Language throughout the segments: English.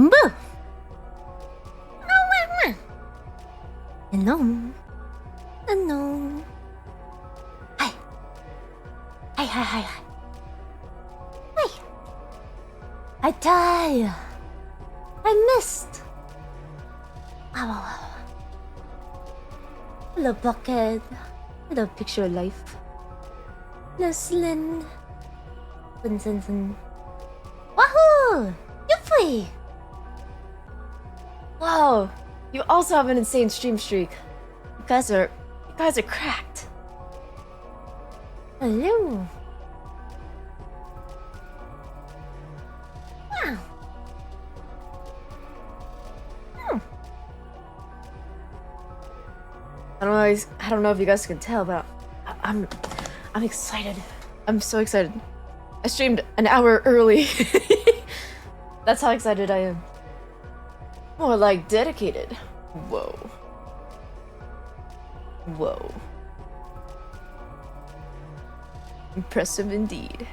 Boo! Hello. Hello. Hi. Hi, hi, hi, hi. Hi. I die. I missed. Wow, wow, wow. Hello, Bucket. Hello, Picture Life. Hello, Slin. Sin. Wahoo! Yuffie! Wow, you also have an insane stream streak. You guys are cracked. Hello. Wow. I don't know if you guys can tell, but I'm excited. I'm so excited. I streamed an hour early. That's how excited I am. More like dedicated. Whoa. Whoa. Impressive indeed.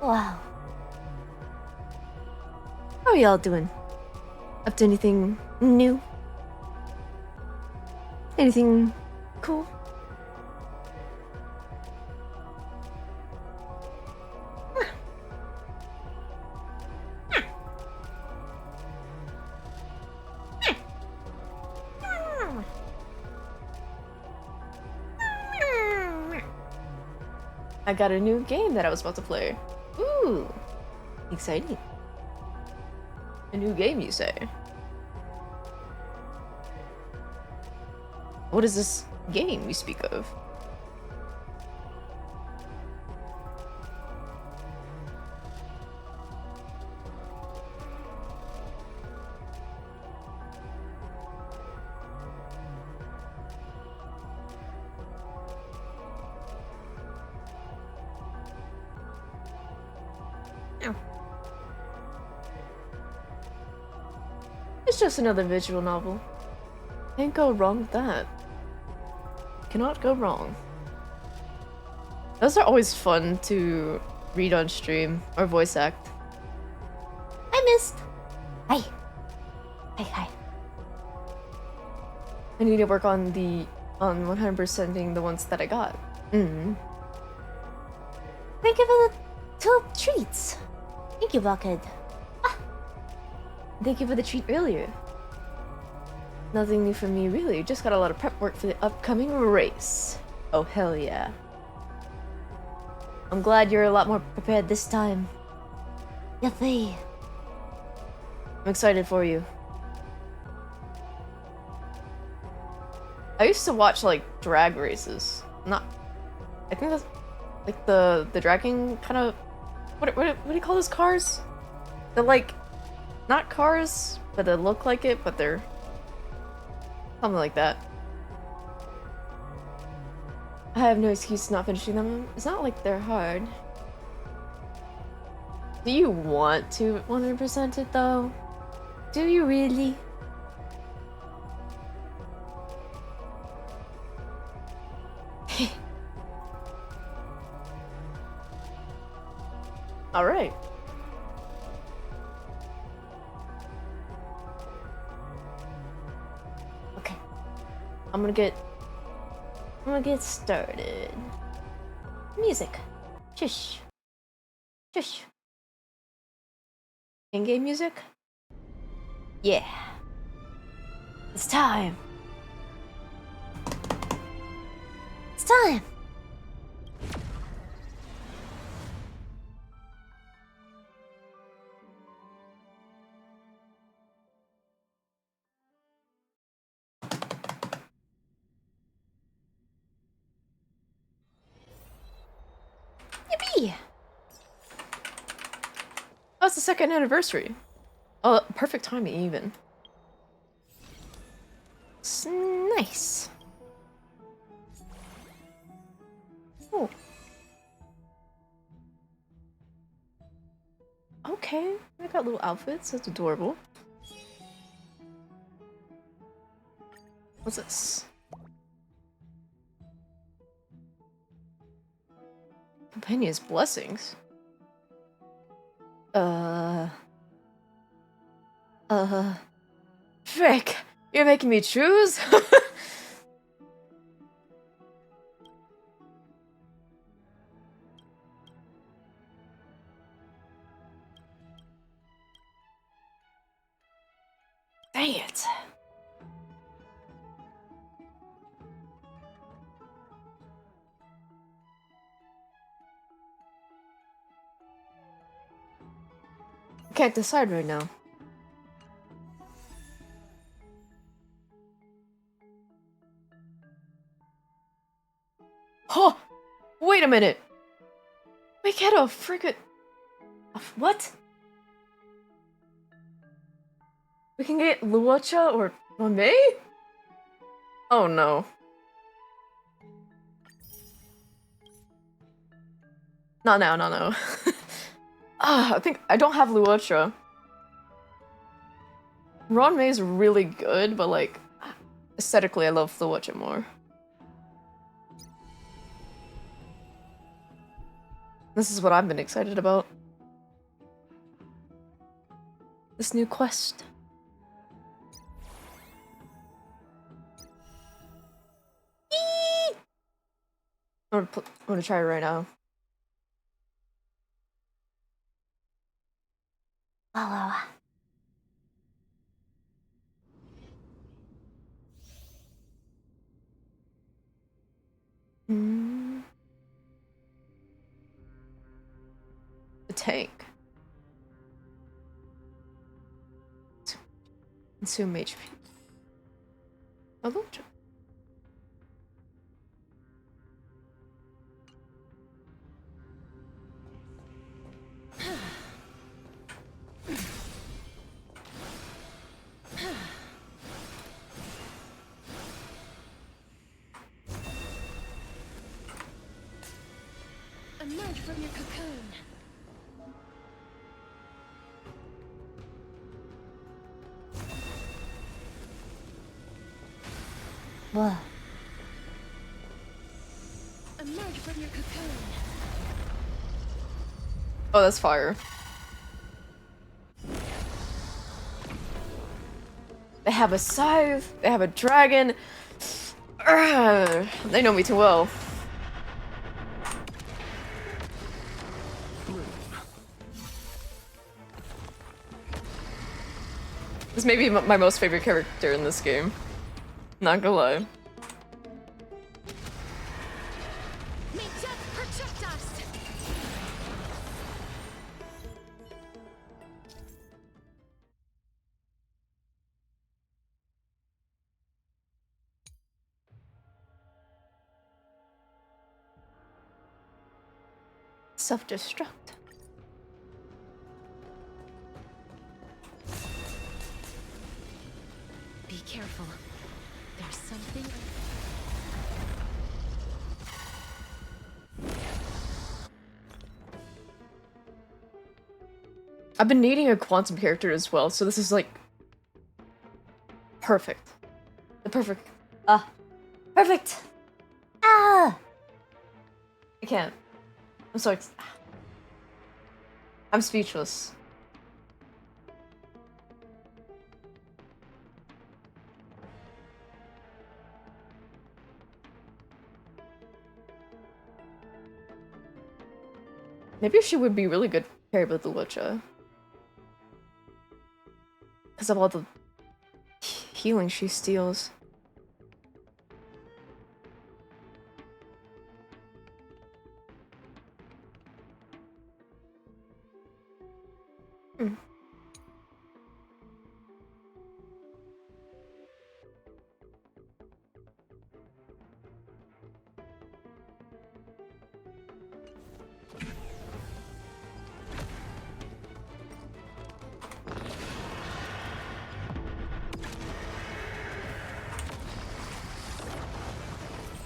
Wow. How are y'all doing? Up to anything new? Anything cool? I got a new game that I was about to play. Ooh, exciting. A new game, you say? What is this game you speak of? It's just another visual novel. Can't go wrong with that. Cannot go wrong. Those are always fun to read on stream or voice act. I missed. Hi. Hi. I need to work on 100%ing the ones that I got. Thank you for the 2 treats. Thank you, Bucket. Thank you for the treat earlier. Nothing new from me, really. Just got a lot of prep work for the upcoming race. Oh, hell yeah. I'm glad you're a lot more prepared this time. Yuffie. I'm excited for you. I used to watch, like, drag races. I think that's, like, the dragging kind of... What do you call those cars? They're, like, not cars, but they look like it, but they're... something like that. I have no excuse not finishing them. It's not like they're hard. Do you want to 100% it, though? Do you really? Alright. Okay. I'm gonna get started. Music. Shush. Shush. In-game music? Yeah. It's time. It's time. Yippee! Oh, it's the 2nd anniversary. Oh, perfect timing, even. It's nice. Oh. Okay, I got little outfits. That's adorable. What's this? Companion's blessings. Frick, you're making me choose? Dang it. I can't decide right now. Oh! Wait a minute! We get a freaking... What? We can get Luocha or Mame? Oh no. Not now, not now. I think I don't have Luocha. Ron is really good, but like, aesthetically I love Luocha more. This is what I've been excited about. This new quest. I'm gonna try it right now. Wow. The tank. Consume HP. Oh, look. Emerge from your cocoon. What? Emerge from your cocoon. Oh, that's fire. They have a scythe, they have a dragon. Urgh, they know me too well. This may be my most favorite character in this game. Not gonna lie. May death protect us. Self-destruct. Be careful. There's something. I've been needing a quantum character as well, so this is like perfect. The perfect. Perfect. Ah. I can't. I'm so I'm speechless. Maybe she would be really good paired with Luocha. Because of all the healing she steals.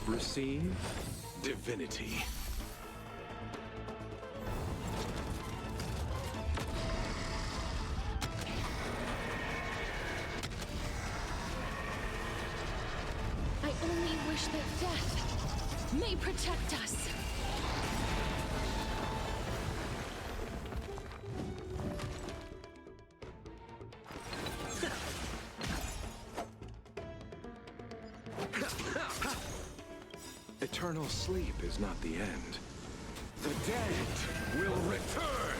Receive divinity. I only wish that death may protect us. Eternal sleep is not the end. The dead will return!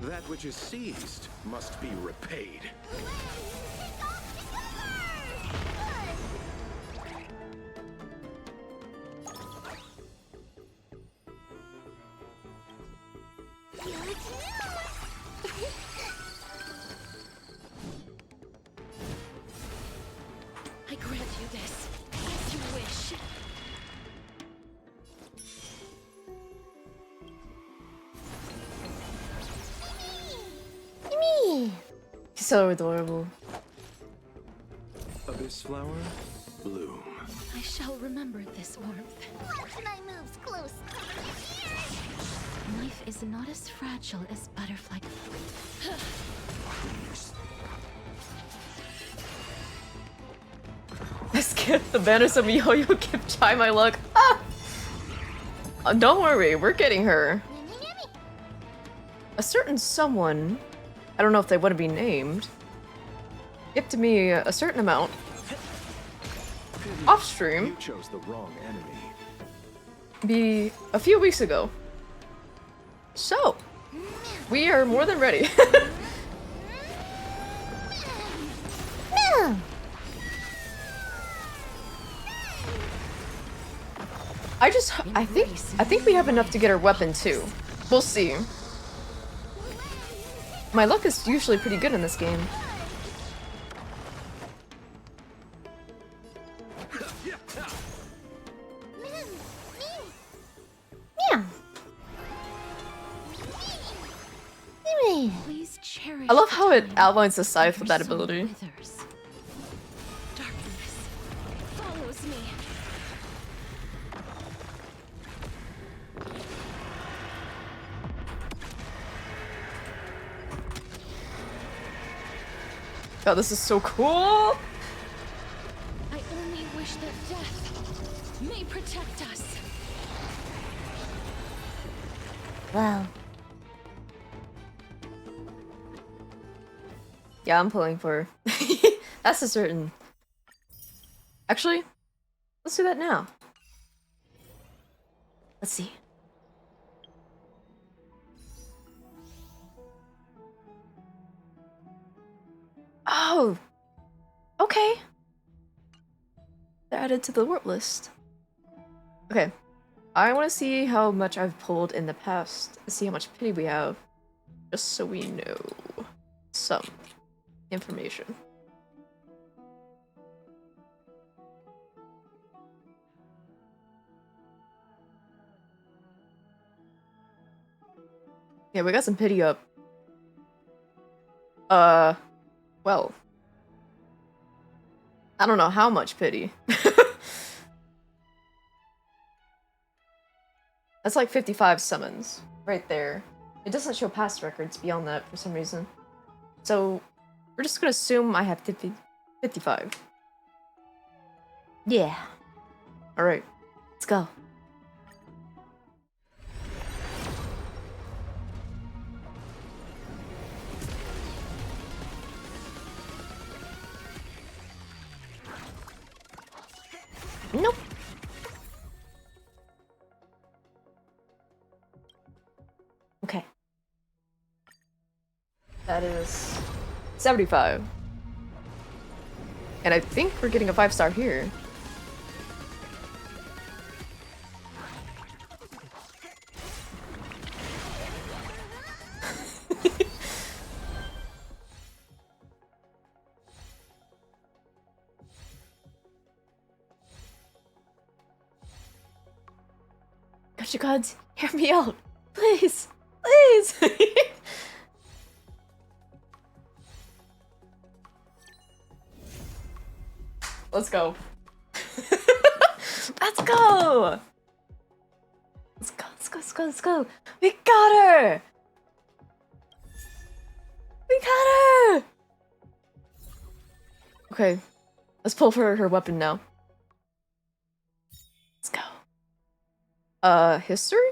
That which is seized must be repaid. I grant you this, as you wish. Me. He's so adorable. Abyss flower, bloom. I shall remember this warmth. Watch my moves close. Life is not as fragile as butterfly. I skipped the banners of Mihoyo give Chai my luck. Ah! Don't worry, we're getting her. A certain someone, I don't know if they want to be named, gifted me a certain amount off stream You chose the wrong enemy. a few weeks ago. So, we are more than ready. No. I think we have enough to get her weapon too. We'll see. My luck is usually pretty good in this game. Yeah. Me. Please cherish. I love how the it time outlines the scythe your with that soul ability. withers. Darkness follows me. God, this is so cool! I only wish that death may protect us. Well, Yeah, I'm pulling for her. That's a certain. Actually, let's do that now. Let's see. Oh! Okay. They're added to the warp list. Okay. I want to see how much I've pulled in the past. See how much pity we have. Just so we know some information. Yeah, we got some pity up. Well. I don't know how much pity. That's like 55 summons right there. It doesn't show past records beyond that for some reason. So we're just gonna assume I have 55. yeah. Alright, Let's go. Nope. okay. That is 75. And I think we're getting a 5-star here. Gotcha gods, hear me out. Please. Please. Let's go. Let's go. Let's go, let's go, let's go, let's go. We got her. We got her. Okay. Let's pull for her weapon now. Let's go. History?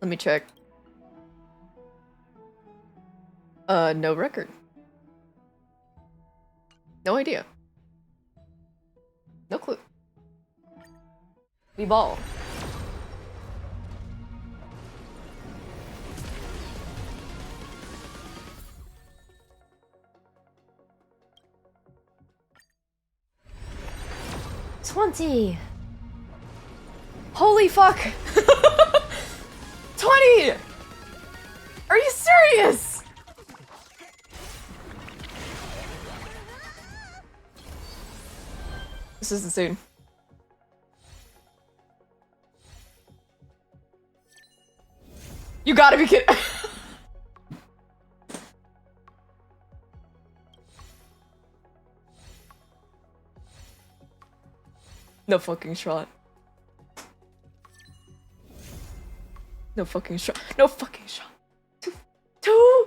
Let me check. No record. No idea. No clue. We ball. $20. Holy fuck! 20! Are you serious? This is insane. You gotta be kidding. No fucking shot. No fucking shot. No fucking shot. Two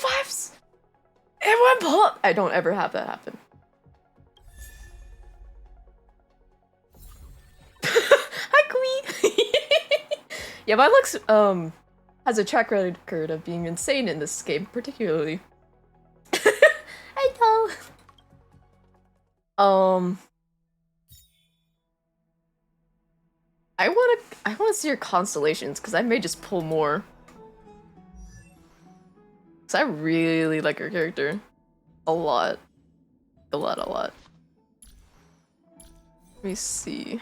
fives. Everyone pull up. I don't ever have that happen. Hi, Queen. Yeah, my Lux has a track record of being insane in this game, particularly. I know. I wanna see your constellations because I may just pull more. Cause I really like her character, a lot. Let me see.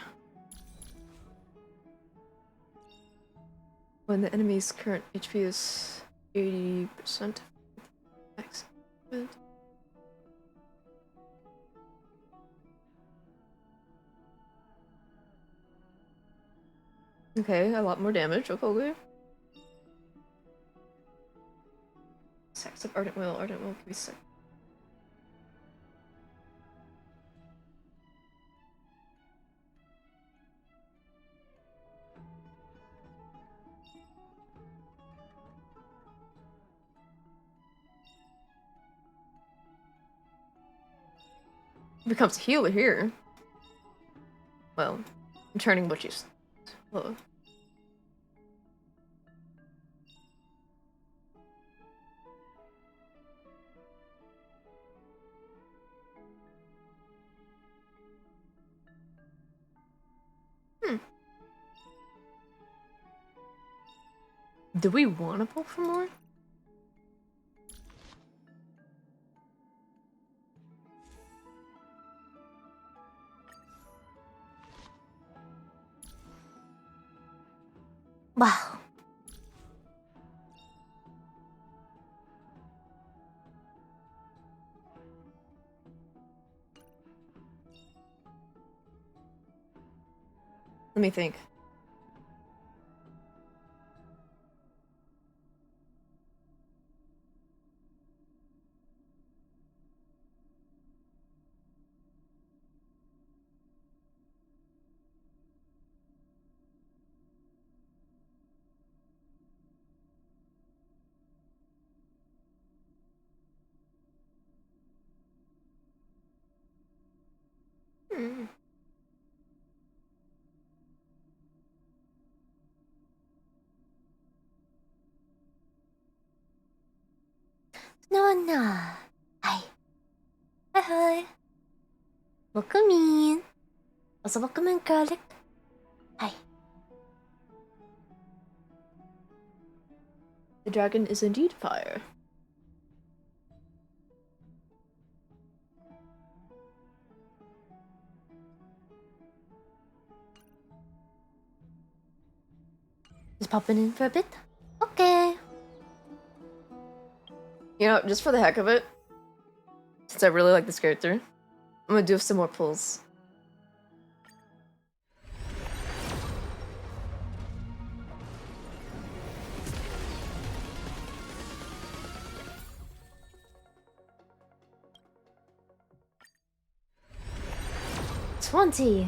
When the enemy's current HP is 80%. Excellent. Okay, a lot more damage. Okay. Sex of Ardent Will. Ardent Will can be sick. Becomes a healer here. Well, I'm turning what you. Whoa. Do we want to pull for more? Wow. Let me think. No. Hi. Hi. Welcome in. Also welcome in, garlic. Hi. The dragon is indeed fire. Just popping in for a bit. Okay. You know, just for the heck of it, since I really like this character, I'm gonna do some more pulls. $20.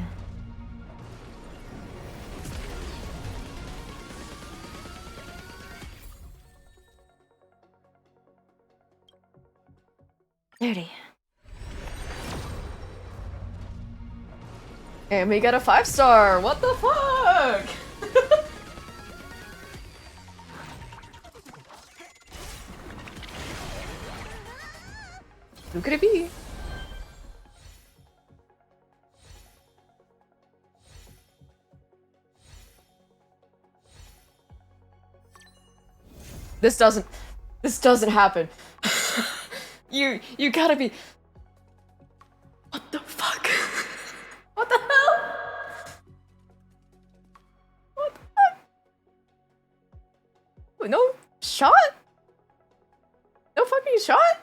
$30. And we got a 5-star! What the fuck? Who could it be? This doesn't happen. You gotta be. What the fuck? What the hell? What the fuck? Wait, no shot? No fucking shot?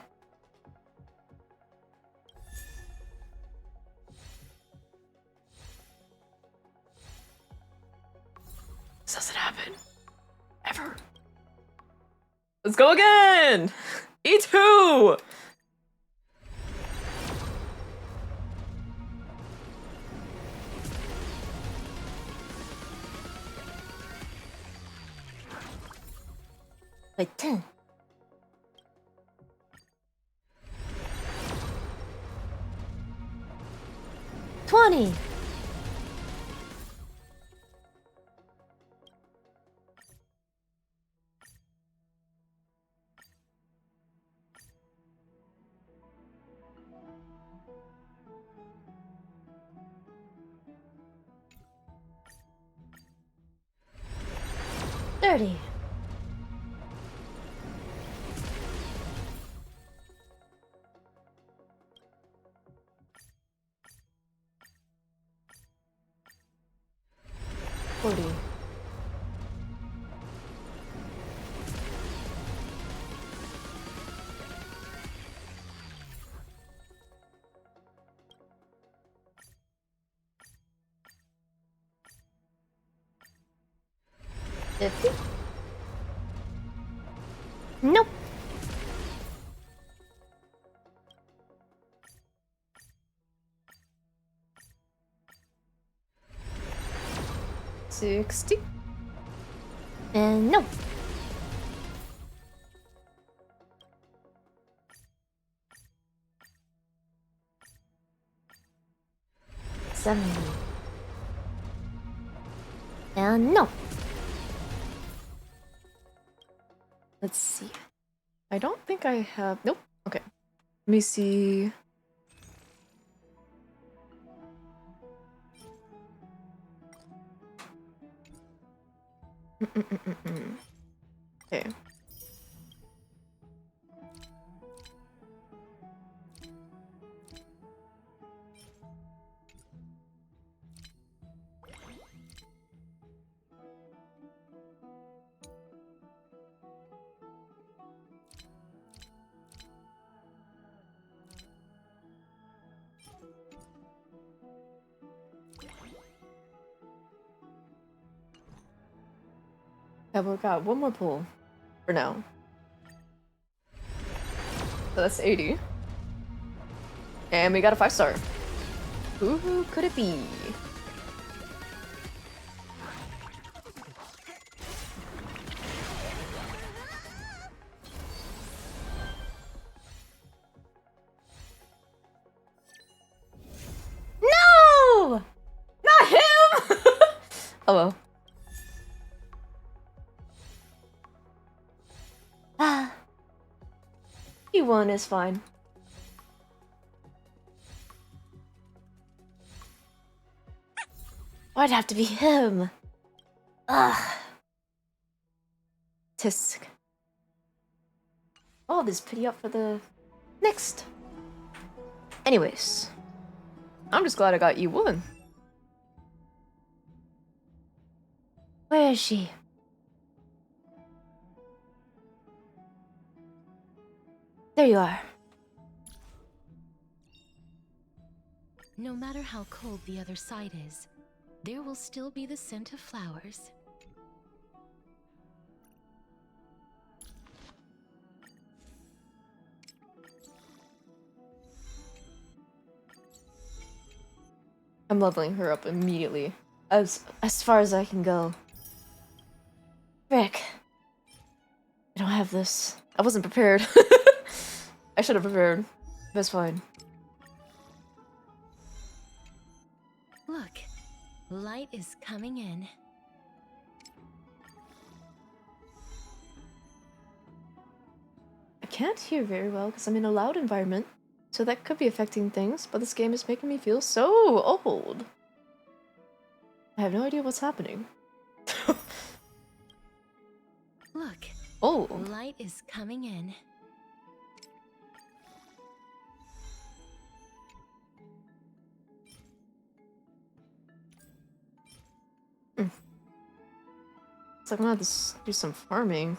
This doesn't happen. Ever. Let's go again! E2! Wait, 10. $20. $30. $40. $50. Nope. $60. And no. $70. And no. Let's see. I don't think I have. Nope. Okay. Let me see. Okay. Yeah, we've got one more pull for now. So that's 80. And we got a 5-star. Who could it be? No! Not him! Oh well. Ah, E1 is fine. why'd it have to be him? Ugh. Tisk. Oh, there's pity up for the next. Anyways. I'm just glad I got E1. Where is she? There you are. No matter how cold the other side is, there will still be the scent of flowers. I'm leveling her up immediately. As far as I can go. Frick. I don't have this. I wasn't prepared. I should have prepared. That's fine. Look, light is coming in. I can't hear very well because I'm in a loud environment, so that could be affecting things, but this game is making me feel so old. I have no idea what's happening. Look, Oh. light is coming in. So I'm gonna have to do some farming.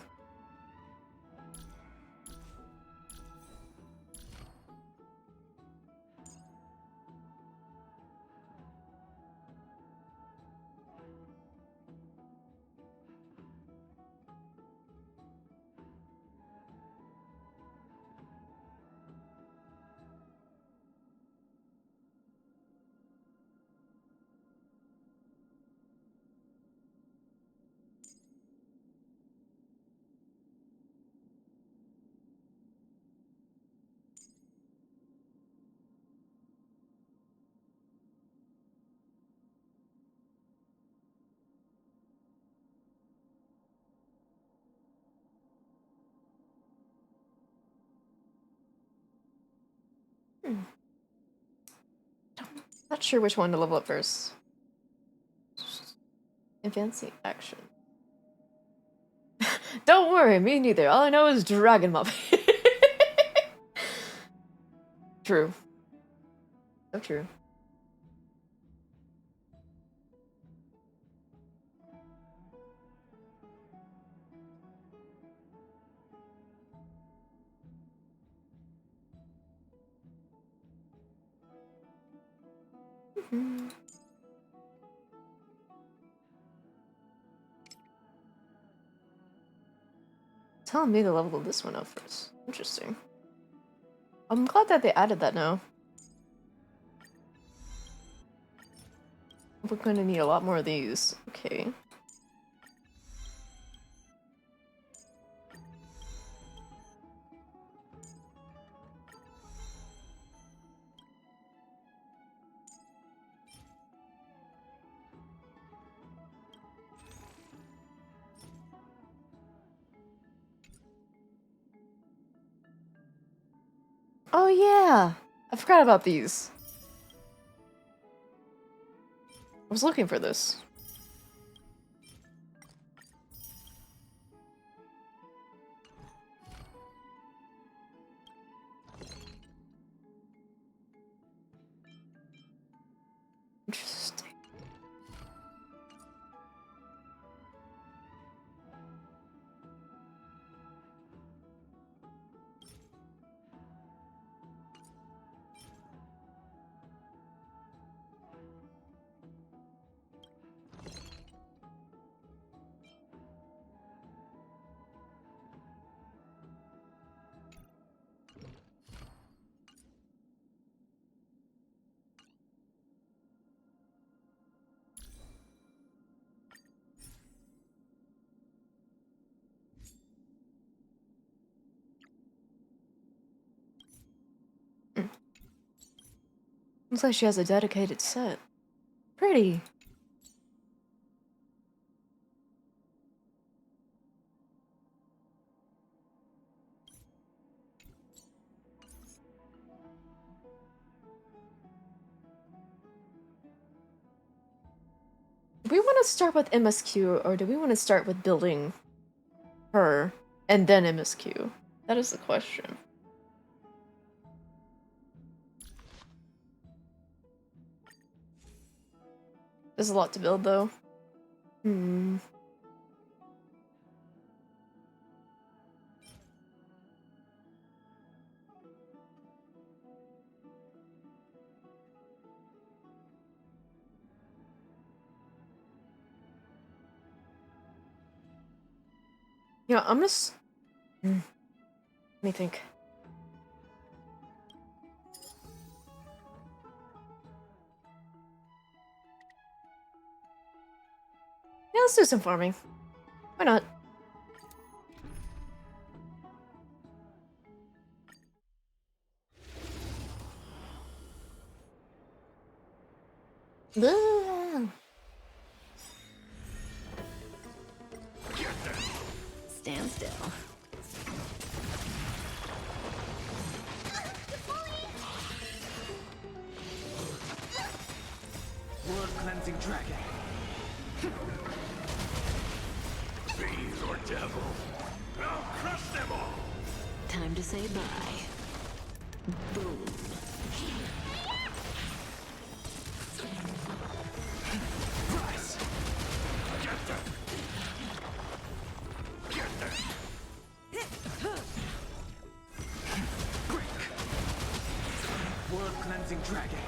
Not sure which one to level up first. Advancing action. Don't worry, me neither. All I know is Dragon Mob. True. So true. Telling me to level this one up first. Interesting. I'm glad that they added that now. We're gonna need a lot more of these. Okay. Oh yeah! I forgot about these. I was looking for this. Interesting. Looks like she has a dedicated set. Pretty. Do we want to start with MSQ, or do we want to start with building her and then MSQ? That is the question. There's a lot to build, though. Yeah, I'm just... Let me think. Yeah, let's do some farming. Why not? Stand still. Blood cleansing dragon. Fiend or devil, I'll crush them Time to say bye. Boom. Rise! Get them! Get them! Break! World cleansing dragon.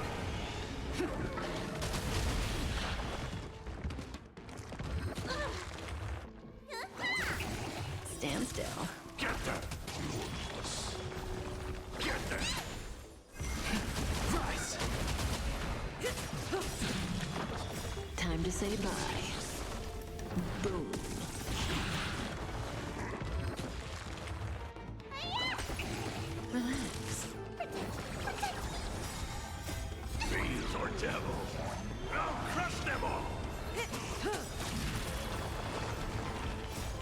Stand still. Get them! Get them! Rise! Time to say bye. Boom. Relax. Fiends or devils, I'll crush them all!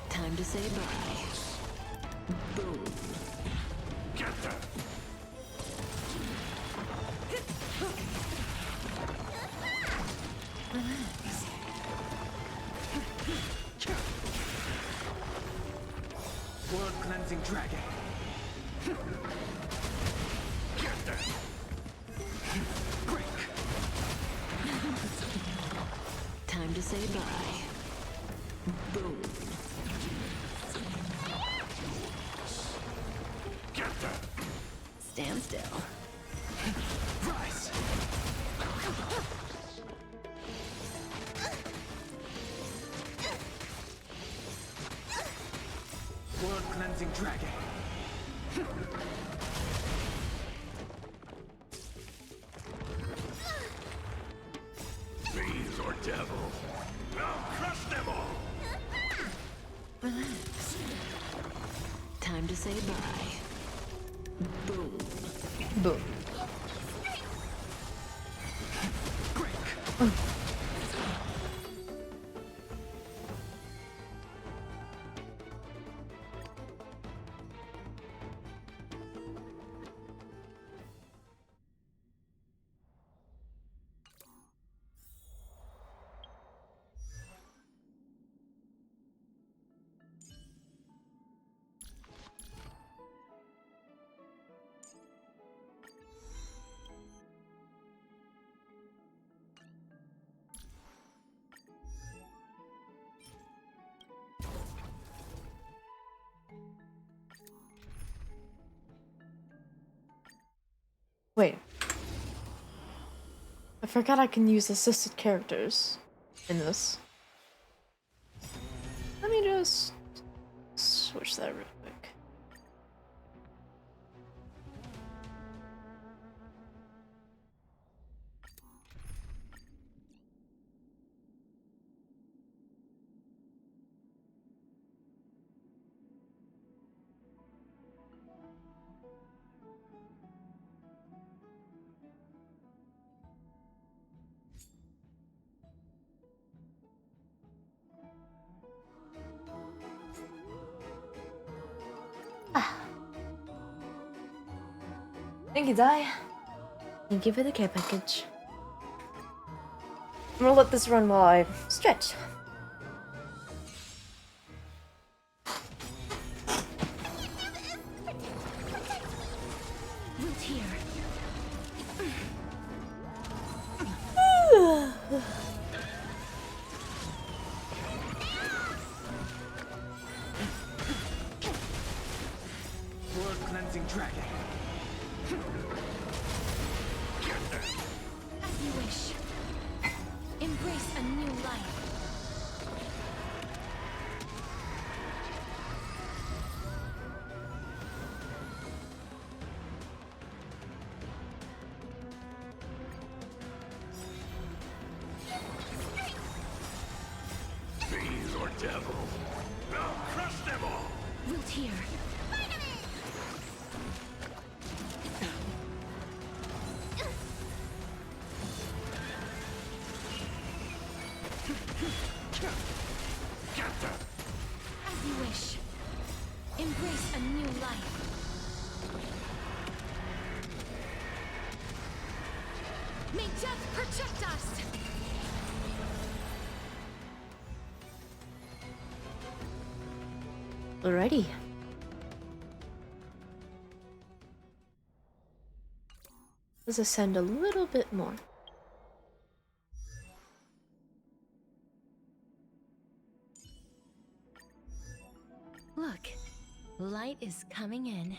Time to say bye. Boom. Get them! Relax. World cleansing dragon. Get them! Break! Time to say bye. Boom. Get them! Stand still. Rise! World cleansing dragon. Fiends or devils, I'll crush them all! Relax. Time to say bye. Boom. Boom. Break! Wait. I forgot I can use assisted characters in this. Let me just switch that real quick. Thank you, Dai. Thank you for the care package. I'm gonna let this run while I stretch. Root here. World cleansing dragon. As you wish. Embrace a new life. Fiends or devils, I'll crush them all! Root here. Get them! As you wish. Embrace a new life. May death protect us! Alrighty. Let's ascend a little bit more. Look, light is coming in.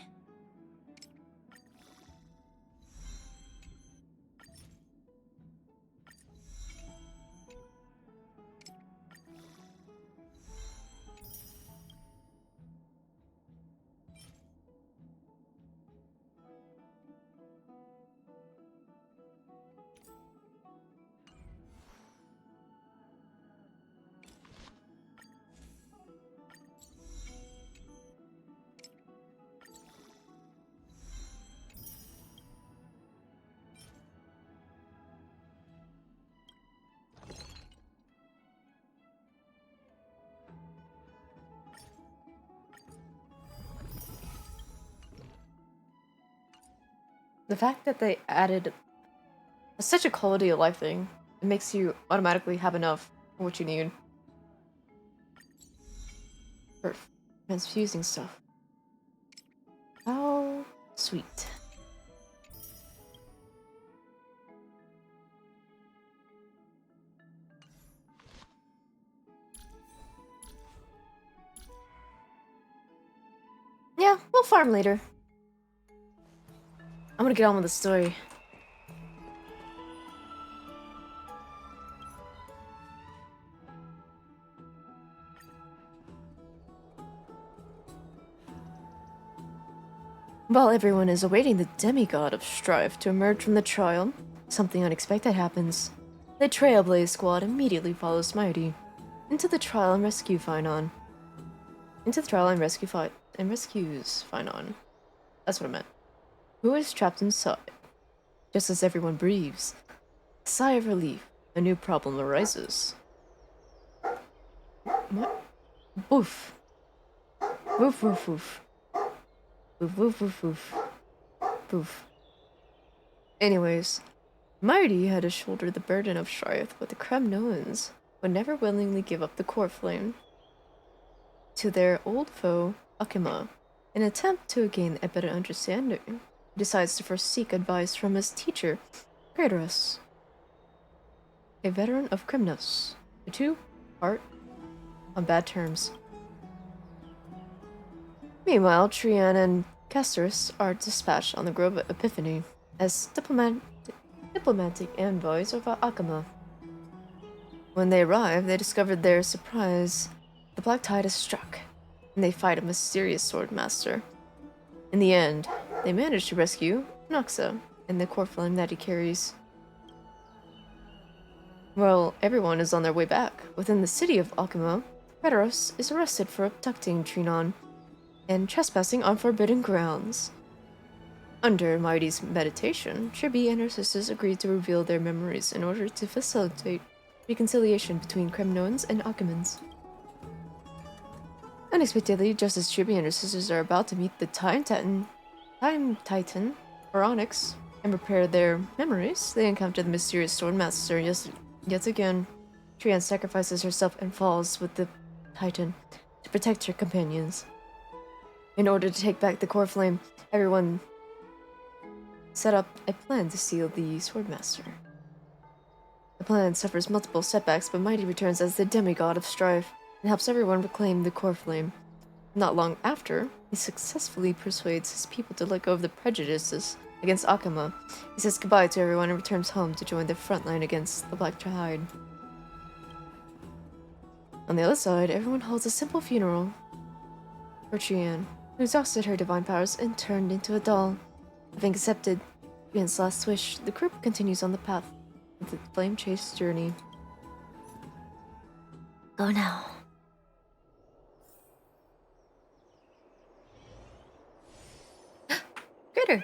The fact that they added such a quality of life thing, it makes you automatically have enough for what you need. For transfusing stuff. How sweet. Yeah, we'll farm later. I'm gonna get on with the story. While everyone is awaiting the demigod of strife to emerge from the trial, something unexpected happens. The Trailblaze squad immediately follows Mighty into the trial and rescue Finon. Into the trial and rescues Finon. That's what I meant. Who is trapped inside. Just as everyone breathes, a sigh of relief, a new problem arises. What? Woof. Woof woof woof. Woof woof woof woof. Woof. Anyways, Mighty had to shoulder the burden of strife, but the Kremnoans would never willingly give up the core flame to their old foe, Akima. In an attempt to gain a better understanding, he decides to first seek advice from his teacher, Kratos, a veteran of Kremnos. The two part on bad terms. Meanwhile, Trian and Casterus are dispatched on the Grove of Epiphany as diplomatic envoys of Akima. When they arrive, they discover their surprise. The Black Tide has struck, and they fight a mysterious sword master. In the end, they manage to rescue Noxa and the core flame that he carries. While everyone is on their way back, within the city of Akima, Kratos is arrested for abducting Trinon and trespassing on forbidden grounds. Under Mighty's meditation, Chibi and her sisters agreed to reveal their memories in order to facilitate reconciliation between Kremnoans and Akimans. Unexpectedly, just as Chibi and her sisters are about to meet the Time Titan, Onyx, and repair their memories, they encounter the mysterious Swordmaster. Yet again, Trian sacrifices herself and falls with the Titan to protect her companions. In order to take back the core flame, everyone set up a plan to steal the Swordmaster. The plan suffers multiple setbacks, but Mighty returns as the demigod of strife and helps everyone reclaim the core flame. Not long after, he successfully persuades his people to let go of the prejudices against Akima. He says goodbye to everyone and returns home to join the front line against the Black Tide. On the other side, everyone holds a simple funeral for Trian, who exhausted her divine powers and turned into a doll. Having accepted Trian's last wish, the group continues on the path of the flame chase journey. Go now. Critter!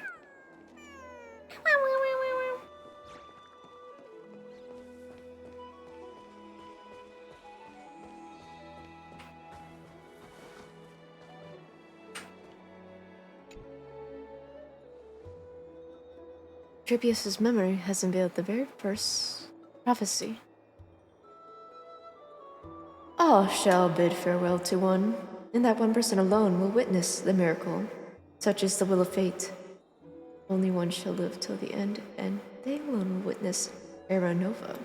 Tripius's memory has unveiled the very first prophecy. All shall bid farewell to one, and that one person alone will witness the miracle. Such is the will of fate. Only one shall live till the end, and they alone will witness Era Nova.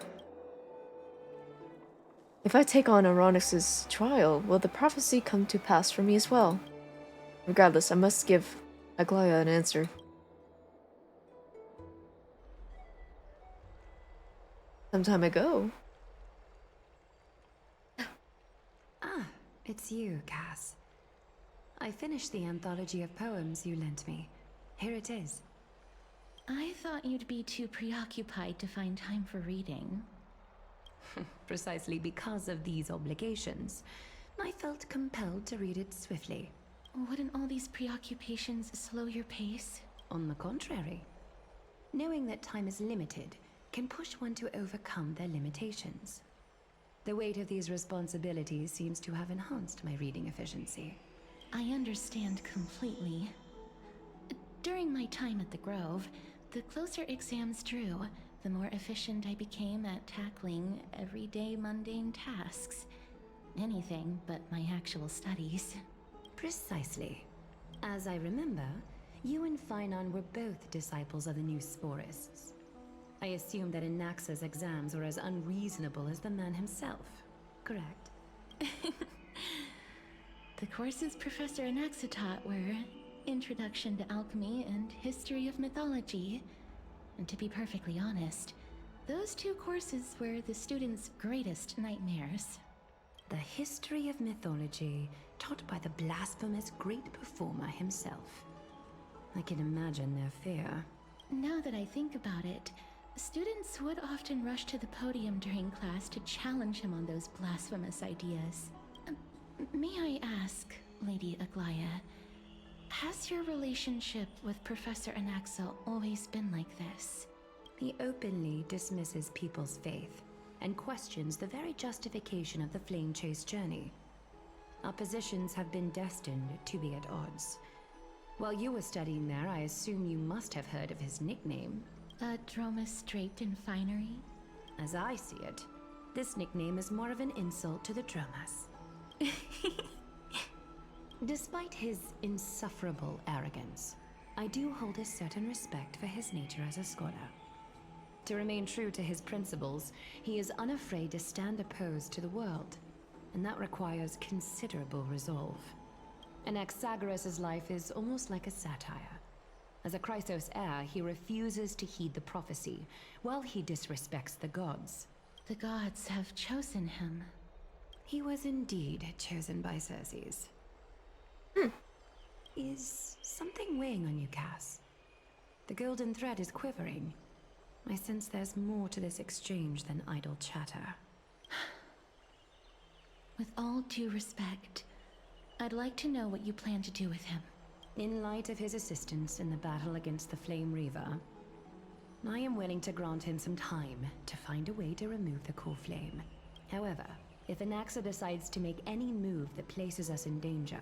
If I take on Aronix's trial, will the prophecy come to pass for me as well? Regardless, I must give Aglaya an answer. Some time ago. Ah, it's you, Cass. I finished the anthology of poems you lent me. Here it is. I thought you'd be too preoccupied to find time for reading. Precisely because of these obligations, I felt compelled to read it swiftly. Wouldn't all these preoccupations slow your pace? On the contrary, knowing that time is limited can push one to overcome their limitations. The weight of these responsibilities seems to have enhanced my reading efficiency. I understand completely. During my time at the Grove, the closer exams drew, the more efficient I became at tackling everyday mundane tasks. Anything but my actual studies. Precisely. As I remember, you and Finon were both disciples of the new Sporists. I assume that Anaxa's exams were as unreasonable as the man himself, correct? The courses Professor Anaxa taught were Introduction to Alchemy and History of Mythology. And to be perfectly honest, those two courses were the students' greatest nightmares. The history of mythology, taught by the blasphemous great performer himself. I can imagine their fear. Now that I think about it, students would often rush to the podium during class to challenge him on those blasphemous ideas. May I ask, Lady Aglaya, has your relationship with Professor Anaxa always been like this? He openly dismisses people's faith and questions the very justification of the Flame Chase journey. Our positions have been destined to be at odds. While you were studying there, I assume you must have heard of his nickname. Dromus draped in finery? As I see it, this nickname is more of an insult to the Dromas. Despite his insufferable arrogance, I do hold a certain respect for his nature as a scholar. To remain true to his principles, he is unafraid to stand opposed to the world, and that requires considerable resolve. Anaxagoras' life is almost like a satire. As a Chrysos heir, he refuses to heed the prophecy, while he disrespects the gods. The gods have chosen him. He was indeed chosen by Circes. Is something weighing on you, Cass? The golden thread is quivering. I sense there's more to this exchange than idle chatter. With all due respect, I'd like to know what you plan to do with him. In light of his assistance in the battle against the Flame Reaver, I am willing to grant him some time to find a way to remove the core flame. However, if Anaxa decides to make any move that places us in danger,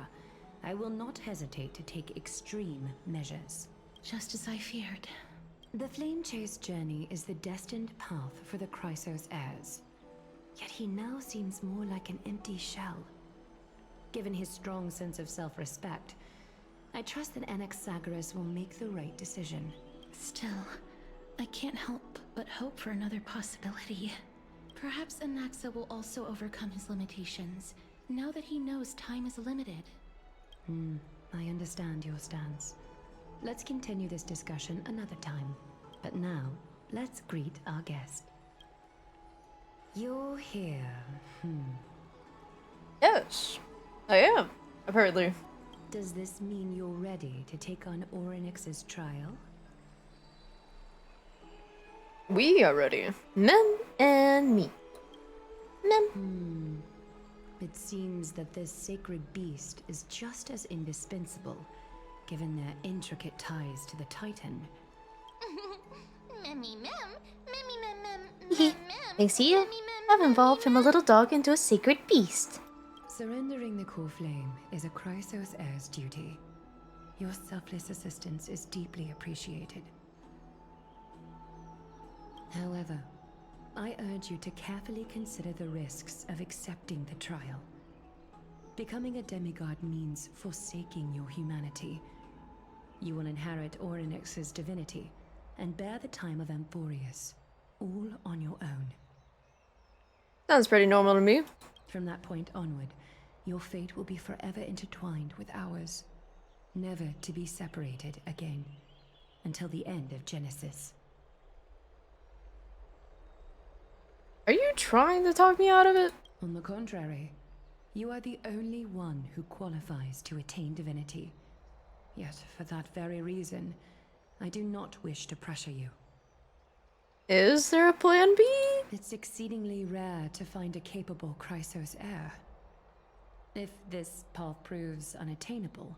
I will not hesitate to take extreme measures. Just as I feared. The Flame Chase journey is the destined path for the Chrysos heirs. Yet he now seems more like an empty shell. Given his strong sense of self-respect, I trust that Anaxagoras will make the right decision. Still, I can't help but hope for another possibility. Perhaps Anaxa will also overcome his limitations, now that he knows time is limited. I understand your stance. Let's continue this discussion another time. But now, let's greet our guest. You're here. Yes, I am, apparently. Does this mean you're ready to take on Orynyx's trial? We are ready. Mem and me. Mem. It seems that this sacred beast is just as indispensable, given their intricate ties to the Titan. Memmy mem, memmy mem mem, Hee. mem mem. Thanks to you, memmy, mem, I've mem, evolved from a mem. little dog into a sacred beast. Surrendering the core flame is a Chrysos heir's duty. Your selfless assistance is deeply appreciated. However, I urge you to carefully consider the risks of accepting the trial. Becoming a demigod means forsaking your humanity. You will inherit Orynyx's divinity and bear the time of Amphorius, all on your own. Sounds pretty normal to me. From that point onward, your fate will be forever intertwined with ours, never to be separated again, until the end of Genesis. Are you trying to talk me out of it? On the contrary, you are the only one who qualifies to attain divinity. Yet, for that very reason, I do not wish to pressure you. Is there a plan B? It's exceedingly rare to find a capable Chrysos heir. If this path proves unattainable,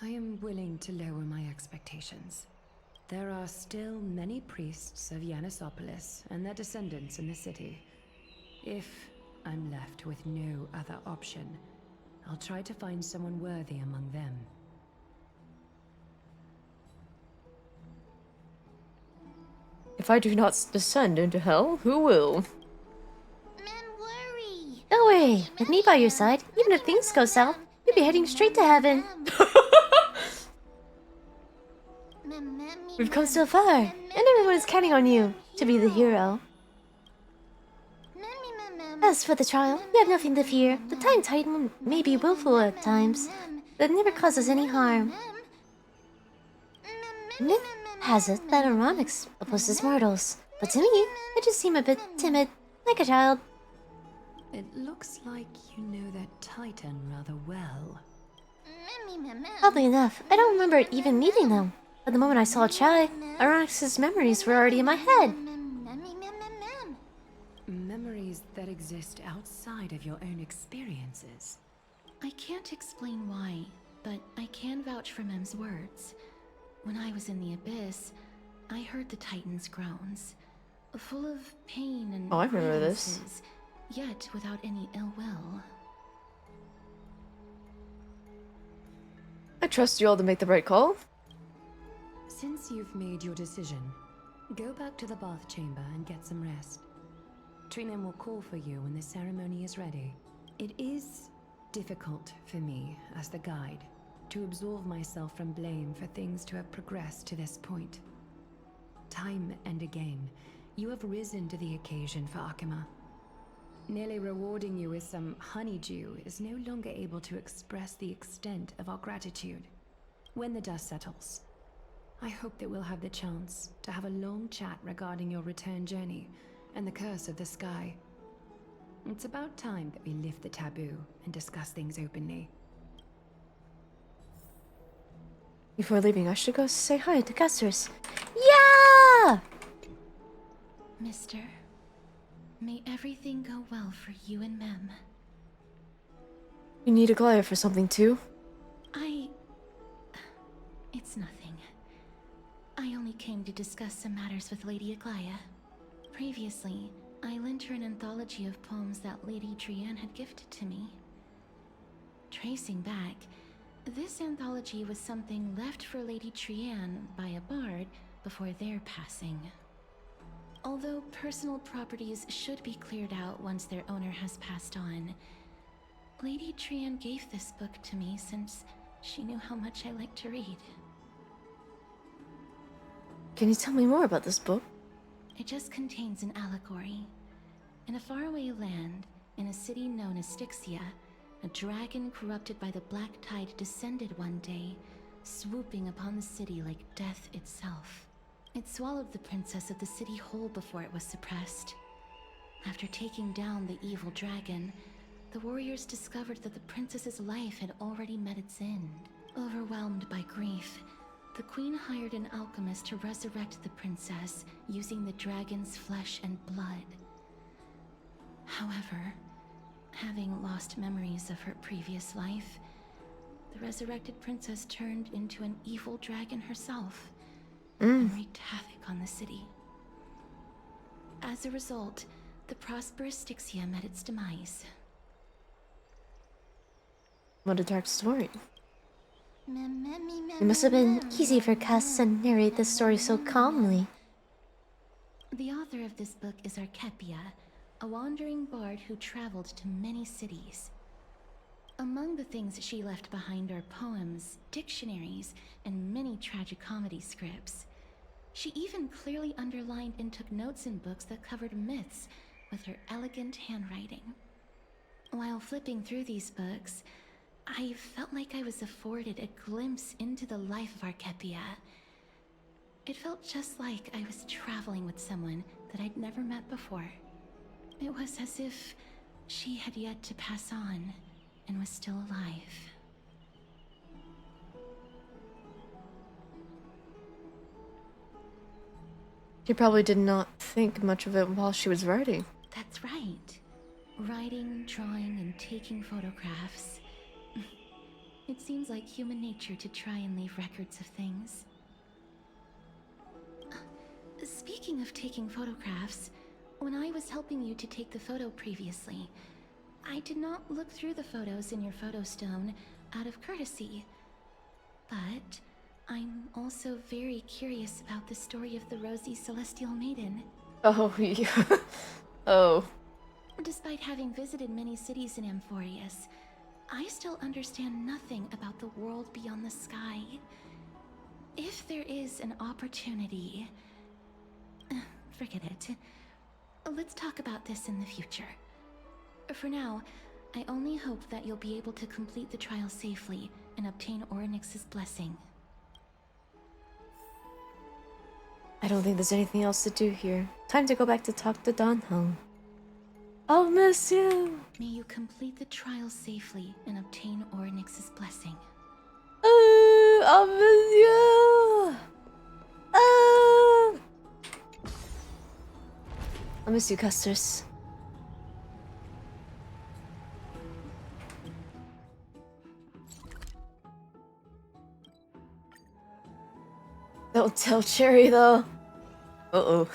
I am willing to lower my expectations. There are still many priests of Yanisopolis and their descendants in the city. If I'm left with no other option, I'll try to find someone worthy among them. If I do not descend into hell, who will? Don't worry, with me by your side, even if things go south, you'll be heading straight to heaven. We've come so far, and everyone is counting on you to be the hero. As for the trial, you have nothing to fear. The Time Titan may be willful at times, but it never causes any harm. Myth has it that Orynyx opposes mortals, but to me, it just seemed a bit timid, like a child. It looks like you know that Titan rather well. Oddly enough, I don't remember even meeting them. But the moment I saw Chai, Orynyx's memories were already in my head. Memories that exist outside of your own experiences. I can't explain why, but I can vouch for Mem's words. When I was in the Abyss, I heard the Titan's groans, full of pain and Oh, I remember this. grievances, yet without any ill will. I trust you all to make the right call. Since you've made your decision, go back to the bath chamber and get some rest. Trinem will call for you when the ceremony is ready. It is difficult for me, as the guide, to absolve myself from blame for things to have progressed to this point. Time and again, you have risen to the occasion for Akima. Nearly rewarding you with some honeydew is no longer able to express the extent of our gratitude. When the dust settles, I hope that we'll have the chance to have a long chat regarding your return journey and the curse of the sky. It's about time that we lift the taboo and discuss things openly. Before leaving, I should go say hi to Casters. Yeah! Mister, may everything go well for you and Mem. You need a Aglaia for something too? It's nothing. I only came to discuss some matters with Lady Aglaia. Previously, I lent her an anthology of poems that Lady Trian had gifted to me. Tracing back, this anthology was something left for Lady Trian by a bard before their passing. Although personal properties should be cleared out once their owner has passed on, Lady Trian gave this book to me since she knew how much I like to read. Can you tell me more about this book? It just contains an allegory. In a faraway land, in a city known as Styxia, a dragon corrupted by the Black Tide descended one day, swooping upon the city like death itself. It swallowed the princess of the city whole before it was suppressed. After taking down the evil dragon, the warriors discovered that the princess's life had already met its end. Overwhelmed by grief, the queen hired an alchemist to resurrect the princess using the dragon's flesh and blood. However, having lost memories of her previous life, the resurrected princess turned into an evil dragon herself and wreaked havoc on the city. As a result, the prosperous Styxia met its demise. What a dark story. It must have been easy for Cass to narrate this story so calmly. The author of this book is Archepia, a wandering bard who traveled to many cities. Among the things she left behind are poems, dictionaries, and many tragicomedy scripts. She even clearly underlined and took notes in books that covered myths with her elegant handwriting. While flipping through these books, I felt like I was afforded a glimpse into the life of Archepia. It felt just like I was traveling with someone that I'd never met before. It was as if she had yet to pass on and was still alive. She probably did not think much of it while she was writing. That's right. Writing, drawing, and taking photographs. It seems like human nature to try and leave records of things. Speaking of taking photographs, when I was helping you to take the photo previously, I did not look through the photos in your photo stone out of courtesy. But I'm also very curious about the story of the Rosy Celestial Maiden. Oh, yeah. Oh. Despite having visited many cities in Amphorius, I still understand nothing about the world beyond the sky. If there is an opportunity... forget it. Let's talk about this in the future. For now, I only hope that you'll be able to complete the trial safely and obtain Orynyx's blessing. I don't think there's anything else to do here. Time to go back to talk to Danheng. I'll miss you! May you complete the trial safely and obtain Orynyx's blessing. I'll miss you! I'll miss you, Custers. Don't tell Cherry, though. Uh-oh.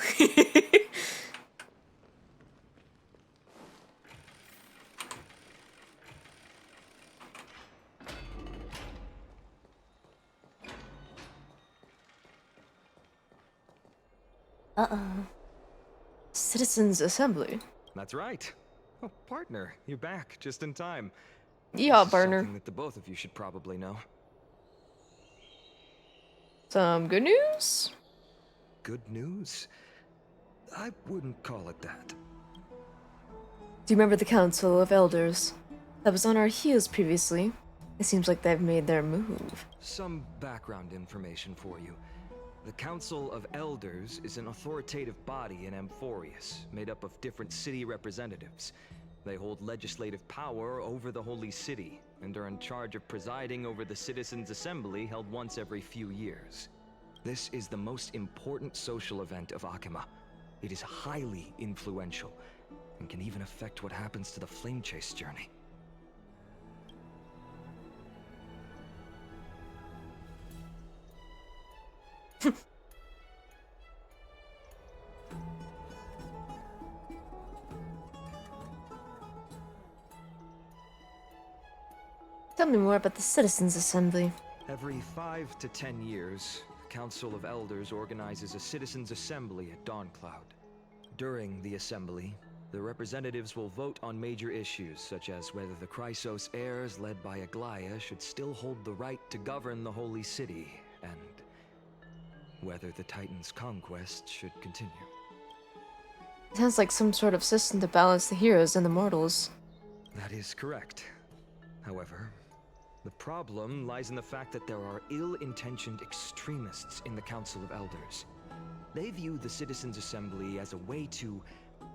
Uh-oh. Citizens' Assembly. That's right. Oh, partner, you're back just in time. Yeah, This is partner. something that the both of you should probably know. Some good news? Good news? I wouldn't call it that. Do you remember the Council of Elders? That was on our heels previously. It seems like they've made their move. Some background information for you. The Council of Elders is an authoritative body in Amphorius, made up of different city representatives. They hold legislative power over the Holy City, and are in charge of presiding over the Citizens' Assembly held once every few years. This is the most important social event of Akima. It is highly influential, and can even affect what happens to the Flame Chase journey. Tell me more about the Citizens' Assembly. Every 5 to 10 years, the Council of Elders organizes a Citizens' Assembly at Dawncloud. During the assembly, the representatives will vote on major issues, such as whether the Chrysos heirs led by Aglaya should still hold the right to govern the Holy City, and whether the Titan's conquest should continue. It sounds like some sort of system to balance the heroes and the mortals. That is correct. However, the problem lies in the fact that there are ill-intentioned extremists in the Council of Elders. They view the Citizens' Assembly as a way to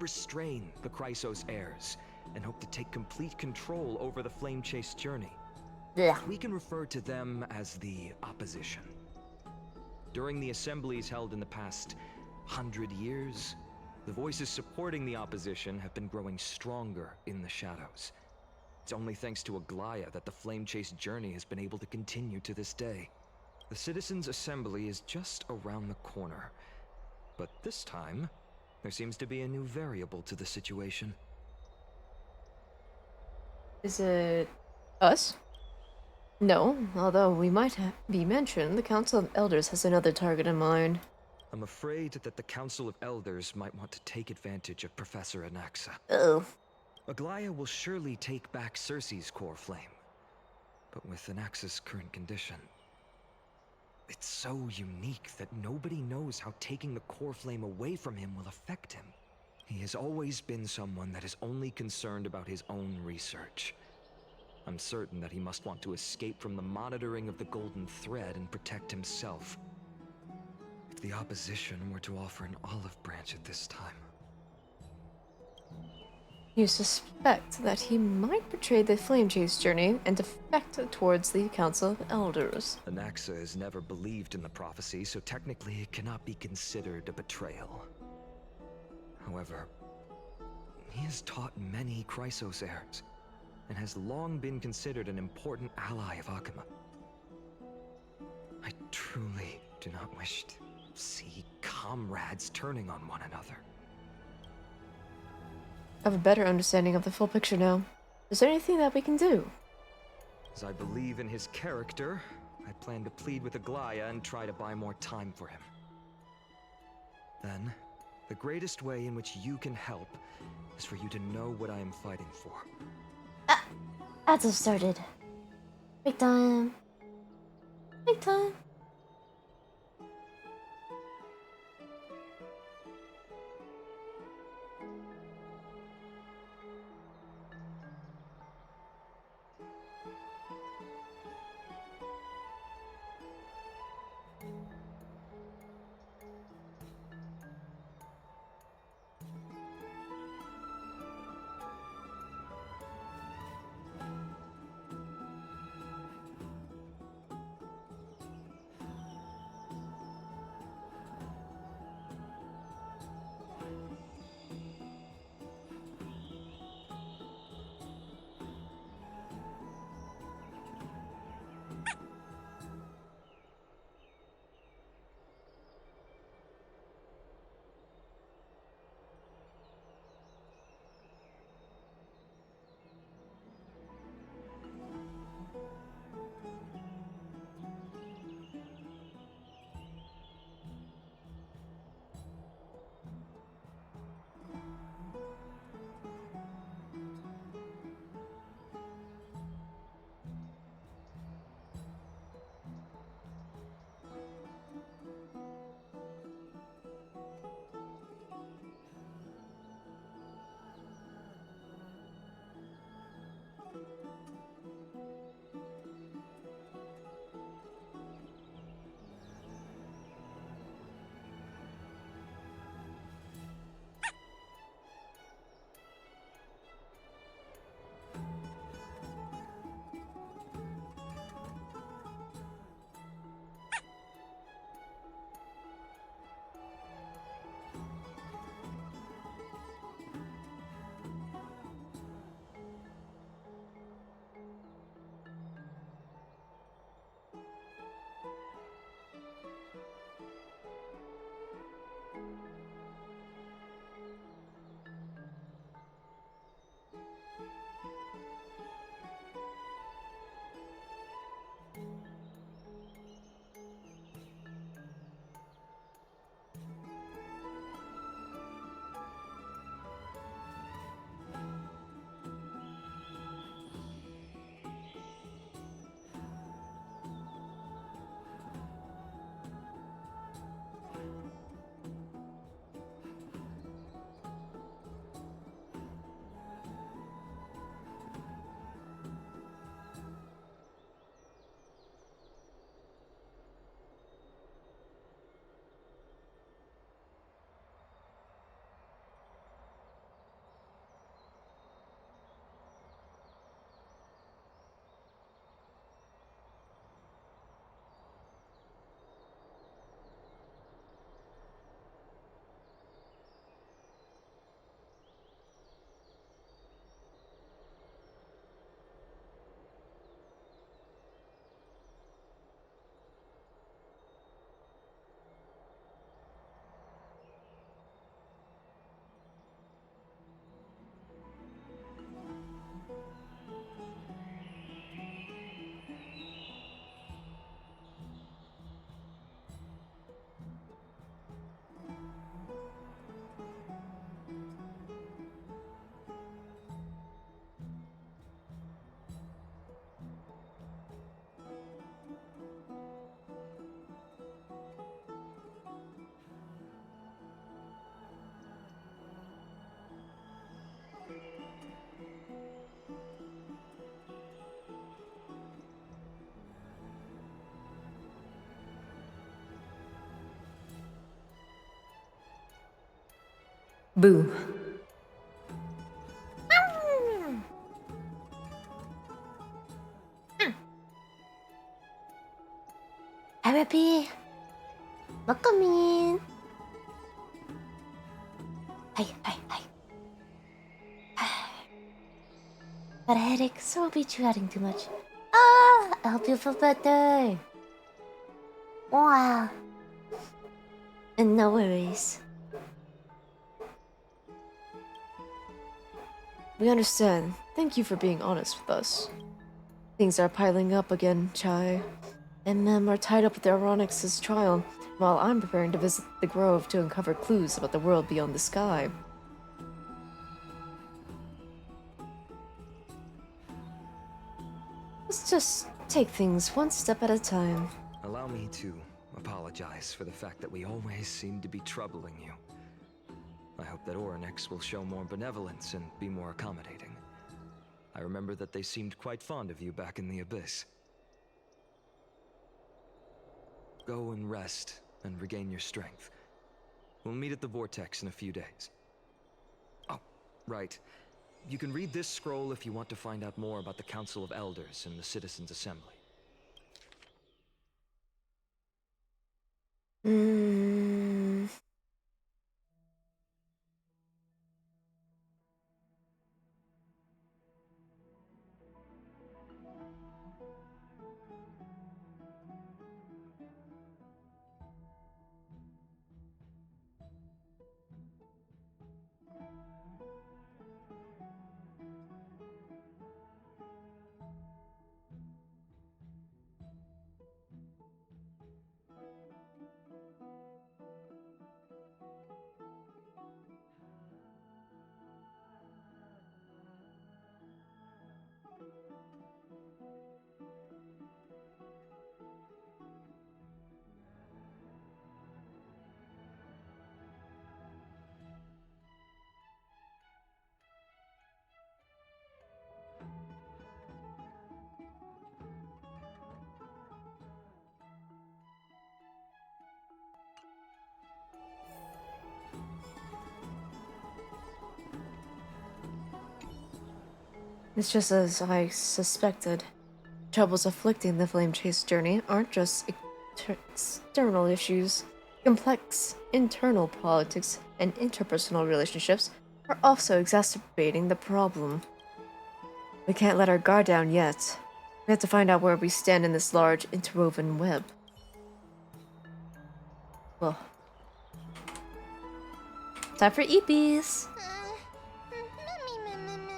restrain the Chrysos heirs, and hope to take complete control over the Flame Chase journey. Yeah. We can refer to them as the Opposition. During the assemblies held in the past 100 years, the voices supporting the Opposition have been growing stronger in the shadows. It's only thanks to Aglaya that the Flame Chase journey has been able to continue to this day. The Citizens' Assembly is just around the corner. But this time, there seems to be a new variable to the situation. Is it us? No, although we might be mentioned, the Council of Elders has another target in mind. I'm afraid that the Council of Elders might want to take advantage of Professor Anaxa. Uh-oh. Aglaya will surely take back Cersei's core flame, but with Anax's current condition, it's so unique that nobody knows how taking the core flame away from him will affect him. He has always been someone that is only concerned about his own research. I'm certain that he must want to escape from the monitoring of the Golden Thread and protect himself. If the opposition were to offer an olive branch at this time... You suspect that he might betray the Flame Chase journey and defect towards the Council of Elders. Anaxa has never believed in the prophecy, so technically it cannot be considered a betrayal. However, he has taught many Chrysos heirs, and has long been considered an important ally of Akuma. I truly do not wish to see comrades turning on one another. I have a better understanding of the full picture now. Is there anything that we can do? As I believe in his character, I plan to plead with Aglaya and try to buy more time for him. Then, the greatest way in which you can help is for you to know what I am fighting for. Ads have started. Break time. Break time. Boo. Happy. Welcome in. Hi. Got a headache, so I'll be chatting too much. I hope you feel better. Wow. And no worries. We understand. Thank you for being honest with us. Things are piling up again, Chai. And Mem are tied up with Aronix's trial, while I'm preparing to visit the Grove to uncover clues about the world beyond the sky. Let's just take things one step at a time. Allow me to apologize for the fact that we always seem to be troubling you. I hope that Oryx will show more benevolence and be more accommodating. I remember that they seemed quite fond of you back in the Abyss. Go and rest and regain your strength. We'll meet at the Vortex in a few days. Oh, right. You can read this scroll if you want to find out more about the Council of Elders and the Citizens' Assembly. It's just as I suspected. Troubles afflicting the Flame Chase journey aren't just external issues. Complex internal politics and interpersonal relationships are also exacerbating the problem. We can't let our guard down yet. We have to find out where we stand in this large interwoven web. Well, time for EPs!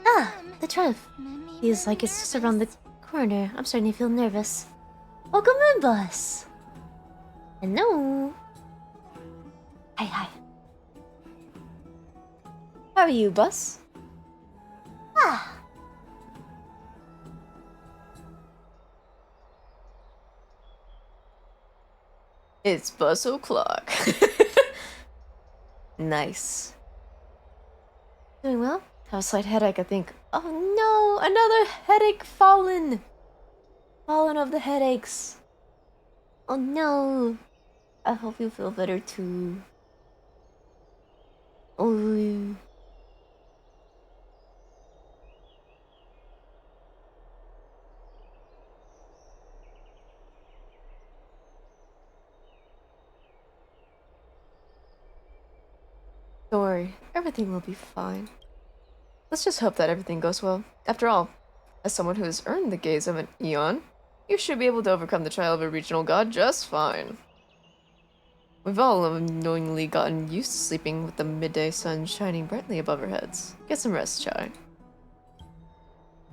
Ah, the trial feels like it's just around the corner. I'm starting to feel nervous. Welcome in, boss. Hello. Hi. How are you, Bus? Ah. It's Bus o'clock. Nice. Doing well? Have a slight headache, I think. Oh no, another headache fallen! Fallen of the headaches. Oh no. I hope you feel better too. Oh. Don't worry, everything will be fine. Let's just hope that everything goes well. After all, as someone who has earned the gaze of an Eon, you should be able to overcome the trial of a regional god just fine. We've all unknowingly gotten used to sleeping with the midday sun shining brightly above our heads. Get some rest, Chai.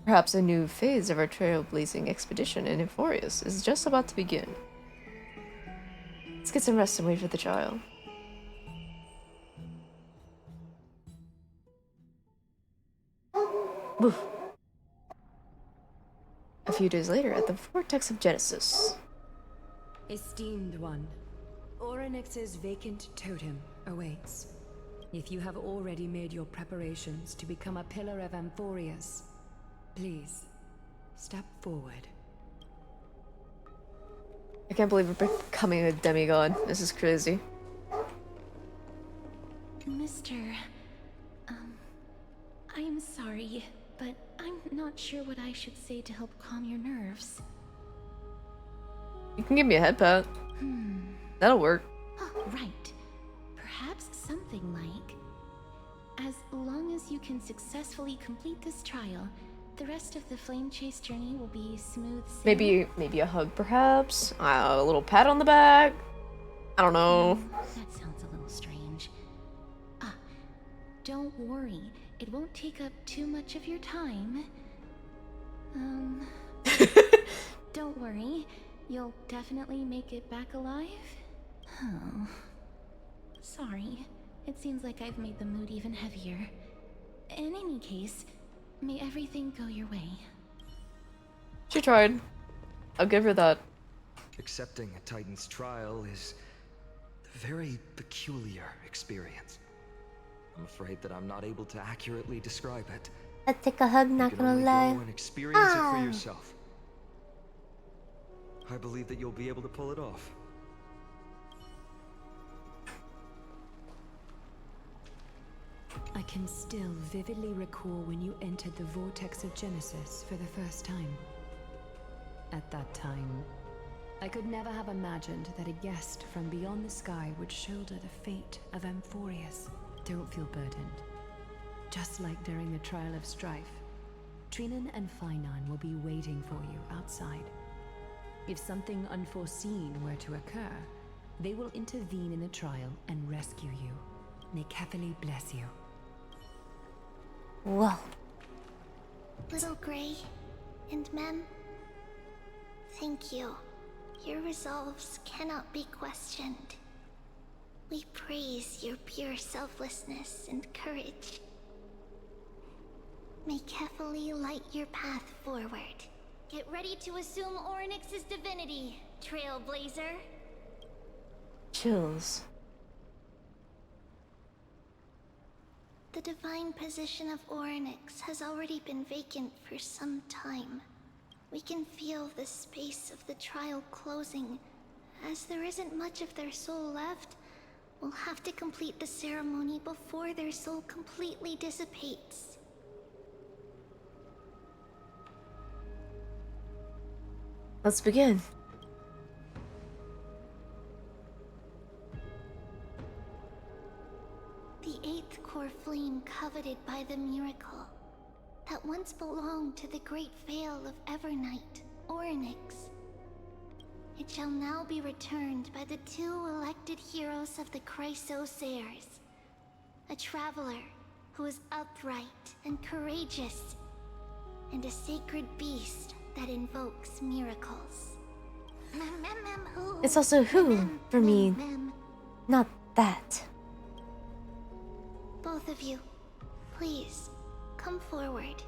Perhaps a new phase of our trailblazing expedition in Euphorius is just about to begin. Let's get some rest and wait for the trial. Woof. A few days later, at the Vortex of Genesis. Esteemed one, Oryx's vacant totem awaits. If you have already made your preparations to become a pillar of Amphorius, please, step forward. I can't believe we're becoming a demigod. This is crazy. Mr. I'm sorry, but I'm not sure what I should say to help calm your nerves. You can give me a head pat. That'll work. Oh, right. Perhaps something like, as long as you can successfully complete this trial, the rest of the flame chase journey will be smooth sailing. Maybe a hug, perhaps. A little pat on the back. I don't know. That sounds a little strange. Ah, don't worry. It won't take up too much of your time. Don't worry. You'll definitely make it back alive? Oh. Sorry. It seems like I've made the mood even heavier. In any case, may everything go your way. She tried. I'll give her that. Accepting a Titan's trial is a very peculiar experience. I'm afraid that I'm not able to accurately describe it. I'd take a hug, You not can gonna only lie. go and experience it Ah. for yourself. I believe that you'll be able to pull it off. I can still vividly recall when you entered the vortex of Genesis for the first time. At that time, I could never have imagined that a guest from beyond the sky would shoulder the fate of Amphorius. Don't feel burdened. Just like during the trial of strife, Trinan and Finan will be waiting for you outside. If something unforeseen were to occur, they will intervene in the trial and rescue you. May Kefili bless you. Whoa. Little Grey and Mem, thank you. Your resolves cannot be questioned. We praise your pure selflessness and courage. May Kefili light your path forward. Get ready to assume Orynyx's divinity, Trailblazer. Chills. The divine position of Orynyx has already been vacant for some time. We can feel the space of the trial closing. As there isn't much of their soul left, we'll have to complete the ceremony before their soul completely dissipates. Let's begin. The eighth core flame coveted by the miracle that once belonged to the great Vale of Evernight, Orynyx. It shall now be returned by the two elected heroes of the Chrysosairs. A traveler who is upright and courageous, and a sacred beast that invokes miracles. It's also who, for me, not that. Both of you, please, come forward.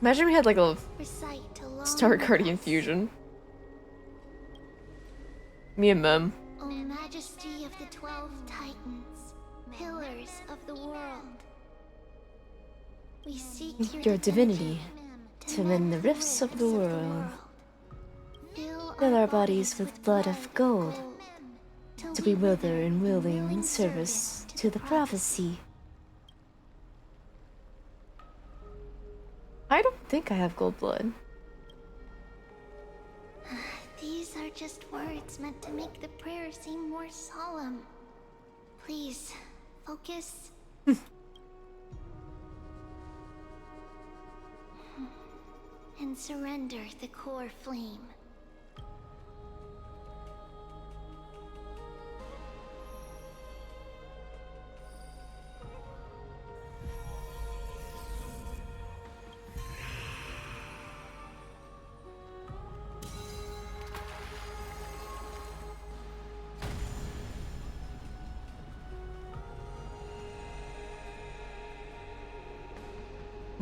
Imagine we had like a Recite a long Star Guardian request. fusion. Me and Mem. O Majesty of the 12 Titans, pillars of the world. We seek Your divinity to mend the rifts of the world. Fill our bodies with blood of gold, to be wither and willing in service to the prophecy. I don't think I have gold blood. These are just words meant to make the prayer seem more solemn. Please, focus. And surrender the core flame.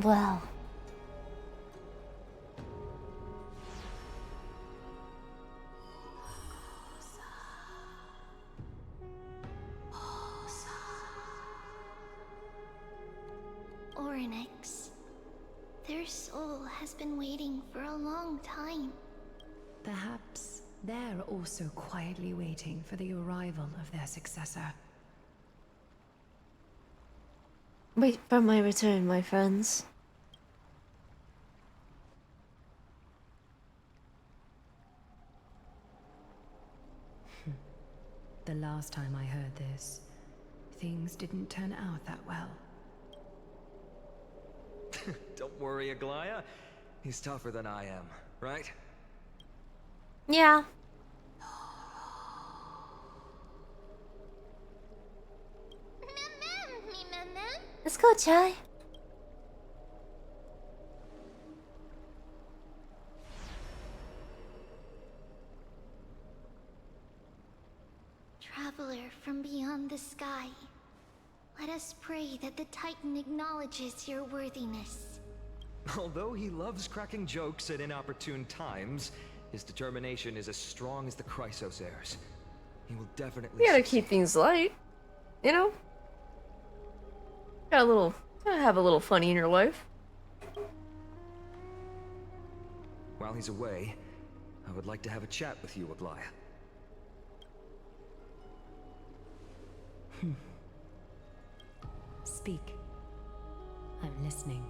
Wow. Orynyx. Their soul has been waiting for a long time. Perhaps they're also quietly waiting for the arrival of their successor. Wait for my return, my friends. The last time I heard this, things didn't turn out that well. Don't worry, Aglaya. He's tougher than I am, right? Yeah. Let's go, Chai. Traveler from beyond the sky, let us pray that the Titan acknowledges your worthiness. Although he loves cracking jokes at inopportune times, his determination is as strong as the Chrysos heirs. He will definitely... You gotta keep things light, you know? Gotta have a little funny in your life. While he's away, I would like to have a chat with you, Aglaya. Speak. I'm listening.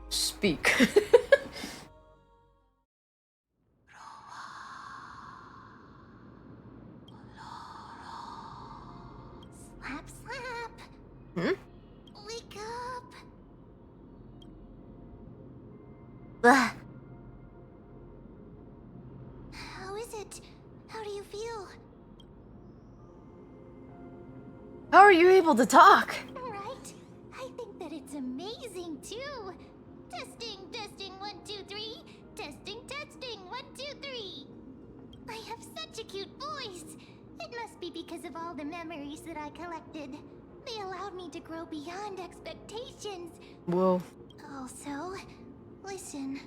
Speak. Slap, slap. Hmm? Wake up. Blah. How is it? How do you feel? How are you able to talk? Right? I think that it's amazing too. Testing, testing, 1, 2, 3. Testing, testing, 1, 2, 3. I have such a cute voice. It must be because of all the memories that I collected. They allowed me to grow beyond expectations. Whoa. Also, listen.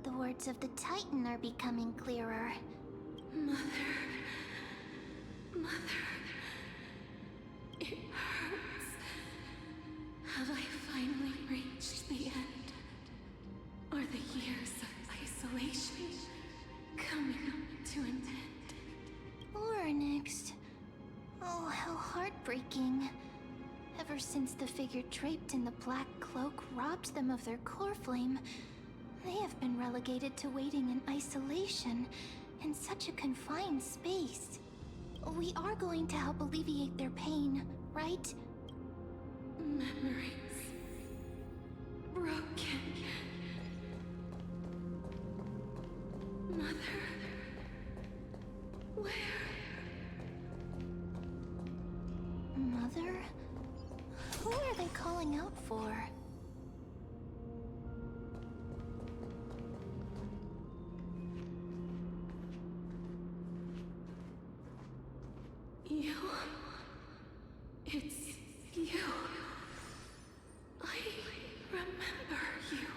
The words of the Titan are becoming clearer. Mother. It hurts. Have I finally reached the end? Are the years of isolation coming to an end? Or next. Oh, how heartbreaking. Ever since the figure draped in the black cloak robbed them of their core flame, they have been relegated to waiting in isolation in such a confined space. We are going to help alleviate their pain, right? Memories. Broken. Mother. Where? Mother? Who are they calling out for? You. It's you. I remember you.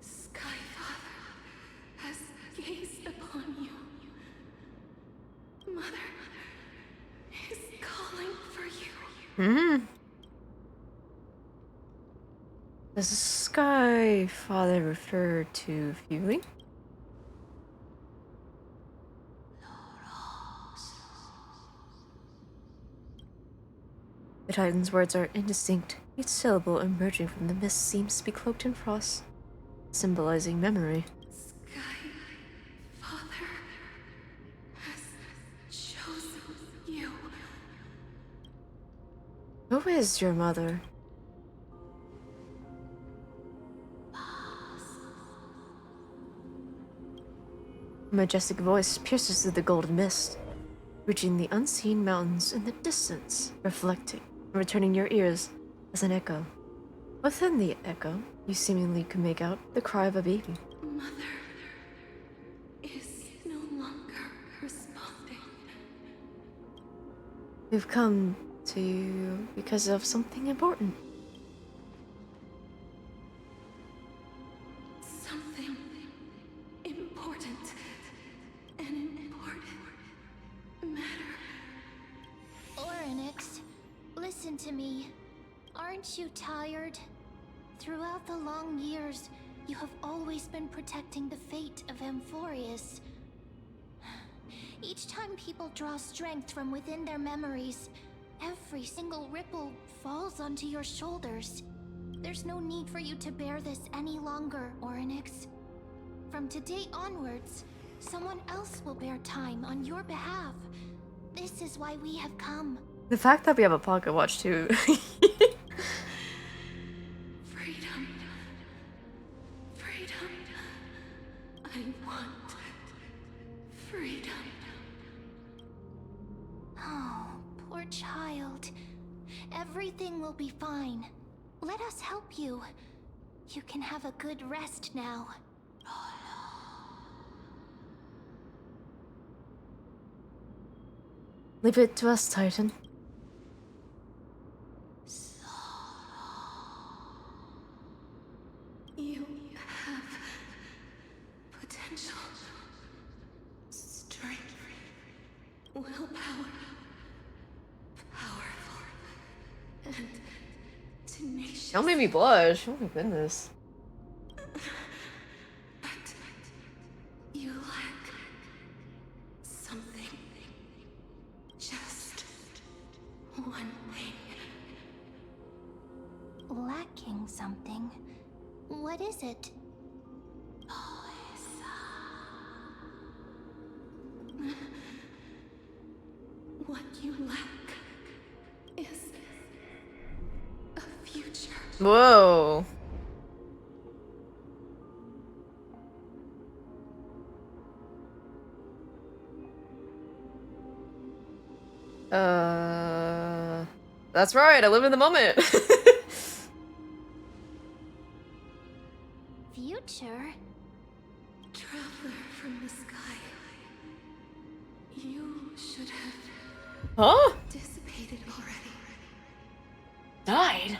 Skyfather has gazed upon you. Mother is calling for you. Does the Sky Father refer to Fury? The Titan's words are indistinct. Each syllable emerging from the mist seems to be cloaked in frost, symbolizing memory. Skyfather has chosen you. Who is your mother? A majestic voice pierces through the golden mist, reaching the unseen mountains in the distance, reflecting and returning your ears as an echo. Within the echo, you seemingly can make out the cry of a baby. Mother is no longer responding. We've come to you because of something important. Something important. An important matter. Orynyx, listen to me. Aren't you tired? Throughout the long years, you have always been protecting the fate of Amphorius. Each time people draw strength from within their memories, every single ripple falls onto your shoulders. There's no need for you to bear this any longer, Orynyx. From today onwards, someone else will bear time on your behalf. This is why we have come. The fact that we have a pocket watch too. Freedom. Freedom. I want freedom. Oh, poor child. Everything will be fine. Let us help you. You can have a good rest now. Leave it to us, Titan. You have potential, strength, willpower, powerful, and tenacious. Y'all made me blush. Oh my goodness. But you lack something. Just one thing. Lacking something. What is it? What you lack is a future. Whoa. That's right, I live in the moment. Future? Traveler from the sky. You should have Huh? dissipated already. Died?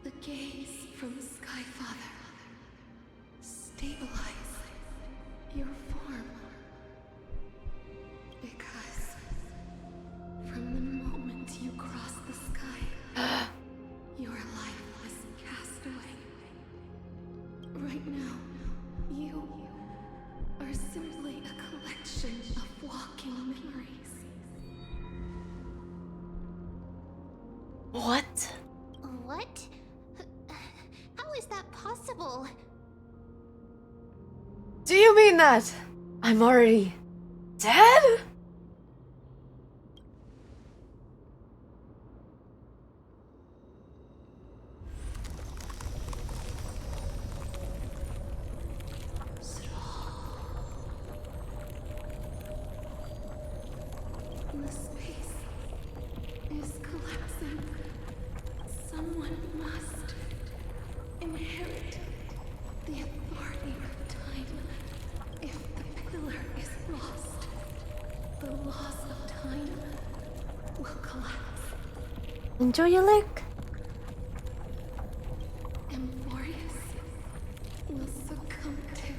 The gaze from Sky Father. Stabilize your form. Because from the moment you crossed the sky, your life was cast away. Right now, you are simply a collection of walking memories. What? What? How is that possible? Do you mean that I'm already dead? The space is collapsing. Someone must inherit the authority of time. If the pillar is lost, the laws of time will collapse. Enjoy your lick. Amphorius will succumb to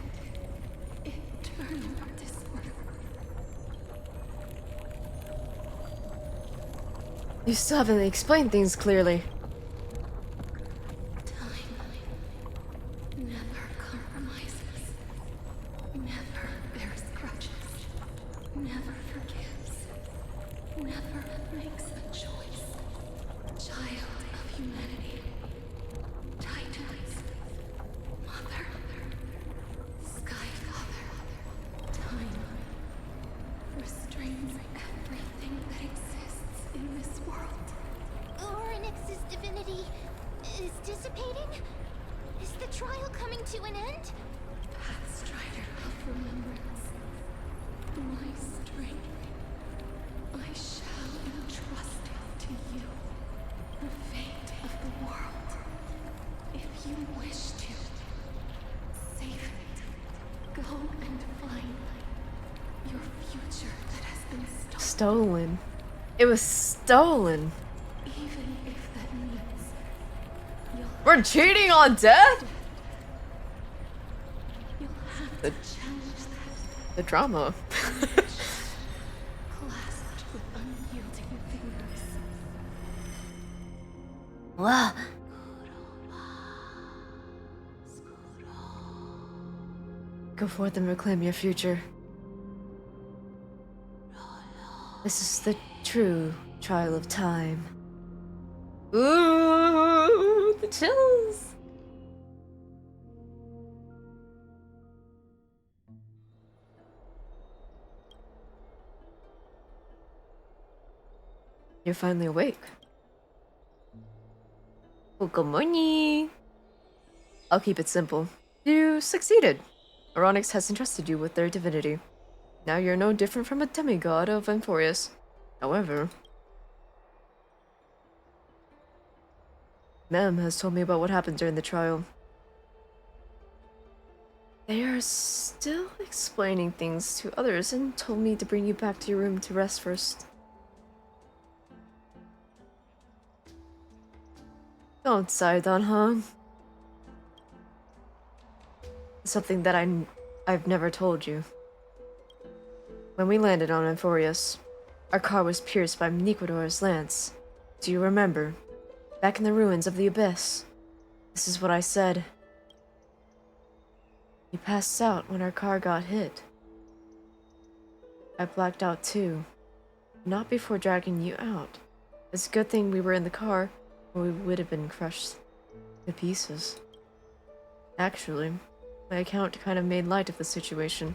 eternal disorder. You still haven't explained things clearly. Time never compromises, never bears grudges, never forgives, never makes a choice. Child of humanity, Titans, Mother, Sky Father, time restrains everything that exists in this world. Orynyx's divinity is dissipating? Is the trial coming to an end? Pathstrider of remembrance, my strength, I shall entrust it to you. The fate of the world. If you wish to, save it. Go and find your future that has been stolen. Stolen. It was stolen. Even if that means you'll We're cheating on death? have to challenge that. The drama. Clasped with unyielding fingers. Wow. Go forth and reclaim your future. This is the true trial of time. Ooh, the chills. You're finally awake. Well, good morning. I'll keep it simple. You succeeded. Oronix has entrusted you with their divinity. Now you're no different from a demigod of Amphorius. However, Mem has told me about what happened during the trial. They are still explaining things to others and told me to bring you back to your room to rest first. Don't sigh, Danhong. Something that I've never told you. When we landed on Amphorius, our car was pierced by Niquidor's lance. Do you remember? Back in the ruins of the Abyss. This is what I said. You passed out when our car got hit. I blacked out too. Not before dragging you out. It's a good thing we were in the car, or we would have been crushed to pieces. Actually, my account kind of made light of the situation.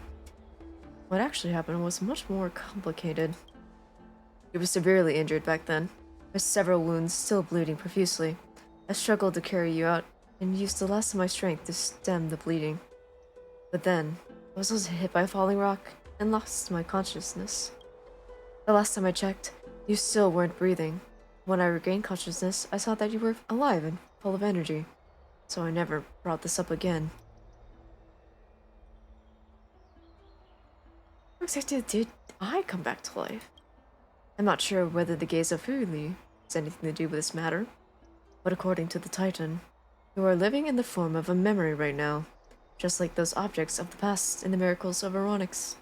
What actually happened was much more complicated. You were severely injured back then, with several wounds still bleeding profusely. I struggled to carry you out and used the last of my strength to stem the bleeding. But then, I was also hit by a falling rock and lost my consciousness. The last time I checked, you still weren't breathing. When I regained consciousness, I saw that you were alive and full of energy, so I never brought this up again. How exactly did I come back to life? I'm not sure whether the gaze of Fuli has anything to do with this matter, but according to the Titan, you are living in the form of a memory right now, just like those objects of the past in the miracles of Oronix.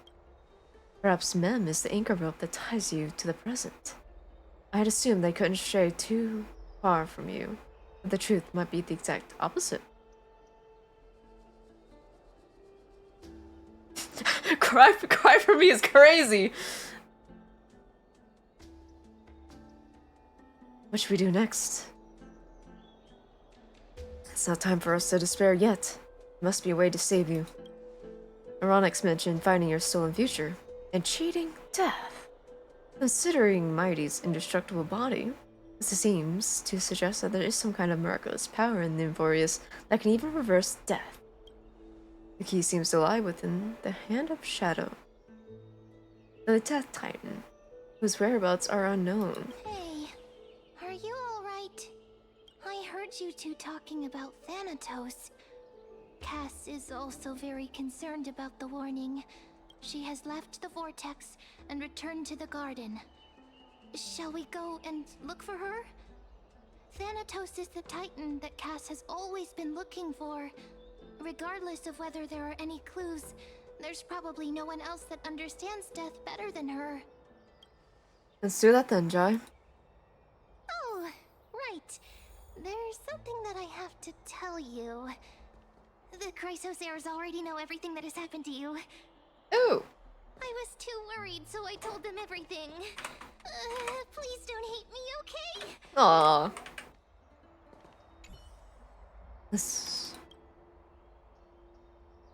Perhaps Mem is the anchor rope that ties you to the present. I had assumed they couldn't stray too far from you, but the truth might be the exact opposite. Cry for me is crazy. What should we do next? It's not time for us to despair yet. There must be a way to save you. Oronix mentioned finding your stolen future and cheating death. Considering Mighty's indestructible body, this seems to suggest that there is some kind of miraculous power in the Amphorius that can even reverse death. The key seems to lie within the Hand of Shadow, the Death Titan, whose whereabouts are unknown. Hey, are you alright? I heard you two talking about Thanatos. Cass is also very concerned about the warning. She has left the vortex and returned to the garden. Shall we go and look for her? Thanatos is the Titan that Cass has always been looking for. Regardless of whether there are any clues, there's probably no one else that understands death better than her. Let's do that then, Jai. Oh, right. There's something that I have to tell you. The Chrysosairs already know everything that has happened to you. Ooh. I was too worried, so I told them everything. Please don't hate me, okay? Aww. This...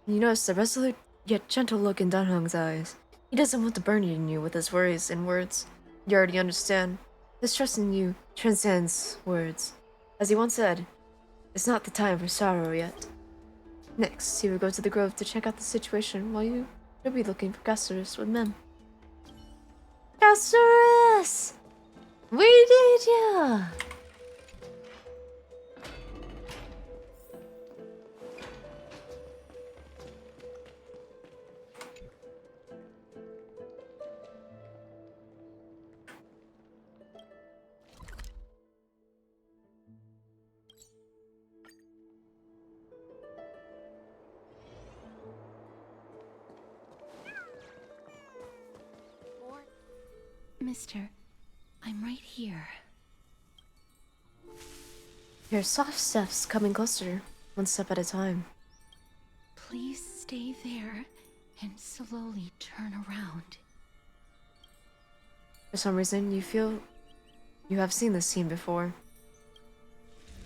You notice the resolute yet gentle look in Danhong's eyes. He doesn't want to burden you with his worries and words. You already understand. His trust in you transcends words. As he once said, it's not the time for sorrow yet. Next, he will go to the grove to check out the situation while you'll be looking for Castorus with Mem. Castorus! We did ya! Mister, I'm right here. Your soft steps coming closer, one step at a time. Please stay there and slowly turn around. For some reason, you feel you have seen this scene before.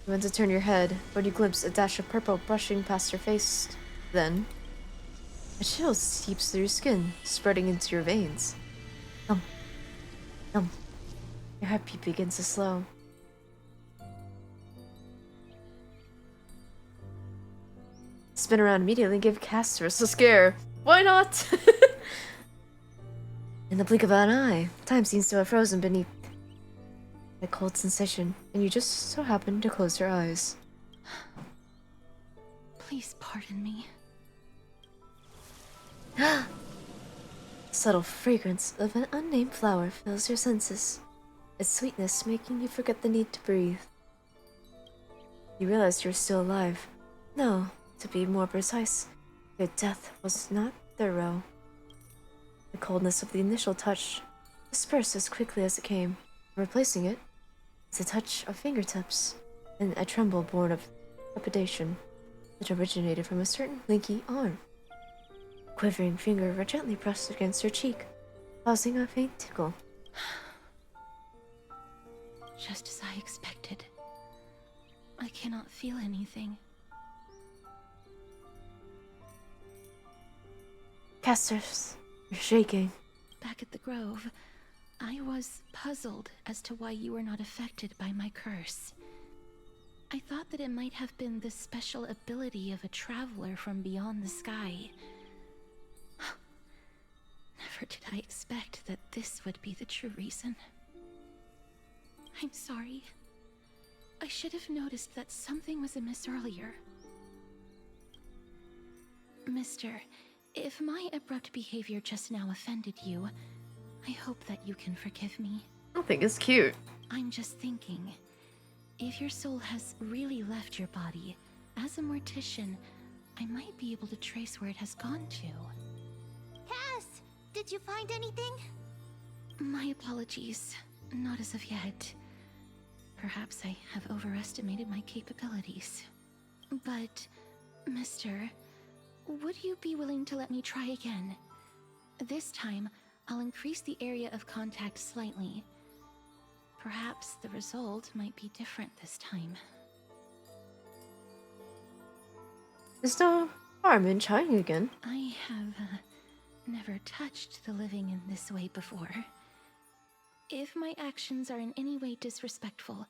You went to turn your head, but you glimpse a dash of purple brushing past your face. Then, a chill seeps through your skin, spreading into your veins. Thump. Thump. Your heartbeat begins to slow. Spin around immediately and give Castorus a scare. Why not? In the blink of an eye, time seems to have frozen beneath a cold sensation, and you just so happen to close your eyes. Please pardon me. Subtle fragrance of an unnamed flower fills your senses, its sweetness making you forget the need to breathe. You realize you're still alive. No, to be more precise, your death was not thorough. The coldness of the initial touch dispersed as quickly as it came, replacing it is a touch of fingertips and a tremble born of trepidation that originated from a certain linky arm. A quivering finger gently pressed against her cheek, causing a faint tickle. Just as I expected. I cannot feel anything. Castorus, you're shaking. Back at the Grove, I was puzzled as to why you were not affected by my curse. I thought that it might have been the special ability of a traveler from beyond the sky. Never did I expect that this would be the true reason. I'm sorry. I should have noticed that something was amiss earlier. Mister, if my abrupt behavior just now offended you, I hope that you can forgive me. I think it's cute. I'm just thinking, if your soul has really left your body, as a mortician, I might be able to trace where it has gone to. Cass, did you find anything? My apologies. Not as of yet. Perhaps I have overestimated my capabilities. But, mister, would you be willing to let me try again? This time, I'll increase the area of contact slightly. Perhaps the result might be different this time. There's no harm in trying again. I have never touched the living in this way before. If my actions are in any way disrespectful,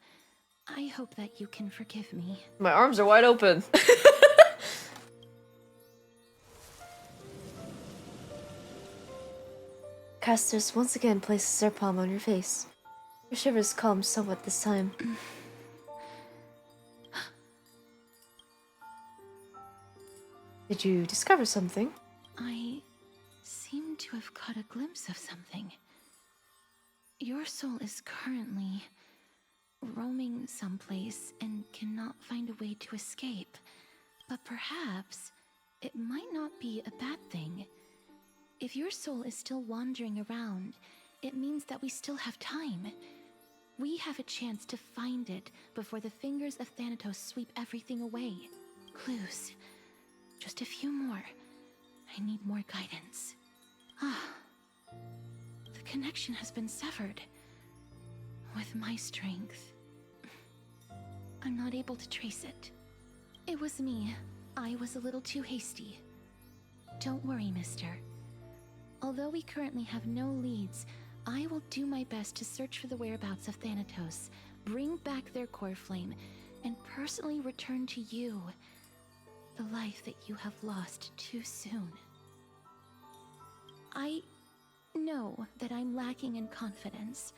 I hope that you can forgive me. My arms are wide open. Castorus once again places her palm on your face. Your shivers calm somewhat this time. Did you discover something? I seem to have caught a glimpse of something. Your soul is currently roaming someplace and cannot find a way to escape. But perhaps it might not be a bad thing. If your soul is still wandering around, it means that we still have time. We have a chance to find it before the fingers of Thanatos sweep everything away. Clues. Just a few more. I need more guidance. The connection has been severed. With my strength, I'm not able to trace it. It was me. I was a little too hasty. Don't worry, mister. Although we currently have no leads, I will do my best to search for the whereabouts of Thanatos, bring back their core flame, and personally return to you the life that you have lost too soon. I know that I'm lacking in confidence,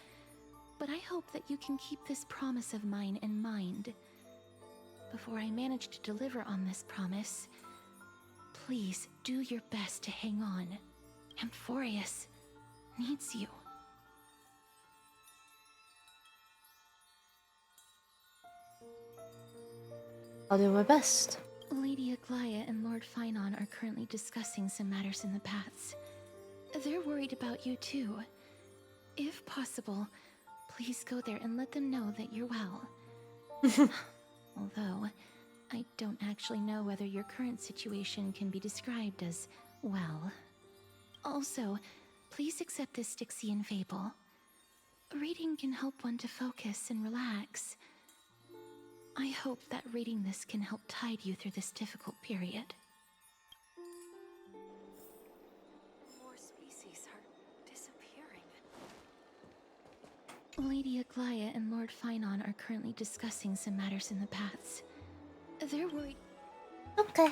but I hope that you can keep this promise of mine in mind. Before I manage to deliver on this promise, please do your best to hang on. Amphorius needs you. I'll do my best. Lady Aglaia and Lord Finon are currently discussing some matters in the paths. They're worried about you too. If possible, please go there and let them know that you're well. Although, I don't actually know whether your current situation can be described as well. Also, please accept this Styxian fable. reading can help one to focus and relax. I hope that reading this can help tide you through this difficult period. More species are disappearing. Lady Aglaia and Lord Finon are currently discussing some matters in the paths. They're worried. Okay.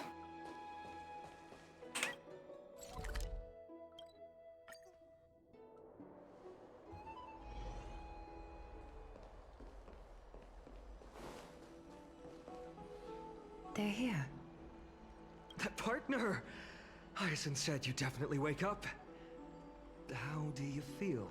They're here. That partner! Hyacinth said you definitely wake up. How do you feel?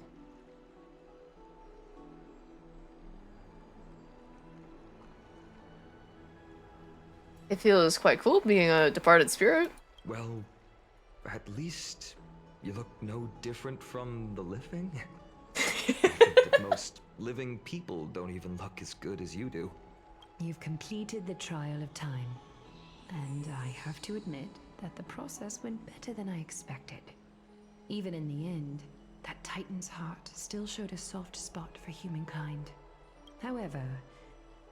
It feels quite cool being a departed spirit. Well, at least you look no different from the living. I think that most living people don't even look as good as you do. You've completed the trial of time. And I have to admit that the process went better than I expected. Even in the end, that Titan's heart still showed a soft spot for humankind. However,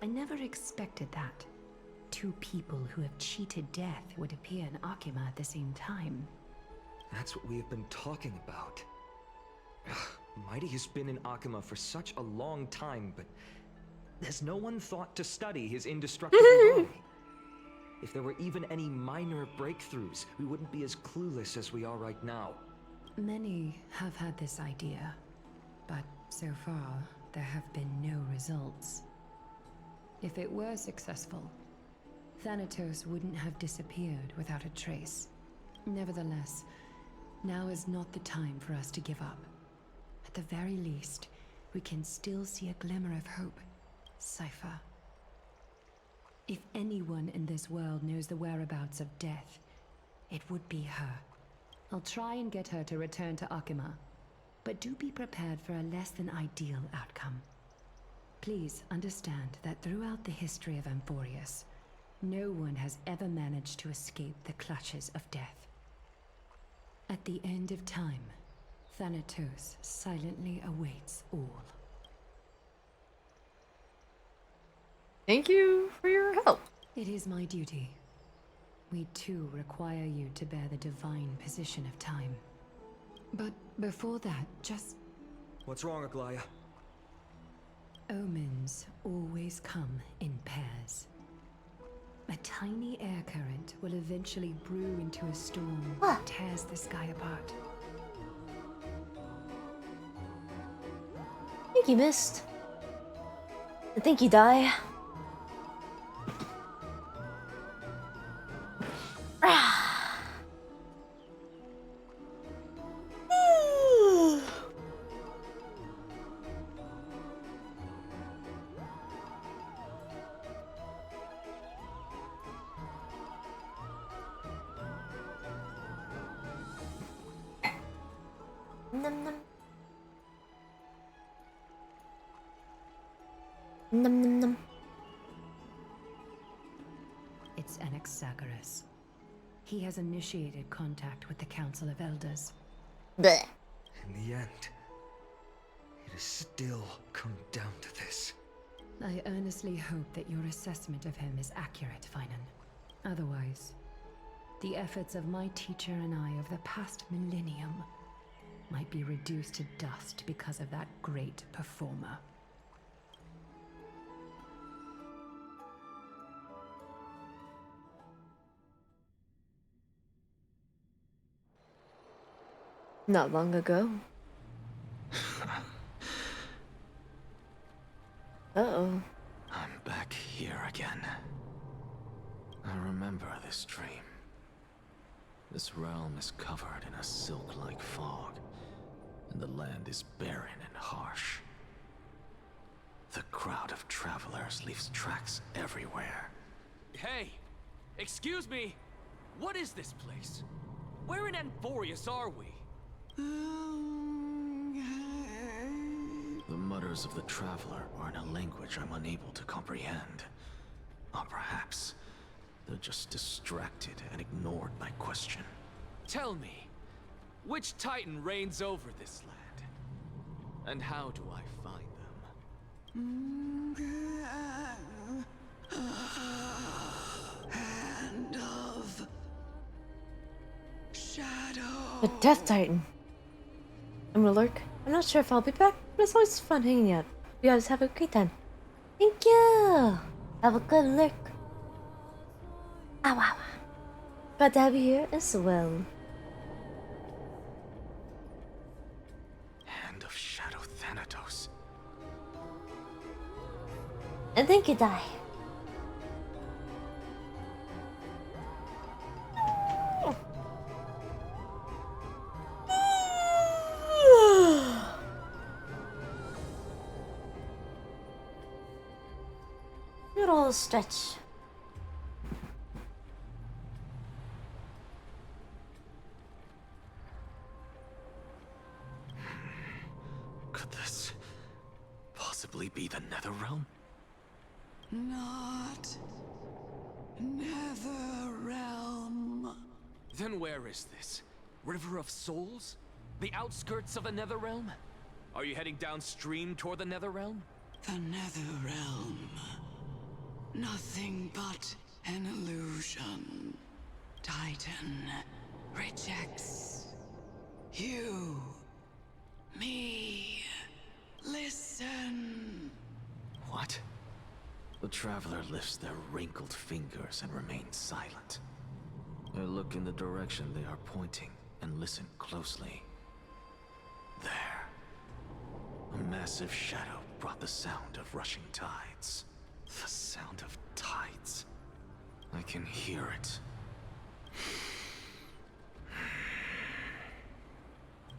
I never expected that. Two people who have cheated death would appear in Akima at the same time. That's what we have been talking about. Mighty has been in Akima for such a long time, but has no one thought to study his indestructible body? If there were even any minor breakthroughs, we wouldn't be as clueless as we are right now. Many have had this idea, but so far, there have been no results. If it were successful, Thanatos wouldn't have disappeared without a trace. Nevertheless, now is not the time for us to give up. At the very least, we can still see a glimmer of hope. Cypher. If anyone in this world knows the whereabouts of death, it would be her. I'll try and get her to return to Akima, but do be prepared for a less than ideal outcome. Please understand that throughout the history of Amphorius, no one has ever managed to escape the clutches of death. At the end of time, Thanatos silently awaits all. Thank you for your help. It is my duty. We too require you to bear the divine position of time. But before that, just... What's wrong, Aglaia? Omens always come in pairs. A tiny air current will eventually brew into a storm that tears the sky apart. I think you missed. I think you die. Num num. Num num num. It's Anaxagoras. He has initiated contact with the Council of Elders. Bleh. In the end, it has still come down to this. I earnestly hope that your assessment of him is accurate, Finan. Otherwise, the efforts of my teacher and I of the past millennium might be reduced to dust because of that great performer. Not long ago. Uh-oh. I'm back here again. I remember this dream. This realm is covered in a silk-like fog, and the land is barren and harsh. The crowd of travelers leaves tracks everywhere. Hey! Excuse me! What is this place? Where in Amphorius are we? The mutters of the traveler are in a language I'm unable to comprehend. Or perhaps they're just distracted and ignored my question. Tell me, which Titan reigns over this land? And how do I find them? Hand of Shadow. The Death Titan. I'm gonna lurk. I'm not sure if I'll be back, but it's always fun hanging out. You guys have a great time. Thank you. Have a good lurk. Ow, ow. Glad to have you here as well. Hand of Shadow Thanatos. And thank you, Dai. Little stretch. Could this possibly be the Netherrealm? Not Netherrealm. Then where is this? River of Souls? The outskirts of the Netherrealm? Are you heading downstream toward the Netherrealm? The Netherrealm. Nothing but an illusion. Titan rejects you. Me. Listen. What? The Traveler lifts their wrinkled fingers and remains silent. I look in the direction they are pointing and listen closely. There. A massive shadow brought the sound of rushing tides. The sound of tides. I can hear it.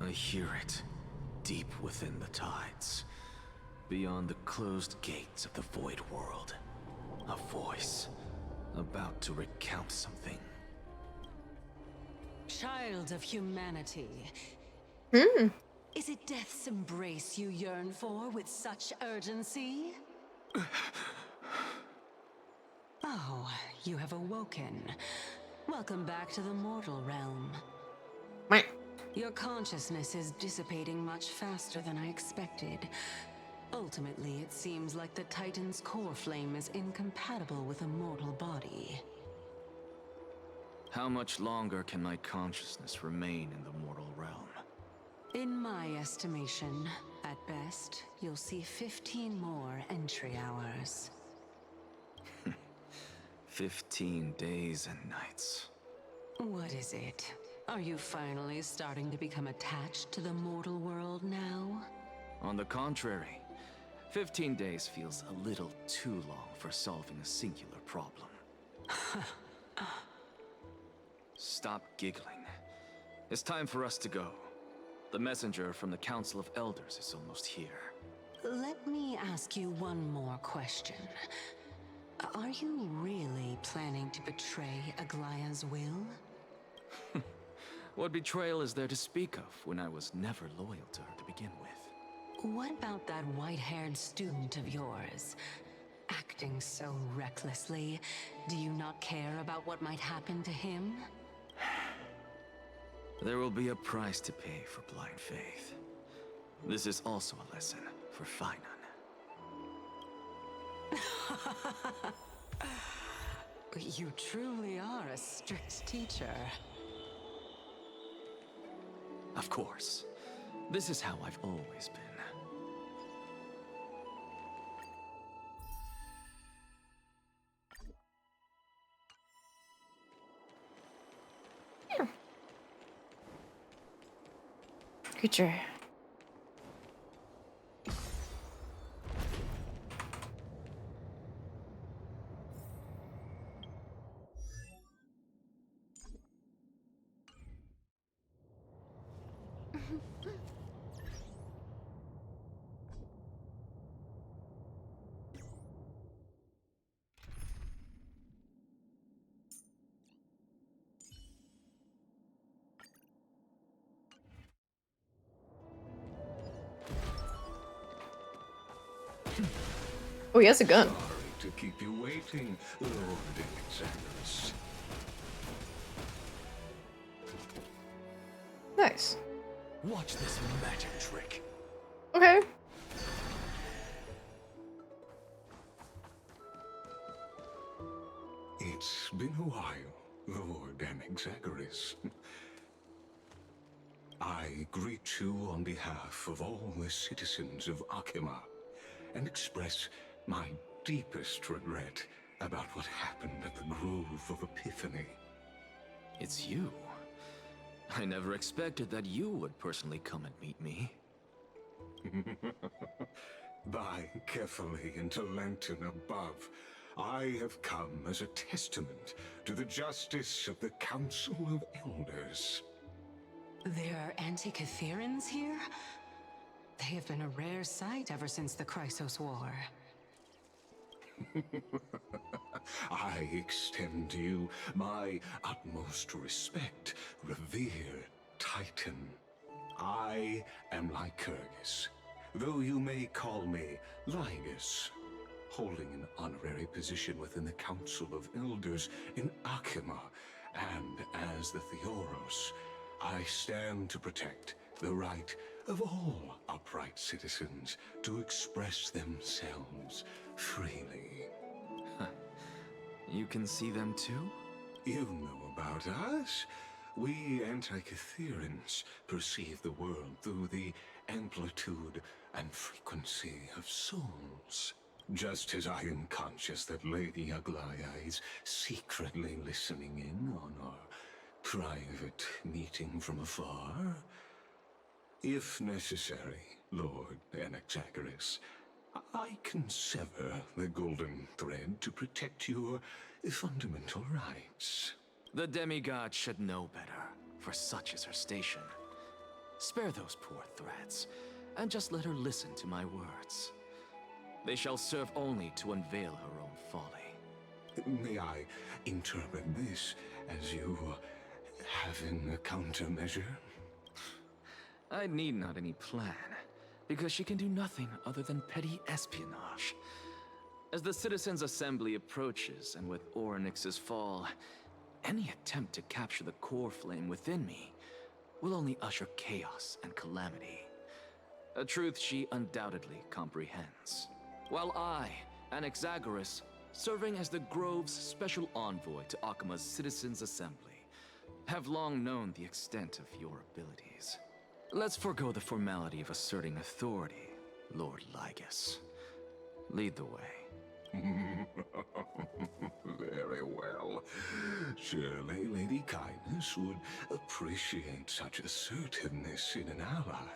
I hear it deep within the tides. Beyond the closed gates of the Void World. A voice about to recount something. Child of humanity. Is it death's embrace you yearn for with such urgency? Oh, you have awoken. Welcome back to the mortal realm. Your consciousness is dissipating much faster than I expected. Ultimately, it seems like the Titan's core flame is incompatible with a mortal body. How much longer can my consciousness remain in the mortal realm? In my estimation, at best, you'll see 15 more entry hours. 15 days and nights. What is it? Are you finally starting to become attached to the mortal world now? On the contrary, 15 days feels a little too long for solving a singular problem. Stop giggling. It's time for us to go. The messenger from the Council of Elders is almost here. Let me ask you one more question. Are you really planning to betray Aglaya's will? What betrayal is there to speak of when I was never loyal to her to begin with? What about that white-haired student of yours? Acting so recklessly, do you not care about what might happen to him? There will be a price to pay for blind faith. This is also a lesson for Finan. You truly are a strict teacher. Of course. This is how I've always been. Creature. Oh, he has a gun. Sorry to keep you waiting, Lord Xanderus. Nice. Watch this magic trick. Okay. It's been a while, Lord Anaxagoras. I greet you on behalf of all the citizens of Akima and express my deepest regret about what happened at the Grove of Epiphany. It's you. I never expected that you would personally come and meet me. By carefully into Lantern above, I have come as a testament to the justice of the Council of Elders. There are Antikytherans here? They have been a rare sight ever since the Chrysos War. I extend to you my utmost respect, revered Titan. I am Lycurgus, though you may call me Lygus, holding an honorary position within the Council of Elders in Akima, and as the Theoros, I stand to protect the right of all upright citizens to express themselves freely. You can see them too? You know about us. We Antikytherans perceive the world through the amplitude and frequency of souls. Just as I am conscious that Lady Aglaya is secretly listening in on our private meeting from afar. If necessary, Lord Anaxagoras, I can sever the golden thread to protect your fundamental rights. The demigod should know better, for such is her station. Spare those poor threats, and just let her listen to my words. They shall serve only to unveil her own folly. May I interpret this as you having a countermeasure? I need not any plan, because she can do nothing other than petty espionage. As the Citizens' Assembly approaches, and with Orynyx's fall, any attempt to capture the core flame within me will only usher chaos and calamity. A truth she undoubtedly comprehends. While I, Anaxagoras, serving as the Grove's special envoy to Akima's Citizens' Assembly, have long known the extent of your abilities. Let's forego the formality of asserting authority, Lord Lygus. Lead the way. Very well. Surely Lady Kindness would appreciate such assertiveness in an ally.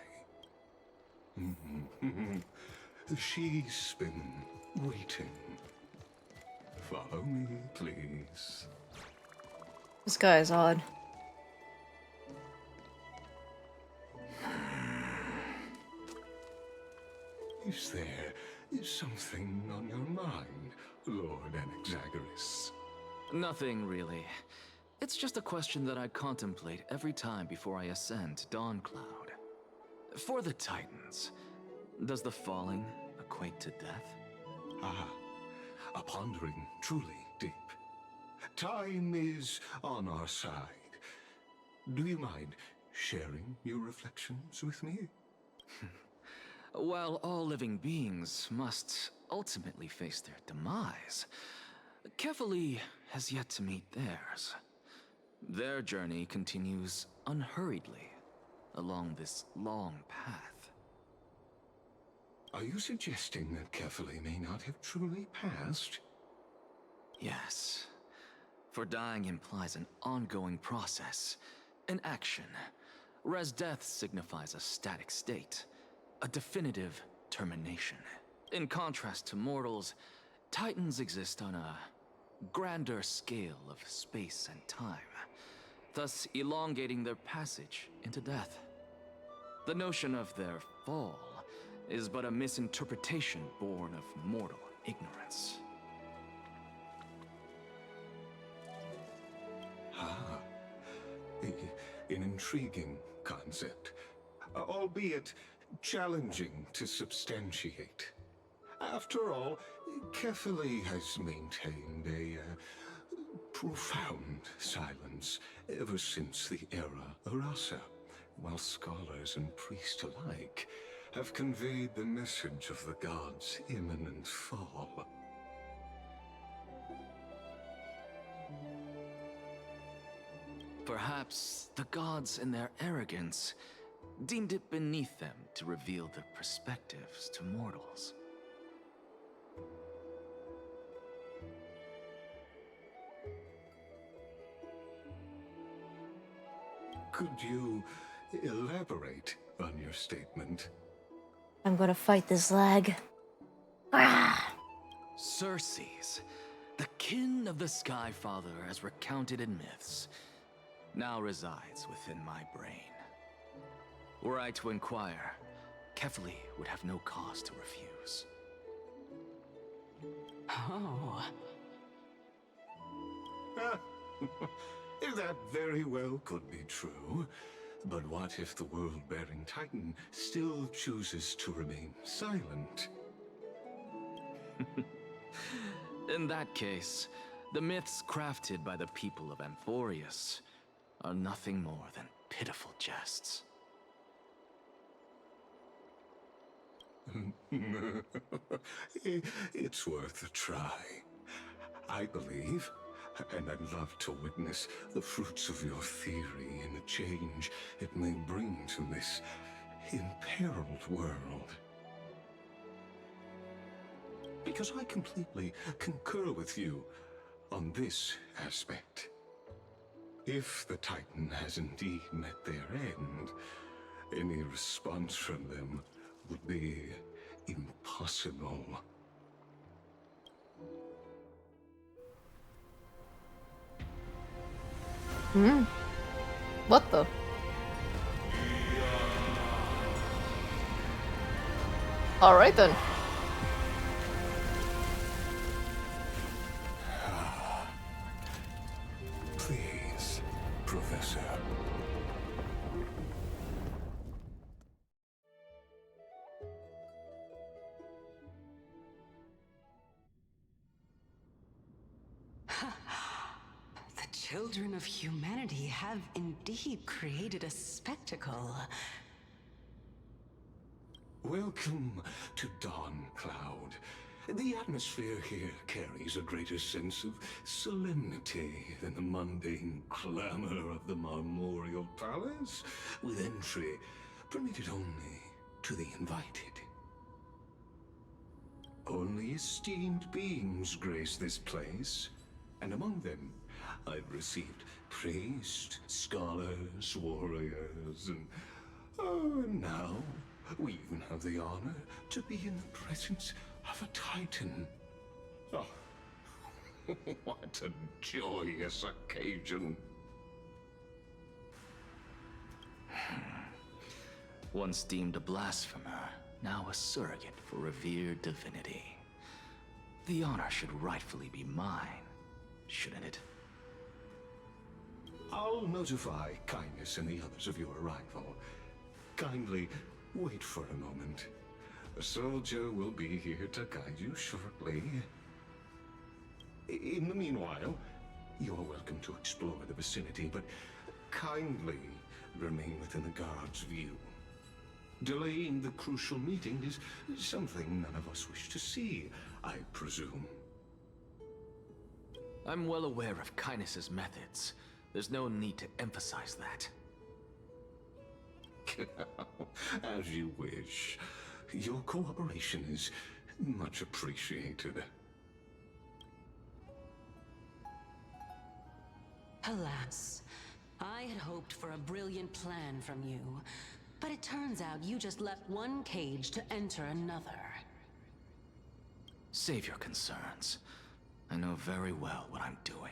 She's been waiting. Follow me, please. This guy is odd. Is there something on your mind, Lord Anaxagoras? Nothing, really. It's just a question that I contemplate every time before I ascend to Dawncloud. For the Titans, does the falling equate to death? Ah, a pondering truly deep. Time is on our side. Do you mind sharing your reflections with me? While all living beings must ultimately face their demise, Kefali has yet to meet theirs. Their journey continues unhurriedly along this long path. Are you suggesting that Kefali may not have truly passed? Yes. For dying implies an ongoing process, an action, whereas death signifies a static state, a definitive termination. In contrast to mortals, Titans exist on a grander scale of space and time, thus elongating their passage into death. The notion of their fall is but a misinterpretation born of mortal ignorance. Ah, an intriguing concept, albeit challenging to substantiate. After all, Kefali has maintained a profound silence ever since the era Arasa, while scholars and priests alike have conveyed the message of the gods' imminent fall. Perhaps the gods, in their arrogance, deemed it beneath them to reveal their perspectives to mortals. Could you elaborate on your statement? I'm gonna fight this lag. Circes, the kin of the Sky Father as recounted in myths, now resides within my brain. Were I to inquire, Kefli would have no cause to refuse. Oh. That very well could be true. But what if the world-bearing Titan still chooses to remain silent? In that case, the myths crafted by the people of Amphorius are nothing more than pitiful jests. It's worth a try. I believe, and I'd love to witness the fruits of your theory and the change it may bring to this imperiled world. Because I completely concur with you on this aspect. If the Titan has indeed met their end, any response from them would be impossible. What the? Alright then. Please, Professor. The children of humanity have indeed created a spectacle. Welcome to Dawn Cloud. The atmosphere here carries a greater sense of solemnity than the mundane clamor of the Marmorial Palace, with entry permitted only to the invited. Only esteemed beings grace this place, and among them I've received priests, scholars, warriors, and now we even have the honor to be in the presence of a Titan. Oh, what a joyous occasion. Once deemed a blasphemer, now a surrogate for revered divinity. The honor should rightfully be mine, shouldn't it? I'll notify Kindness and the others of your arrival. Kindly wait for a moment. A soldier will be here to guide you shortly. In the meanwhile, you're welcome to explore the vicinity, but kindly remain within the guard's view. Delaying the crucial meeting is something none of us wish to see, I presume. I'm well aware of Kindness's methods. There's no need to emphasize that. As you wish. Your cooperation is much appreciated. Alas, I had hoped for a brilliant plan from you, but it turns out you just left one cage to enter another. Save your concerns. I know very well what I'm doing.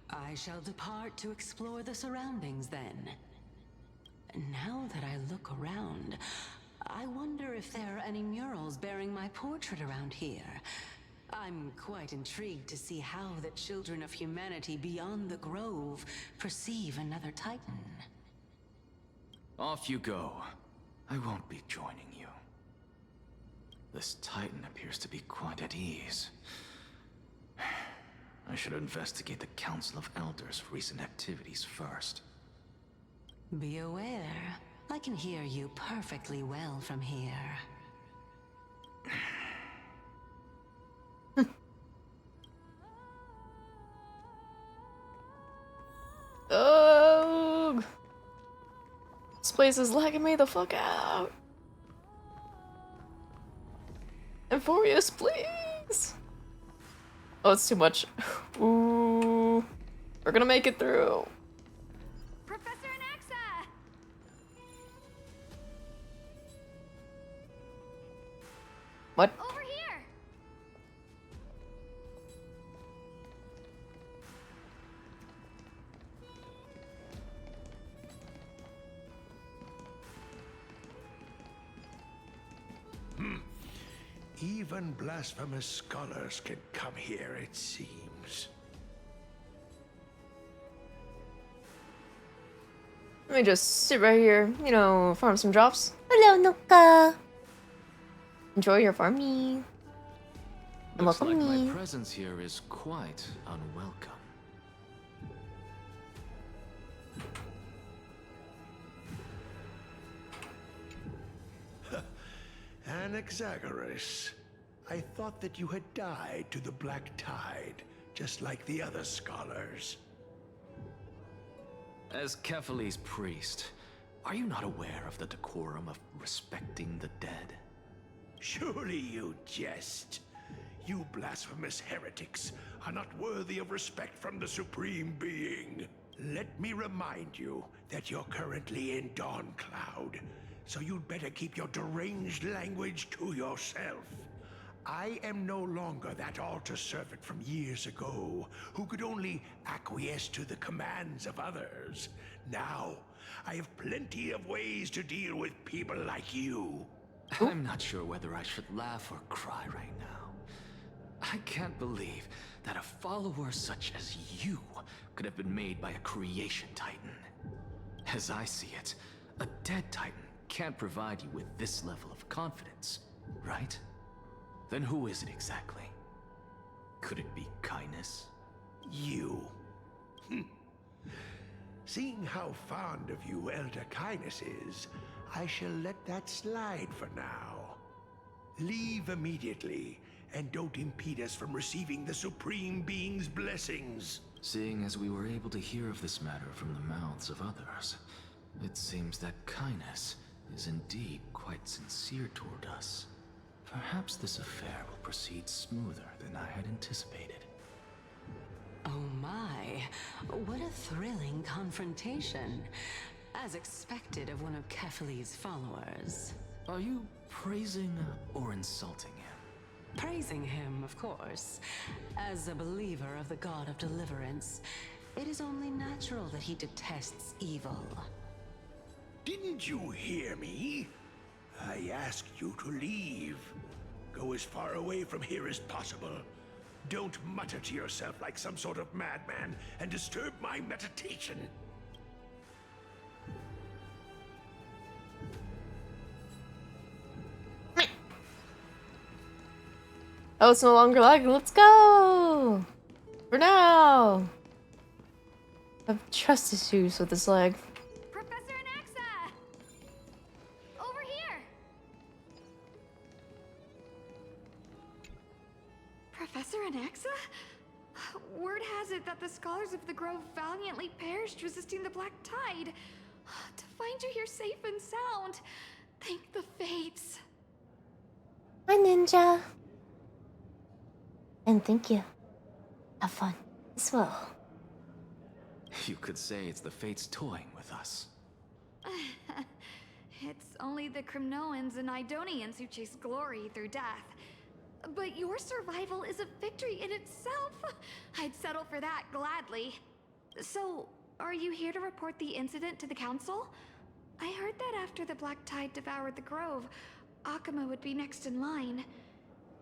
I shall depart to explore the surroundings then. Now that I look around, I wonder if there are any murals bearing my portrait around here. I'm quite intrigued to see how the children of humanity beyond the Grove perceive another Titan. Off you go. I won't be joining you. This Titan appears to be quite at ease. I should investigate the Council of Elders' recent activities first. Be aware, I can hear you perfectly well from here. Ugh. This place is lagging me the fuck out. Amphorius, please. Oh, it's too much. Ooh. We're gonna make it through. Professor Anaxa! What? Over here! Even blasphemous scholars can come here, it seems. Let me just sit right here, you know, farm some drops. Hello, Nuka. Enjoy your farming. And Looks welcome like me. my presence here is quite unwelcome. Anaxagoras, I thought that you had died to the Black Tide, just like the other scholars. As Kephales's priest, are you not aware of the decorum of respecting the dead? Surely you jest. You blasphemous heretics are not worthy of respect from the Supreme Being. Let me remind you that you're currently in Dawncloud, so you'd better keep your deranged language to yourself. I am no longer that altar servant from years ago, who could only acquiesce to the commands of others. Now, I have plenty of ways to deal with people like you. I'm not sure whether I should laugh or cry right now. I can't believe that a follower such as you could have been made by a creation titan. As I see it, a dead titan can't provide you with this level of confidence, right? Then who is it exactly? Could it be kindness? You. Seeing how fond of you Elder Kindness is, I shall let that slide for now. Leave immediately, and don't impede us from receiving the Supreme Being's blessings. Seeing as we were able to hear of this matter from the mouths of others, it seems that kindness is indeed quite sincere toward us. Perhaps this affair will proceed smoother than I had anticipated. Oh my, what a thrilling confrontation. As expected of one of Kephales's followers. Are you praising or insulting him? Praising him, of course. As a believer of the God of Deliverance, it is only natural that he detests evil. Didn't you hear me? I asked you to leave. Go as far away from here as possible. Don't mutter to yourself like some sort of madman and disturb my meditation. Oh, it's no longer lagging. Let's go! For now! I have trust issues with this lag. Professor Anaxa! Over here! Professor Anaxa? Word has it that the scholars of the Grove valiantly perished resisting the Black Tide. To find you here safe and sound, thank the fates. Hi, Ninja. And thank you. Have fun as well. You could say it's the fates toying with us. It's only the Krymnoans and Idonians who chase glory through death. But your survival is a victory in itself. I'd settle for that gladly. So, are you here to report the incident to the council? I heard that after the Black Tide devoured the Grove, Akuma would be next in line.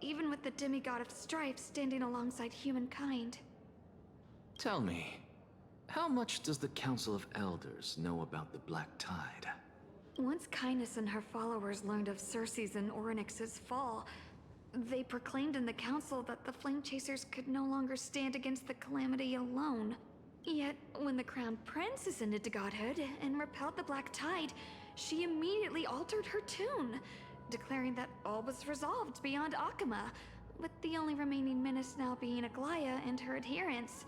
Even with the demigod of strife standing alongside humankind. Tell me, how much does the Council of Elders know about the Black Tide? Once Kindness and her followers learned of Circe's and Orynyx's fall, they proclaimed in the council that the Flame Chasers could no longer stand against the calamity alone. Yet, when the Crown Prince ascended to godhood and repelled the Black Tide, she immediately altered her tune, declaring that all was resolved beyond Akama, with the only remaining menace now being Aglaya and her adherents.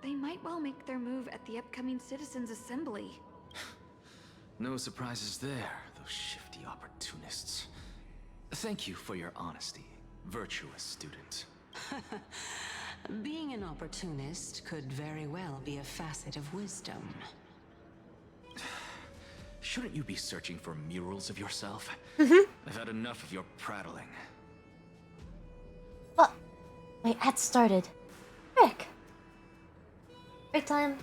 They might well make their move at the upcoming Citizens' Assembly. No surprises there, those shifty opportunists. Thank you for your honesty, virtuous student. Being an opportunist could very well be a facet of wisdom. Shouldn't you be searching for murals of yourself? I've had enough of your prattling. But my ad started. Rick. Break time.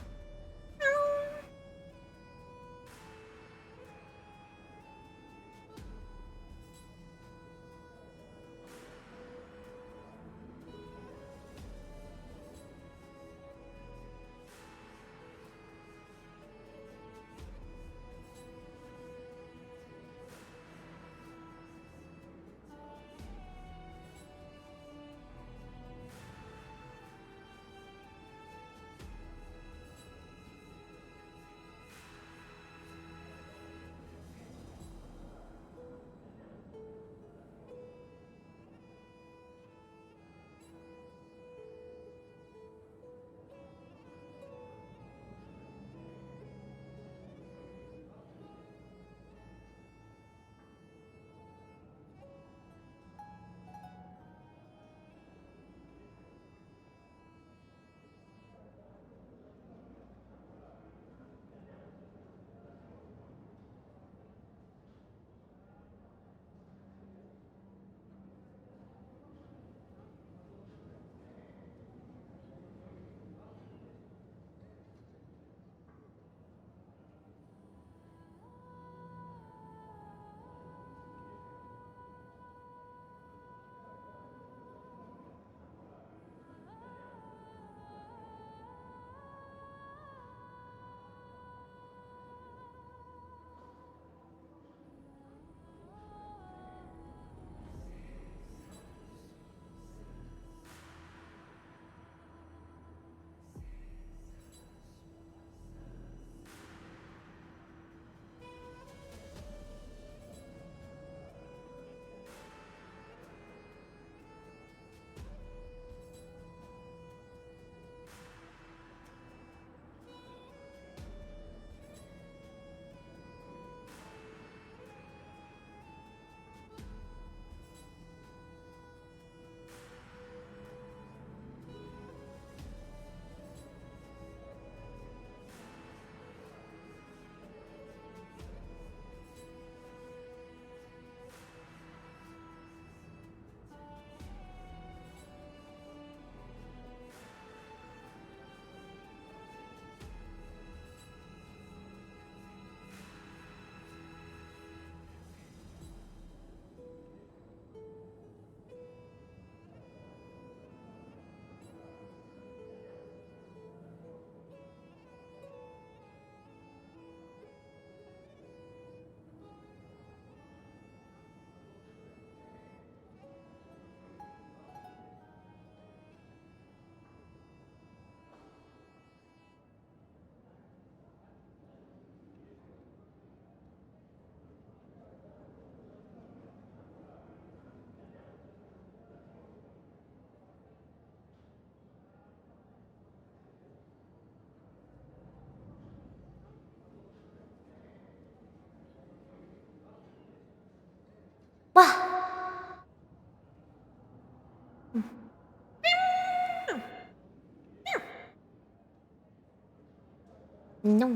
No.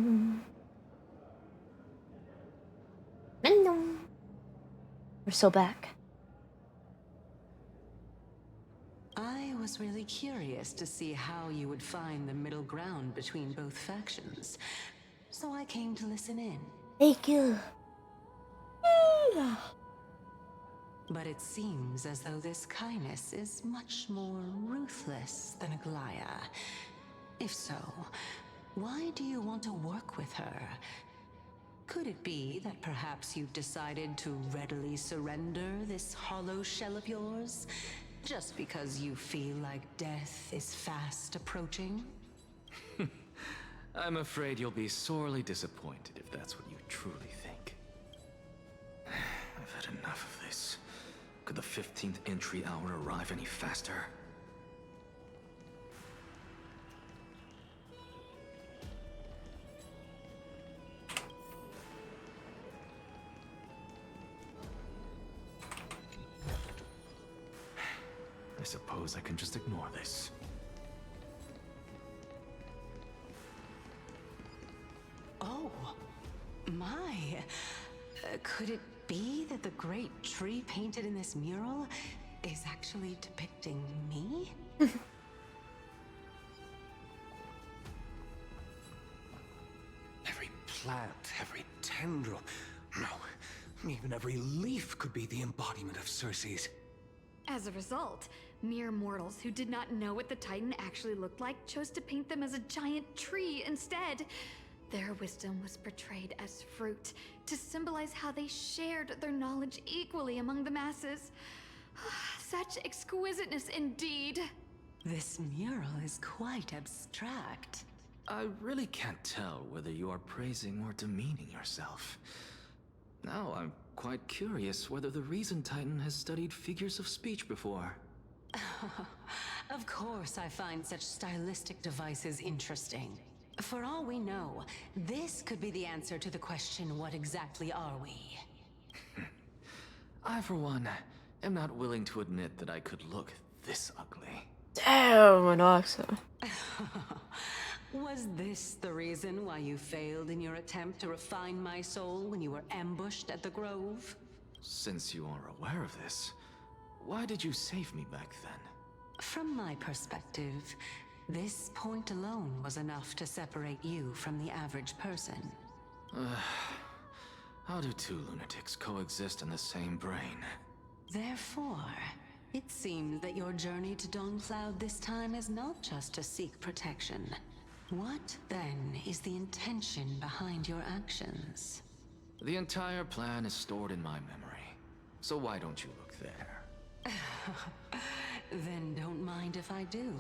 No. We're so back. I was really curious to see how you would find the middle ground between both factions, so I came to listen in. Thank you. But it seems as though this kindness is much more ruthless than Aglaya. If so, why do you want to work with her? Could it be that perhaps you've decided to readily surrender this hollow shell of yours, just because you feel like death is fast approaching? I'm afraid you'll be sorely disappointed if that's what you truly think. I've had enough of this. Could the 15th entry hour arrive any faster? I suppose I can just ignore this. Oh, my. Could it be that the great tree painted in this mural is actually depicting me? Every plant, every tendril, no, even every leaf could be the embodiment of Circe's. As a result, mere mortals who did not know what the Titan actually looked like chose to paint them as a giant tree instead. Their wisdom was portrayed as fruit, to symbolize how they shared their knowledge equally among the masses. Such exquisiteness indeed. This mural is quite abstract. I really can't tell whether you are praising or demeaning yourself. Now I'm quite curious whether the Reason Titan has studied figures of speech before. Of course I find such stylistic devices interesting. For all we know, this could be the answer to the question, what exactly are we? I, for one, am not willing to admit that I could look this ugly. Damn, Anaxa. Was this the reason why you failed in your attempt to refine my soul when you were ambushed at the Grove? Since you are aware of this, why did you save me back then? From my perspective, this point alone was enough to separate you from the average person. How do two lunatics coexist in the same brain? Therefore, it seems that your journey to Dawn-Cloud this time is not just to seek protection. What, then, is the intention behind your actions? The entire plan is stored in my memory, so why don't you look there? Then don't mind if I do.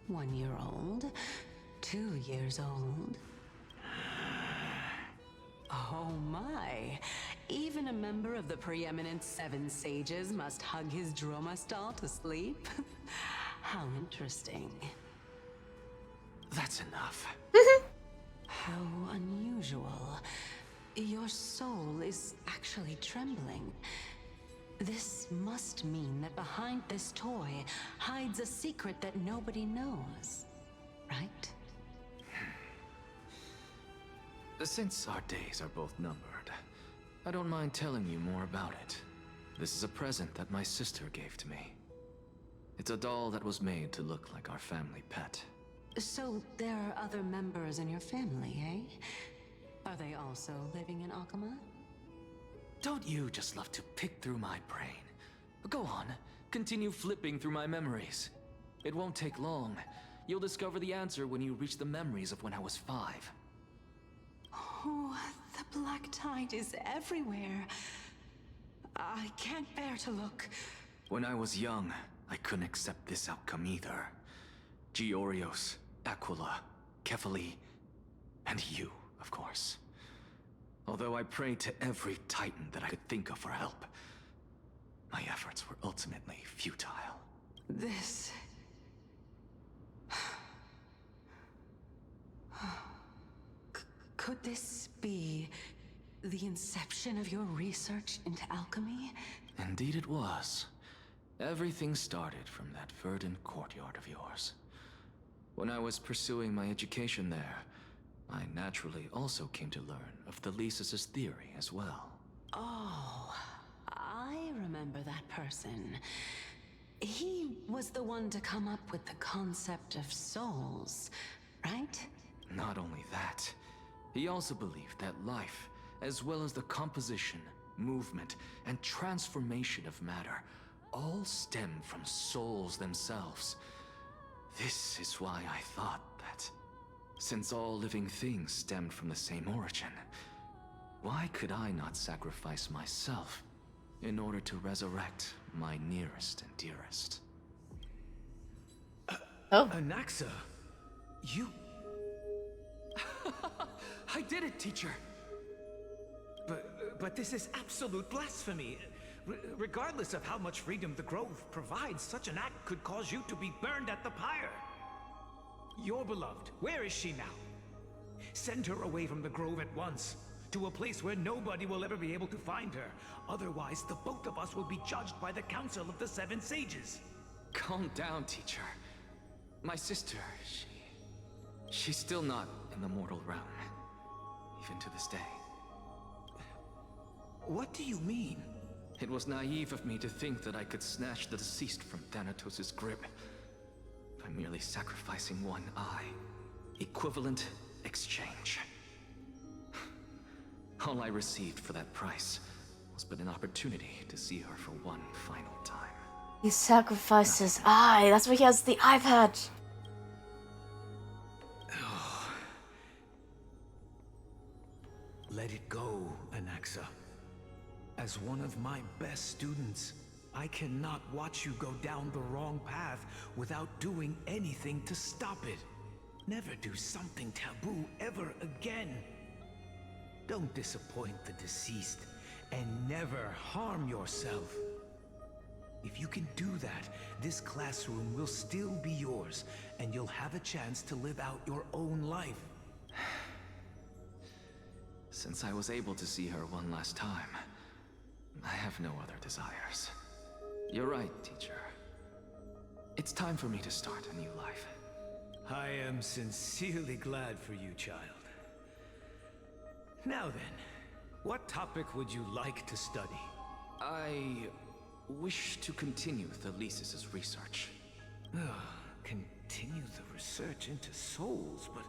1 year old? 2 years old? Oh my! Even a member of the preeminent Seven Sages must hug his Dromastal to sleep? How interesting. That's enough. How unusual. Your soul is actually trembling. This must mean that behind this toy hides a secret that nobody knows, right? Since our days are both numbered, I don't mind telling you more about it. This is a present that my sister gave to me. It's a doll that was made to look like our family pet. So there are other members in your family, eh? Are they also living in Akama? Don't you just love to pick through my brain? Go on, continue flipping through my memories. It won't take long. You'll discover the answer when you reach the memories of when I was 5. Oh, the Black Tide is everywhere. I can't bear to look. When I was young, I couldn't accept this outcome either. Georios, Aquila, Kefali, and you, of course. Although I prayed to every Titan that I could think of for help, my efforts were ultimately futile. This... Could this be the inception of your research into alchemy? Indeed it was. Everything started from that verdant courtyard of yours. When I was pursuing my education there, I naturally also came to learn of the Thesis' theory as well. Oh, I remember that person. He was the one to come up with the concept of souls, right? Not only that, he also believed that life, as well as the composition, movement, and transformation of matter, all stem from souls themselves. This is why I thought that, since all living things stemmed from the same origin, why could I not sacrifice myself in order to resurrect my nearest and dearest? Anaxa, I did it, teacher! But this is absolute blasphemy. Regardless of how much freedom the Grove provides, such an act could cause you to be burned at the pyre. Your beloved, where is she now? Send her away from the Grove at once, to a place where nobody will ever be able to find her. Otherwise, the both of us will be judged by the Council of the Seven Sages. Calm down, teacher. My sister, she's still not in the mortal realm. Even to this day. What do you mean? It was naive of me to think that I could snatch the deceased from Thanatos' grip by merely sacrificing one eye. Equivalent exchange. All I received for that price was but an opportunity to see her for one final time. He sacrificed his eye. That's why he has the eye patch. Let it go, Anaxa. As one of my best students, I cannot watch you go down the wrong path without doing anything to stop it. Never do something taboo ever again. Don't disappoint the deceased, and never harm yourself. If you can do that, this classroom will still be yours, and you'll have a chance to live out your own life. Since I was able to see her one last time, I have no other desires. You're right, teacher. It's time for me to start a new life. I am sincerely glad for you, child. Now then, what topic would you like to study? I wish to continue Thalesis' research. Continue the research into souls, but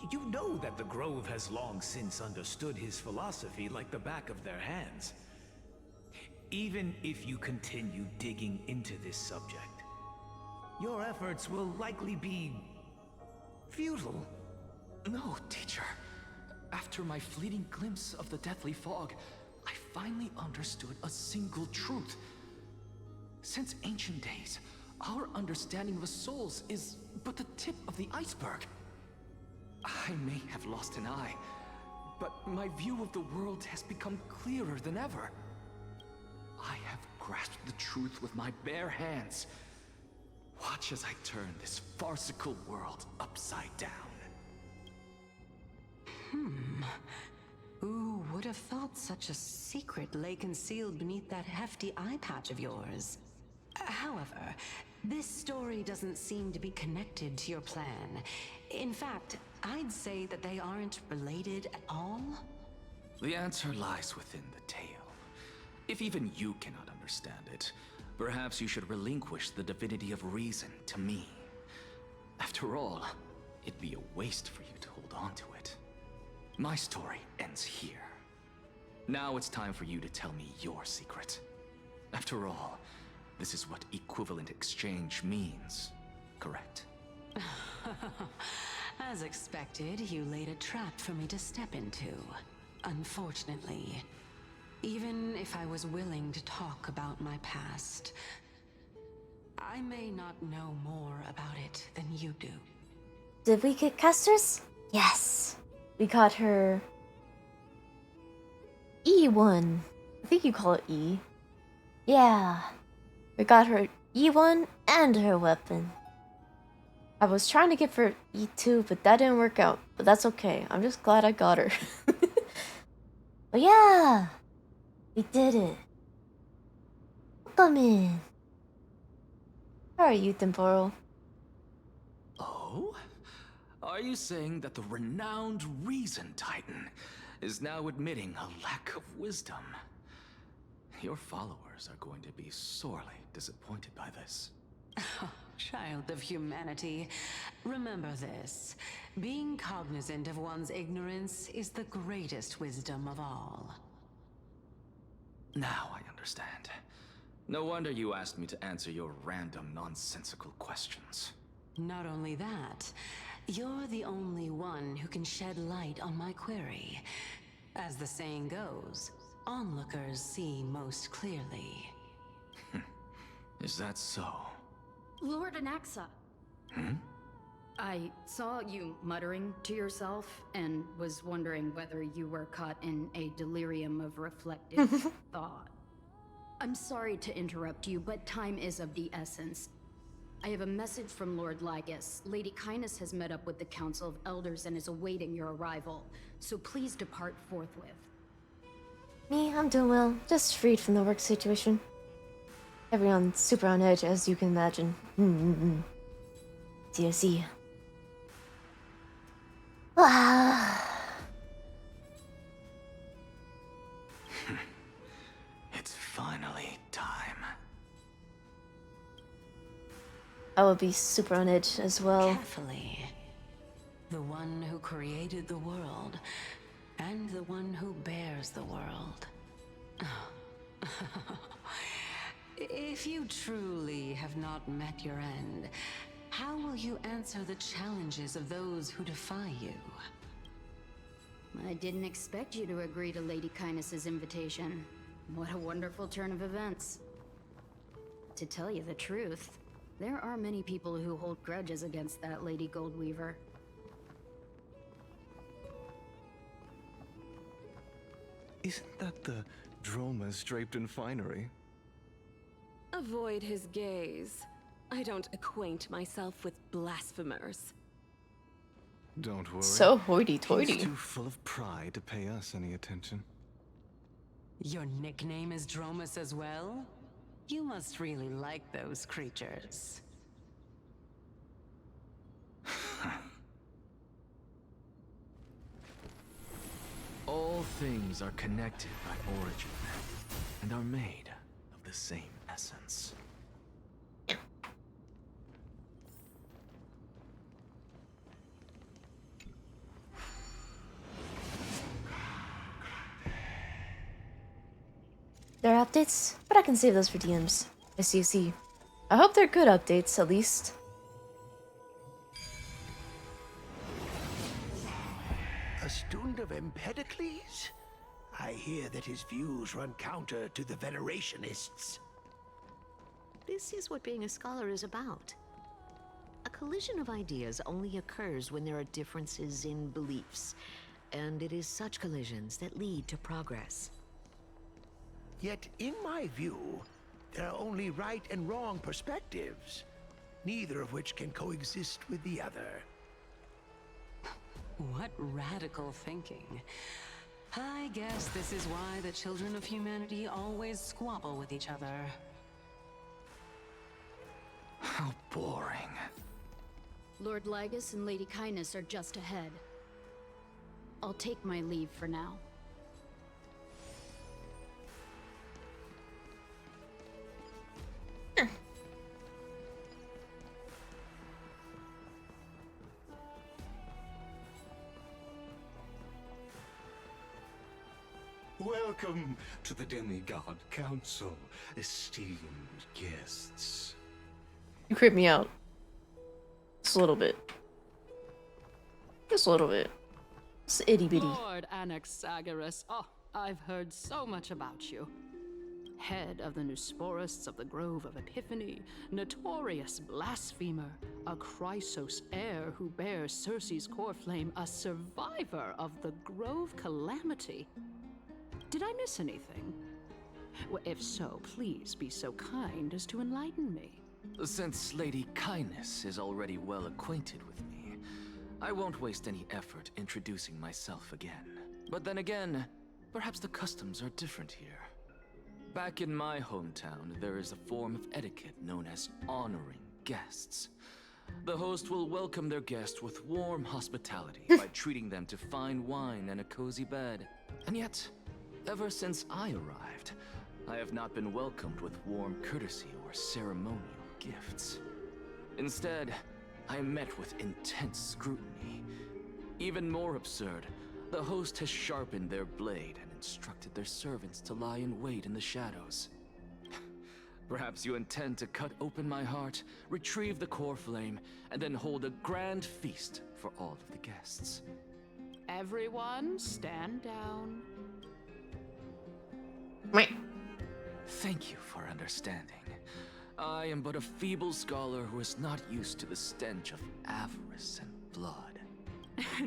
you know that the Grove has long since understood his philosophy like the back of their hands. Even if you continue digging into this subject, your efforts will likely be futile. No, teacher. After my fleeting glimpse of the deathly fog, I finally understood a single truth. Since ancient days, our understanding of the souls is but the tip of the iceberg. I may have lost an eye, but my view of the world has become clearer than ever. I have grasped the truth with my bare hands. Watch as I turn this farcical world upside down. Who would have thought such a secret lay concealed beneath that hefty eye patch of yours? However, this story doesn't seem to be connected to your plan. In fact, I'd say that they aren't related at all. The answer lies within the tale. If even you cannot understand it, perhaps you should relinquish the divinity of reason to me. After all, it'd be a waste for you to hold on to it. My story ends here. Now it's time for you to tell me your secret. After all, this is what equivalent exchange means, correct? As expected, you laid a trap for me to step into. Unfortunately, even if I was willing to talk about my past, I may not know more about it than you do. Did we get Casters? Yes. We got her E1. I think you call it E. Yeah. We got her E1 and her weapon. I was trying to get for E2, but that didn't work out. But that's okay. I'm just glad I got her. But yeah, we did it. Welcome in. How are you, Temporal? Oh? Are you saying that the renowned Reason Titan is now admitting a lack of wisdom? Your followers are going to be sorely disappointed by this. Child of humanity, remember this. Being cognizant of one's ignorance is the greatest wisdom of all. Now I understand. No wonder you asked me to answer your random, nonsensical questions. Not only that, you're the only one who can shed light on my query. As the saying goes, onlookers see most clearly. Is that so? Lord Anaxa. I saw you muttering to yourself and was wondering whether you were caught in a delirium of reflective thought. I'm sorry to interrupt you, but time is of the essence. I have a message from Lord Lygus. Lady Kindness has met up with the Council of Elders and is awaiting your arrival, so please depart forthwith. Me, I'm doing well. Just freed from the work situation. Everyone's super on edge, as you can imagine. DOC. It's finally time. I will be super on edge as well. Carefully. The one who created the world, and the one who bears the world. If you truly have not met your end, how will you answer the challenges of those who defy you? I didn't expect you to agree to Lady Kindness's invitation. What a wonderful turn of events. To tell you the truth, there are many people who hold grudges against that Lady Goldweaver. Isn't that the Dromas draped in finery? Avoid his gaze. I don't acquaint myself with blasphemers. Don't worry. So hoity-toity. He's too full of pride to pay us any attention. Your nickname is Dromas as well? You must really like those creatures. All things are connected by origin, and are made of the same essence. There are updates, but I can save those for DMs. SUC. I hope they're good updates, at least. A student of Empedocles? I hear that his views run counter to the Venerationists. This is what being a scholar is about. A collision of ideas only occurs when there are differences in beliefs, and it is such collisions that lead to progress. Yet, in my view, there are only right and wrong perspectives, neither of which can coexist with the other. What radical thinking. I guess this is why the children of humanity always squabble with each other. How boring. Lord Lygus and Lady Kindness are just ahead. I'll take my leave for now. Welcome to the Demigod Council, esteemed guests. You creep me out. Just a little bit. Just a little bit. Just itty bitty. Lord Anaxagoras. Oh, I've heard so much about you. Head of the Neusporists of the Grove of Epiphany, notorious blasphemer, a Chrysos heir who bears Circe's core flame, a survivor of the Grove calamity. Did I miss anything? Well, if so, please be so kind as to enlighten me. Since Lady Kindness is already well acquainted with me, I won't waste any effort introducing myself again. But then again, perhaps the customs are different here. Back in my hometown, there is a form of etiquette known as honoring guests. The host will welcome their guest with warm hospitality by treating them to fine wine and a cozy bed. And yet, ever since I arrived, I have not been welcomed with warm courtesy or ceremonial gifts. Instead, I am met with intense scrutiny. Even more absurd, the host has sharpened their blade and instructed their servants to lie in wait in the shadows. Perhaps you intend to cut open my heart, retrieve the core flame, and then hold a grand feast for all of the guests. Everyone, stand down. Thank you for understanding. I am but a feeble scholar who is not used to the stench of avarice and blood.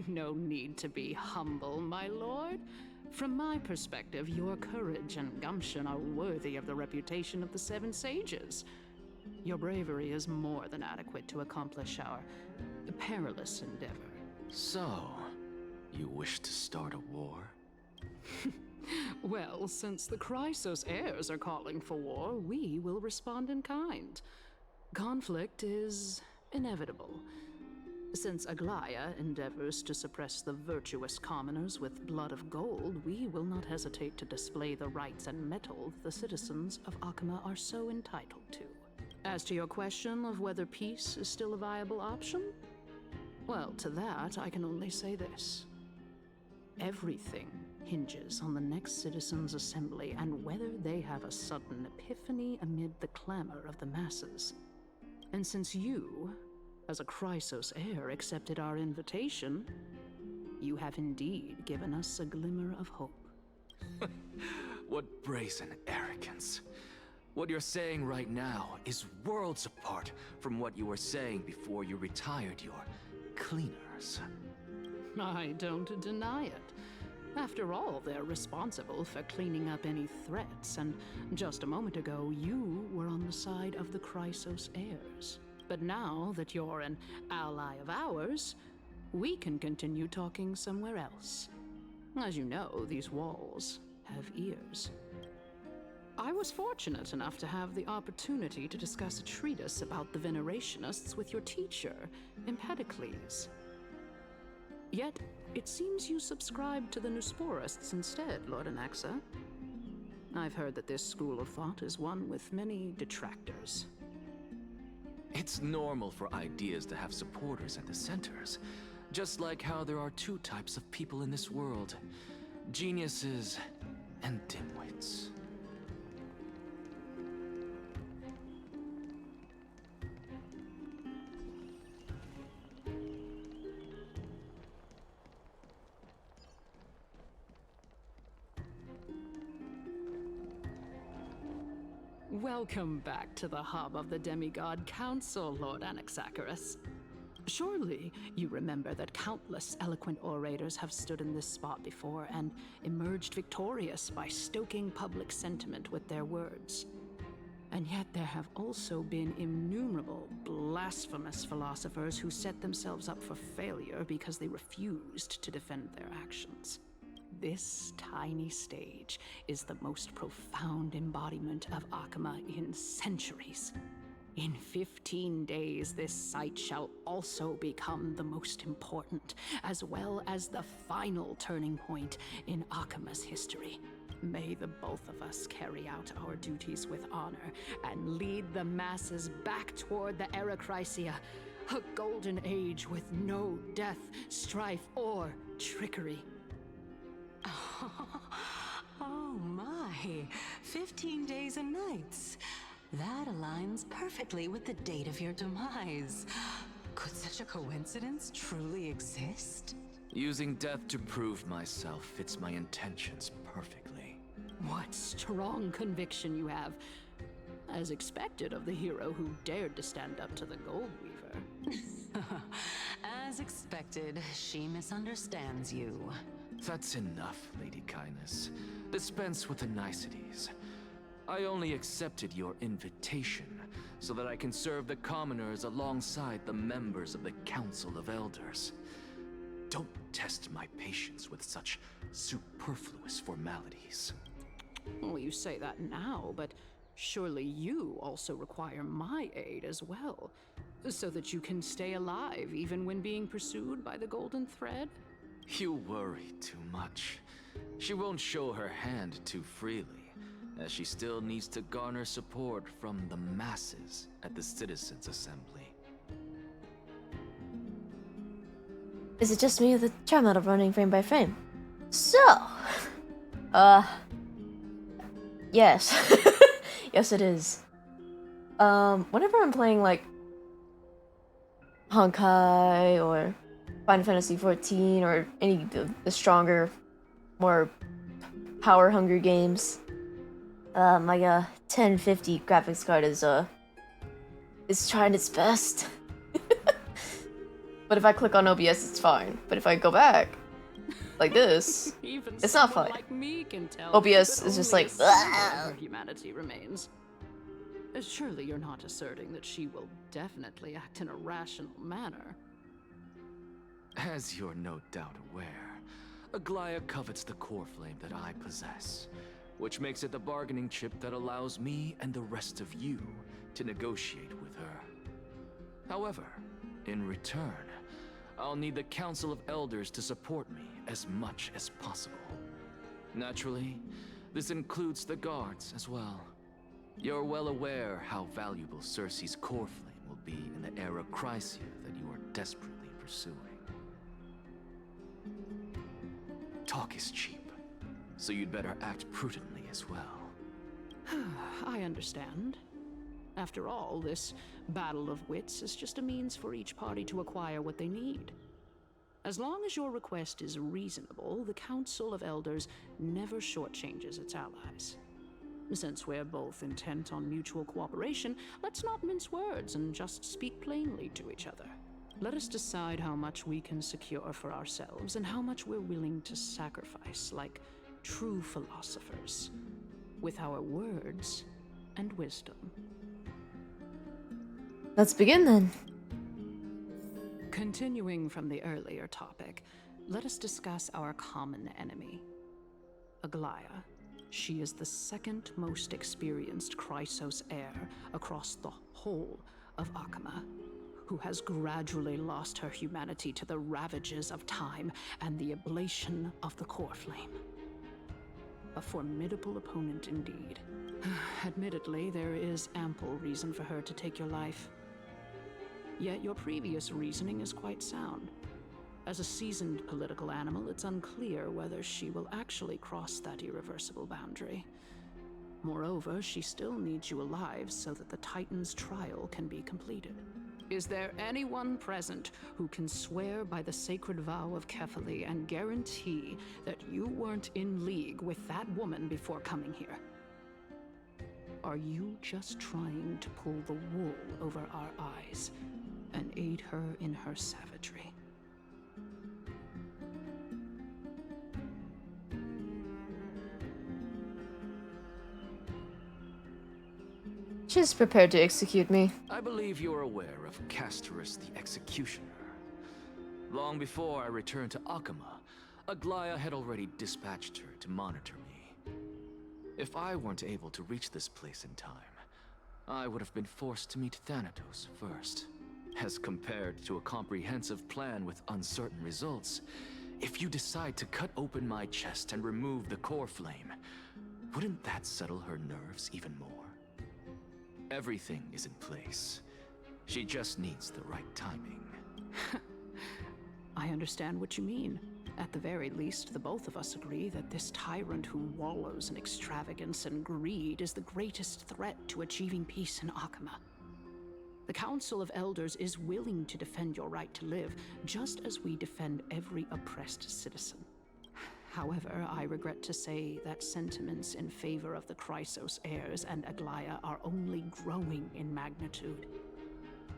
No need to be humble, my lord. From my perspective, your courage and gumption are worthy of the reputation of the Seven Sages. Your bravery is more than adequate to accomplish our perilous endeavor. So, you wish to start a war? Well, since the Chrysos heirs are calling for war, we will respond in kind. Conflict is inevitable. Since Aglaya endeavors to suppress the virtuous commoners with blood of gold, we will not hesitate to display the rights and mettle the citizens of Akama are so entitled to. As to your question of whether peace is still a viable option, well, to that I can only say this. Everything hinges on the next citizens' assembly and whether they have a sudden epiphany amid the clamor of the masses. And since you, as a Chrysos heir, accepted our invitation, you have indeed given us a glimmer of hope. What brazen arrogance. What you're saying right now is worlds apart from what you were saying before you retired your cleaners. I don't deny it. After all, they're responsible for cleaning up any threats, and just a moment ago, you were on the side of the Chrysos heirs. But now that you're an ally of ours, we can continue talking somewhere else. As you know, these walls have ears. I was fortunate enough to have the opportunity to discuss a treatise about the Venerationists with your teacher, Empedocles. Yet, it seems you subscribe to the Nusporists instead, Lord Anaxa. I've heard that this school of thought is one with many detractors. It's normal for ideas to have supporters at the centers, just like how there are two types of people in this world: geniuses and dimwits. Welcome back to the hub of the Demigod Council, Lord Anaxagoras. Surely you remember that countless eloquent orators have stood in this spot before and emerged victorious by stoking public sentiment with their words. And yet there have also been innumerable blasphemous philosophers who set themselves up for failure because they refused to defend their actions. This tiny stage is the most profound embodiment of Akama in centuries. In 15 days, this site shall also become the most important, as well as the final turning point in Akama's history. May the both of us carry out our duties with honor and lead the masses back toward the Era Chrysia, a golden age with no death, strife, or trickery. Oh my, 15 days and nights. That aligns perfectly with the date of your demise. Could such a coincidence truly exist? Using death to prove myself fits my intentions perfectly. What strong conviction you have. As expected of the hero who dared to stand up to the Gold Weaver. As expected, she misunderstands you. That's enough, Lady Kindness. Dispense with the niceties. I only accepted your invitation so that I can serve the commoners alongside the members of the Council of Elders. Don't test my patience with such superfluous formalities. Well, you say that now, but surely you also require my aid as well, so that you can stay alive even when being pursued by the Golden Thread? You worry too much. She won't show her hand too freely, as she still needs to garner support from the masses at the Citizens' Assembly. Is it just me or the chat model running frame by frame? So, yes. Yes, it is. Whenever I'm playing, like, Honkai or Final Fantasy XIV or any of the stronger, more power-hungry games, my 1050 graphics card is is trying its best. But if I click on OBS, it's fine. But if I go back, like this, Even it's not someone fine. like me can tell OBS that is just only like, a sliver "Ah!" of her humanity remains. Surely you're not asserting that she will definitely act in a rational manner. As you're no doubt aware, Aglaya covets the core flame that I possess, which makes it the bargaining chip that allows me and the rest of you to negotiate with her. However, in return, I'll need the Council of Elders to support me as much as possible. Naturally, this includes the guards as well. You're well aware how valuable Cersei's core flame will be in the era Chrysia that you are desperately pursuing. Talk is cheap, so you'd better act prudently as well. I understand. After all, this battle of wits is just a means for each party to acquire what they need. As long as your request is reasonable, the Council of Elders never shortchanges its allies. Since we're both intent on mutual cooperation, let's not mince words and just speak plainly to each other. Let us decide how much we can secure for ourselves and how much we're willing to sacrifice, like true philosophers, with our words and wisdom. Let's begin then. Continuing from the earlier topic, let us discuss our common enemy, Aglaya. She is the second most experienced Chrysos heir across the whole of Akama, who has gradually lost her humanity to the ravages of time and the ablation of the core flame. A formidable opponent indeed. Admittedly, there is ample reason for her to take your life. Yet your previous reasoning is quite sound. As a seasoned political animal, it's unclear whether she will actually cross that irreversible boundary. Moreover, she still needs you alive so that the Titan's trial can be completed. Is there anyone present who can swear by the sacred vow of Kefali and guarantee that you weren't in league with that woman before coming here? Are you just trying to pull the wool over our eyes and aid her in her savagery? She's prepared to execute me. I believe you're aware of Castorus the Executioner. Long before I returned to Akama, Aglaya had already dispatched her to monitor me. If I weren't able to reach this place in time, I would have been forced to meet Thanatos first. As compared to a comprehensive plan with uncertain results, if you decide to cut open my chest and remove the core flame, wouldn't that settle her nerves even more? Everything is in place. She just needs the right timing. I understand what you mean. At the very least, the both of us agree that this tyrant who wallows in extravagance and greed is the greatest threat to achieving peace in Akama. The Council of Elders is willing to defend your right to live, just as we defend every oppressed citizen. However, I regret to say that sentiments in favor of the Chrysos heirs and Aglaya are only growing in magnitude.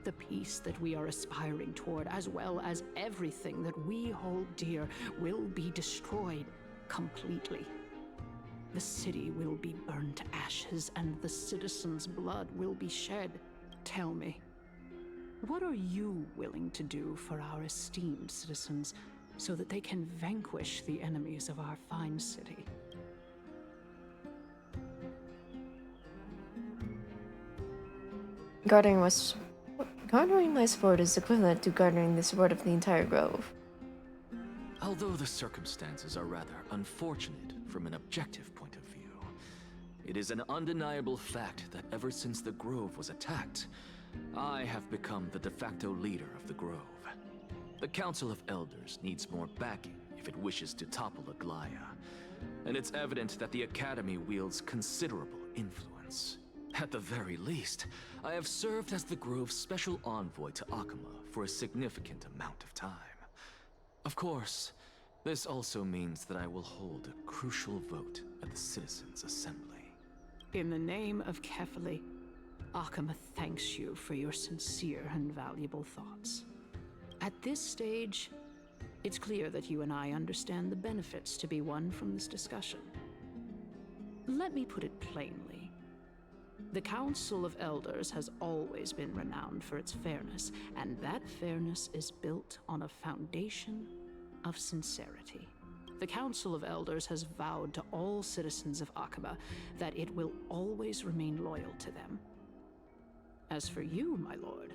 The peace that we are aspiring toward, as well as everything that we hold dear, will be destroyed completely. The city will be burned to ashes, and the citizens' blood will be shed. Tell me, what are you willing to do for our esteemed citizens so that they can vanquish the enemies of our fine city? Garnering my sword is equivalent to garnering the sword of the entire grove. Although the circumstances are rather unfortunate from an objective point of view, it is an undeniable fact that ever since the grove was attacked, I have become the de facto leader of the grove. The Council of Elders needs more backing if it wishes to topple Aglaya, and it's evident that the Academy wields considerable influence. At the very least, I have served as the Grove's special envoy to Akama for a significant amount of time. Of course, this also means that I will hold a crucial vote at the Citizens' Assembly. In the name of Kefali, Akama thanks you for your sincere and valuable thoughts. At this stage, it's clear that you and I understand the benefits to be won from this discussion. Let me put it plainly. The Council of Elders has always been renowned for its fairness, and that fairness is built on a foundation of sincerity. The Council of Elders has vowed to all citizens of Akama that it will always remain loyal to them. As for you, my lord,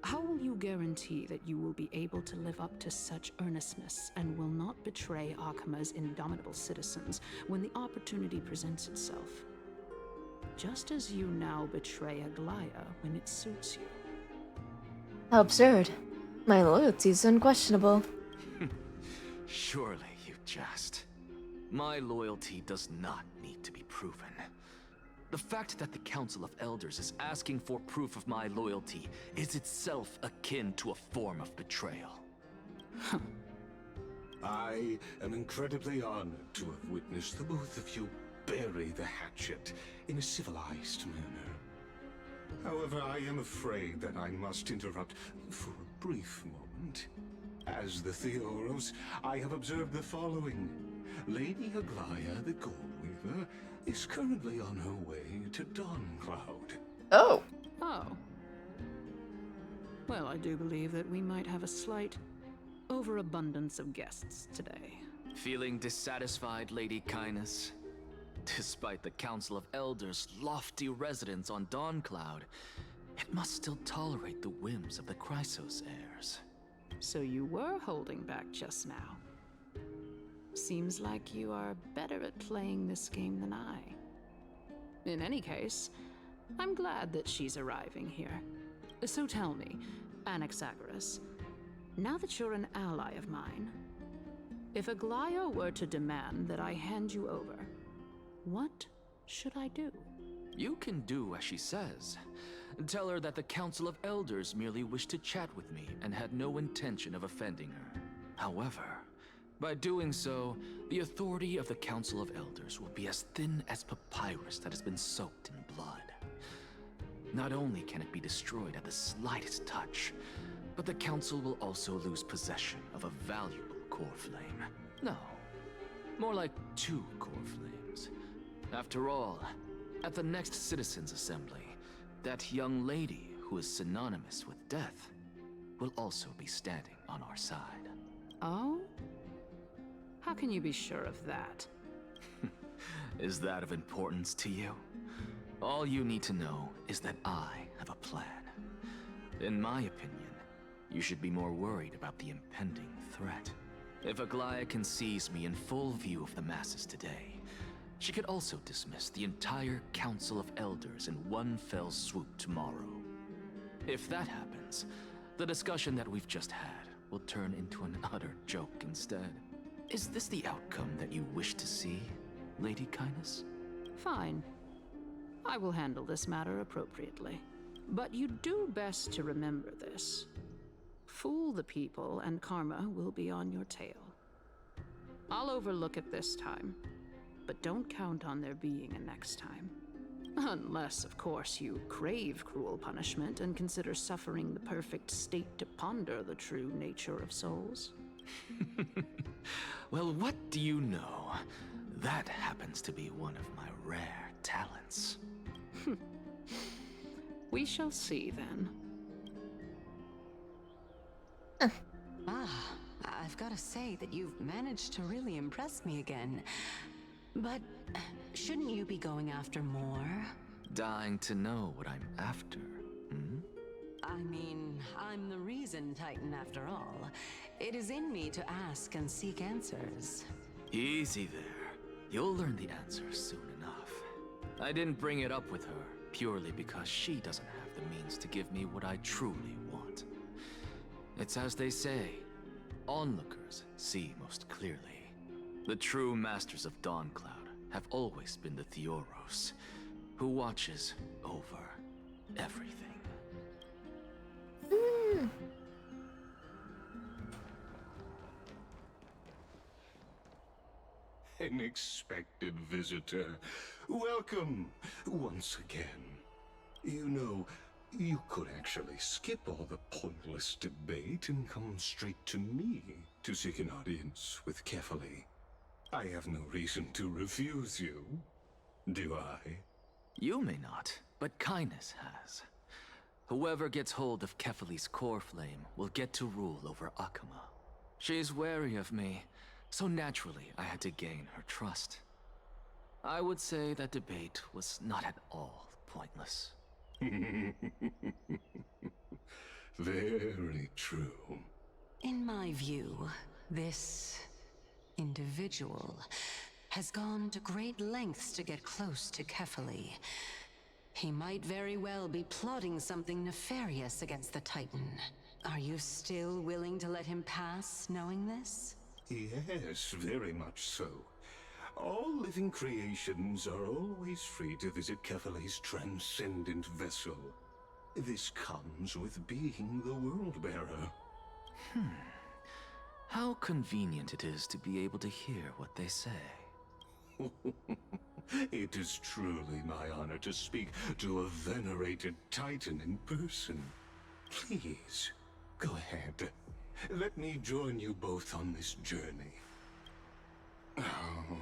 how will you guarantee that you will be able to live up to such earnestness and will not betray Akama's indomitable citizens when the opportunity presents itself? Just as you now betray Aglaya when it suits you. How absurd. My loyalty is unquestionable. Surely you jest. My loyalty does not need to be proven. The fact that the Council of Elders is asking for proof of my loyalty is itself akin to a form of betrayal. I am incredibly honored to have witnessed the both of you bury the hatchet in a civilized manner. However, I am afraid that I must interrupt for a brief moment. As the Theoros, I have observed the following. Lady Aglaya, the Goldweaver, is currently on her way to Dawncloud. Oh. Oh. Well, I do believe that we might have a slight overabundance of guests today. Feeling dissatisfied, Lady Kindness? Despite the Council of Elders' lofty residence on Dawncloud, it must still tolerate the whims of the Chrysos heirs. So you were holding back just now. Seems like you are better at playing this game than I. In any case, I'm glad that she's arriving here. So tell me, Anaxagoras, now that you're an ally of mine, if Aglaya were to demand that I hand you over, what should I do? You can do as she says. Tell her that the Council of Elders merely wished to chat with me and had no intention of offending her. However, by doing so, the authority of the Council of Elders will be as thin as papyrus that has been soaked in blood. Not only can it be destroyed at the slightest touch, but the Council will also lose possession of a valuable core flame. No, more like 2 core flames. After all, at the next Citizens' Assembly, that young lady who is synonymous with death will also be standing on our side. Oh? How can you be sure of that? Is that of importance to you? All you need to know is that I have a plan. In my opinion, you should be more worried about the impending threat. If Aglaya can seize me in full view of the masses today, she could also dismiss the entire Council of Elders in one fell swoop tomorrow. If that happens, the discussion that we've just had will turn into an utter joke instead. Is this the outcome that you wish to see, Lady Kindness? Fine. I will handle this matter appropriately. But you do best to remember this. Fool the people and karma will be on your tail. I'll overlook it this time, but don't count on there being a next time. Unless, of course, you crave cruel punishment and consider suffering the perfect state to ponder the true nature of souls. Well, what do you know? That happens to be one of my rare talents. We shall see then. I've got to say that you've managed to really impress me again. But shouldn't you be going after more? Dying to know what I'm after, hmm? I mean, I'm the reason Titan after all. It is in me to ask and seek answers. Easy there. You'll learn the answers soon enough. I didn't bring it up with her purely because she doesn't have the means to give me what I truly want. It's as they say, onlookers see most clearly. The true masters of Dawncloud have always been the Theoros, who watches over everything. An expected visitor. Welcome once again. You know, you could actually skip all the pointless debate and come straight to me to seek an audience with Kefali. I have no reason to refuse you, do I? You may not, but Kindness has. Whoever gets hold of Kefali's core flame will get to rule over Akama. She's wary of me, so naturally I had to gain her trust. I would say that debate was not at all pointless. Very true. In my view, this individual has gone to great lengths to get close to Kefali. He might very well be plotting something nefarious against the Titan. Are you still willing to let him pass, knowing this? Yes, very much so. All living creations are always free to visit Kefali's transcendent vessel. This comes with being the World-Bearer. How convenient it is to be able to hear what they say. It is truly my honor to speak to a venerated Titan in person. Please, go ahead. Let me join you both on this journey. Oh,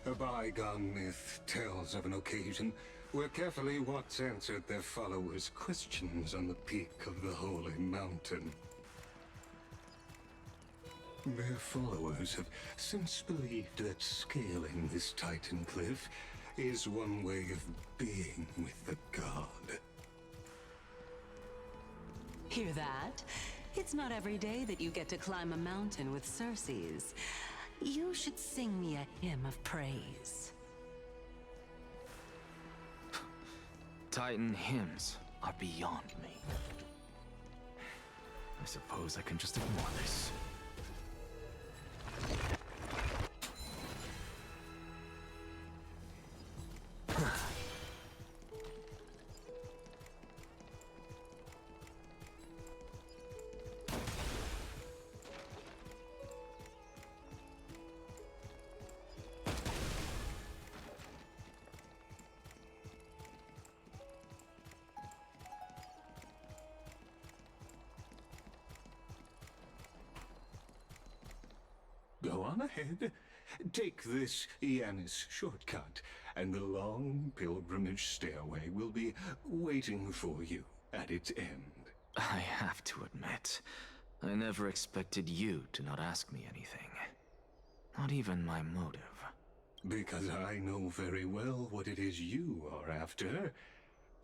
a bygone myth tells of an occasion where Kefali once answered their followers' questions on the peak of the Holy Mountain. Their followers have since believed that scaling this Titan cliff is one way of being with the god. Hear that? It's not every day that you get to climb a mountain with Circes. You should sing me a hymn of praise. Titan hymns are beyond me. I suppose I can just ignore this. Go on ahead. Take this Yanis shortcut, and the long pilgrimage stairway will be waiting for you at its end. I have to admit, I never expected you to not ask me anything. Not even my motive. Because I know very well what it is you are after.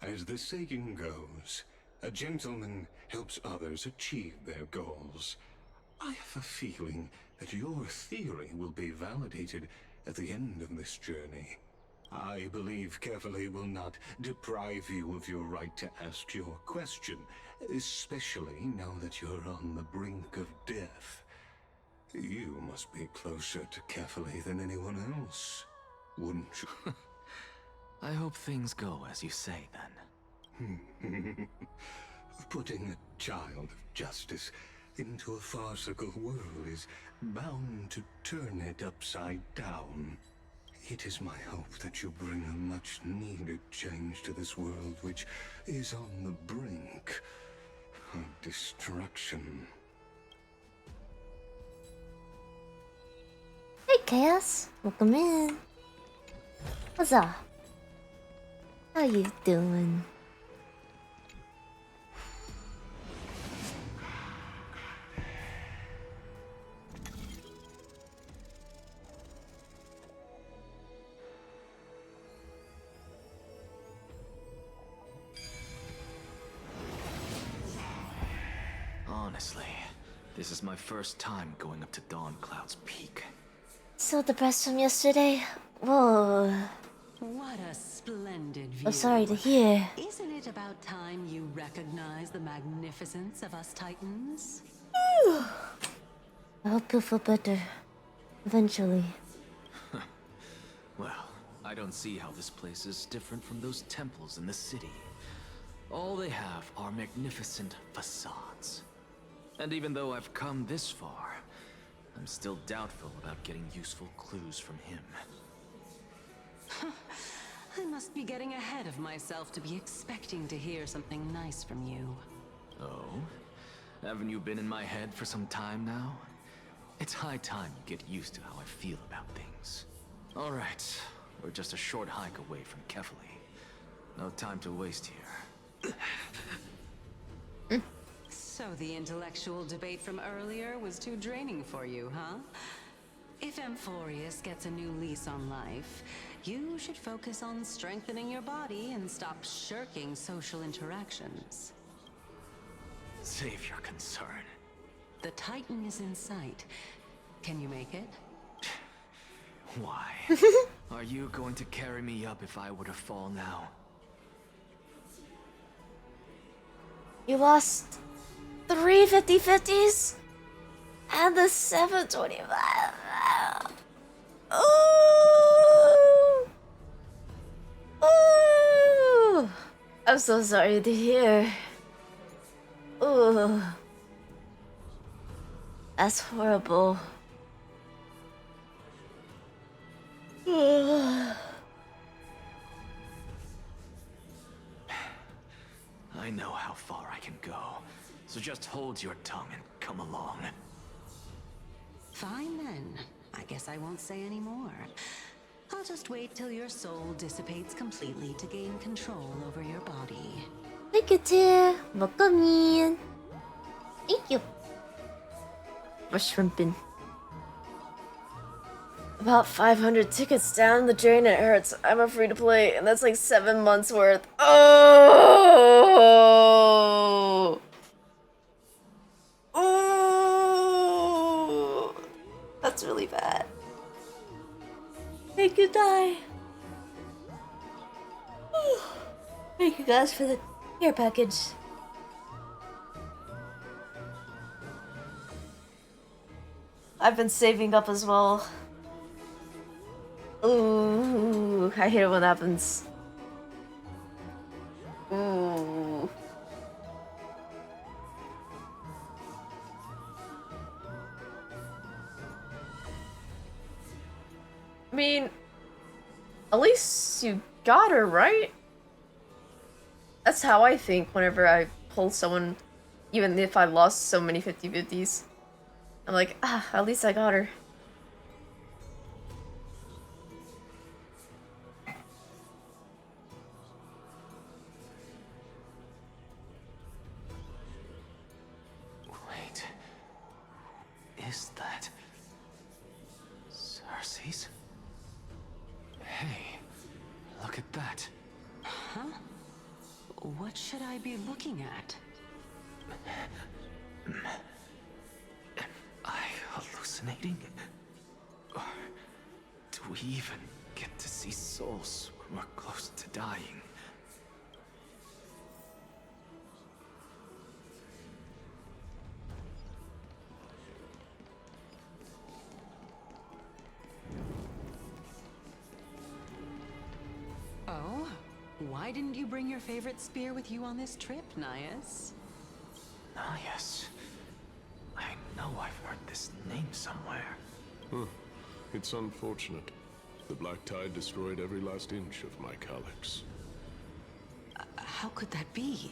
As the saying goes, a gentleman helps others achieve their goals. I have a feeling that your theory will be validated at the end of this journey. I believe Kefali will not deprive you of your right to ask your question, especially now that you're on the brink of death. You must be closer to Kefali than anyone else, wouldn't you? I hope things go as you say, then. Putting a child of justice into a farcical world is bound to turn it upside down. It is my hope that you bring a much-needed change to this world, which is on the brink of destruction. Hey, Chaos. Welcome in. What's up? How you doing? Honestly, this is my first time going up to Dawncloud's peak. So depressed from yesterday? Whoa. What a splendid view. I'm sorry to hear. Isn't it about time you recognize the magnificence of us Titans? I hope you'll feel better. Eventually. Well, I don't see how this place is different from those temples in the city. All they have are magnificent facades. And even though I've come this far, I'm still doubtful about getting useful clues from him. I must be getting ahead of myself to be expecting to hear something nice from you. Oh? Haven't you been in my head for some time now? It's high time you get used to how I feel about things. Alright, we're just a short hike away from Kefali. No time to waste here. So the intellectual debate from earlier was too draining for you, huh? If Amphorius gets a new lease on life, you should focus on strengthening your body and stop shirking social interactions. Save your concern. The Titan is in sight. Can you make it? Why? Are you going to carry me up if I were to fall now? You lost 3 50-50s and the 725. Ooh. Ooh. I'm so sorry to hear. Ooh. That's horrible. I know how far I can go, so just hold your tongue and come along. Fine then. I guess I won't say any more. I'll just wait till your soul dissipates completely to gain control over your body. Thank you, dear. Welcome in. Thank you. We're shrimping. About 500 tickets down the drain, it hurts. I'm a free to play, and that's like 7 months worth. Oh! Oh! That's really bad. Thank you, Di. Thank you guys for the care package. I've been saving up as well. Ooh, I hate it when that happens. Ooh. I mean, at least you got her, right? That's how I think whenever I pull someone, even if I lost so many 50-50s. I'm like, ah, at least I got her. Wait. Is that... Cersei's? Hey, look at that. Huh? What should I be looking at? Am I hallucinating? Or do we even get to see souls when we're close to dying? Oh? Why didn't you bring your favorite spear with you on this trip, Nias? Nias. I know I've heard this name somewhere. It's unfortunate. The Black Tide destroyed every last inch of my calyx. How could that be?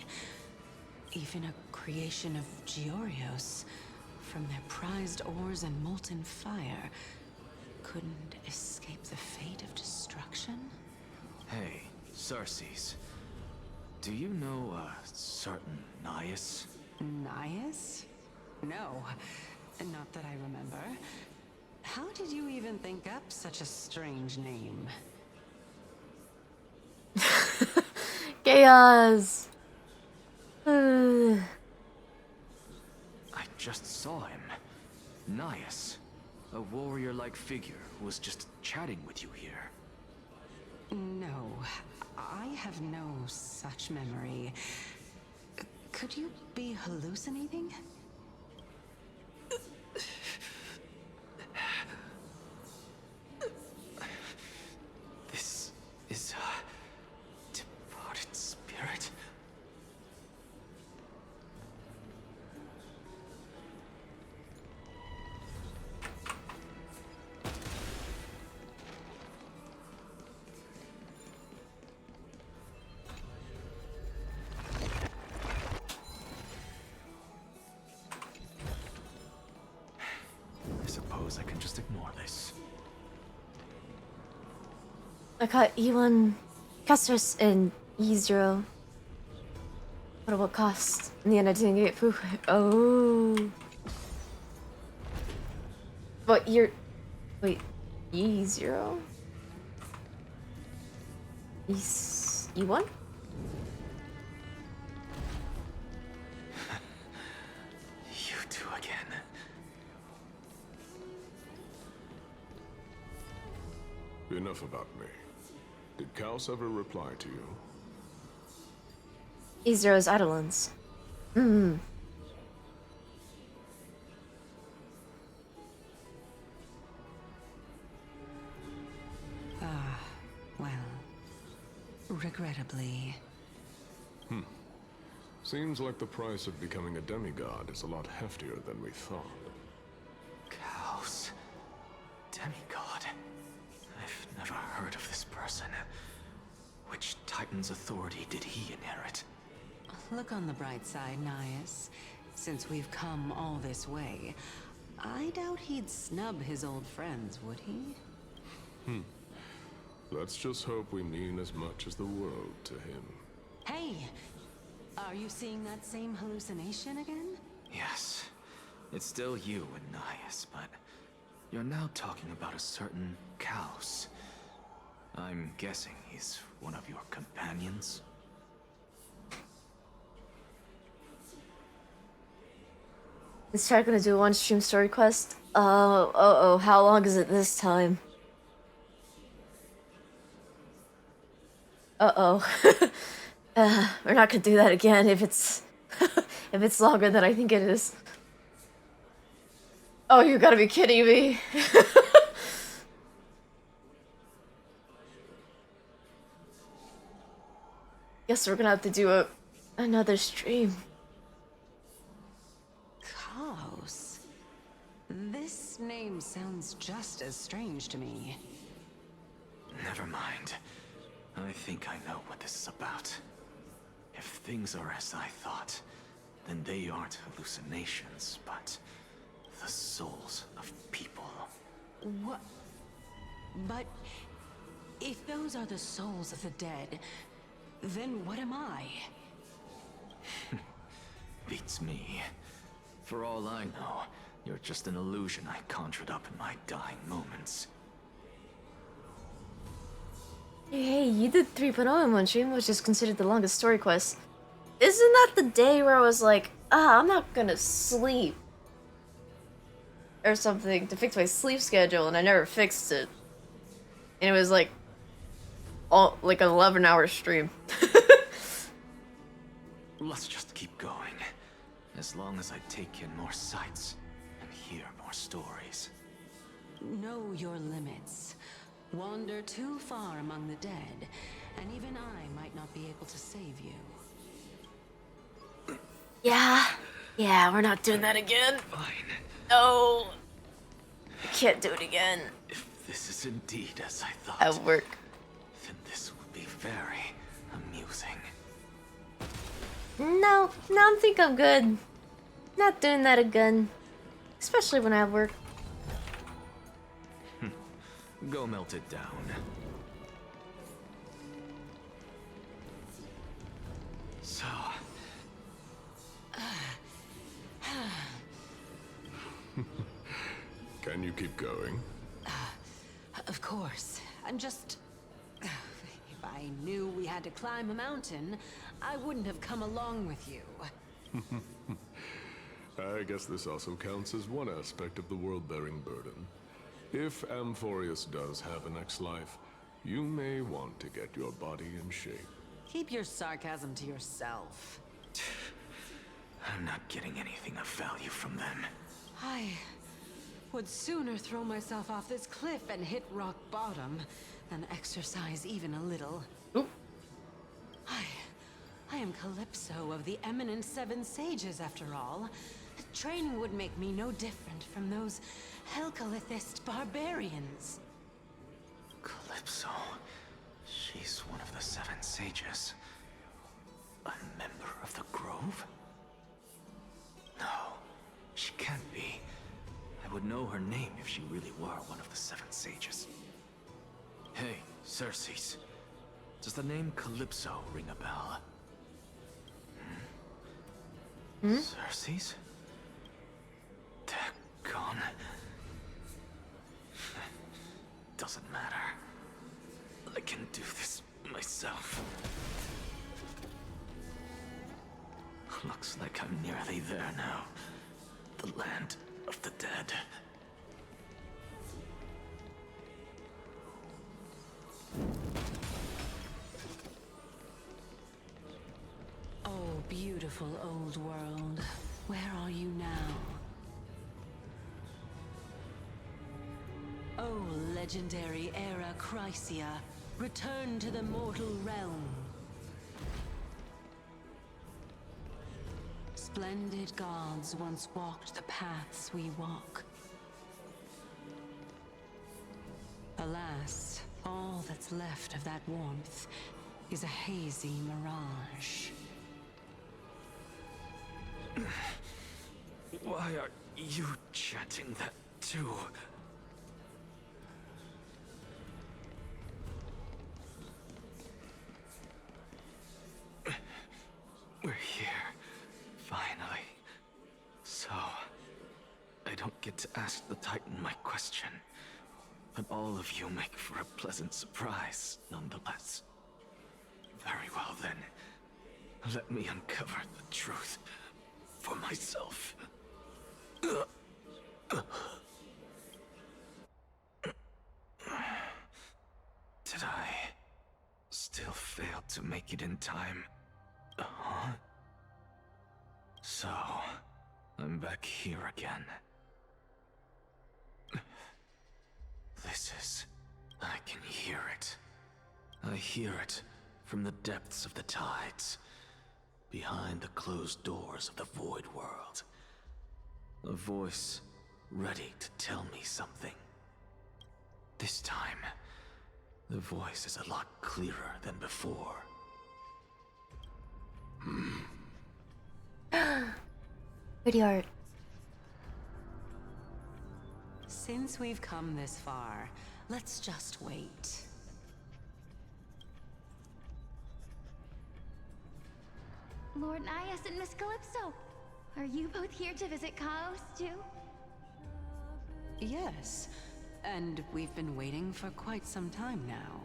Even a creation of Georios, from their prized ores and molten fire, couldn't escape the fate of destruction? Hey, Cersei's. Do you know a certain Nias? Nias? No, not that I remember. How did you even think up such a strange name? Chaos. I just saw him. Nias. A warrior-like figure who was just chatting with you here. No, I have no such memory. Could you be hallucinating? This is a departed spirit. suppose I can just ignore this. I caught E1, Castros, and E0. What about cost? In the end, I didn't get food. Oh. But you're. Wait. E0? E1? You two again. Enough about me. Did Kaos ever reply to you? E0's Eidolons. Hmm. Well, regrettably. Seems like the price of becoming a demigod is a lot heftier than we thought. Kaos. Demigod. I've never heard of this person. Which Titan's authority did he inherit? Look on the bright side, Nias. Since we've come all this way, I doubt he'd snub his old friends, would he? Let's just hope we mean as much as the world to him. Hey! Are you seeing that same hallucination again? Yes. It's still you and Nias, but you're now talking about a certain Kaos. I'm guessing he's one of your companions? Is Chad gonna do a one stream story quest? Oh, how long is it this time? We're not gonna do that again if it's if it's longer than I think it is. Oh, you gotta be kidding me. Guess we're gonna have to do another stream. Kaos. This name sounds just as strange to me. Never mind. I think I know what this is about. If things are as I thought, then they aren't hallucinations, but the souls of people. What? But if those are the souls of the dead, then what am I? Beats me. For all I know, you're just an illusion I conjured up in my dying moments. Hey, you did 3.0 in one stream, which is considered the longest story quest. Isn't that the day where I was like, I'm not gonna sleep? Or something, to fix my sleep schedule, and I never fixed it. And it was like, like an 11-hour stream. Let's just keep going. As long as I take in more sights and hear more stories. Know your limits. Wander too far among the dead, and even I might not be able to save you. Yeah, we're not doing that again. Fine. No. I can't do it again. If this is indeed as I thought, At work. then this would be very amusing. No, I think I'm good. Not doing that again. Especially when I have work. Go melt it down. So... Can you keep going? Of course. I'm just... If I knew we had to climb a mountain, I wouldn't have come along with you. I guess this also counts as one aspect of the world-bearing burden. If Amphorius does have a next life, you may want to get your body in shape. Keep your sarcasm to yourself. I'm not getting anything of value from them. I would sooner throw myself off this cliff and hit rock bottom than exercise even a little. Oop. I am Calypso of the Eminent Seven Sages, after all. Training would make me no different from those Helcalithist barbarians. Calypso. She's one of the Seven Sages. A member of the Grove? No, she can't be. I would know her name if she really were one of the Seven Sages. Hey, Cersei's. Does the name Calypso ring a bell? Cersei's? Daggone. Doesn't matter. I can do this myself. Looks like I'm nearly there now. The land of the dead. Oh, beautiful old world. Where are you now? Oh, legendary Era Chrysia, return to the mortal realm. Splendid gods once walked the paths we walk. Alas, all that's left of that warmth is a hazy mirage. Why are you chanting that too? We're here, finally. So, I don't get to ask the Titan my question, but all of you make for a pleasant surprise, nonetheless. Very well then, let me uncover the truth for myself. Did I still fail to make it in time? Huh? So, I'm back here again. This is... I can hear it. I hear it from the depths of the tides, behind the closed doors of the Void World. A voice ready to tell me something. This time, the voice is a lot clearer than before. Pretty art. Since we've come this far, let's just wait. Lord Nias and Miss Calypso, are you both here to visit Chaos too? Yes, and we've been waiting for quite some time now.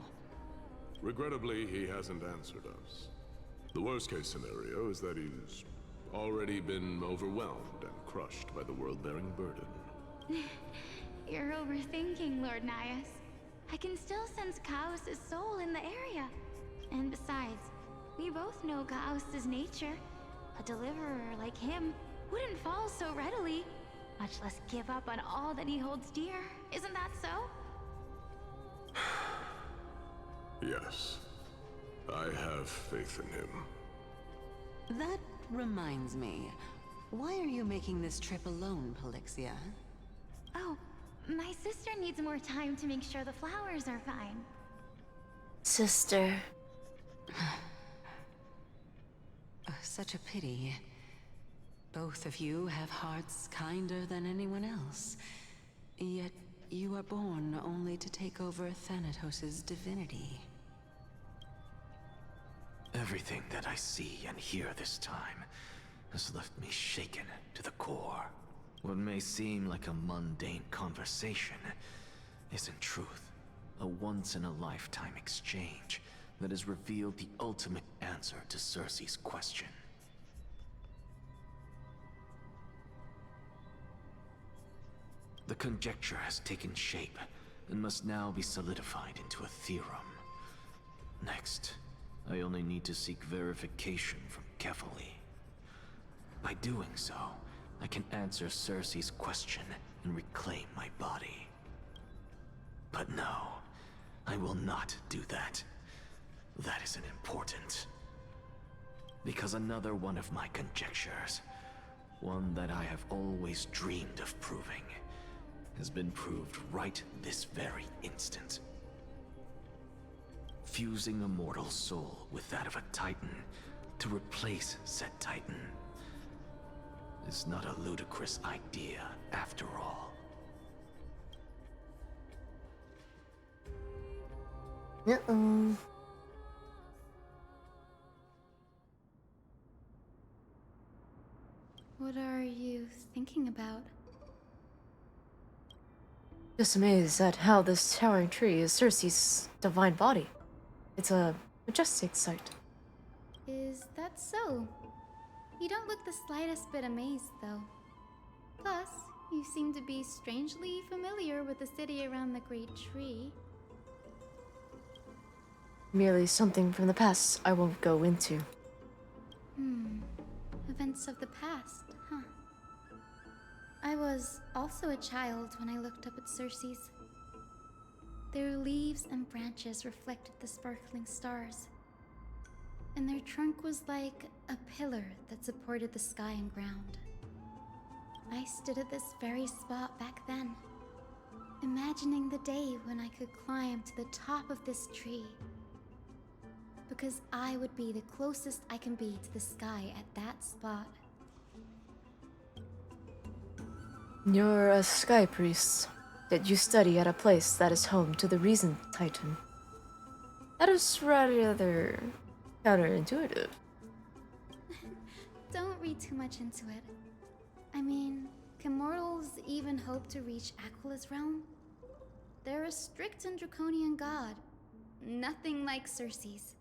Regrettably, he hasn't answered us. The worst-case scenario is that he's already been overwhelmed and crushed by the world-bearing burden. You're overthinking, Lord Nias. I can still sense Chaos' soul in the area. And besides, we both know Chaos' nature. A deliverer like him wouldn't fall so readily, much less give up on all that he holds dear. Isn't that so? Yes. I have faith in him. That reminds me. Why are you making this trip alone, Polixia? Oh, my sister needs more time to make sure the flowers are fine. Sister. Such a pity. Both of you have hearts kinder than anyone else. Yet you are born only to take over Thanatos' divinity. Everything that I see and hear this time has left me shaken to the core. What may seem like a mundane conversation is in truth a once-in-a-lifetime exchange that has revealed the ultimate answer to Cersei's question. The conjecture has taken shape and must now be solidified into a theorem. Next, I only need to seek verification from Kefali. By doing so, I can answer Cersei's question and reclaim my body. But no, I will not do that. That isn't important. Because another one of my conjectures, one that I have always dreamed of proving, has been proved right this very instant. Fusing a mortal soul with that of a Titan to replace said Titan is not a ludicrous idea after all. Uh-oh. What are you thinking about? Just amazed at how this towering tree is Circe's divine body. It's a majestic sight. Is that so? You don't look the slightest bit amazed, though. Plus, you seem to be strangely familiar with the city around the great tree. Merely something from the past I won't go into. Events of the past, huh? I was also a child when I looked up at Circe's. Their leaves and branches reflected the sparkling stars, and their trunk was like a pillar that supported the sky and ground. I stood at this very spot back then, imagining the day when I could climb to the top of this tree, because I would be the closest I can be to the sky at that spot. You're a sky priest, yet you study at a place that is home to the Reason Titan. That is rather counterintuitive. Don't read too much into it. I mean, can mortals even hope to reach Aquala's realm? They're a strict and draconian god, nothing like Circe's.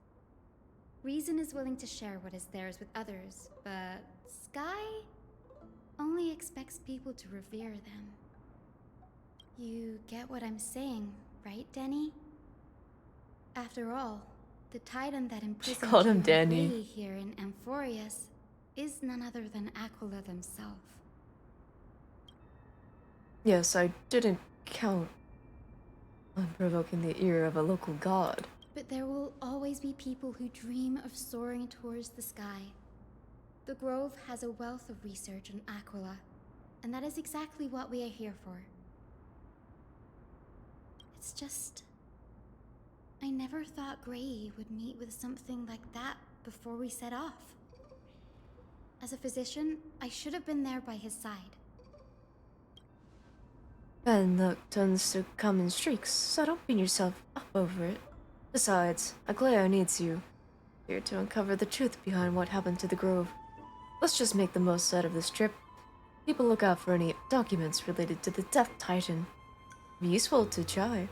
Reason is willing to share what is theirs with others, but Sky only expects people to revere them. You get what I'm saying, right, Denny? After all, the Titan that imprisoned called him you Danny. away here in Amphorius is none other than Aquila themselves. Yes, I didn't count on provoking the ear of a local god. But there will always be people who dream of soaring towards the sky. The Grove has a wealth of research on Aquila, and that is exactly what we are here for. It's just... I never thought Gray would meet with something like that before we set off. As a physician, I should have been there by his side. Bad luck tends to come in streaks, so don't beat yourself up over it. Besides, Aglaya needs you here to uncover the truth behind what happened to the Grove. Let's just make the most out of this trip. People look out for any documents related to the Death Titan. Be useful to try.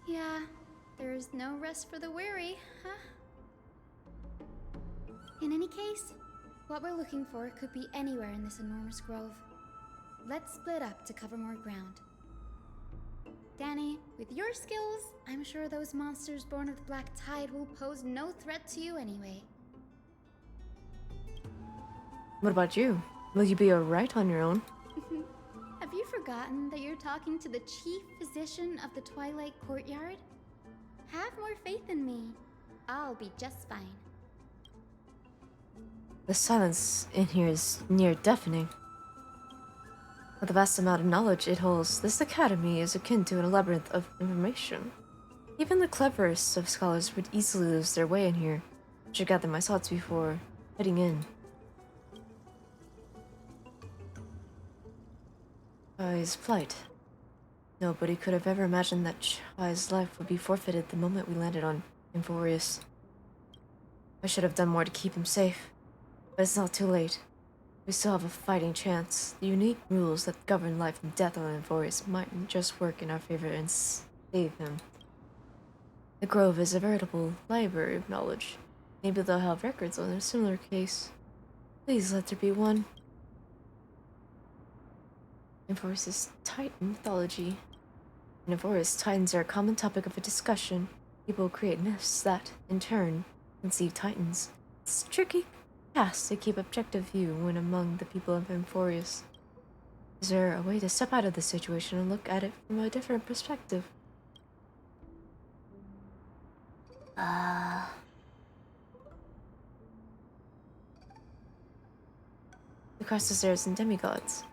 Yeah, there's no rest for the weary, huh? In any case, what we're looking for could be anywhere in this enormous grove. Let's split up to cover more ground. Danny, with your skills, I'm sure those monsters born of the Black Tide will pose no threat to you anyway. What about you? Will you be alright on your own? Have you forgotten that you're talking to the chief physician of the Twilight Courtyard? Have more faith in me. I'll be just fine. The silence in here is near deafening. With the vast amount of knowledge it holds, this academy is akin to a labyrinth of information. Even the cleverest of scholars would easily lose their way in here. I should gather my thoughts before heading in. Chai's plight. Nobody could have ever imagined that Chai's life would be forfeited the moment we landed on Amphorius. I should have done more to keep him safe, but it's not too late. We still have a fighting chance. The unique rules that govern life and death on Amphorius might just work in our favor and save him. The Grove is a veritable library of knowledge. Maybe they'll have records on a similar case. Please let there be one. Amphorius' Titan mythology. In Amphorius, Titans are a common topic of a discussion. People create myths that, in turn, conceive Titans. It's a tricky task to keep objective view when among the people of Amphorius. Is there a way to step out of this situation and look at it from a different perspective? The Chrysosaurs and demigods.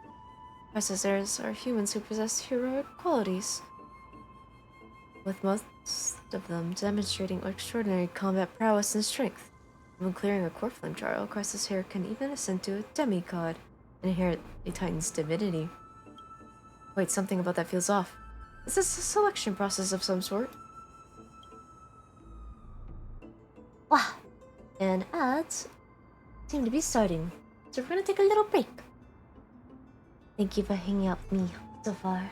Chrysosaurs are humans who possess heroic qualities, with most of them demonstrating extraordinary combat prowess and strength. When clearing a core flame trial, Chrysosaur can even ascend to a demigod and inherit a Titan's divinity. Wait, something about that feels off. This is a selection process of some sort. Wow. And ads seem to be starting, so we're gonna take a little break. Thank you for hanging out with me so far.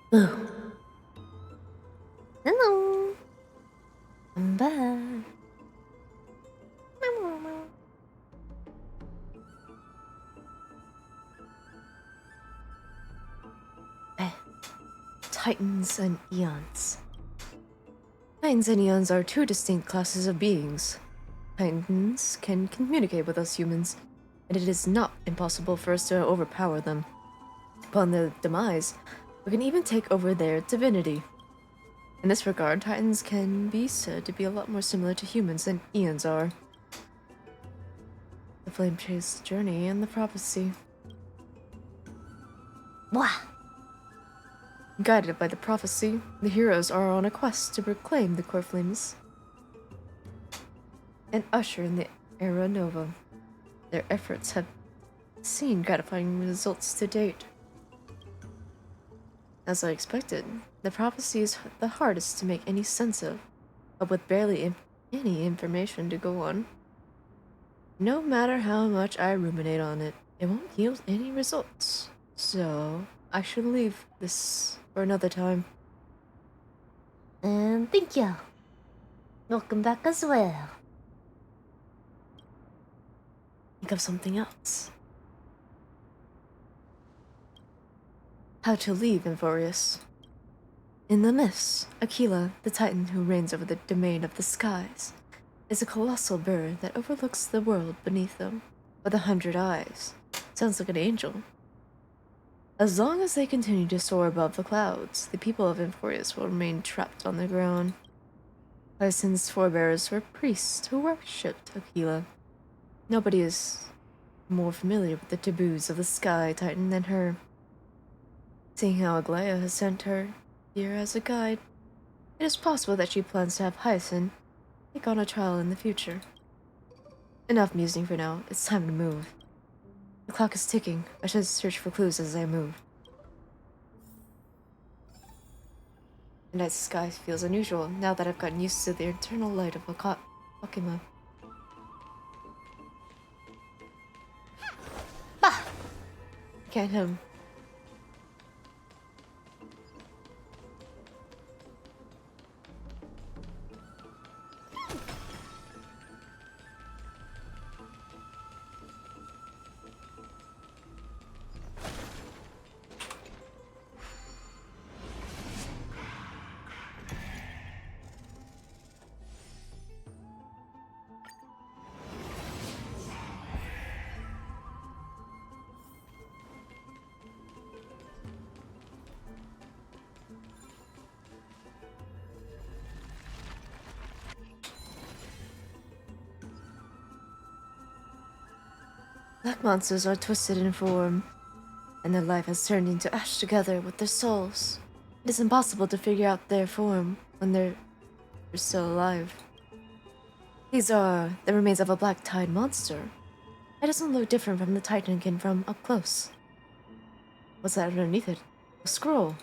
Boo. Hello. I'm back. Titans and Eons. Titans and Eons are two distinct classes of beings. Titans can communicate with us humans, and it is not impossible for us to overpower them. Upon their demise, we can even take over their divinity. In this regard, Titans can be said to be a lot more similar to humans than Eons are. The Flame Chase Journey and the Prophecy. Wah! Guided by the prophecy, the heroes are on a quest to reclaim the core flames and usher in the Era Nova. Their efforts have seen gratifying results to date. As I expected, the prophecy is the hardest to make any sense of, but with barely any information to go on. No matter how much I ruminate on it, it won't yield any results. So, I should leave this for another time. And thank you. Welcome back as well. Think of something else. How to leave Enforius. In the myths, Aquila, the titan who reigns over the domain of the skies, is a colossal bird that overlooks the world beneath them with 100 eyes. Sounds like an angel. As long as they continue to soar above the clouds, the people of Enforius will remain trapped on the ground. Hyacinth's forebears were priests who worshipped Aquila. Nobody is more familiar with the taboos of the Sky Titan than her. Seeing how Aglaia has sent her here as a guide, it is possible that she plans to have Hyacinth take on a trial in the future. Enough musing for now, it's time to move. The clock is ticking. I should search for clues as I move. The night sky feels unusual now that I've gotten used to the eternal light of Akima. Bah! Can't hit him. Black monsters are twisted in form, and their life has turned into ash together with their souls. It is impossible to figure out their form when they're still alive. These are the remains of a black tide monster. It doesn't look different from the Titankin from up close. What's that underneath it? A scroll.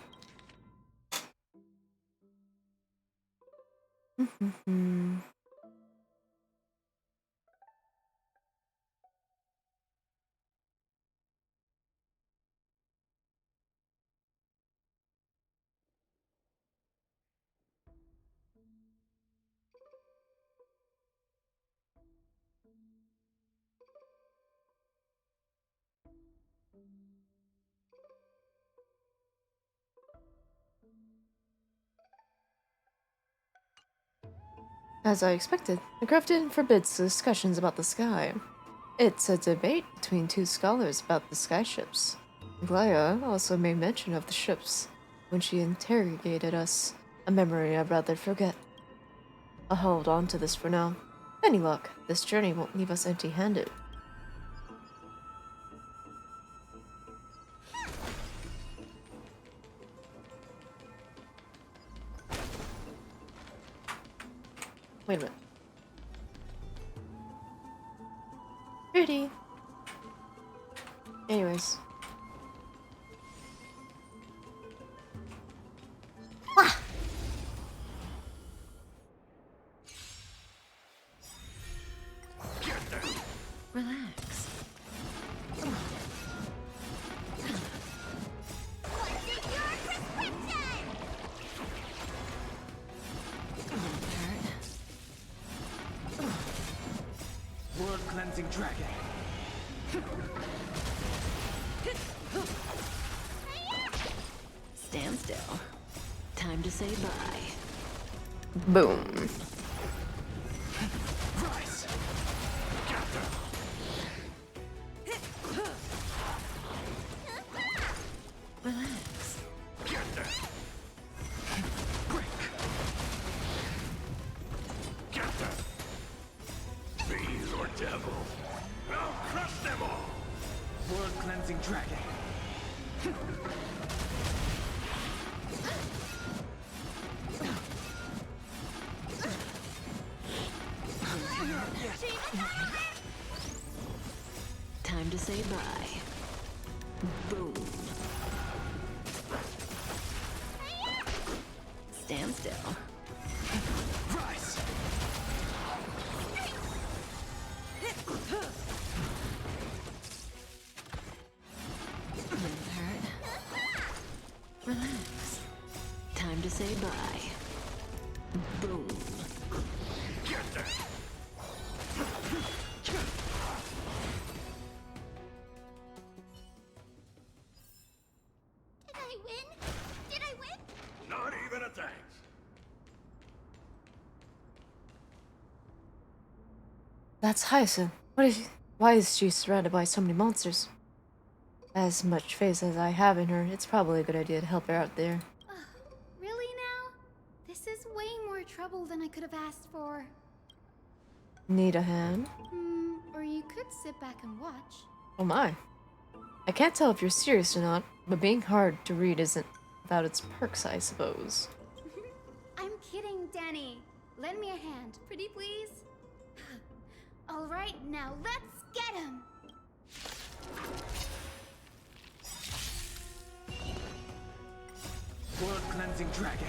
As I expected, the Grafton forbids discussions about the sky. It's a debate between two scholars about the sky ships. Aglaia also made mention of the ships when she interrogated us, a memory I'd rather forget. I'll hold on to this for now. Any luck, this journey won't leave us empty-handed. Wait a minute. Pretty. Anyways. Ah! Relax. What's in your prescription? cleansing dragon. Stand still. Time to say bye. Boom. Rise. Relax. Bees or devils, I'll crush them all. World cleansing dragon. Time to say bye. Boom. Stand still. Rise. Didn't hurt. Relax. Time to say bye. Boom. Did I win? Did I win? Not even a thanks. That's Hyacinth. Why is she surrounded by so many monsters? As much faith as I have in her, it's probably a good idea to help her out there. Really now? This is way more trouble than I could have asked for. Need a hand? Or you could sit back and watch. Oh my. I can't tell if you're serious or not, but being hard to read isn't without its perks, I suppose. I'm kidding, Danny. Lend me a hand, pretty please. All right, now let's get him. World cleansing dragon.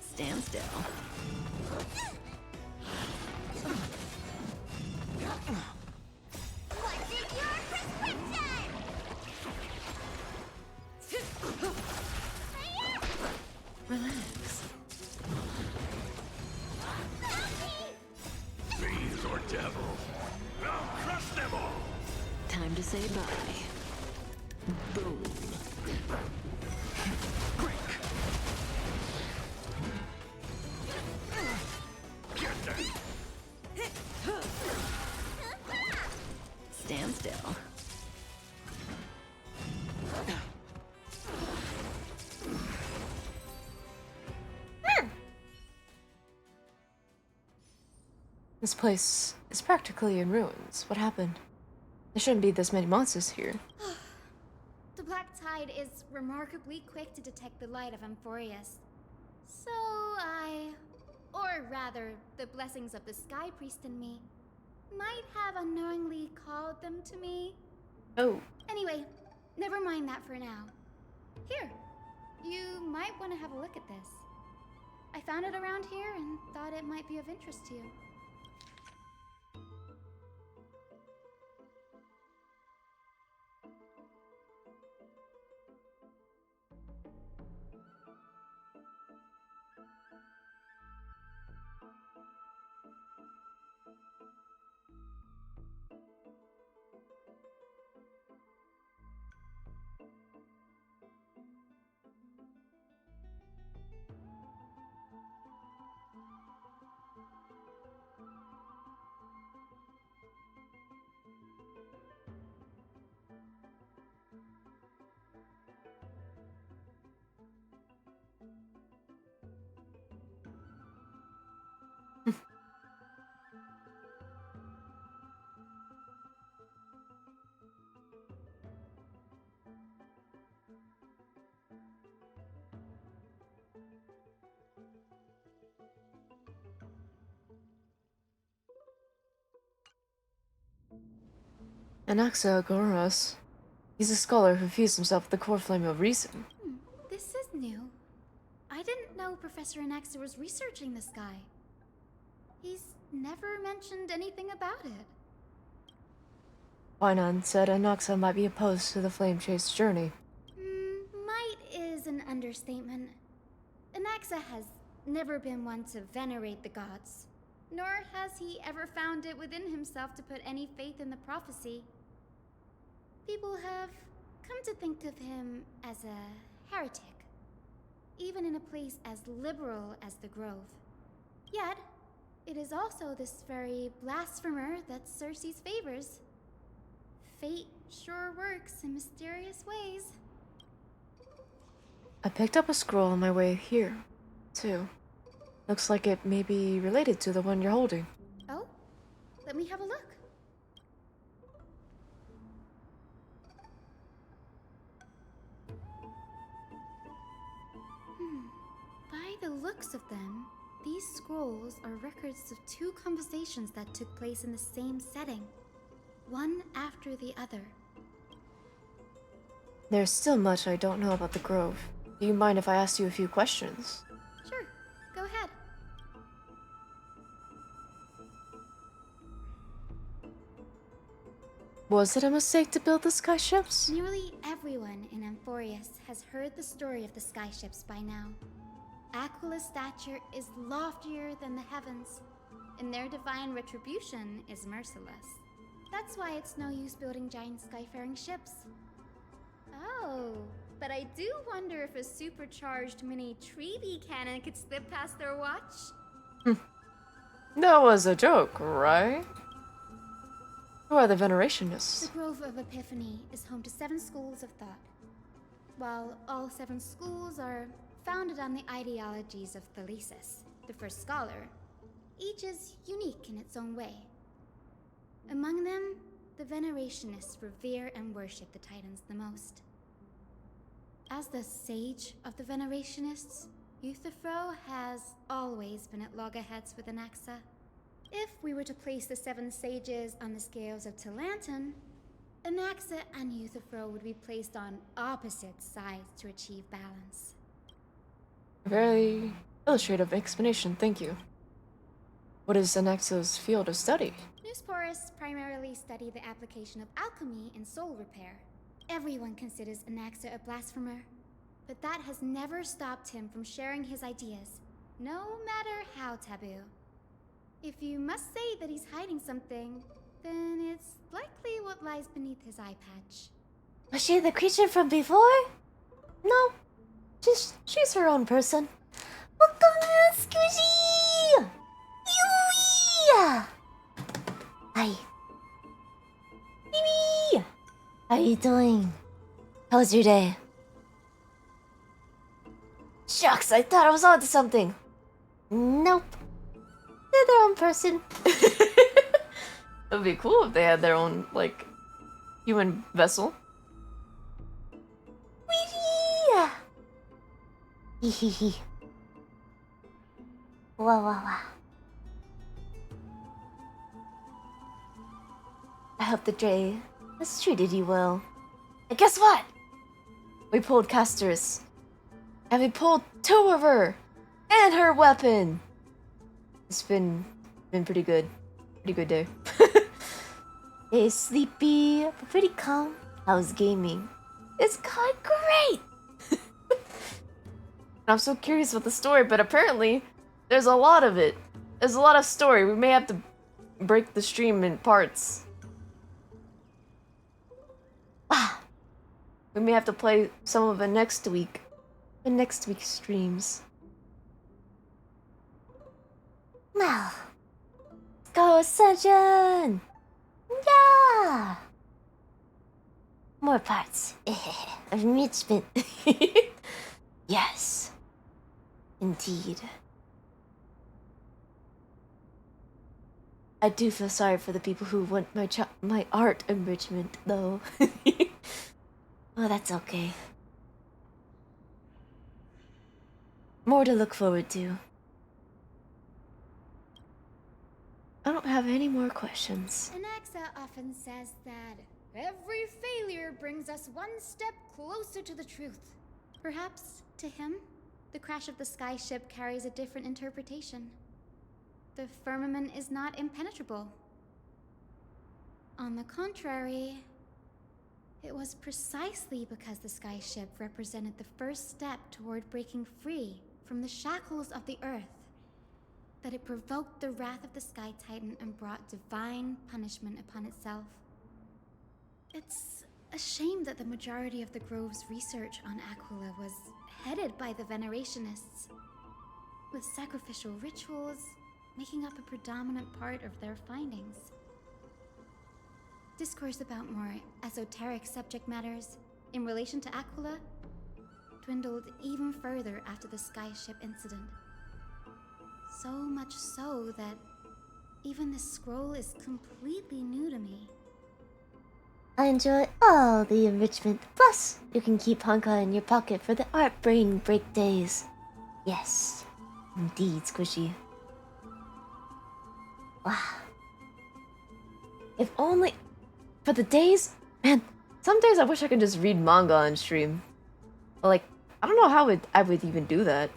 Stand still. What's in your prescription? Relax. Bees or devils, I'll crush them all. Time to say bye. Boom. Stand still. This place is practically in ruins. What happened? There shouldn't be this many monsters here. The Black Tide is remarkably quick to detect the light of Amphorius. So or rather, the blessings of the Sky Priest in me, might have unknowingly called them to me. Oh. Anyway, never mind that for now. Here, you might want to have a look at this. I found it around here and thought it might be of interest to you. Anaxagoras. He's a scholar who fused himself with the core flame of reason. This is new. I didn't know Professor Anaxa was researching the sky. He's never mentioned anything about it. Wynon said Anaxa might be opposed to the Flame Chase journey. Might is an understatement. Anaxa has never been one to venerate the gods. nor has he ever found it within himself to put any faith in the prophecy. People have come to think of him as a heretic, even in a place as liberal as the Grove. Yet, it is also this very blasphemer that Cersei's favors. Fate sure works in mysterious ways. I picked up a scroll on my way here, too. Looks like it may be related to the one you're holding. Oh? Let me have a look. By the looks of them, these scrolls are records of two conversations that took place in the same setting, one after the other. There's still much I don't know about the Grove. Do you mind if I ask you a few questions? Sure, go ahead. Was it a mistake to build the skyships? Nearly everyone in Amphorius has heard the story of the skyships by now. Aquila's stature is loftier than the heavens, and their divine retribution is merciless. That's why it's no use building giant skyfaring ships. Oh, but I do wonder if a supercharged mini Treaty cannon could slip past their watch. That was a joke, right? Who are the Venerationists? The Grove of Epiphany is home to 7 schools of thought. While all 7 schools are founded on the ideologies of Thalesis, the first scholar, each is unique in its own way. Among them, the Venerationists revere and worship the Titans the most. As the sage of the Venerationists, Euthyphro has always been at loggerheads with Anaxa. If we were to place the 7 sages on the scales of Talanton, Anaxa and Euthyphro would be placed on opposite sides to achieve balance. Very illustrative explanation, thank you. What is Anaxa's field of study? Newsporists primarily study the application of alchemy in soul repair. Everyone considers Anaxa a blasphemer, but that has never stopped him from sharing his ideas, no matter how taboo. If you must say that he's hiding something, then it's likely what lies beneath his eye patch. Was she the creature from before? No, she's her own person. Squishy! Hi. Mimi! How are you doing? How was your day? Shucks, I thought I was onto something. Nope. They're their own person. It would be cool if they had their own, like, human vessel. Wee! Hee. Wow. I hope the Dre has treated you well. And guess what? We pulled Casters. And we pulled 2 of her! And her weapon! It's been pretty good. Pretty good day. Hey, sleepy, but pretty calm. How's gaming? It's going great! I'm so curious about the story, but apparently there's a lot of it. There's a lot of story. We may have to break the stream in parts. We may have to play some of it next week. In next week's streams. Well, let's go, Ascension! Yeah! More parts. Enrichment. Yes. Indeed. I do feel sorry for the people who want my art enrichment, though. Oh, that's okay. More to look forward to. I don't have any more questions. Anaxa often says that every failure brings us one step closer to the truth. Perhaps, to him, the crash of the skyship carries a different interpretation. The firmament is not impenetrable. On the contrary, it was precisely because the skyship represented the first step toward breaking free from the shackles of the Earth that it provoked the wrath of the Sky Titan and brought divine punishment upon itself. It's a shame that the majority of the Grove's research on Aquila was headed by the Venerationists, with sacrificial rituals making up a predominant part of their findings. Discourse about more esoteric subject matters in relation to Aquila dwindled even further after the skyship incident. So much so that even this scroll is completely new to me. I enjoy all the enrichment. Plus, you can keep Honka in your pocket for the art brain break days. Yes, indeed, Squishy. Wow. If only for the days, man. Some days I wish I could just read manga on stream. But like, I don't know how I would even do that.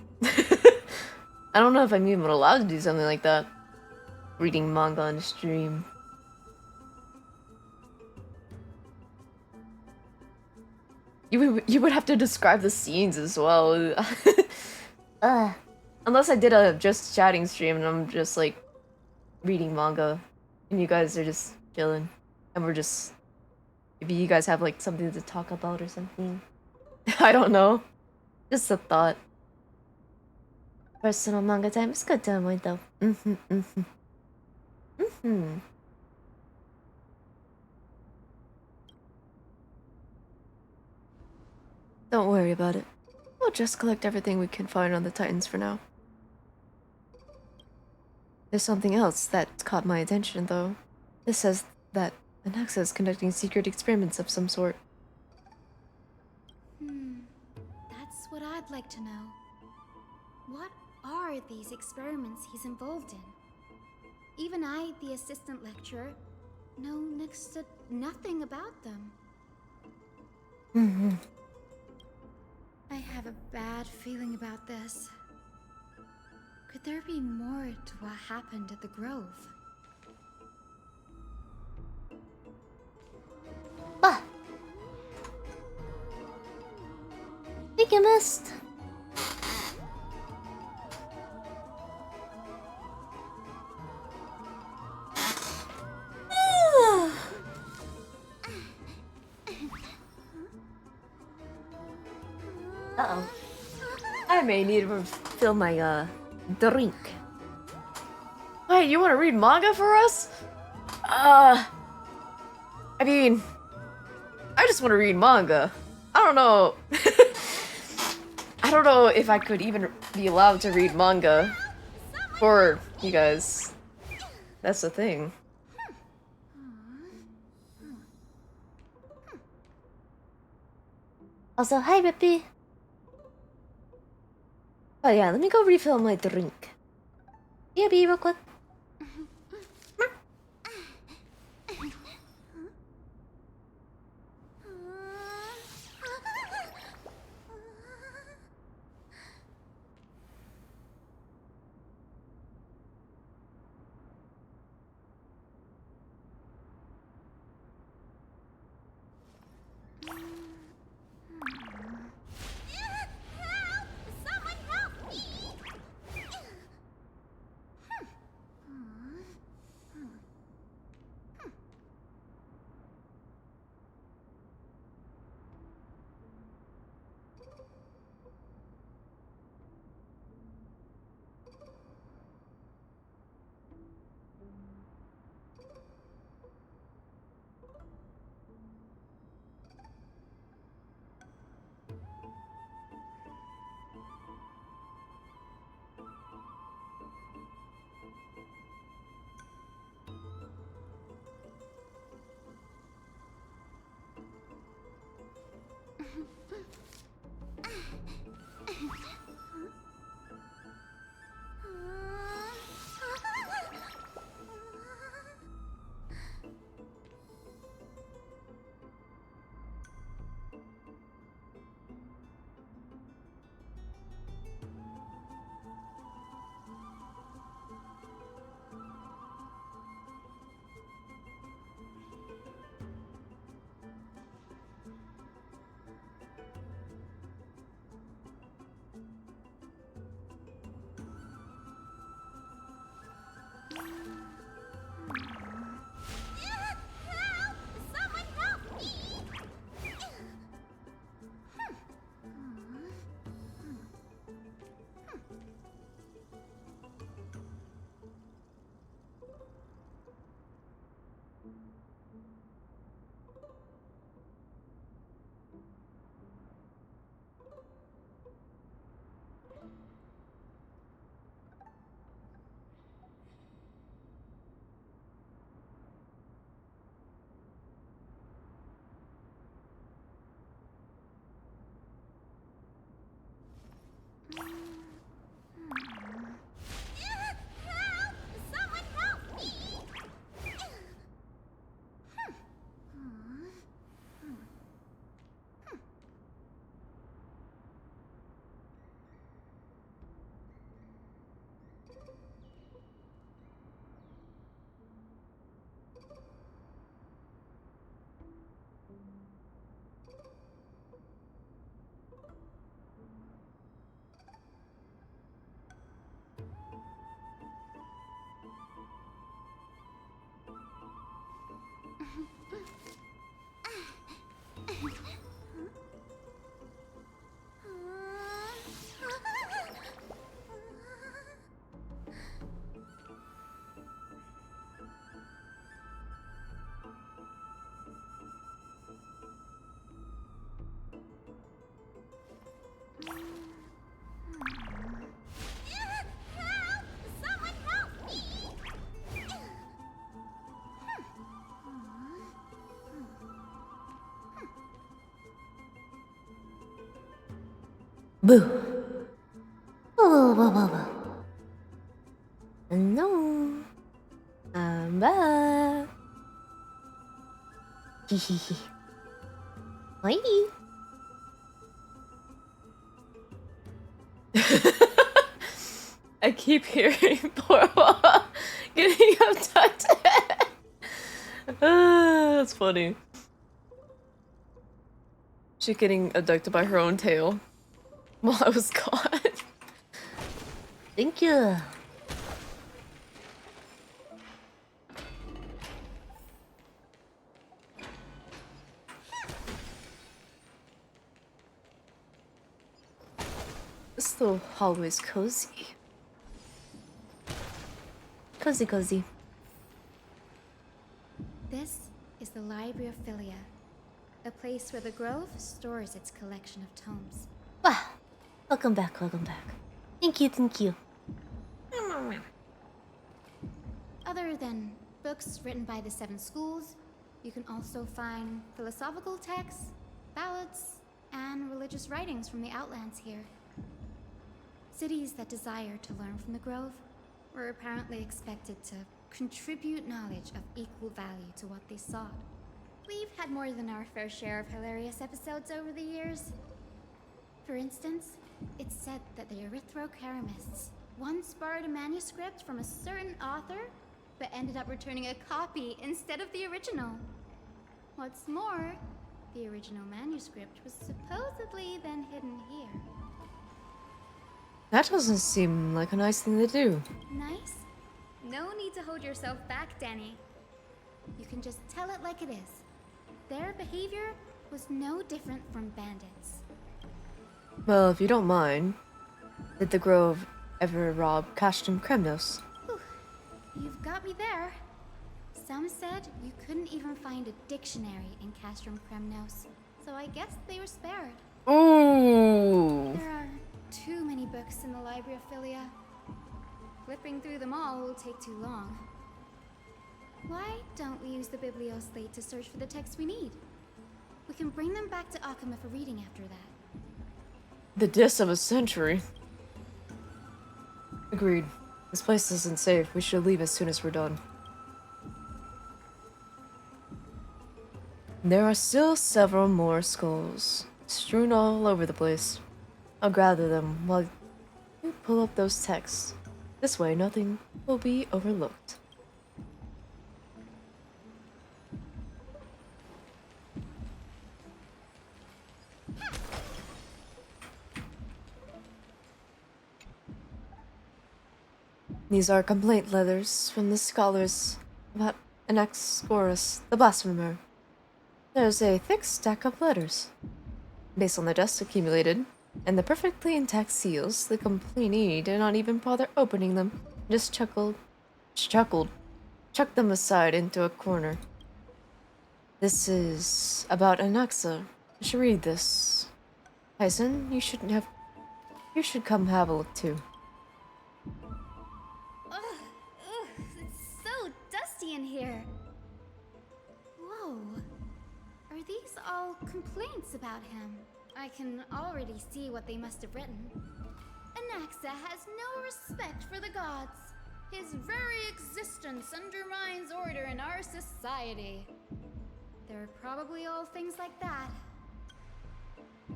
I don't know if I'm even allowed to do something like that. Reading manga on stream. You would have to describe the scenes as well. Unless I did a just chatting stream and I'm just like reading manga and you guys are just chilling and we're just, maybe you guys have like something to talk about or something. I don't know. Just a thought. Personal manga time is good time though. Don't worry about it. We'll just collect everything we can find on the Titans for now. There's something else that caught my attention, though. This says that Anaxa is conducting secret experiments of some sort. That's what I'd like to know. What are these experiments he's involved in? Even I, the assistant lecturer, know next to nothing about them. I have a bad feeling about this. Could there be more to what happened at the Grove? Ah! Think you missed. Uh-oh. I may need to refill my, drink. Wait, you want to read manga for us? I mean, I just want to read manga. I don't know. I don't know if I could even be allowed to read manga for you guys. That's the thing. Also, hi, Rippy. Oh yeah, let me go refill my drink. Yeah, be real quick. Someone help me! Boo. Whoa, whoa, whoa, whoa. No. I'm back. Hehehe. Hi. I keep hearing Porwa getting abducted. That's funny. She getting abducted by her own tail while I was gone. Thank you. This little hallway's cozy. Cozy, cozy. This is the Library of Philia, a place where the Grove stores its collection of tomes. Wow. Welcome back, welcome back. Thank you, thank you. Other than books written by the 7 schools, you can also find philosophical texts, ballads, and religious writings from the Outlands here. Cities that desire to learn from the Grove were apparently expected to contribute knowledge of equal value to what they sought. We've had more than our fair share of hilarious episodes over the years. For instance, it's said that the Erythrocheramists once borrowed a manuscript from a certain author, but ended up returning a copy instead of the original. What's more, the original manuscript was supposedly then hidden here. That doesn't seem like a nice thing to do. Nice? No need to hold yourself back, Danny. You can just tell it like it is. Their behavior was no different from bandits. Well, if you don't mind, did the Grove ever rob Castrum Kremnos? Whew. You've got me there. Some said you couldn't even find a dictionary in Castrum Kremnos, so I guess they were spared. Ooh. There are too many books in the Library of Philia. Flipping through them all will take too long. Why don't we use the Biblioslate to search for the texts we need? We can bring them back to Akuma for reading after that. The diss of a century. Agreed. This place isn't safe. We should leave as soon as we're done. There are still several more skulls, strewn all over the place. I'll gather them while you pull up those texts. This way, nothing will be overlooked. These are complaint letters from the scholars about Anaxagoras, the blasphemer. There's a thick stack of letters. Based on the dust accumulated, and the perfectly intact seals, the complainee did not even bother opening them, just chuckled, chucked them aside into a corner. This is about Anaxa. You should read this. Tyson, you should come have a look too. Ugh, it's so dusty in here. Whoa. Are these all complaints about him? I can already see what they must have written. Anaxa has no respect for the gods. His very existence undermines order in our society. They're probably all things like that.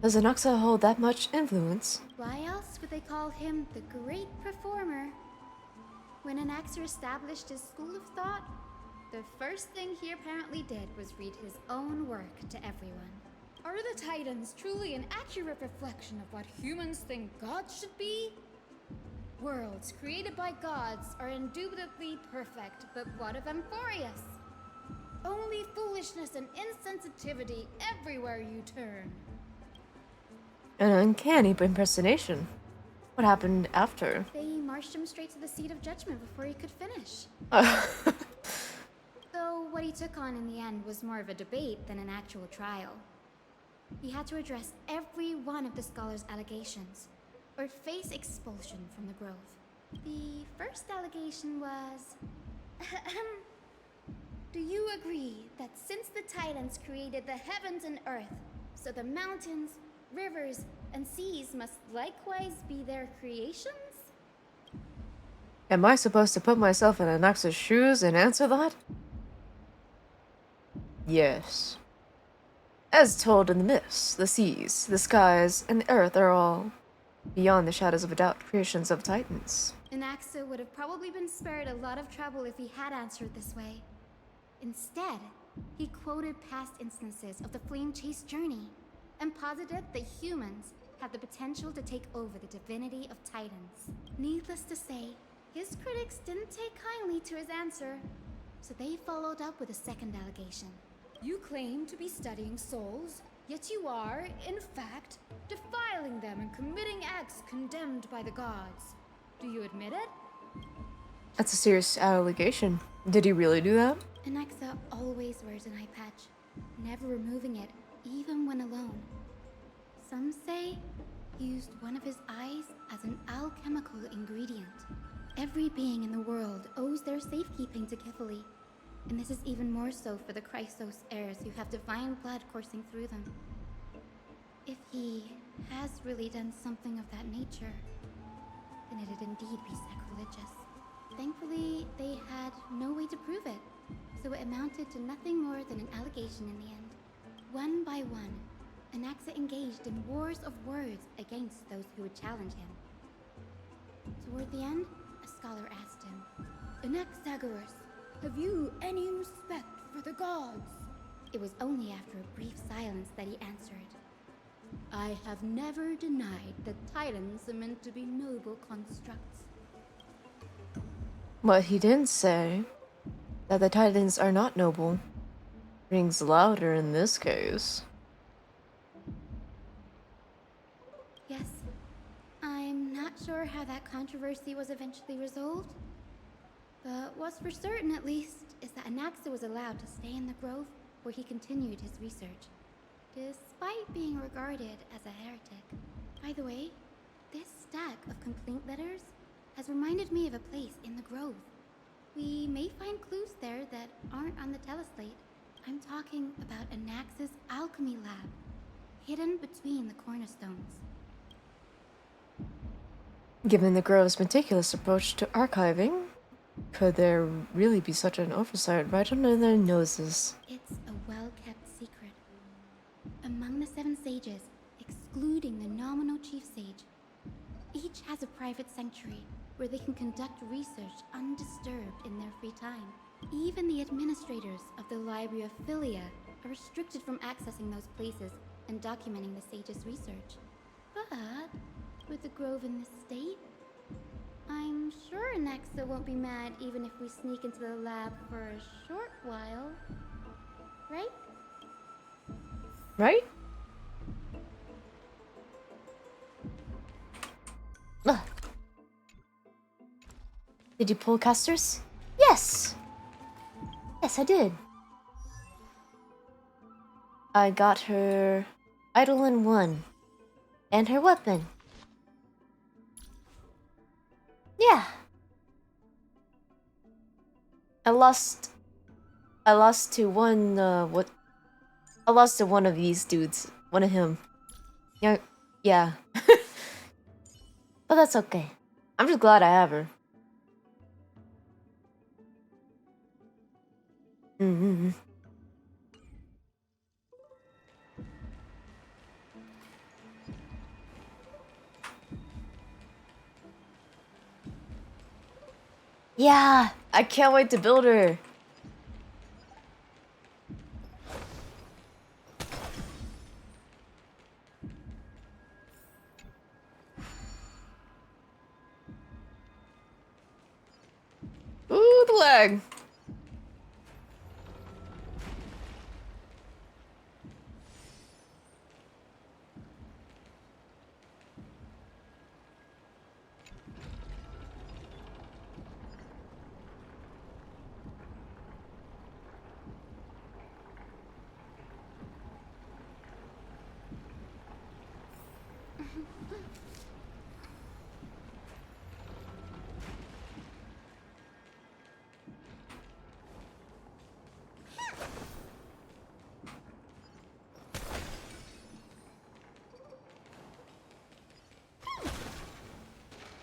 Does Anaxa hold that much influence? Why else would they call him the Great Performer? When Anaxa established his school of thought, the first thing he apparently did was read his own work to everyone. Are the Titans truly an accurate reflection of what humans think gods should be? Worlds created by gods are indubitably perfect, but what of Amphorius? Only foolishness and insensitivity everywhere you turn. An uncanny impersonation. What happened after? They marched him straight to the seat of judgment before he could finish. Though what he took on in the end was more of a debate than an actual trial. He had to address every one of the scholar's allegations, or face expulsion from the Grove. The first allegation was... Do you agree that since the Titans created the heavens and earth, so the mountains, rivers, and seas must likewise be their creations? Am I supposed to put myself in Anaxa's shoes and answer that? Yes. As told in the myths, the seas, the skies, and the earth are all, beyond the shadows of a doubt, creations of Titans. Anaxa would have probably been spared a lot of trouble if he had answered this way. Instead, he quoted past instances of the Flame Chase journey, and posited that humans had the potential to take over the divinity of Titans. Needless to say, his critics didn't take kindly to his answer, so they followed up with a second allegation. You claim to be studying souls, yet you are, in fact, defiling them and committing acts condemned by the gods. Do you admit it? That's a serious allegation. Did he really do that? Anaxa always wears an eye patch, never removing it, even when alone. Some say he used one of his eyes as an alchemical ingredient. Every being in the world owes their safekeeping to Kifili, and this is even more so for the Chrysos heirs who have divine blood coursing through them. If he has really done something of that nature, then it'd indeed be sacrilegious. Thankfully, they had no way to prove it, so it amounted to nothing more than an allegation in the end. One by one, Anaxa engaged in wars of words against those who would challenge him. Toward the end, a scholar asked him, Anaxagoras, have you any respect for the gods? It was only after a brief silence that he answered, I have never denied that Titans are meant to be noble constructs. But he didn't say that the Titans are not noble. Rings louder in this case. Yes, I'm not sure how that controversy was eventually resolved, but what's for certain at least is that Anaxa was allowed to stay in the Grove where he continued his research, despite being regarded as a heretic. By the way, this stack of complaint letters has reminded me of a place in the Grove. We may find clues there that aren't on the teleslate. I'm talking about Anaxa's alchemy lab, hidden between the cornerstones. Given the Grove's meticulous approach to archiving, could there really be such an oversight right under their noses? It's a well-kept secret. Among the 7 sages, excluding the nominal chief sage, each has a private sanctuary where they can conduct research undisturbed in their free time. Even the administrators of the Library of Philia are restricted from accessing those places and documenting the sage's research. But with the Grove in this state, I'm sure Anaxa won't be mad even if we sneak into the lab for a short while. Right? Right? Ugh. Did you pull Casters? Yes! Yes, I did. I got her Eidolon 1 and her weapon. Yeah. I lost to one I lost to one of these dudes. One of him. Yeah. But that's okay. I'm just glad I have her. Mm-hmm. Yeah, I can't wait to build her. Ooh, the lag.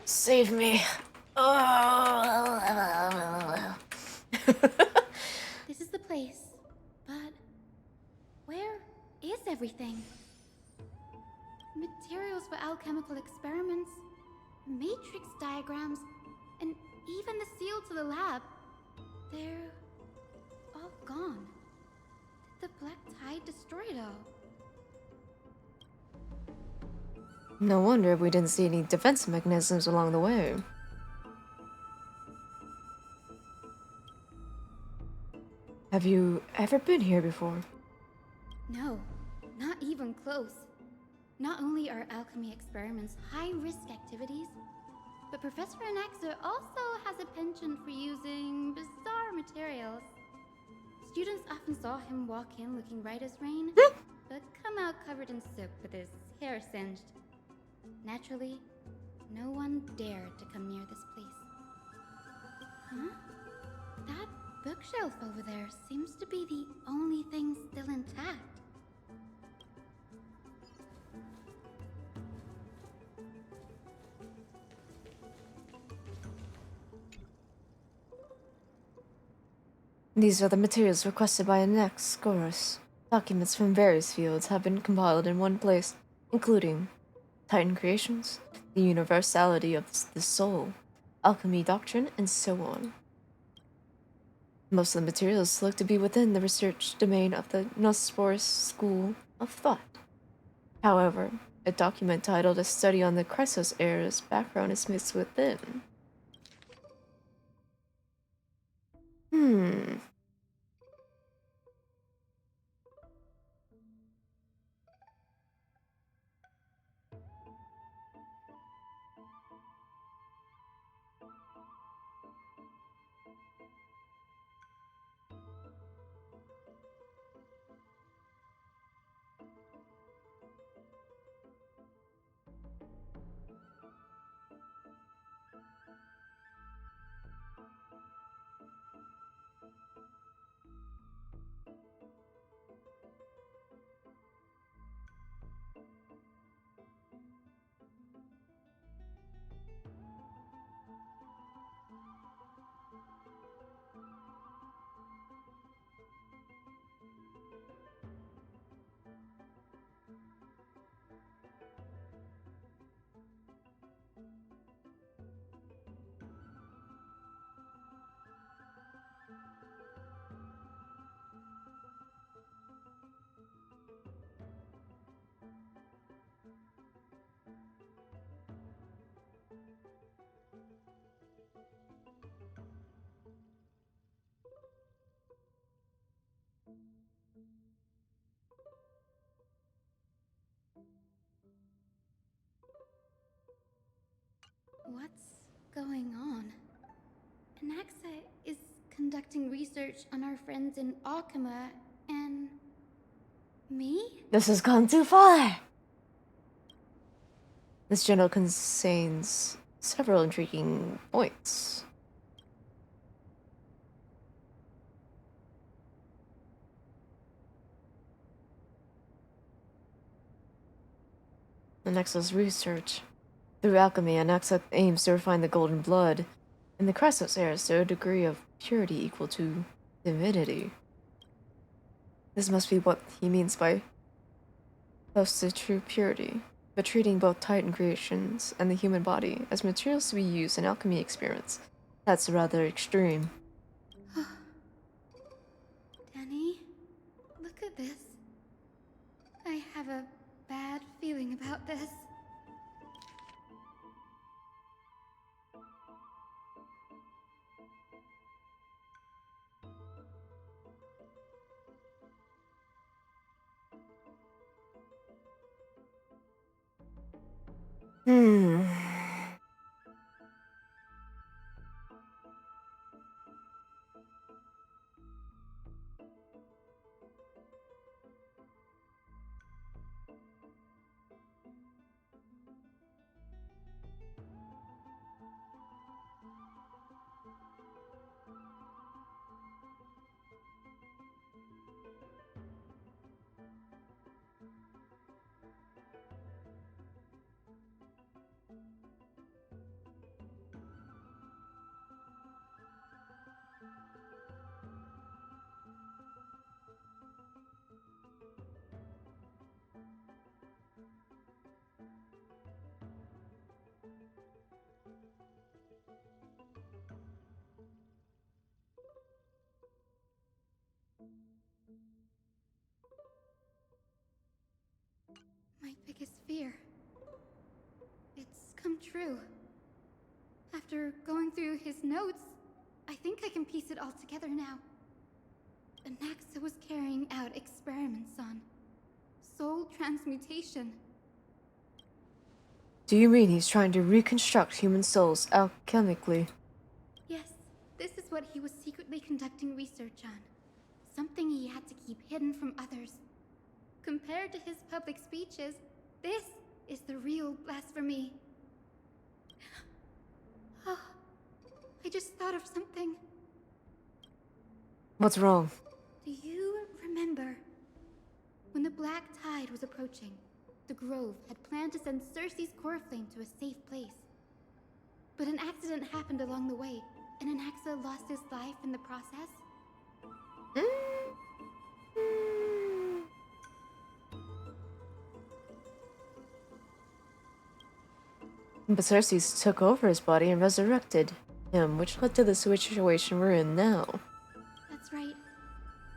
Save me. This is the place. But where is everything? Materials for alchemical experiments, matrix diagrams, and even the seal to the lab. They're all gone. Did the Black Tide destroy it all? No wonder we didn't see any defense mechanisms along the way. Have you ever been here before? No, not even close. Not only are alchemy experiments high-risk activities, but Professor Anaxa also has a penchant for using bizarre materials. Students often saw him walk in looking right as rain, but come out covered in soot with his hair singed. Naturally, no one dared to come near this place. Huh? That bookshelf over there seems to be the only thing still intact. These are the materials requested by Anaxagoras. Documents from various fields have been compiled in one place, including Titan creations, the universality of the soul, alchemy doctrine, and so on. Most of the materials look to be within the research domain of the Gnosporus school of thought. However, a document titled A Study on the Chrysos Era's background is mixed within. What's going on? Anaxa is conducting research on our friends in Akama and... me? This has gone too far! This journal contains several intriguing points. Anaxa's research. Through alchemy, Anaxa aims to refine the golden blood in the Chrysos Era to a degree of purity equal to divinity. This must be what he means by close to true purity, but treating both Titan creations and the human body as materials to be used in alchemy experiments. That's rather extreme. Danny, look at this. I have a bad feeling about this. true. After going through his notes, I think I can piece it all together now. Anaxa was carrying out experiments on soul transmutation. Do you mean he's trying to reconstruct human souls alchemically? Yes, this is what he was secretly conducting research on. Something he had to keep hidden from others. Compared to his public speeches, this is the real blasphemy. Oh, I just thought of something. What's wrong? Do you remember when the Black Tide was approaching? The Grove had planned to send Cersei's Coreflame to a safe place. But an accident happened along the way, and Anaxa lost his life in the process. But Cersei took over his body and resurrected him, which led to the situation we're in now. That's right.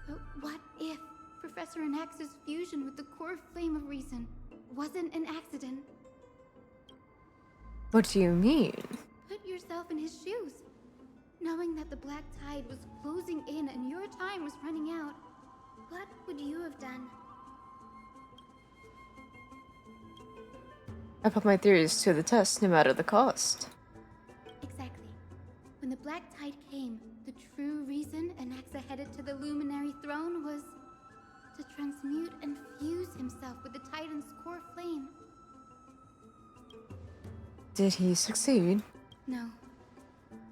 But what if Professor Anaxa's fusion with the core flame of reason wasn't an accident? What do you mean? Put yourself in his shoes. Knowing that the Black Tide was closing in and your time was running out, what would you have done? I put my theories to the test, no matter the cost. Exactly. When the Black Tide came, the true reason Anaxa headed to the Luminary Throne was to transmute and fuse himself with the Titan's core flame. Did he succeed? No.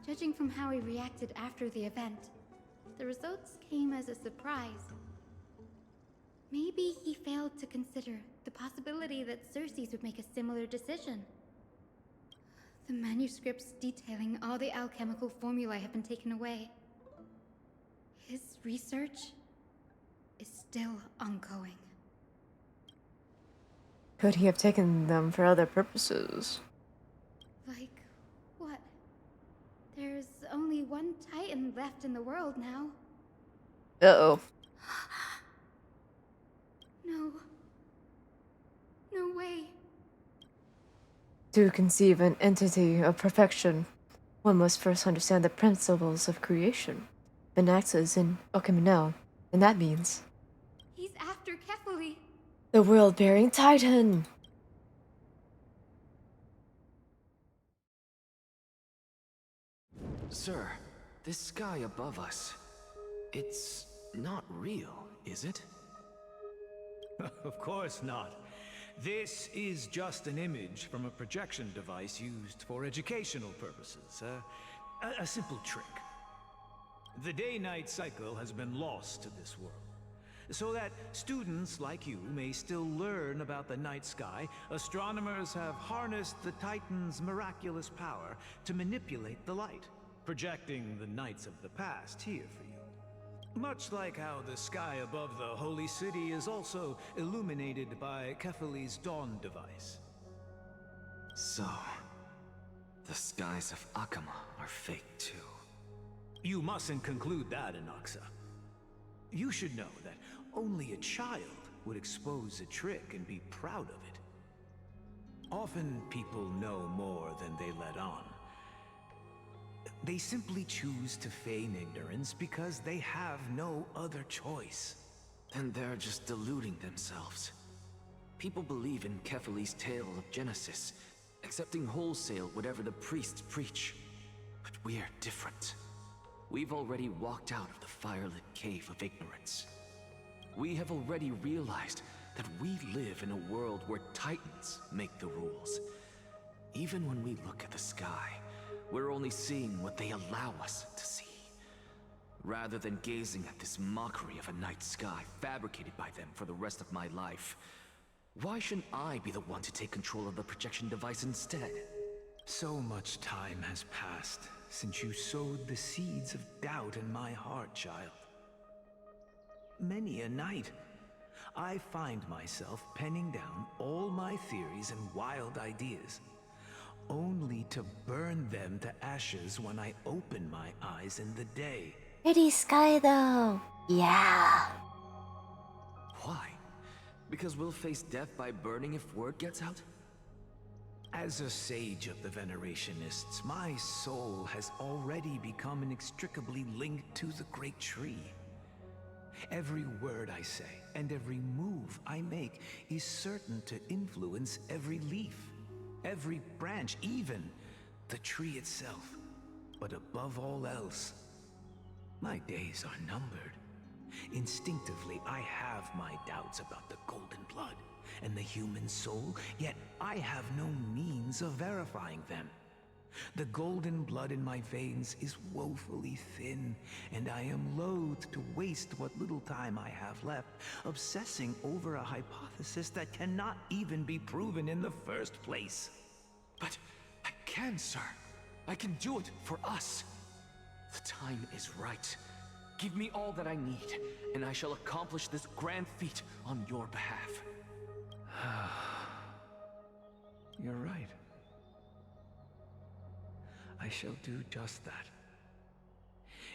Judging from how he reacted after the event, the results came as a surprise. Maybe he failed to consider the possibility that Cersei's would make a similar decision. The manuscripts detailing all the alchemical formulae have been taken away. His research is still ongoing. Could he have taken them for other purposes? Like what? There's only one Titan left in the world now. Uh-oh. No. No way. To conceive an entity of perfection, one must first understand the principles of creation. Anaxa is in Okami now, and that means... He's after Kefali. the world-bearing Titan! Sir, this sky above us, it's not real, is it? Of course not. This is just an image from a projection device used for educational purposes. A simple trick. The day-night cycle has been lost to this world. So that students like you may still learn about the night sky, astronomers have harnessed the Titan's miraculous power to manipulate the light, projecting the nights of the past here for you. Much like how the sky above the Holy City is also illuminated by Kefali's dawn device. So, the skies of Akama are fake too. You mustn't conclude that, Anaxa. You should know that only a child would expose a trick and be proud of it. Often people know more than they let on. They simply choose to feign ignorance because they have no other choice. Then they're just deluding themselves. People believe in Kefali's tale of Genesis, accepting wholesale whatever the priests preach. But we're different. We've already walked out of the firelit cave of ignorance. We have already realized that we live in a world where Titans make the rules. Even when we look at the sky, we're only seeing what they allow us to see. Rather than gazing at this mockery of a night sky fabricated by them for the rest of my life, why shouldn't I be the one to take control of the projection device instead? So much time has passed since you sowed the seeds of doubt in my heart, child. Many a night, I find myself penning down all my theories and wild ideas, only to burn them to ashes when I open my eyes in the day. Pretty sky though. Yeah. Why? Because we'll face death by burning if word gets out? As a sage of the Venerationists, my soul has already become inextricably linked to the Great Tree. Every word I say and every move I make is certain to influence every leaf, every branch, even the tree itself. But above all else, my days are numbered. Instinctively, I have my doubts about the Golden Blood and the human soul, yet I have no means of verifying them. The golden blood in my veins is woefully thin, and I am loath to waste what little time I have left obsessing over a hypothesis that cannot even be proven in the first place. But I can, sir. I can do it for us. The time is right. Give me all that I need, and I shall accomplish this grand feat on your behalf. You're right. I shall do just that.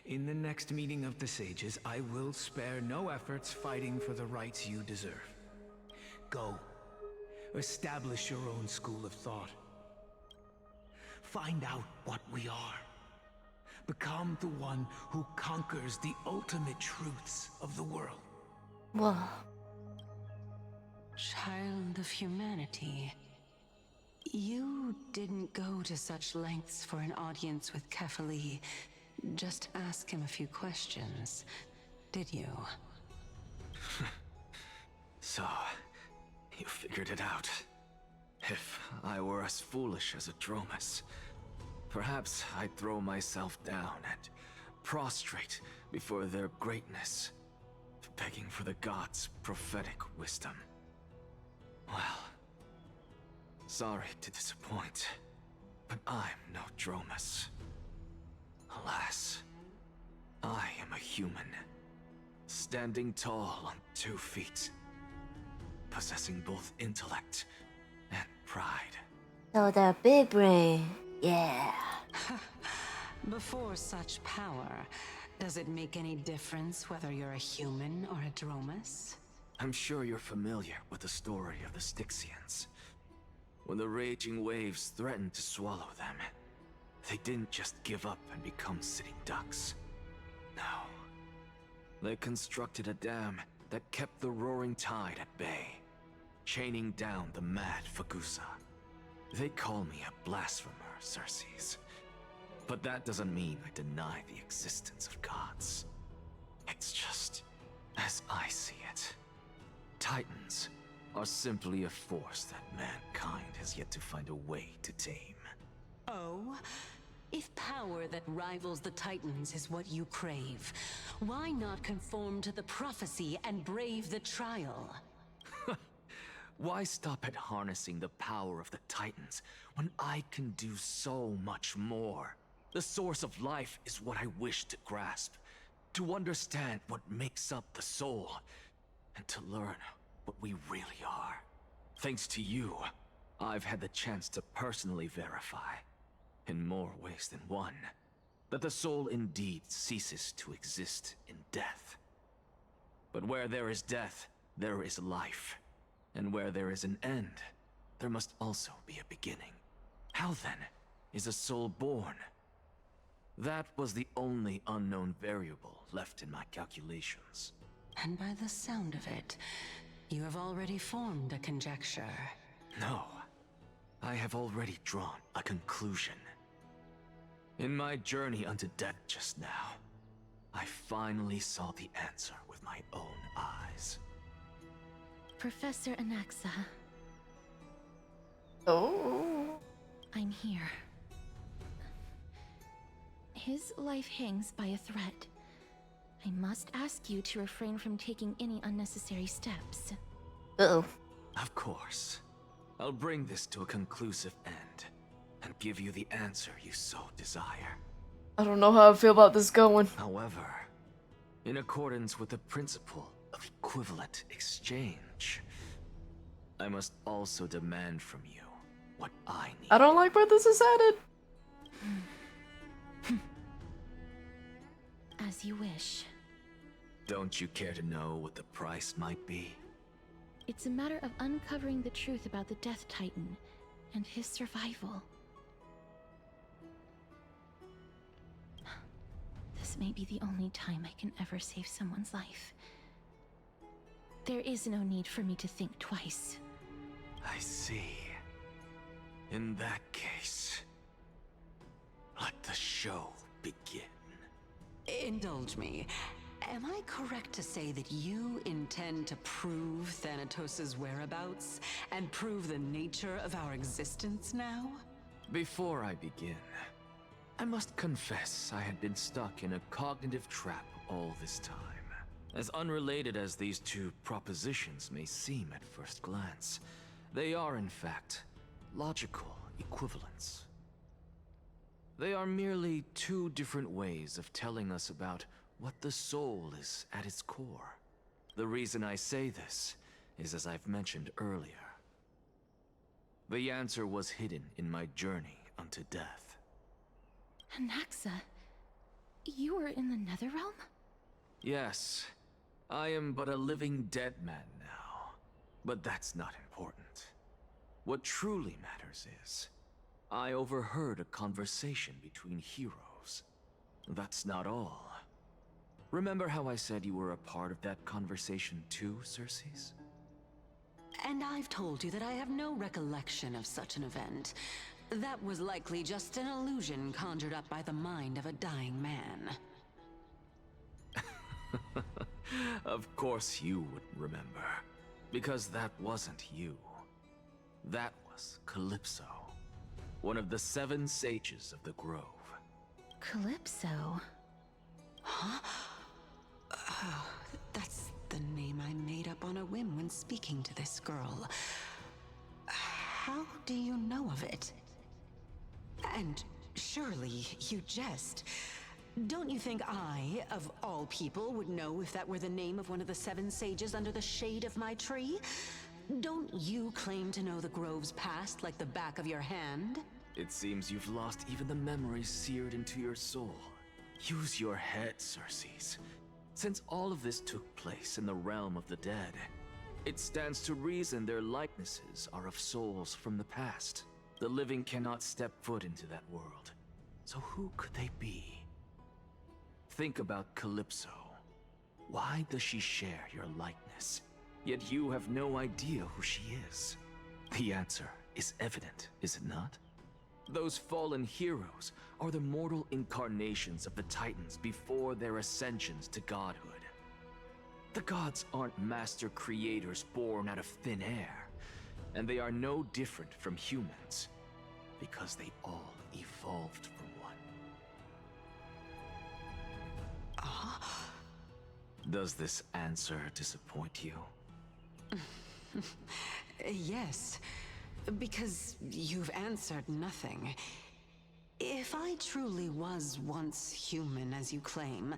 In the next meeting of the sages, I will spare no efforts fighting for the rights you deserve. Go. Establish your own school of thought. Find out what we are. Become the one who conquers the ultimate truths of the world. Whoa. Child of humanity. You didn't go to such lengths for an audience with Kefali. Just ask him a few questions, did you? So, you figured it out. If I were as foolish as Adromus, perhaps I'd throw myself down and prostrate before their greatness, begging for the gods' prophetic wisdom. Well, sorry to disappoint, but I'm no Dromus. Alas, I am a human, standing tall on 2 feet, possessing both intellect and pride. So the big brain, yeah. Before such power, does it make any difference whether you're a human or a Dromus? I'm sure you're familiar with the story of the Styxians. When the raging waves threatened to swallow them, they didn't just give up and become sitting ducks. No. They constructed a dam that kept the roaring tide at bay, chaining down the mad Fagusa. They call me a blasphemer, Xerxes. But that doesn't mean I deny the existence of gods. It's just as I see it. Titans are simply a force that mankind has yet to find a way to tame. Oh? If power that rivals the Titans is what you crave, why not conform to the prophecy and brave the trial? Why stop at harnessing the power of the Titans when I can do so much more? The source of life is what I wish to grasp, to understand what makes up the soul, and to learn what we really are. Thanks to you, I've had the chance to personally verify, in more ways than one, that the soul indeed ceases to exist in death. But where there is death, there is life. And where there is an end, there must also be a beginning. How then is a soul born? That was the only unknown variable left in my calculations. And by the sound of it, you have already formed a conjecture. No, I have already drawn a conclusion. In my journey unto death just now, I finally saw the answer with my own eyes. Professor Anaxa. Oh. I'm here. His life hangs by a thread. I must ask you to refrain from taking any unnecessary steps. Uh-oh. Of course. I'll bring this to a conclusive end, and give you the answer you so desire. I don't know how I feel about this going. However, in accordance with the principle of equivalent exchange, I must also demand from you what I need. I don't like where this is headed. As you wish. Don't you care to know what the price might be? It's a matter of uncovering the truth about the Death Titan and his survival. This may be the only time I can ever save someone's life. There is no need for me to think twice. I see. In that case, let the show begin. Indulge me. Am I correct to say that you intend to prove Thanatos' whereabouts and prove the nature of our existence now? Before I begin, I must confess I had been stuck in a cognitive trap all this time. As unrelated as these two propositions may seem at first glance, they are in fact logical equivalents. They are merely two different ways of telling us about what the soul is at its core. The reason I say this is as I've mentioned earlier. The answer was hidden in my journey unto death. Anaxa, you were in the Netherrealm? Yes, I am but a living dead man now, but that's not important. What truly matters is, I overheard a conversation between heroes. That's not all. Remember how I said you were a part of that conversation too, Circes? And I've told you that I have no recollection of such an event. That was likely just an illusion conjured up by the mind of a dying man. Of course you would remember, because that wasn't you. That was Calypso, one of the 7 sages of the Grove. Calypso? Huh? Oh, that's the name I made up on a whim when speaking to this girl. How do you know of it? And surely you jest. Don't you think I, of all people, would know if that were the name of one of the 7 sages under the shade of my tree? Don't you claim to know the Grove's past like the back of your hand? It seems you've lost even the memories seared into your soul. Use your head, Circes. Since all of this took place in the realm of the dead, it stands to reason their likenesses are of souls from the past. The living cannot step foot into that world. So who could they be? Think about Calypso. Why does she share your likeness? Yet you have no idea who she is. The answer is evident, is it not? Those fallen heroes are the mortal incarnations of the Titans before their ascensions to godhood. The gods aren't master creators born out of thin air, and they are no different from humans, because they all evolved from one. Does this answer disappoint you? Yes, because you've answered nothing. If I truly was once human, as you claim,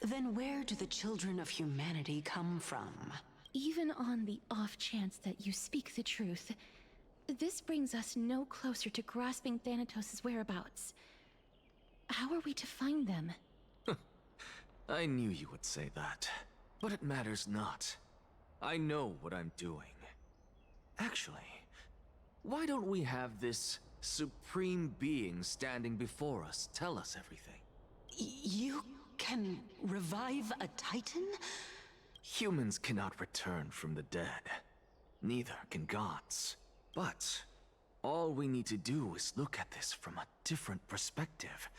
then where do the children of humanity come from? Even on the off chance that you speak the truth, this brings us no closer to grasping Thanatos' whereabouts. How are we to find them? I knew you would say that, but it matters not. I know what I'm doing. Actually, why don't we have this supreme being standing before us tell us everything? You can revive a Titan? Humans cannot return from the dead. Neither can gods. But all we need to do is look at this from a different perspective,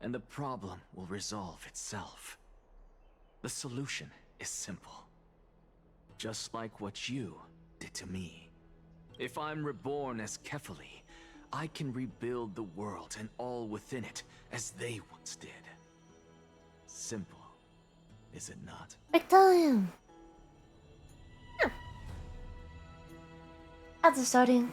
and the problem will resolve itself. The solution is simple. Just like what you did to me. If I'm reborn as Kefali, I can rebuild the world and all within it as they once did. Simple, is it not? Big time! Ads are starting.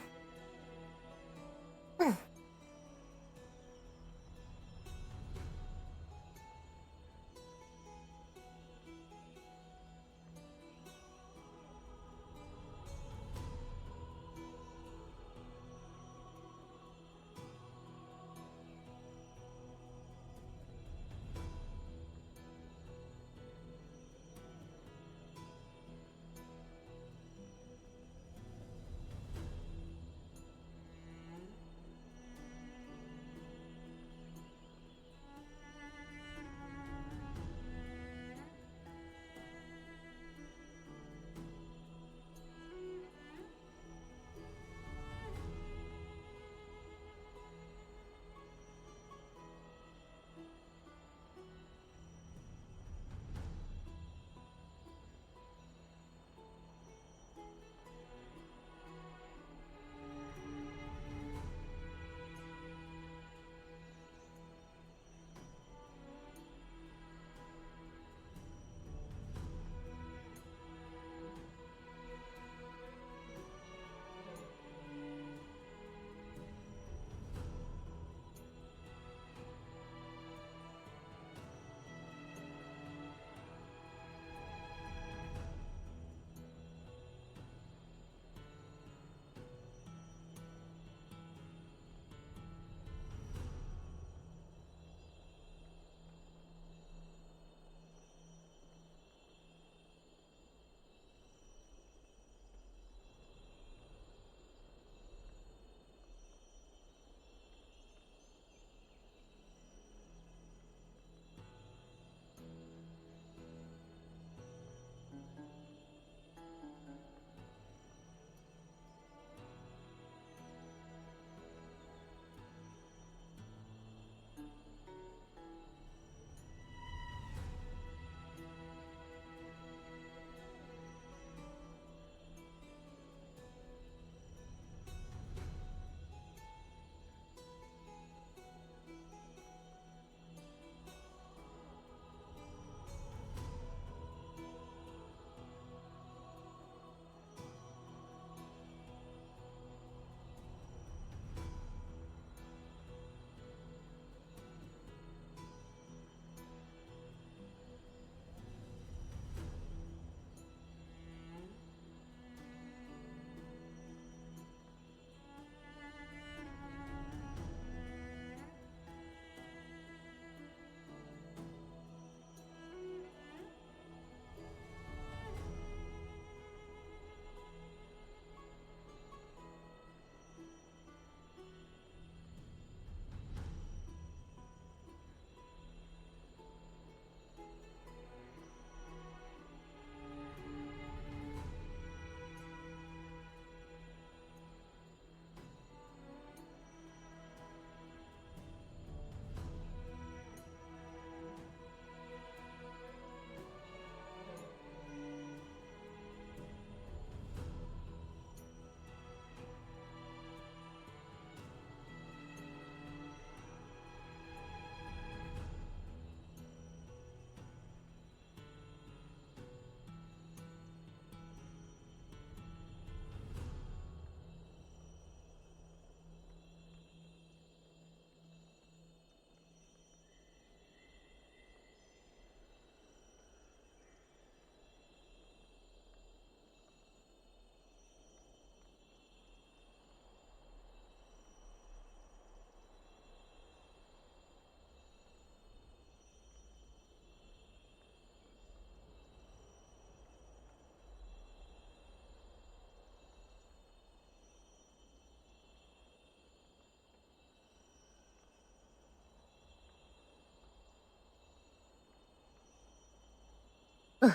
We're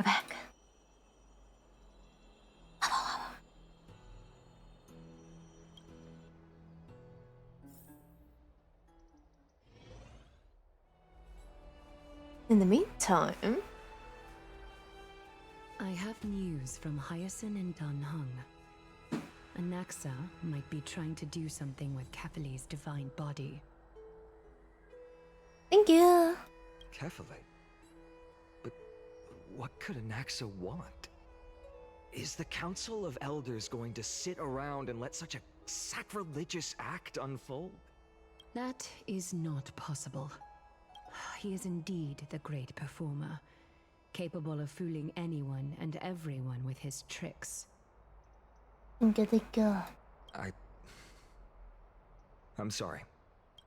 back. In the meantime, I have news from Hyacinth and Danheng. Anaxa might be trying to do something with Kefali's divine body. Thank you. Kefali? But what could Anaxa want? Is the Council of Elders going to sit around and let such a sacrilegious act unfold? That is not possible. He is indeed the great performer, capable of fooling anyone and everyone with his tricks. Angelica. I'm sorry.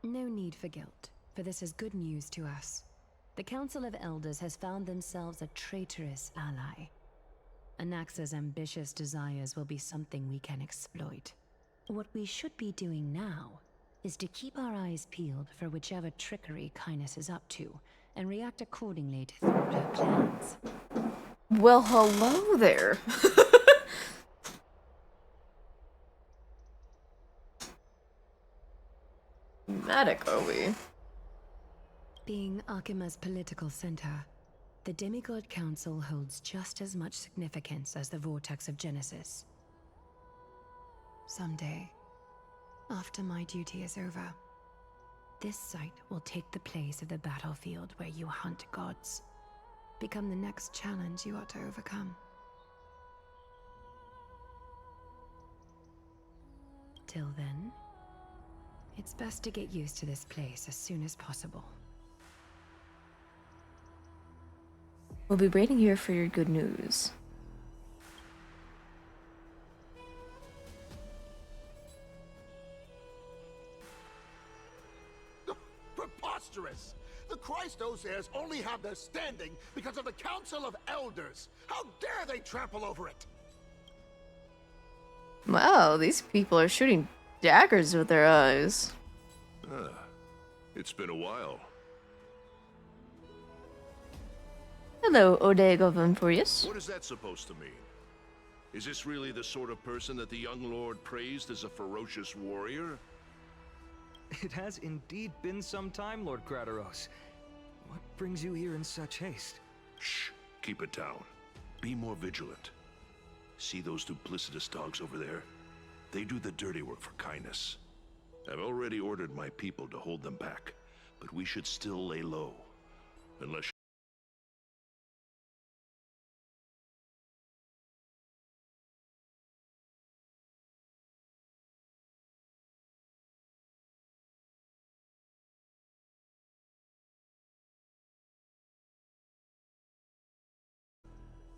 No need for guilt, for this is good news to us. The Council of Elders has found themselves a traitorous ally. Anaxa's ambitious desires will be something we can exploit. What we should be doing now is to keep our eyes peeled for whichever trickery Kynus is up to, and react accordingly to thwart her plans. Well, hello there. Matic, are we? Being Akima's political center, the Demigod Council holds just as much significance as the Vortex of Genesis. Someday, after my duty is over, this site will take the place of the battlefield where you hunt gods. Become the next challenge you ought to overcome. Till then, it's best to get used to this place as soon as possible. We'll be waiting here for your good news. Preposterous! The Christos only have their standing because of the Council of Elders. How dare they trample over it? Wow, these people are shooting daggers with their eyes. It's been a while. Hello, Odego Vamfurious. What is that supposed to mean? Is this really the sort of person that the young lord praised as a ferocious warrior? It has indeed been some time, Lord Crateros. What brings you here in such haste? Shh, keep it down. Be more vigilant. See those duplicitous dogs over there? They do the dirty work for Kynus. I've already ordered my people to hold them back, but we should still lay low. Unless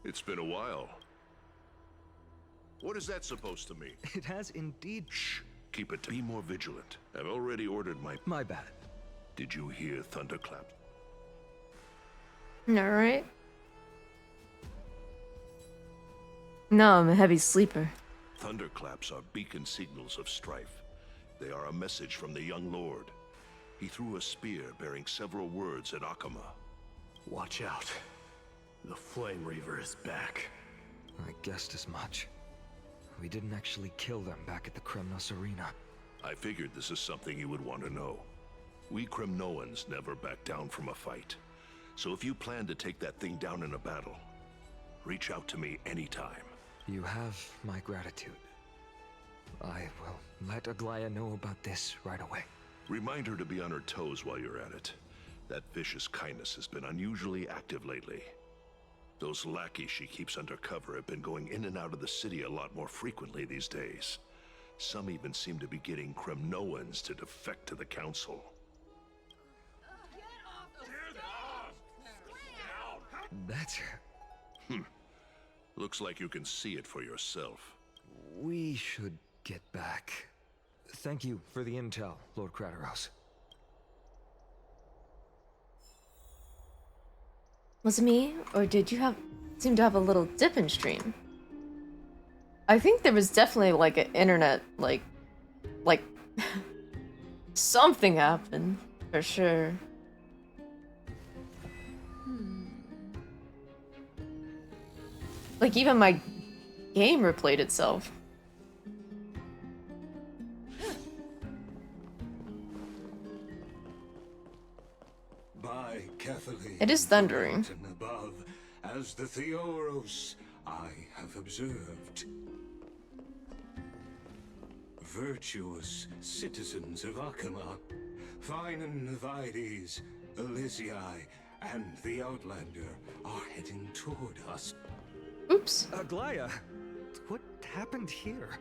It's been a while. What is that supposed to mean? It has indeed... Shh! Keep it. Be more vigilant. I've already ordered my... My bad. Did you hear thunderclap? Alright. No, I'm a heavy sleeper. Thunderclaps are beacon signals of strife. They are a message from the young lord. He threw a spear bearing several words at Akama. Watch out. The Flame Reaver is back. I guessed as much. We didn't actually kill them back at the Kremnos Arena. I figured this is something you would want to know. We Kremnoans never back down from a fight. So if you plan to take that thing down in a battle, reach out to me anytime. You have my gratitude. I will let Aglaya know about this right away. Remind her to be on her toes while you're at it. That vicious Kynus has been unusually active lately. Those lackeys she keeps under cover have been going in and out of the city a lot more frequently these days. Some even seem to be getting Kremnoans to defect to the Council. That's... Looks like you can see it for yourself. We should get back. Thank you for the intel, Lord Crateros. Was it me, or did you seem to have a little dip in stream? I think there was definitely like an internet, like something happened, for sure. Like, even my game replayed itself. By Catholic, It is thundering. and above, as the Theoros I have observed. Virtuous citizens of Akama, Finan Vides, Elysiae, and the Outlander are heading toward us. Oops. Aglaya, what happened here?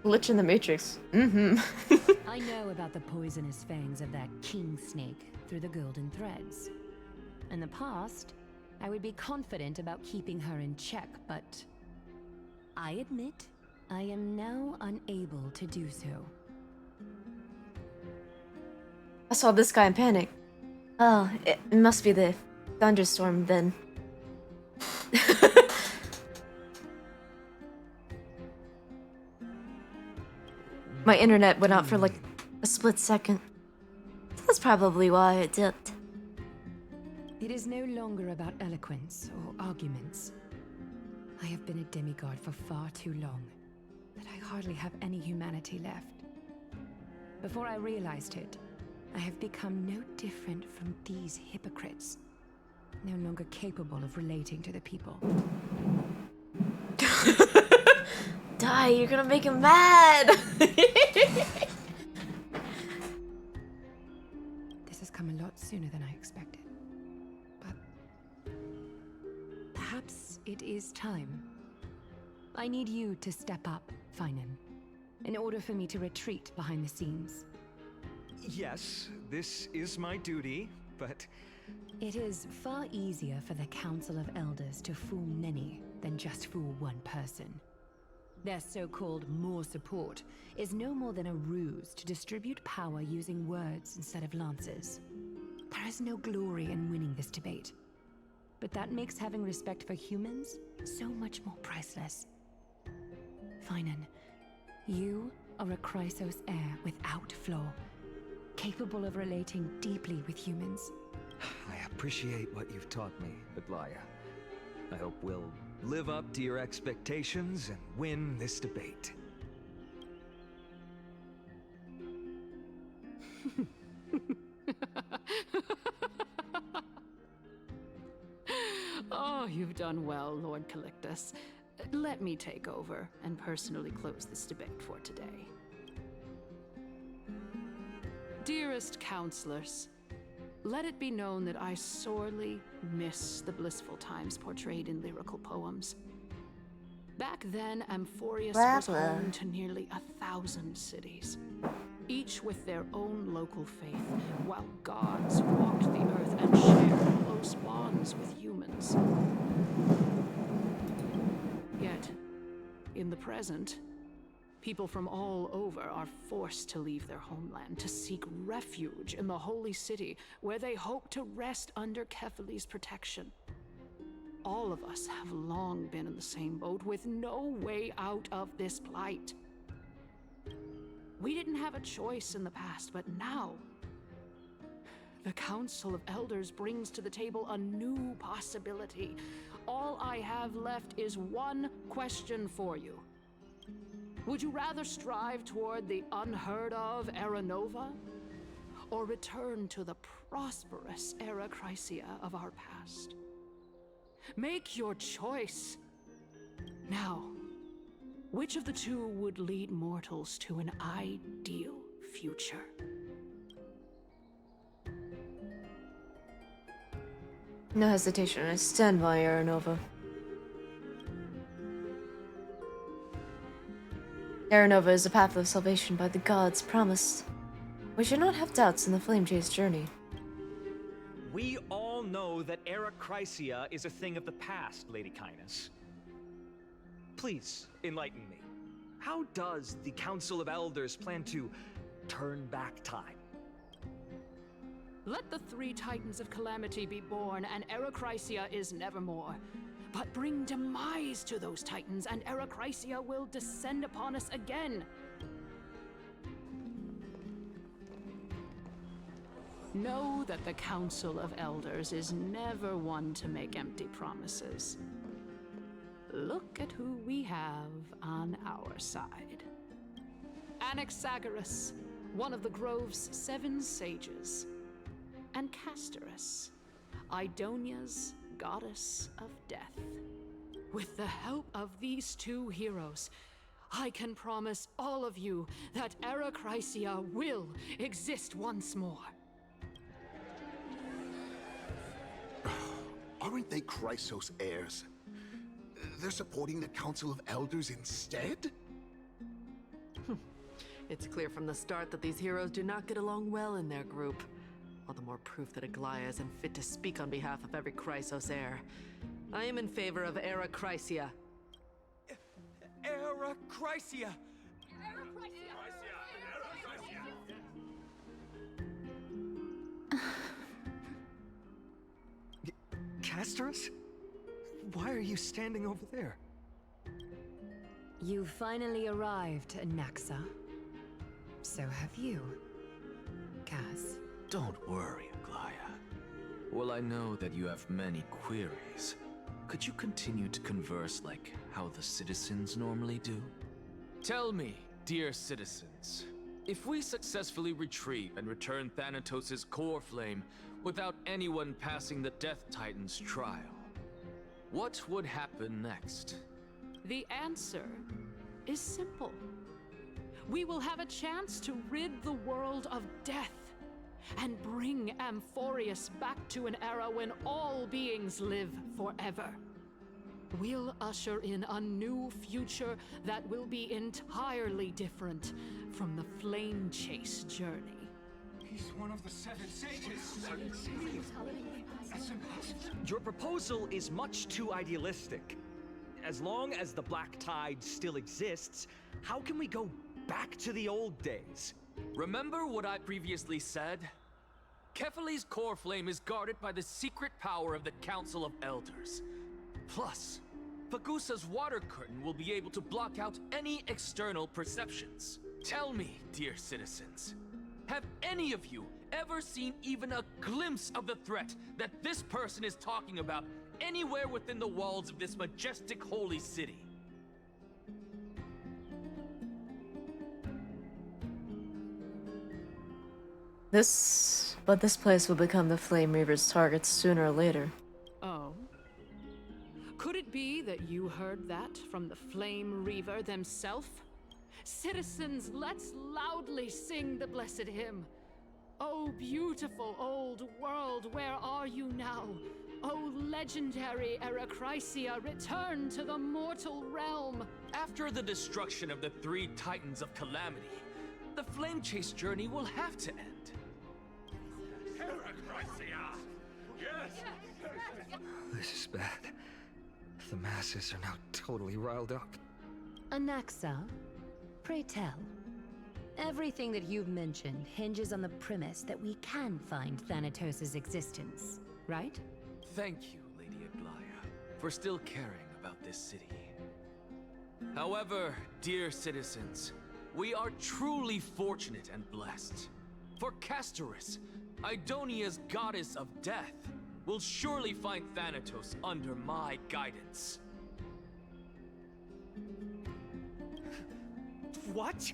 Glitch in the Matrix. Mm-hmm. I know about the poisonous fangs of that king snake through the golden threads. In the past, I would be confident about keeping her in check, but I admit I am now unable to do so. I saw this guy in panic. Oh, it must be the thunderstorm then. My internet went out for like a split second. That's probably why it dipped. It is no longer about eloquence or arguments. I have been a demigod for far too long, that I hardly have any humanity left. Before I realized it, I have become no different from these hypocrites, no longer capable of relating to the people. Die, you're gonna make him mad! This has come a lot sooner than I expected. But perhaps it is time. I need you to step up, Finan, in order for me to retreat behind the scenes. Yes, this is my duty, but... It is far easier for the Council of Elders to fool many than just fool one person. Their so-called more support is no more than a ruse to distribute power using words instead of lances. There is no glory in winning this debate, but that makes having respect for humans so much more priceless. Finan, you are a Chrysos heir without flaw, capable of relating deeply with humans. I appreciate what you've taught me, Aglaya. I hope we'll live up to your expectations and win this debate. Oh, you've done well, Lord Calictus. Let me take over and personally close this debate for today. Dearest counselors, let it be known that I sorely miss the blissful times portrayed in lyrical poems. Back then, Amphorius was home to nearly 1,000 cities, each with their own local faith, while gods walked the earth and shared close bonds with humans. Yet, in the present, people from all over are forced to leave their homeland to seek refuge in the holy city, where they hope to rest under Kefali's protection. All of us have long been in the same boat, with no way out of this plight. We didn't have a choice in the past, but now the Council of Elders brings to the table a new possibility. All I have left is one question for you. Would you rather strive toward the unheard of Era Nova, or return to the prosperous Era Chrysia of our past? Make your choice. Now, which of the two would lead mortals to an ideal future? No hesitation, I stand by Aranova. Aranova is a path of salvation by the gods promised. We should not have doubts in the Flame Chase journey. We all know that Era Chrysia is a thing of the past, Lady Kynus. Please, enlighten me. How does the Council of Elders plan to turn back time? Let the three Titans of Calamity be born, and Era Chrysia is nevermore. But bring demise to those Titans, and Era Chrysia will descend upon us again. Know that the Council of Elders is never one to make empty promises. look at who we have on our side. Anaxagoras, one of the Grove's 7 sages, and Castorus, Idonia's goddess of death. With the help of these 2 heroes, I can promise all of you that Arachrysia will exist once more. Aren't they Chrysos heirs? They're supporting the Council of Elders instead? It's clear from the start that these heroes do not get along well in their group. All the more proof that Aglaia isn't fit to speak on behalf of every Chrysos heir. I am in favor of Arachrysia. Arachrysia! Castorus? Why are you standing over there? You finally arrived, Anaxa. So have you, Cass. Don't worry, Aglaia. Well, I know that you have many queries. Could you continue to converse like how the citizens normally do? Tell me, dear citizens, if we successfully retrieve and return Thanatos' core flame without anyone passing the Death Titan's trial, what would happen next? The answer is simple. We will have a chance to rid the world of death and bring Amphorius back to an era when all beings live forever. We'll usher in a new future that will be entirely different from the Flame Chase journey. He's one of the 7 sages. That's impossible. Your proposal is much too idealistic. As long as the Black Tide still exists, how can we go back to the old days? Remember what I previously said? Kefali's core flame is guarded by the secret power of the Council of Elders. Plus, Fagusa's water curtain will be able to block out any external perceptions. Tell me, dear citizens, have any of you ever seen even a glimpse of the threat that this person is talking about anywhere within the walls of this majestic holy city? But this place will become the Flame Reaver's target sooner or later. Oh? Could it be that you heard that from the Flame Reaver themselves? Citizens, let's loudly sing the blessed hymn. Oh, beautiful old world, where are you now? Oh, legendary Arachrysia, return to the mortal realm. After the destruction of the 3 Titans of Calamity, the Flame Chase journey will have to end. Arachrysia! Yes! This is bad. The masses are now totally riled up. Anaxa, pray tell. Everything that you've mentioned hinges on the premise that we can find Thanatos' existence, right? Thank you, Lady Aglaia, for still caring about this city. However, dear citizens, we are truly fortunate and blessed. For Castorus, Idonia's goddess of death, will surely find Thanatos under my guidance. What?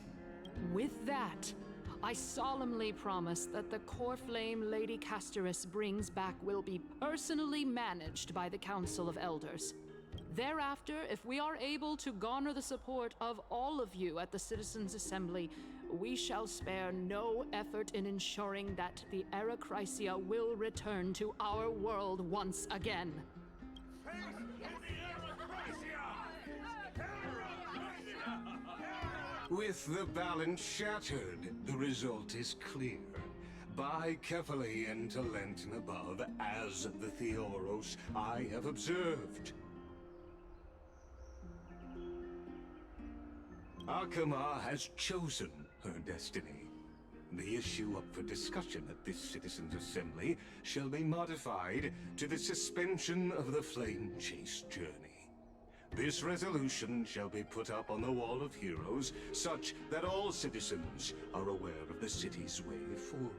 With that, I solemnly promise that the core flame Lady Castorus brings back will be personally managed by the Council of Elders. Thereafter, if we are able to garner the support of all of you at the Citizens' Assembly, we shall spare no effort in ensuring that the Arachrysia will return to our world once again. With the balance shattered, the result is clear. By Kefali and Talenton above, as the Theoros I have observed. Akama has chosen her destiny. The issue up for discussion at this Citizens' Assembly shall be modified to the suspension of the Flame Chase journey. This resolution shall be put up on the Wall of Heroes, such that all citizens are aware of the city's way forward.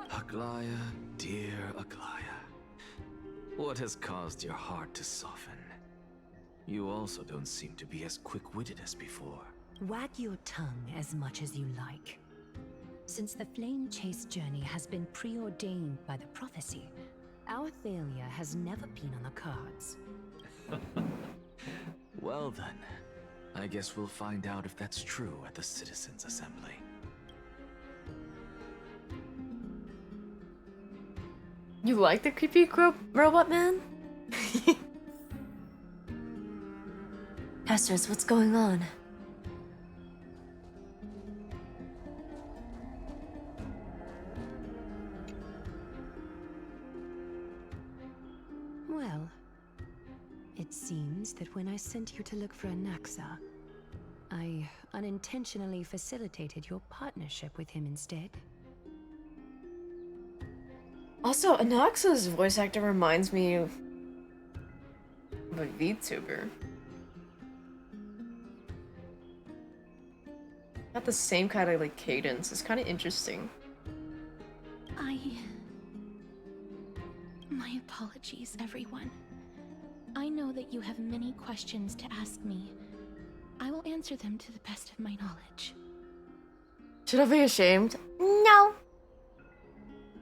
Aglaia, dear Aglaia, What has caused your heart to soften? You also don't seem to be as quick-witted as before. Wag your tongue as much as you like. Since the Flame Chase journey has been preordained by the prophecy, our failure has never been on the cards. Well then, I guess we'll find out if that's true at the Citizens' Assembly. You like the creepy robot man? Pastors, what's going on? Well, it seems that when I sent you to look for Anaxa, I unintentionally facilitated your partnership with him instead. Also, Anaxa's voice actor reminds me of a VTuber. Got the same kind of like cadence. It's kind of interesting. My apologies, everyone. I know that you have many questions to ask me. I will answer them to the best of my knowledge. Should I be ashamed? No.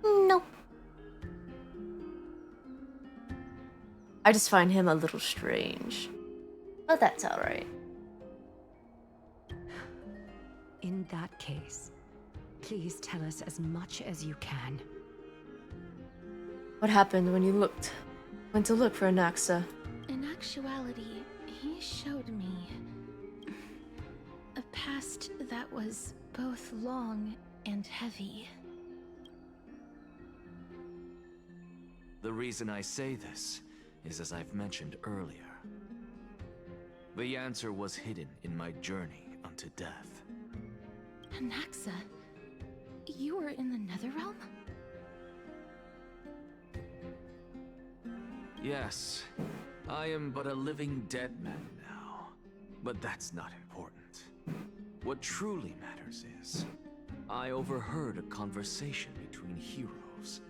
Nope. I just find him a little strange. But that's alright. In that case, please tell us as much as you can. What happened when you went to look for Anaxa? In actuality, he showed me a past that was both long and heavy. The reason I say this is as I've mentioned earlier. The answer was hidden in my journey unto death. Anaxa, you were in the Netherrealm? Yes, I am but a living dead man now. But that's not important. What truly matters is, I overheard a conversation between heroes.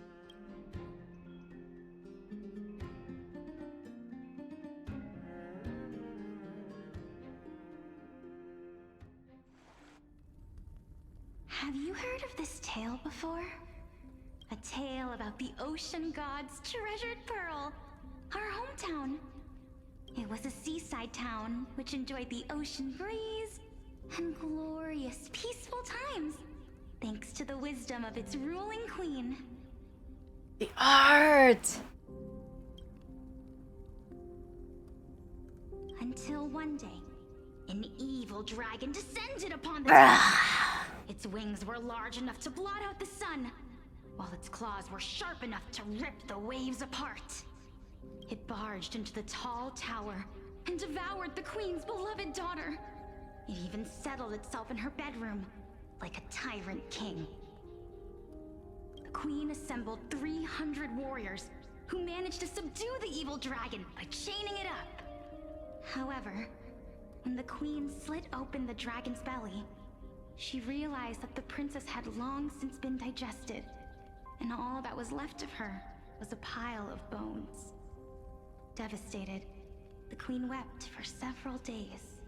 Have you heard of this tale before? A tale about the ocean god's treasured pearl, our hometown. It was a seaside town which enjoyed the ocean breeze and glorious, peaceful times, thanks to the wisdom of its ruling queen. The art! Until one day, an evil dragon descended upon the town. Its wings were large enough to blot out the sun, while its claws were sharp enough to rip the waves apart. It barged into the tall tower and devoured the queen's beloved daughter. It even settled itself in her bedroom, like a tyrant king. The queen assembled 300 warriors who managed to subdue the evil dragon by chaining it up. However, when the queen slit open the dragon's belly, she realized that the princess had long since been digested, and all that was left of her was a pile of bones. Devastated, the queen wept for several days.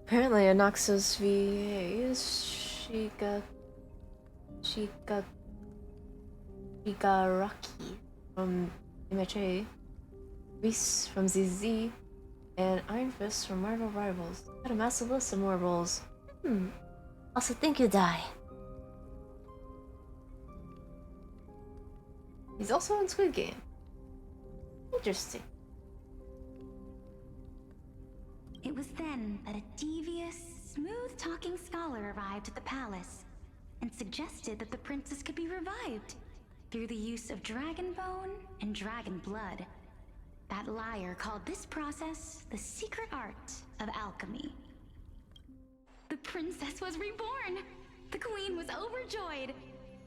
Apparently, Anaxa's VA is Shigaraki from MHA, Reese from ZZ, and Iron Fist from Marvel Rivals. Got a massive list of more roles. Also, think you die. He's also in Squid Game. Interesting. It was then that a devious, smooth-talking scholar arrived at the palace and suggested that the princess could be revived through the use of dragon bone and dragon blood. That liar called this process the secret art of alchemy. The princess was reborn! The queen was overjoyed,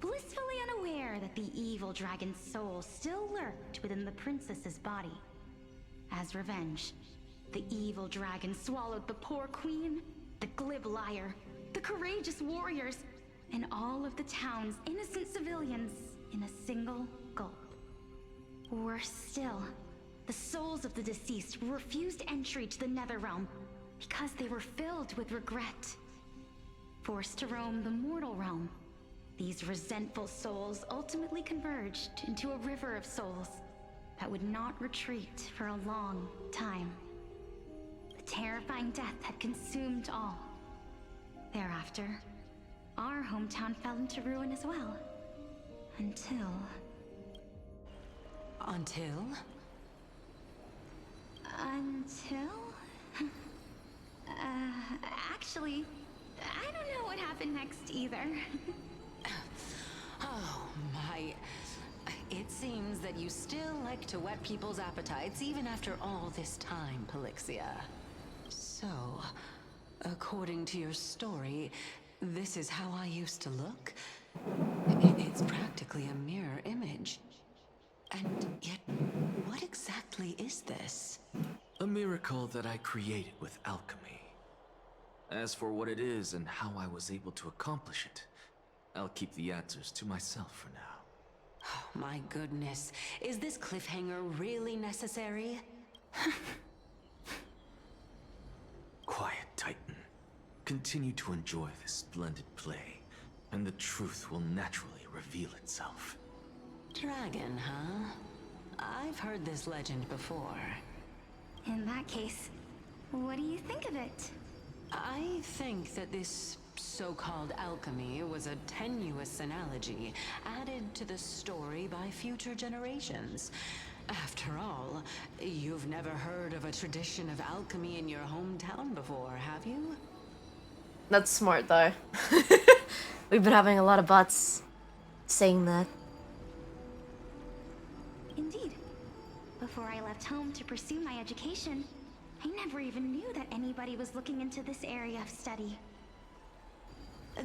blissfully unaware that the evil dragon's soul still lurked within the princess's body. As revenge, the evil dragon swallowed the poor queen, the glib liar, the courageous warriors, and all of the town's innocent civilians in a single gulp. Worse still, the souls of the deceased refused entry to the Netherrealm because they were filled with regret. Forced to roam the mortal realm, these resentful souls ultimately converged into a river of souls that would not retreat for a long time. The terrifying death had consumed all. Thereafter, our hometown fell into ruin as well. Until... Until? Actually, I don't know what happened next either. Oh my... It seems that you still like to whet people's appetites even after all this time, Polixia. So, according to your story, this is how I used to look? It's practically a mirror image. And yet, what exactly is this? A miracle that I created with alchemy. As for what it is and how I was able to accomplish it, I'll keep the answers to myself for now. Oh, my goodness. Is this cliffhanger really necessary? Quiet, Titan. Continue to enjoy this splendid play, and the truth will naturally reveal itself. Dragon, huh? I've heard this legend before. In that case, what do you think of it? I think that this so-called alchemy was a tenuous analogy added to the story by future generations. After all, you've never heard of a tradition of alchemy in your hometown before, have you? That's smart, though. We've been having a lot of bots saying that. Indeed. Before I left home to pursue my education, I never even knew that anybody was looking into this area of study.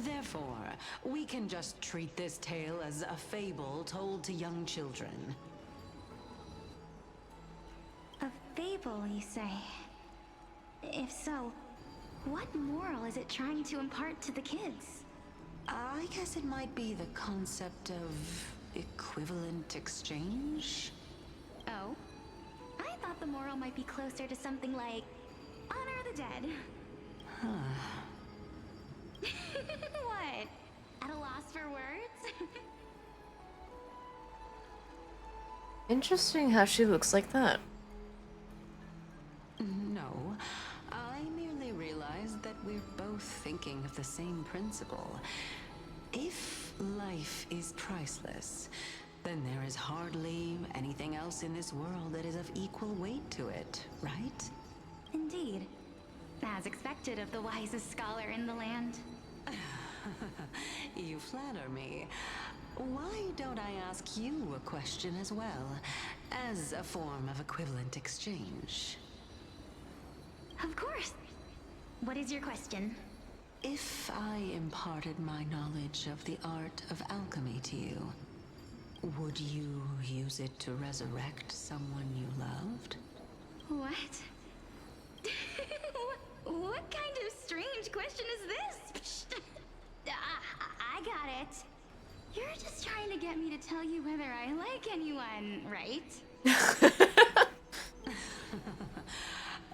Therefore, we can just treat this tale as a fable told to young children. A fable, you say? If so, what moral is it trying to impart to the kids? I guess it might be the concept of equivalent exchange? Oh? I thought the moral might be closer to something like honor the dead. Huh. What? At a loss for words? Interesting how she looks like that. No, I merely realized that we're both thinking of the same principle. If life is priceless, then there is hardly anything else in this world that is of equal weight to it, right? Indeed. As expected of the wisest scholar in the land. You flatter me. Why don't I ask you a question as well, as a form of equivalent exchange? Of course. What is your question? If I imparted my knowledge of the art of alchemy to you, would you use it to resurrect someone you loved? What? What kind of strange question is this? I got it. You're just trying to get me to tell you whether I like anyone, right?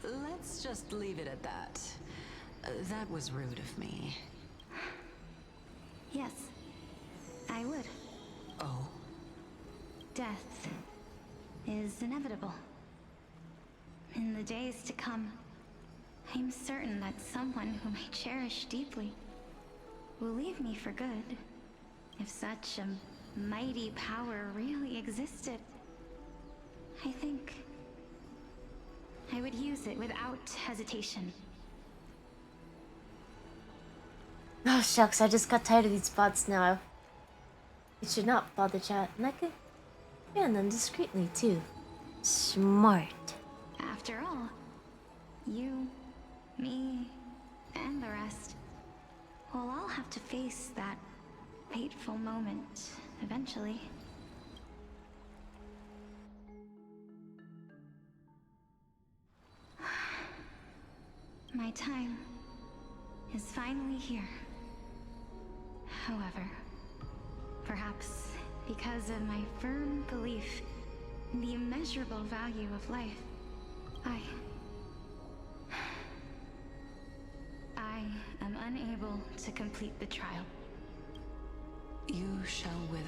Let's just leave it at that. That was rude of me. Yes, I would. Oh? Death is inevitable. In the days to come, I'm certain that someone whom I cherish deeply will leave me for good. If such a mighty power really existed, I think I would use it without hesitation. Oh shucks, I just got tired of these bots now. It should not bother chat, and I could ban them discreetly too. Smart. After all, you, me, and the rest will all have to face that fateful moment eventually. My time is finally here. However, perhaps because of my firm belief in the immeasurable value of life, I am unable to complete the trial. You shall wither,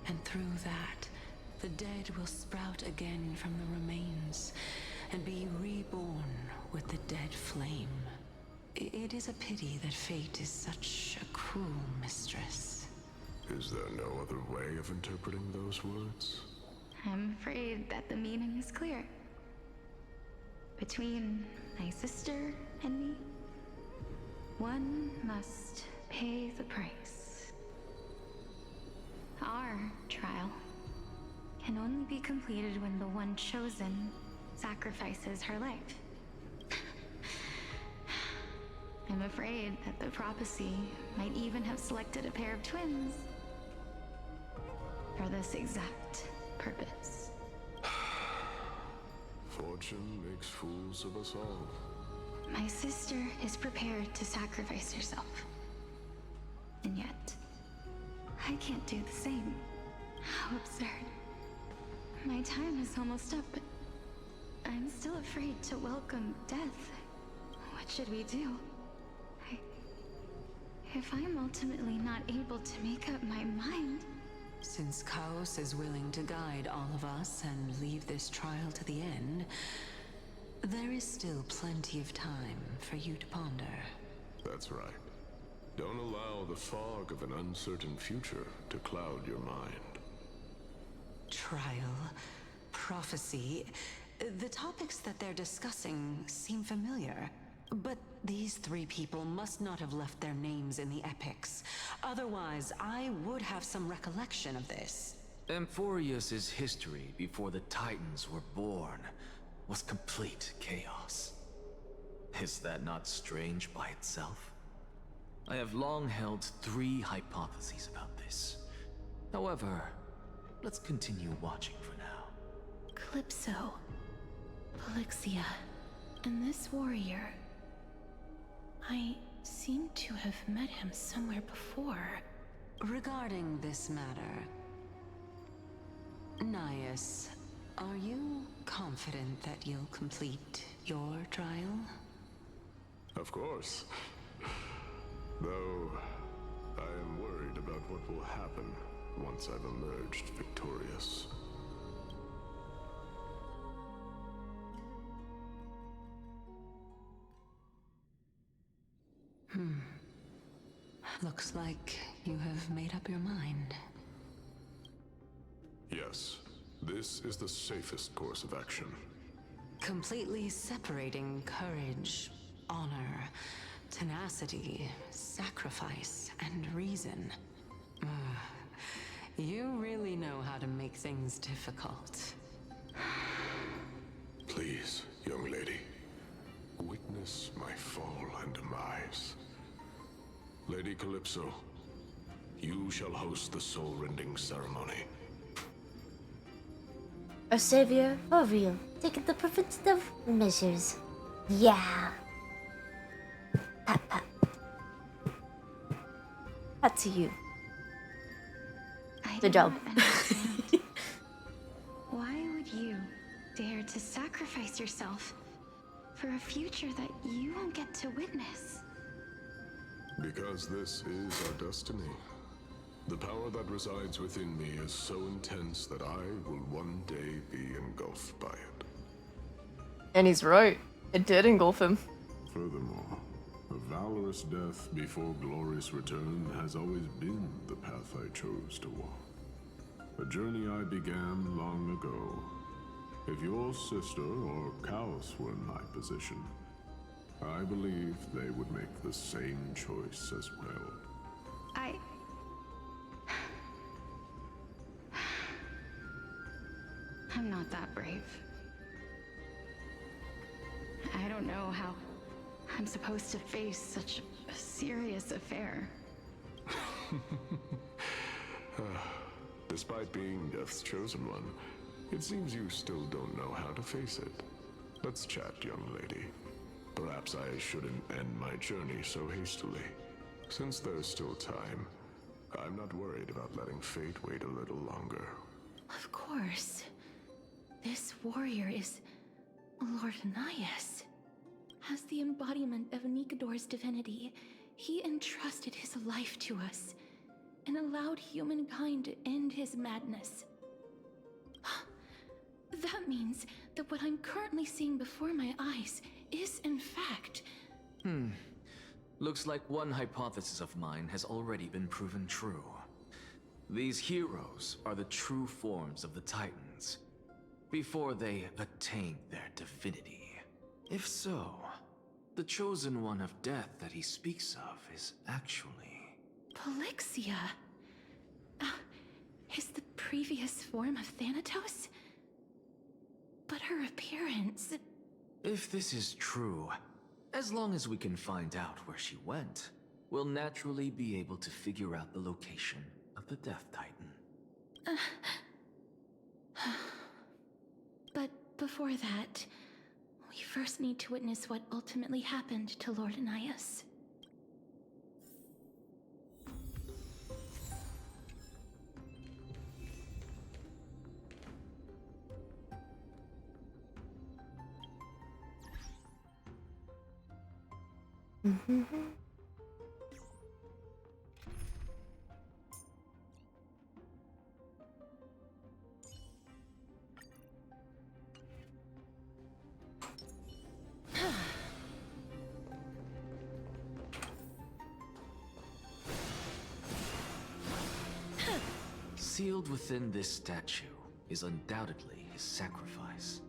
and through that, the dead will sprout again from the remains, and be reborn with the dead flame. It is a pity that fate is such a cruel mistress. Is there no other way of interpreting those words? I'm afraid that the meaning is clear. Between my sister and me, one must pay the price. Our trial can only be completed when the one chosen sacrifices her life. I'm afraid that the prophecy might even have selected a pair of twins for this exact purpose. Fortune makes fools of us all. My sister is prepared to sacrifice herself. And yet, I can't do the same. How absurd. My time is almost up, but I'm still afraid to welcome death. What should we do? If I'm ultimately not able to make up my mind... Since Chaos is willing to guide all of us and leave this trial to the end, there is still plenty of time for you to ponder. That's right. Don't allow the fog of an uncertain future to cloud your mind. Trial, prophecy, the topics that they're discussing seem familiar. But these three people must not have left their names in the epics. Otherwise, I would have some recollection of this. Amphorius' history before the Titans were born was complete chaos. Is that not strange by itself? I have long held 3 hypotheses about this. However, let's continue watching for now. Calypso, Polixia, and this warrior. I seem to have met him somewhere before. Regarding this matter, Naius, are you confident that you'll complete your trial? Of course. Though, I am worried about what will happen once I've emerged victorious. Looks like you have made up your mind. Yes, this is the safest course of action. Completely separating courage, honor, tenacity, sacrifice, and reason. You really know how to make things difficult. Please, young lady, witness my fall and demise. Lady Calypso, you shall host the soul-rending ceremony. Our savior, for real, taking the preventative measures. Yeah. Pat, pat. Pat to you. Good job. Why would you dare to sacrifice yourself for a future that you won't get to witness? Because this is our destiny. The power that resides within me is so intense that I will one day be engulfed by it. And he's right. It did engulf him. Furthermore, a valorous death before glorious return has always been the path I chose to walk. A journey I began long ago. If your sister or Chaos were in my position, I believe they would make the same choice as well. I'm not that brave. I don't know how I'm supposed to face such a serious affair. Despite being Death's chosen one, it seems you still don't know how to face it. Let's chat, young lady. Perhaps I shouldn't end my journey so hastily. Since there's still time, I'm not worried about letting fate wait a little longer. Of course. This warrior is Lord Anaias. As the embodiment of Nikador's divinity, he entrusted his life to us and allowed humankind to end his madness. That means that what I'm currently seeing before my eyes is, in fact... Looks like one hypothesis of mine has already been proven true. These heroes are the true forms of the Titans, before they attain their divinity. If so, the chosen one of death that he speaks of is actually... Polixia? Is the previous form of Thanatos? But her appearance... If this is true, as long as we can find out where she went, we'll naturally be able to figure out the location of the Death Titan. But before that, we first need to witness what ultimately happened to Lord Anaias. Sealed within this statue is undoubtedly his sacrifice.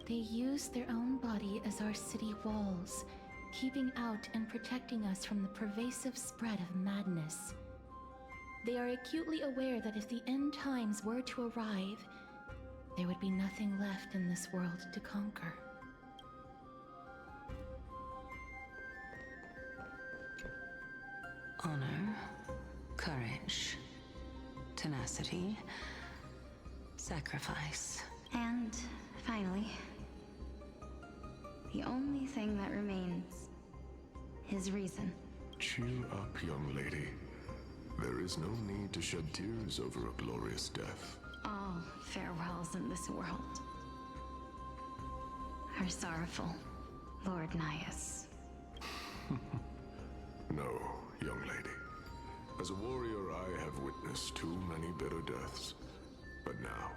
They use their own body as our city walls, keeping out and protecting us from the pervasive spread of madness. They are acutely aware that if the end times were to arrive, there would be nothing left in this world to conquer. Honor, courage, tenacity, sacrifice. And finally, the only thing that remains is reason. Cheer up, young lady. There is no need to shed tears over a glorious death. All farewells in this world are sorrowful, Lord Naias. No, young lady. As a warrior, I have witnessed too many bitter deaths. But now,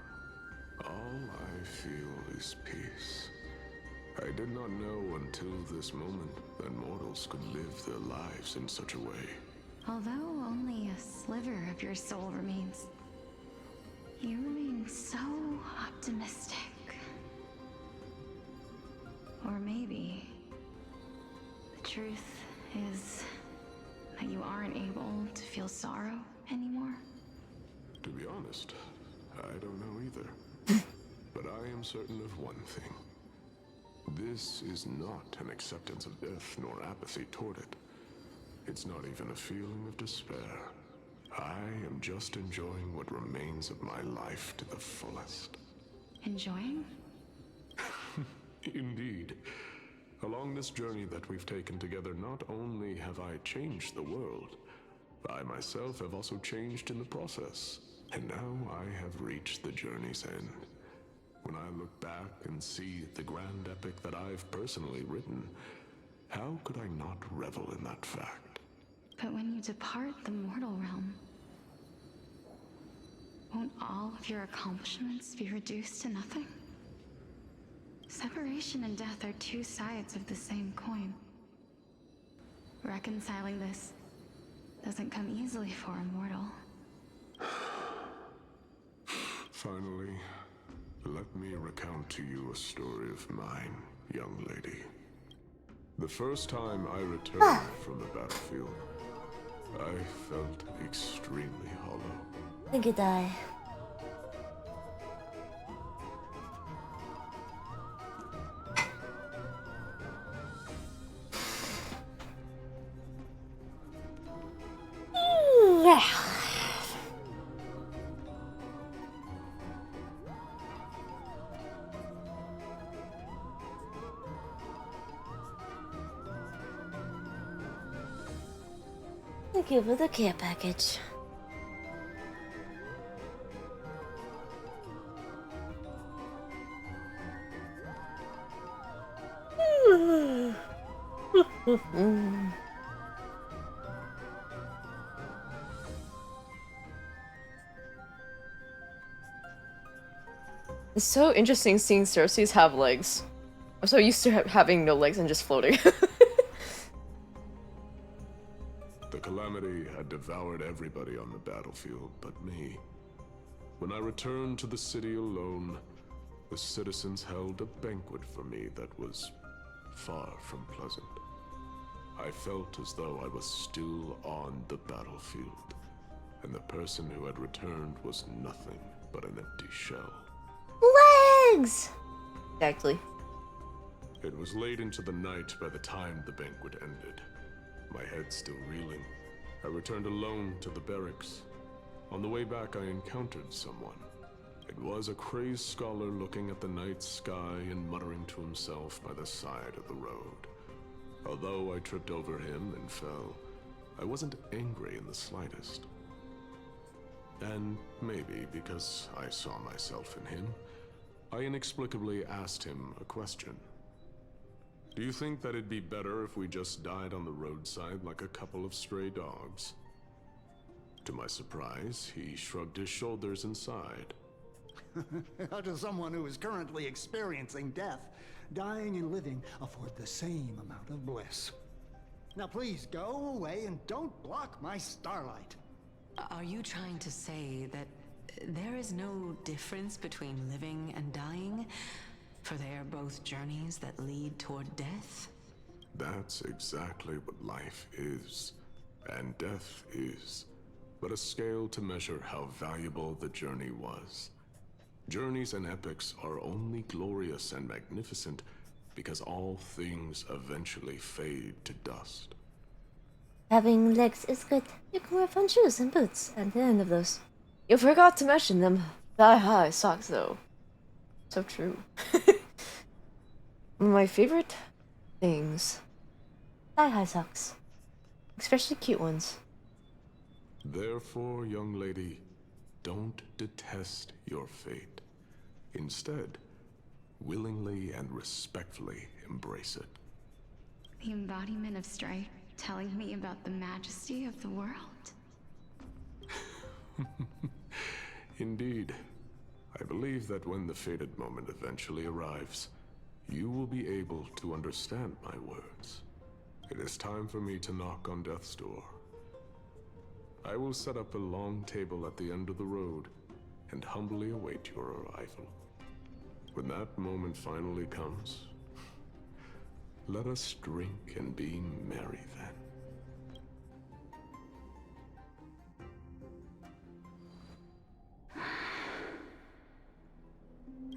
all I feel is peace. I did not know until this moment that mortals could live their lives in such a way. Although only a sliver of your soul remains, you remain so optimistic. Or maybe the truth is that you aren't able to feel sorrow anymore. To be honest, I don't know either. But I am certain of one thing. This is not an acceptance of death nor apathy toward it. It's not even a feeling of despair. I am just enjoying what remains of my life to the fullest. Enjoying? Indeed. Along this journey that we've taken together, not only have I changed the world, I myself have also changed in the process. And now I have reached the journey's end. When I look back and see the grand epic that I've personally written, how could I not revel in that fact? But when you depart the mortal realm, won't all of your accomplishments be reduced to nothing? Separation and death are two sides of the same coin. Reconciling this doesn't come easily for a mortal. Finally, let me recount to you a story of mine, young lady. The first time I returned from the battlefield, I felt extremely hollow. I think I die. Thank you for the care package. It's so interesting seeing Cersei's have legs. I'm so used to having no legs and just floating. The Calamity had devoured everybody on the battlefield but me. When I returned to the city alone, the citizens held a banquet for me that was far from pleasant. I felt as though I was still on the battlefield, and the person who had returned was nothing but an empty shell. Legs! Exactly. It was late into the night by the time the banquet ended. My head still reeling, I returned alone to the barracks. On the way back, I encountered someone. It was a crazed scholar looking at the night sky and muttering to himself by the side of the road. Although I tripped over him and fell, I wasn't angry in the slightest. And maybe because I saw myself in him, I inexplicably asked him a question. Do you think that it'd be better if we just died on the roadside like a couple of stray dogs? To my surprise, he shrugged his shoulders and sighed. To someone who is currently experiencing death, dying and living afford the same amount of bliss. Now please go away and don't block my starlight. Are you trying to say that there is no difference between living and dying? For they are both journeys that lead toward death? That's exactly what life is, and death is, but a scale to measure how valuable the journey was. Journeys and epics are only glorious and magnificent because all things eventually fade to dust. Having legs is good. You can wear fun shoes and boots at the end of those. You forgot to mention them thigh-high socks, though. So true. My favorite things. Thigh-high socks. Especially cute ones. Therefore, young lady, don't detest your fate. Instead, willingly and respectfully embrace it. The embodiment of strife telling me about the majesty of the world. Indeed. I believe that when the fated moment eventually arrives, you will be able to understand my words. It is time for me to knock on death's door. I will set up a long table at the end of the road and humbly await your arrival. When that moment finally comes, let us drink and be merry then.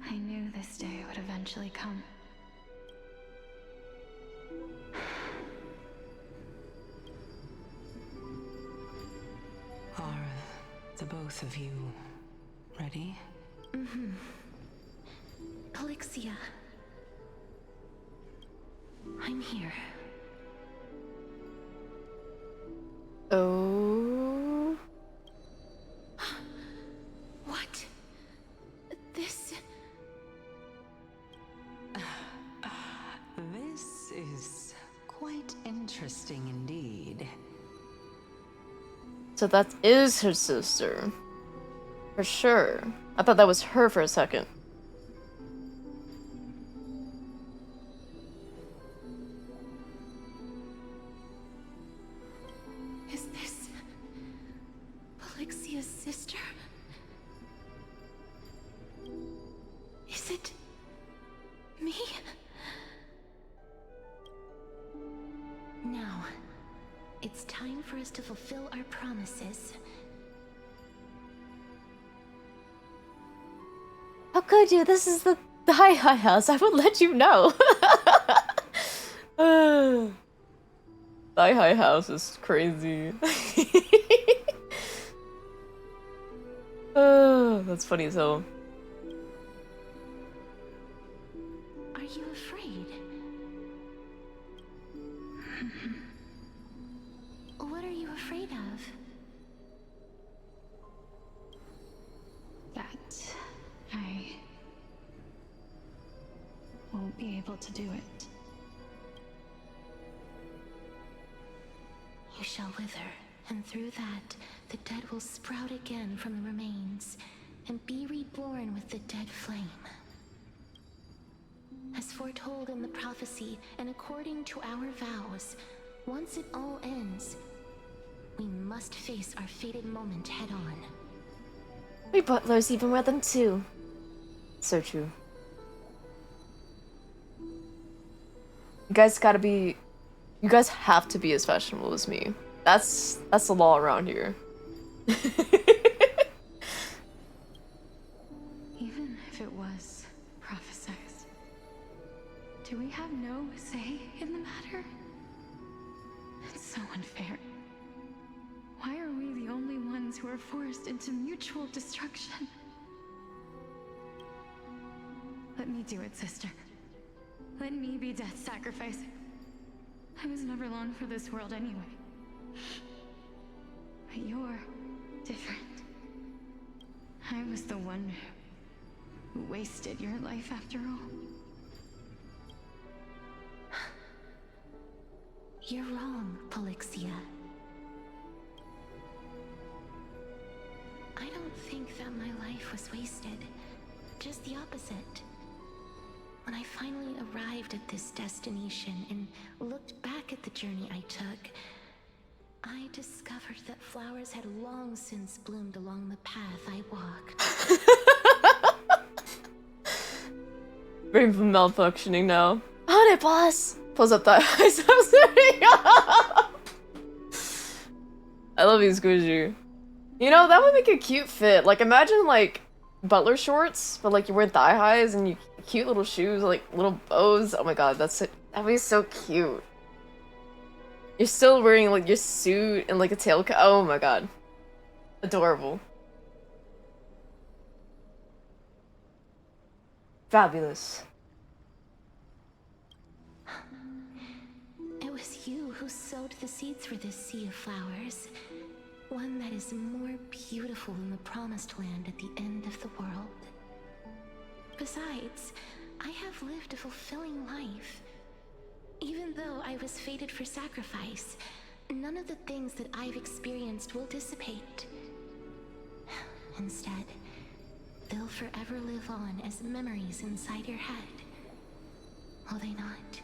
I knew this day would eventually come. Are the both of you ready? Mm-hmm. Polixia. I'm here. Oh. What? This... This is quite interesting indeed. So that is her sister. For sure. I thought that was her for a second. Is this... Polixia's sister? Is it... me? Now, it's time for us to fulfill our promises. How could you? This is the Thigh-high house. I would let you know. Thigh-high house is crazy. That's funny as hell. Are you afraid? What are you afraid of? That I won't be able to do it. shall wither, and through that, the dead will sprout again from the remains, and be reborn with the dead flame. As foretold in the prophecy, and according to our vows, once it all ends, we must face our fated moment head on. We butlers even wear them too. So true. You guys have to be as fashionable as me. That's the law around here. Even if it was prophesized, do we have no say in the matter? It's so unfair. Why are we the only ones who are forced into mutual destruction? Let me do it, sister. Let me be death's sacrifice. I was never long for this world anyway. But you're different. I was the one who wasted your life after all. You're wrong, Polixia. I don't think that my life was wasted. Just the opposite. When I finally arrived at this destination and looked back at the journey I took, I discovered that flowers had long since bloomed along the path I walked. Brain malfunctioning now. Honey, boss! Pulls up that eyes. I love you, Squishy. You know, that would make a cute fit. Like, imagine, like, butler shorts, but, like, you wear thigh highs and you cute little shoes, like, little bows. Oh my god, that'd be so cute. You're still wearing, like, your suit and, like, a tailcoat. Oh my god. Adorable. Fabulous. It was you who sowed the seeds for this sea of flowers. One that is more beautiful than the promised land at the end of the world. Besides, I have lived a fulfilling life. Even though I was fated for sacrifice, none of the things that I've experienced will dissipate. Instead, they'll forever live on as memories inside your head. Will they not?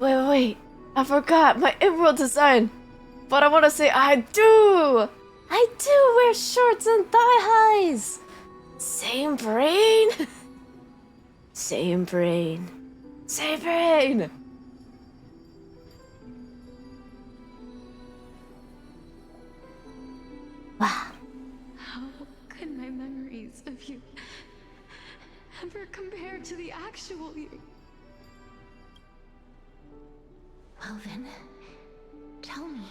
Wait. I forgot my emerald design. But I want to say I do wear shorts and thigh highs. Same brain. Same brain. Same brain. Wow. How could my memories of you ever compare to the actual you? Well then, tell me,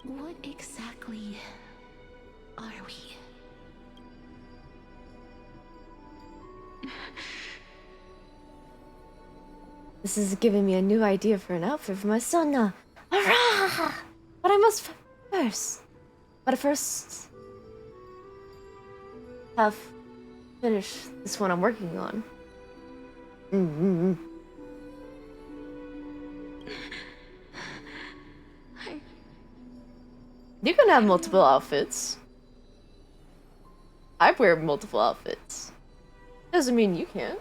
what exactly are we? This is giving me a new idea for an outfit for my son now. Hurrah! But I must first have finished this one I'm working on. You can have multiple outfits. I wear multiple outfits. Doesn't mean you can't.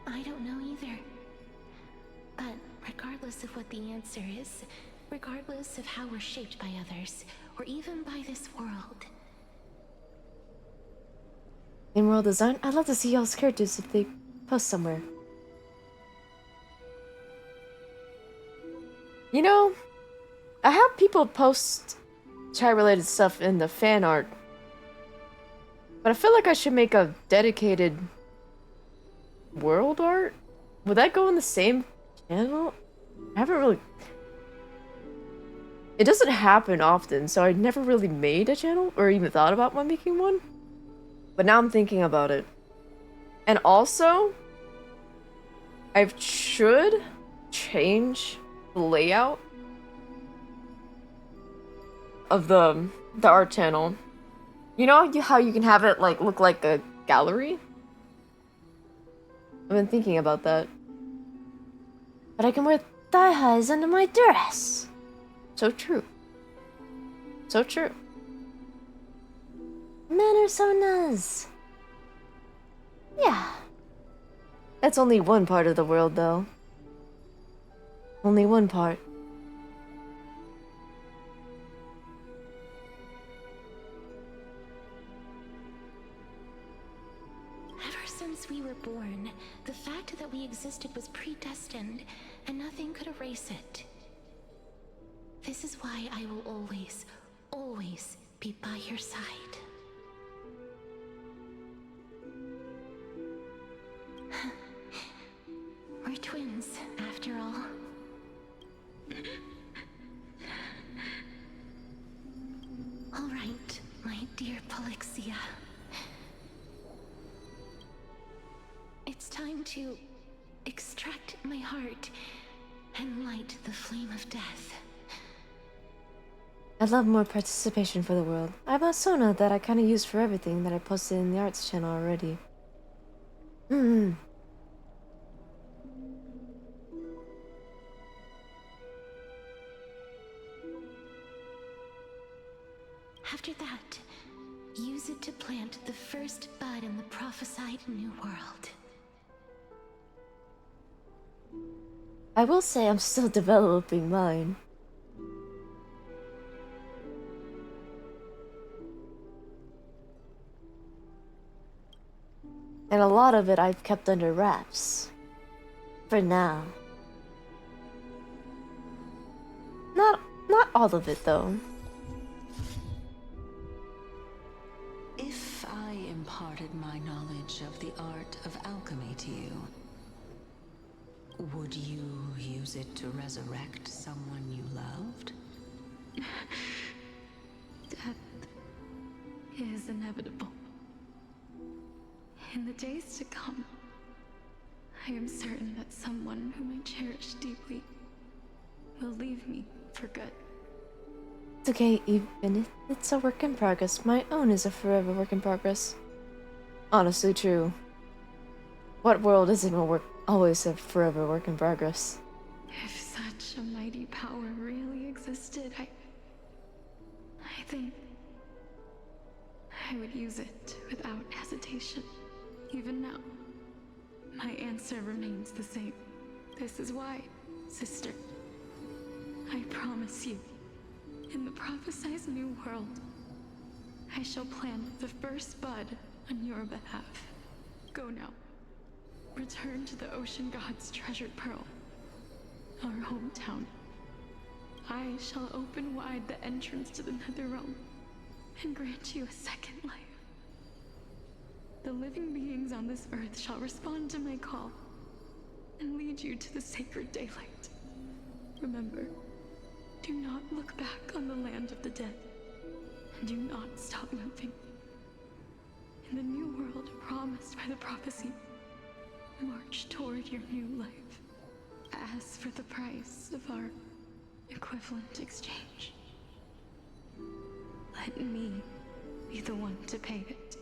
I don't know either. But regardless of what the answer is, regardless of how we're shaped by others, or even by this world. In world design, I'd love to see y'all's characters if they post somewhere. You know, I have people post child-related stuff in the fan art, but I feel like I should make a dedicated world art? Would that go in the same channel? I haven't really... It doesn't happen often, so I never really made a channel, or even thought about making one. But now I'm thinking about it. And also, I should change the layout of the art channel. You know how you can have it like look like a gallery? I've been thinking about that. But I can wear thigh highs under my dress. So true. So true. Men are so nuz. Yeah. That's only one part of the world, though. Only one part. Ever since we were born, the fact that we existed was predestined, and nothing could erase it. This is why I will always, always be by your side. We're twins, after all. All right, my dear Polixia. It's time to extract my heart and light the flame of death. I'd love more participation for the world. I have a Sona that I kinda use for everything that I posted in the arts channel already. After that, use it to plant the first bud in the prophesied new world. I will say I'm still developing mine. And a lot of it I've kept under wraps. For now. Not all of it, though. If I imparted my knowledge of the art of alchemy to you, would you use it to resurrect someone you loved? Death is inevitable. In the days to come, I am certain that someone whom I cherish deeply will leave me for good. It's okay, even if it's a work in progress. My own is a forever work in progress. Honestly true. What world isn't always a forever work in progress? If such a mighty power really existed, I think I would use it without hesitation. Even now, my answer remains the same. This is why, sister, I promise you, in the prophesied new world, I shall plant the first bud on your behalf. Go now. Return to the ocean god's treasured pearl, our hometown. I shall open wide the entrance to the Netherrealm and grant you a second life. The living beings on this earth shall respond to my call and lead you to the sacred daylight. Remember, do not look back on the land of the dead, and do not stop moving. In the new world promised by the prophecy, march toward your new life. Ask for the price of our equivalent exchange. Let me be the one to pay it.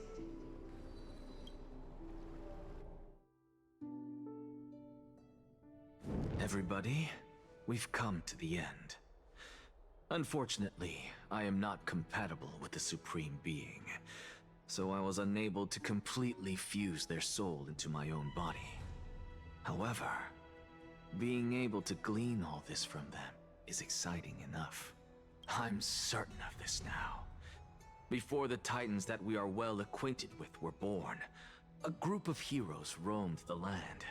Everybody, we've come to the end. Unfortunately, I am not compatible with the Supreme Being, so I was unable to completely fuse their soul into my own body. However, being able to glean all this from them is exciting enough. I'm certain of this now. Before the Titans that we are well acquainted with were born, a group of heroes roamed the land.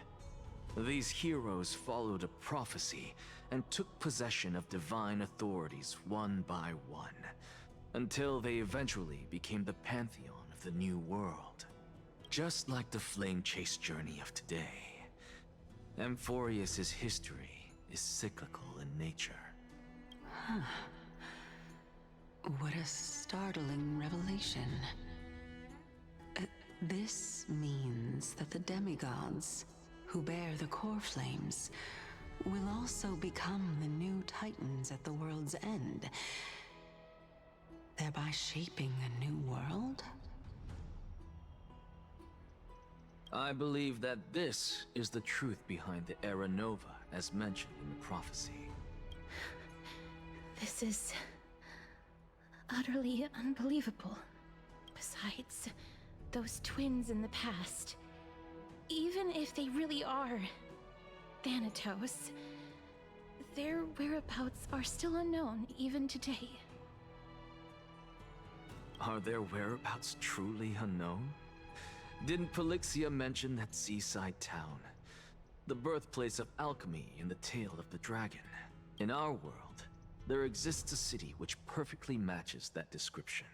These heroes followed a prophecy and took possession of divine authorities one by one, until they eventually became the pantheon of the new world. Just like the flame chase journey of today, Amphorius's history is cyclical in nature. Huh. What a startling revelation. This means that the demigods, who bear the core flames, will also become the new Titans at the world's end, thereby shaping a new world? I believe that this is the truth behind the Era Nova, as mentioned in the prophecy. This is utterly unbelievable. Besides, those twins in the past, even if they really are Thanatos, their whereabouts are still unknown even today. Are their whereabouts truly unknown? Didn't Polixia mention that seaside town? The birthplace of alchemy in the tale of the dragon. In our world, there exists a city which perfectly matches that description.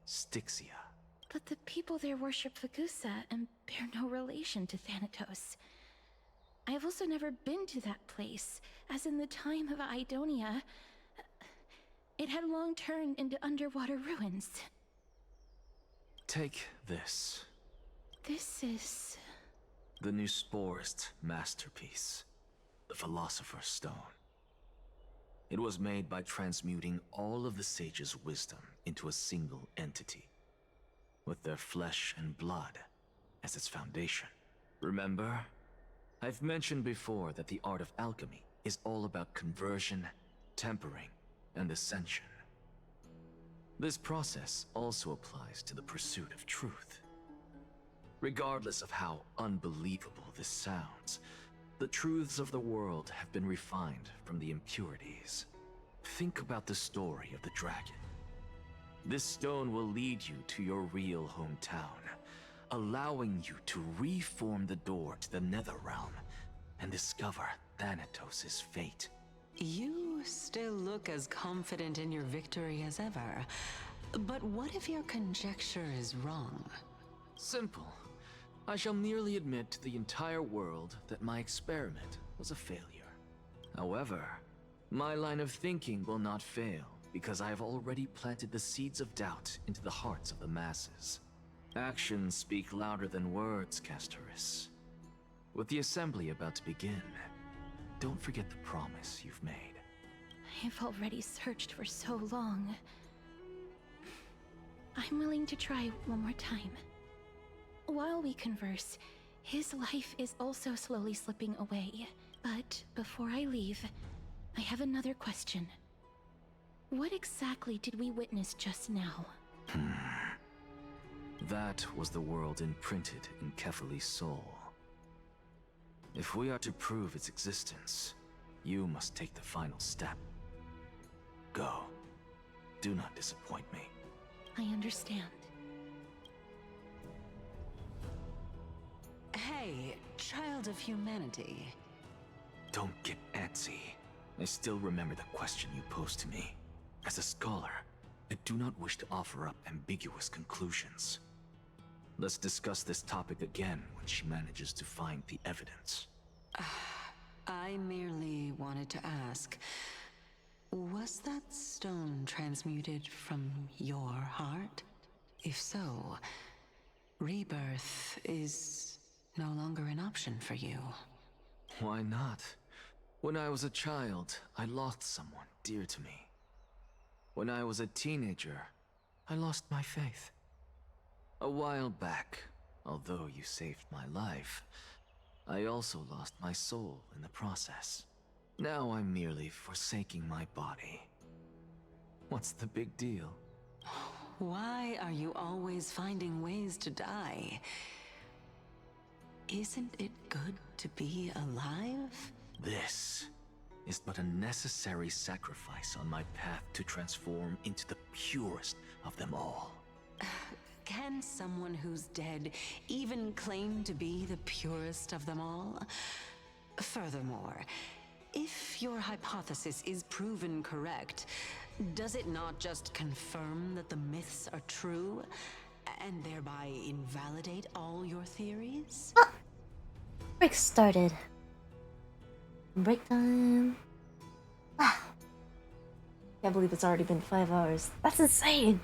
Styxia. But the people there worship Fagusa and bear no relation to Thanatos. I have also never been to that place, as in the time of Idonia, it had long turned into underwater ruins. Take this. This is... the Nusporist masterpiece, the Philosopher's Stone. It was made by transmuting all of the sages' wisdom into a single entity, with their flesh and blood as its foundation. Remember? I've mentioned before that the art of alchemy is all about conversion, tempering, and ascension. This process also applies to the pursuit of truth. Regardless of how unbelievable this sounds, the truths of the world have been refined from the impurities. Think about the story of the dragon. This stone will lead you to your real hometown, allowing you to reform the door to the Netherrealm and discover Thanatos' fate. You still look as confident in your victory as ever. But what if your conjecture is wrong? Simple. I shall merely admit to the entire world that my experiment was a failure. However, my line of thinking will not fail because I have already planted the seeds of doubt into the hearts of the masses. Actions speak louder than words, Castoris. With the assembly about to begin, don't forget the promise you've made. I've already searched for so long. I'm willing to try one more time. While we converse, his life is also slowly slipping away. But before I leave, I have another question. What exactly did we witness just now? That was the world imprinted in Kefali's soul. If we are to prove its existence, you must take the final step. Go. Do not disappoint me. I understand. Hey, child of humanity. Don't get antsy. I still remember the question you posed to me. As a scholar, I do not wish to offer up ambiguous conclusions. Let's discuss this topic again when she manages to find the evidence. I merely wanted to ask, was that stone transmuted from your heart? If so, rebirth is no longer an option for you. Why not? When I was a child, I lost someone dear to me. When I was a teenager, I lost my faith. A while back, although you saved my life, I also lost my soul in the process. Now I'm merely forsaking my body. What's the big deal? Why are you always finding ways to die? Isn't it good to be alive? This is but a necessary sacrifice on my path to transform into the purest of them all. Can someone who's dead even claim to be the purest of them all? Furthermore, if your hypothesis is proven correct, does it not just confirm that the myths are true, and thereby invalidate all your theories? Break started. Break time. Wow. Can't believe it's already been 5 hours. That's insane.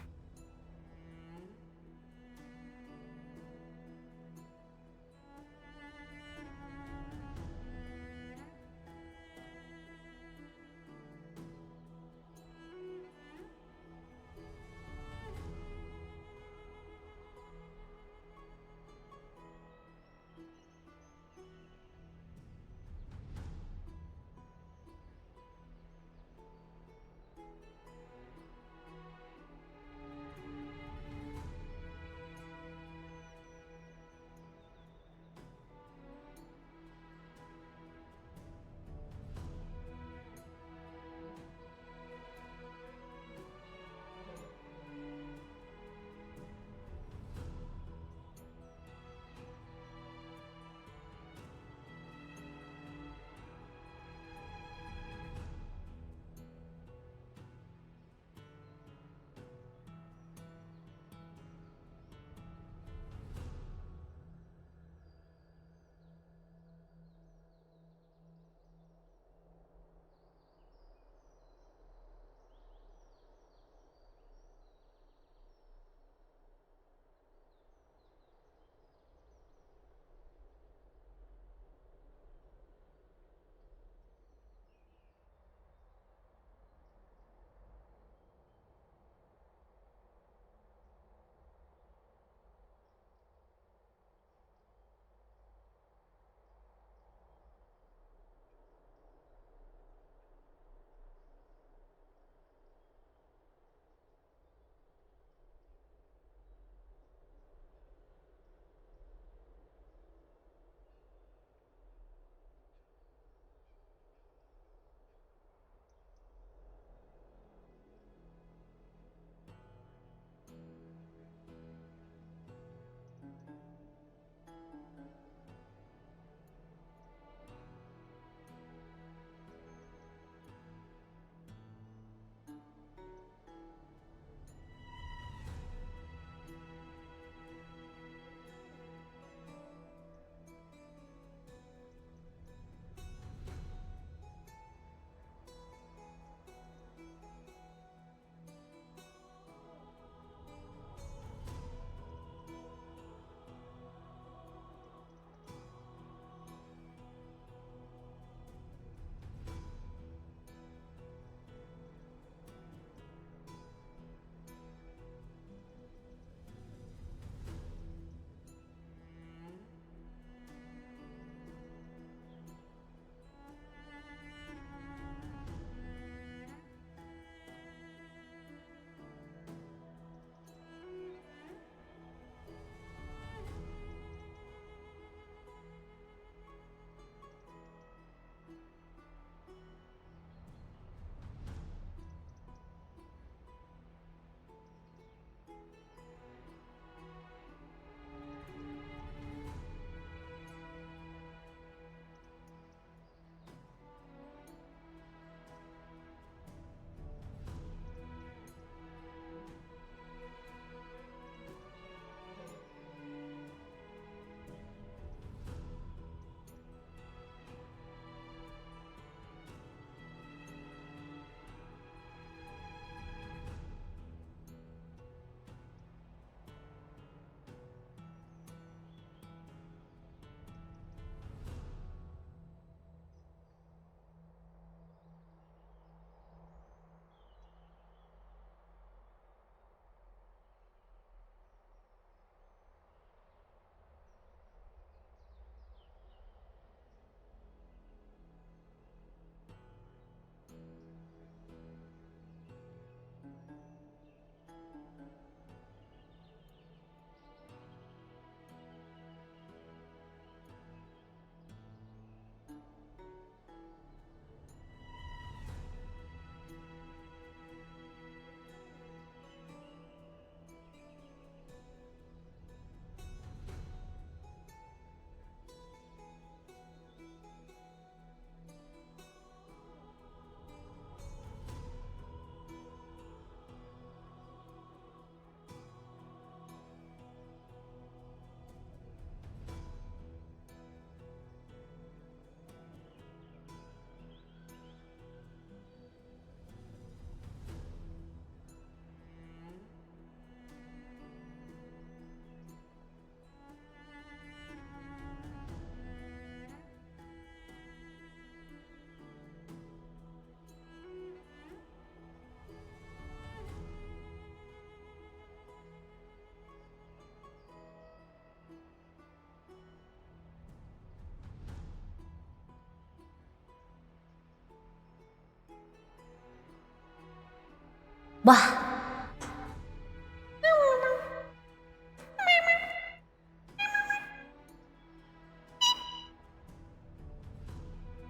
Wah!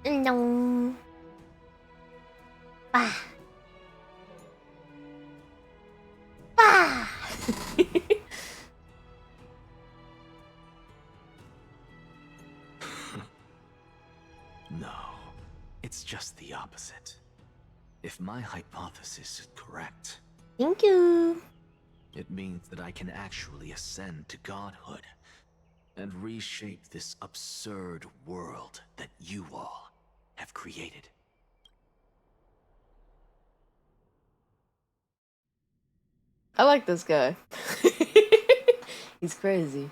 No. Ah. Ah. No, it's just the opposite. If my hypothesis is correct, Thank you. it means that I can actually ascend to godhood and reshape this absurd world that you all have created. I like this guy. He's crazy.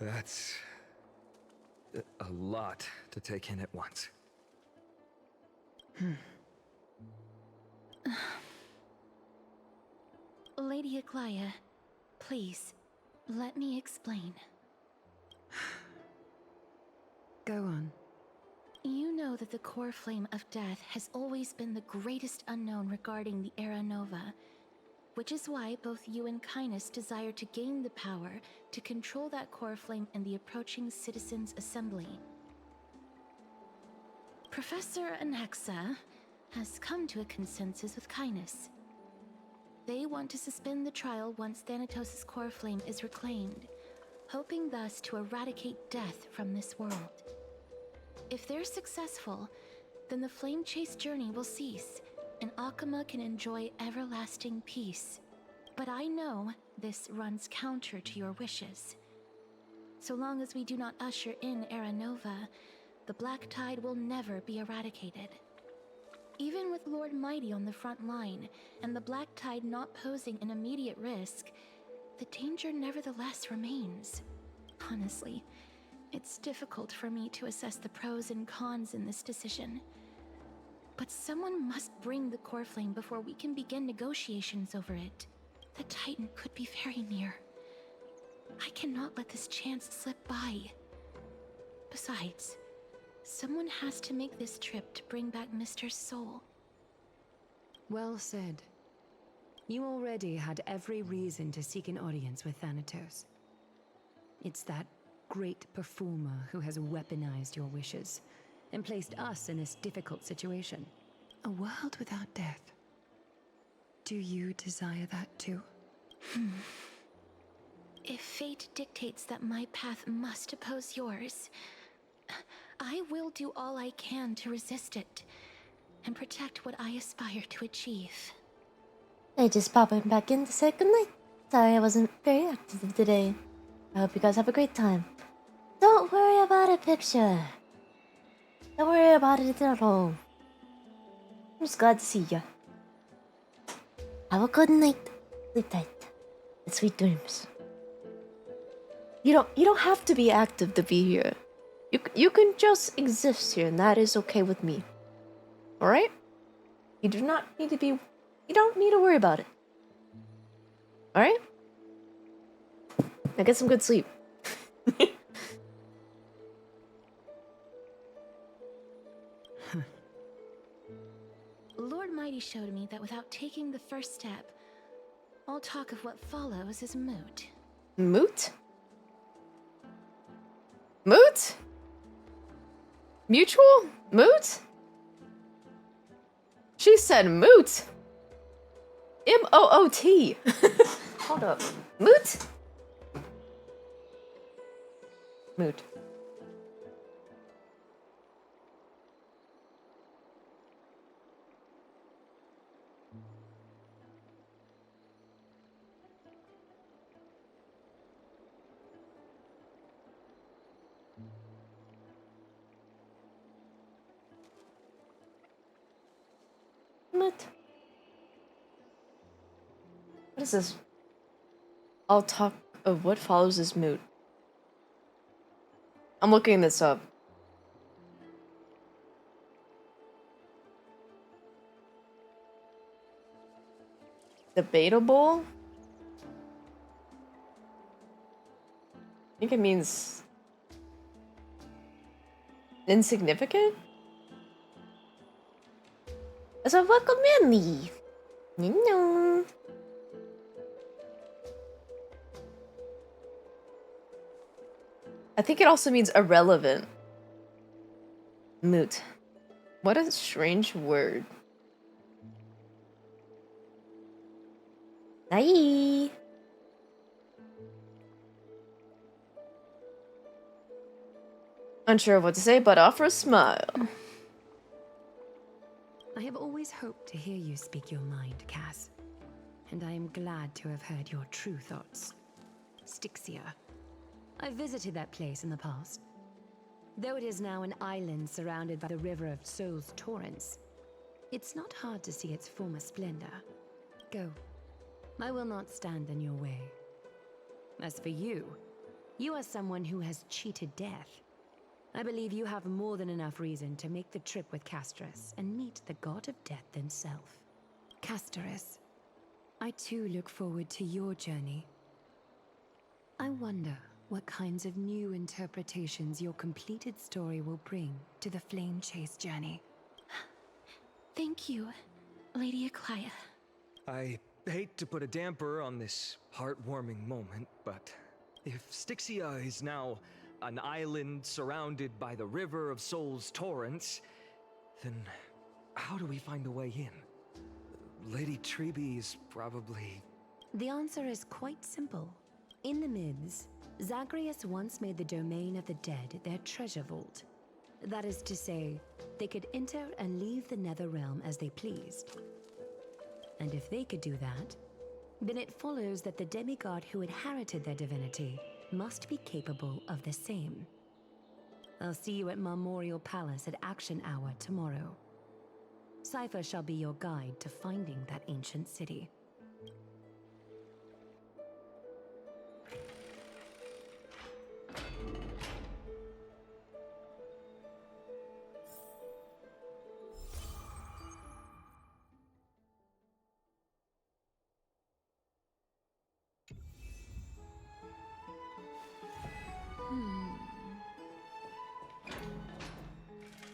That's a lot to take in at once. Lady Aglaia, please, let me explain. Go on. You know that the core flame of death has always been the greatest unknown regarding the Era Nova, which is why both you and Kynus desire to gain the power to control that core flame in the approaching Citizens' Assembly. Professor Anaxa has come to a consensus with Kynus. They want to suspend the trial once Thanatos' core flame is reclaimed, hoping thus to eradicate death from this world. If they're successful, then the flame chase journey will cease, and Akuma can enjoy everlasting peace. But I know this runs counter to your wishes. So long as we do not usher in Era Nova, the Black Tide will never be eradicated. Even with Lord Mighty on the front line, and the Black Tide not posing an immediate risk, the danger nevertheless remains. Honestly, it's difficult for me to assess the pros and cons in this decision. But someone must bring the core flame before we can begin negotiations over it. The Titan could be very near. I cannot let this chance slip by. Besides, someone has to make this trip to bring back Mr. Soul. Well said. You already had every reason to seek an audience with Thanatos. It's that great performer who has weaponized your wishes and placed us in this difficult situation. A world without death. Do you desire that too? If fate dictates that my path must oppose yours, I will do all I can to resist it and protect what I aspire to achieve. I just popping back in to say goodnight. Sorry I wasn't very active today. I hope you guys have a great time. Don't worry about it, picture. Don't worry about it at all. I'm just glad to see ya. Have a good night. Sleep tight. And sweet dreams. You don't have to be active to be here. You can just exist here, and that is okay with me. All right? You do not need to be. You don't need to worry about it. All right? Now get some good sleep. Lord Mighty showed me that without taking the first step, all talk of what follows is moot. Moot? Moot? Mutual? Moot? She said moot. M-O-O-T. Hold up. Moot? Moot. Moot. What is this? All talk of what follows is moot. I'm looking this up. Debatable? I think it means insignificant? So welcome in. No. I think it also means irrelevant. Moot. What a strange word. Hi. Unsure of what to say, but offer a smile. I have always hoped to hear you speak your mind, Cass. And I am glad to have heard your true thoughts. Styxia. I visited that place in the past. Though it is now an island surrounded by the river of Souls Torrents, it's not hard to see its former splendor. Go. I will not stand in your way. As for you, you are someone who has cheated death. I believe you have more than enough reason to make the trip with Casterus and meet the god of death himself. Casterus, I too look forward to your journey. I wonder what kinds of new interpretations your completed story will bring to the Flame Chase journey. Thank you, Lady Aglaia. I hate to put a damper on this heartwarming moment, but if Styxia is now an island surrounded by the river of Souls Torrents, then how do we find a way in? Lady Treby is probably... The answer is quite simple. In the Mids, Zagreus once made the domain of the dead their treasure vault. That is to say, they could enter and leave the Nether Realm as they pleased. And if they could do that, then it follows that the demigod who inherited their divinity must be capable of the same. I'll see you at Marmorial Palace at Action Hour tomorrow. Cypher shall be your guide to finding that ancient city.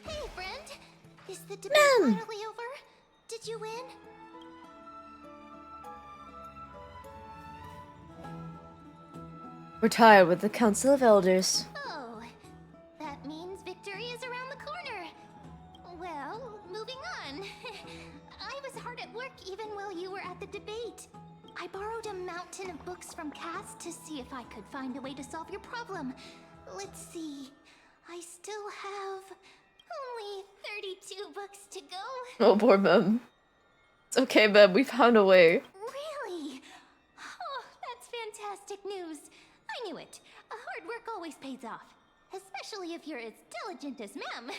Hey, friend! Is the debate finally over? Did you win? We're tired with the Council of Elders. Oh, that means victory is around the corner. Well, moving on. I was hard at work even while you were at the debate. I borrowed a mountain of books from Cass to see if I could find a way to solve your problem. Let's see. I still have only 32 books to go. Oh, poor Mem. It's okay, Mem. We found a way. Really? Oh, that's fantastic news. I knew it. Hard work always pays off. Especially if you're as diligent as Mem.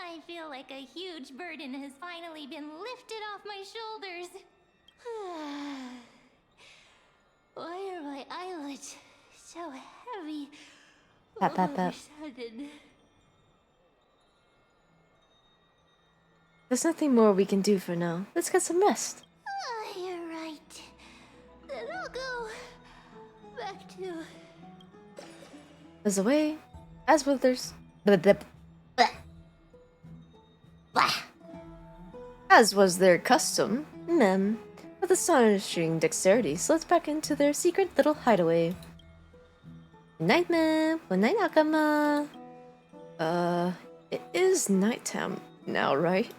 I feel like a huge burden has finally been lifted off my shoulders. Why are my eyelids so heavy all of a sudden? There's nothing more we can do for now. Let's get some rest. You're right. Then I'll go back to... As away, as withers. As was their custom, Mem, with astonishing dexterity, slipped back into their secret little hideaway. Good night, Mem. Good night, Akama. It is nighttime now, right?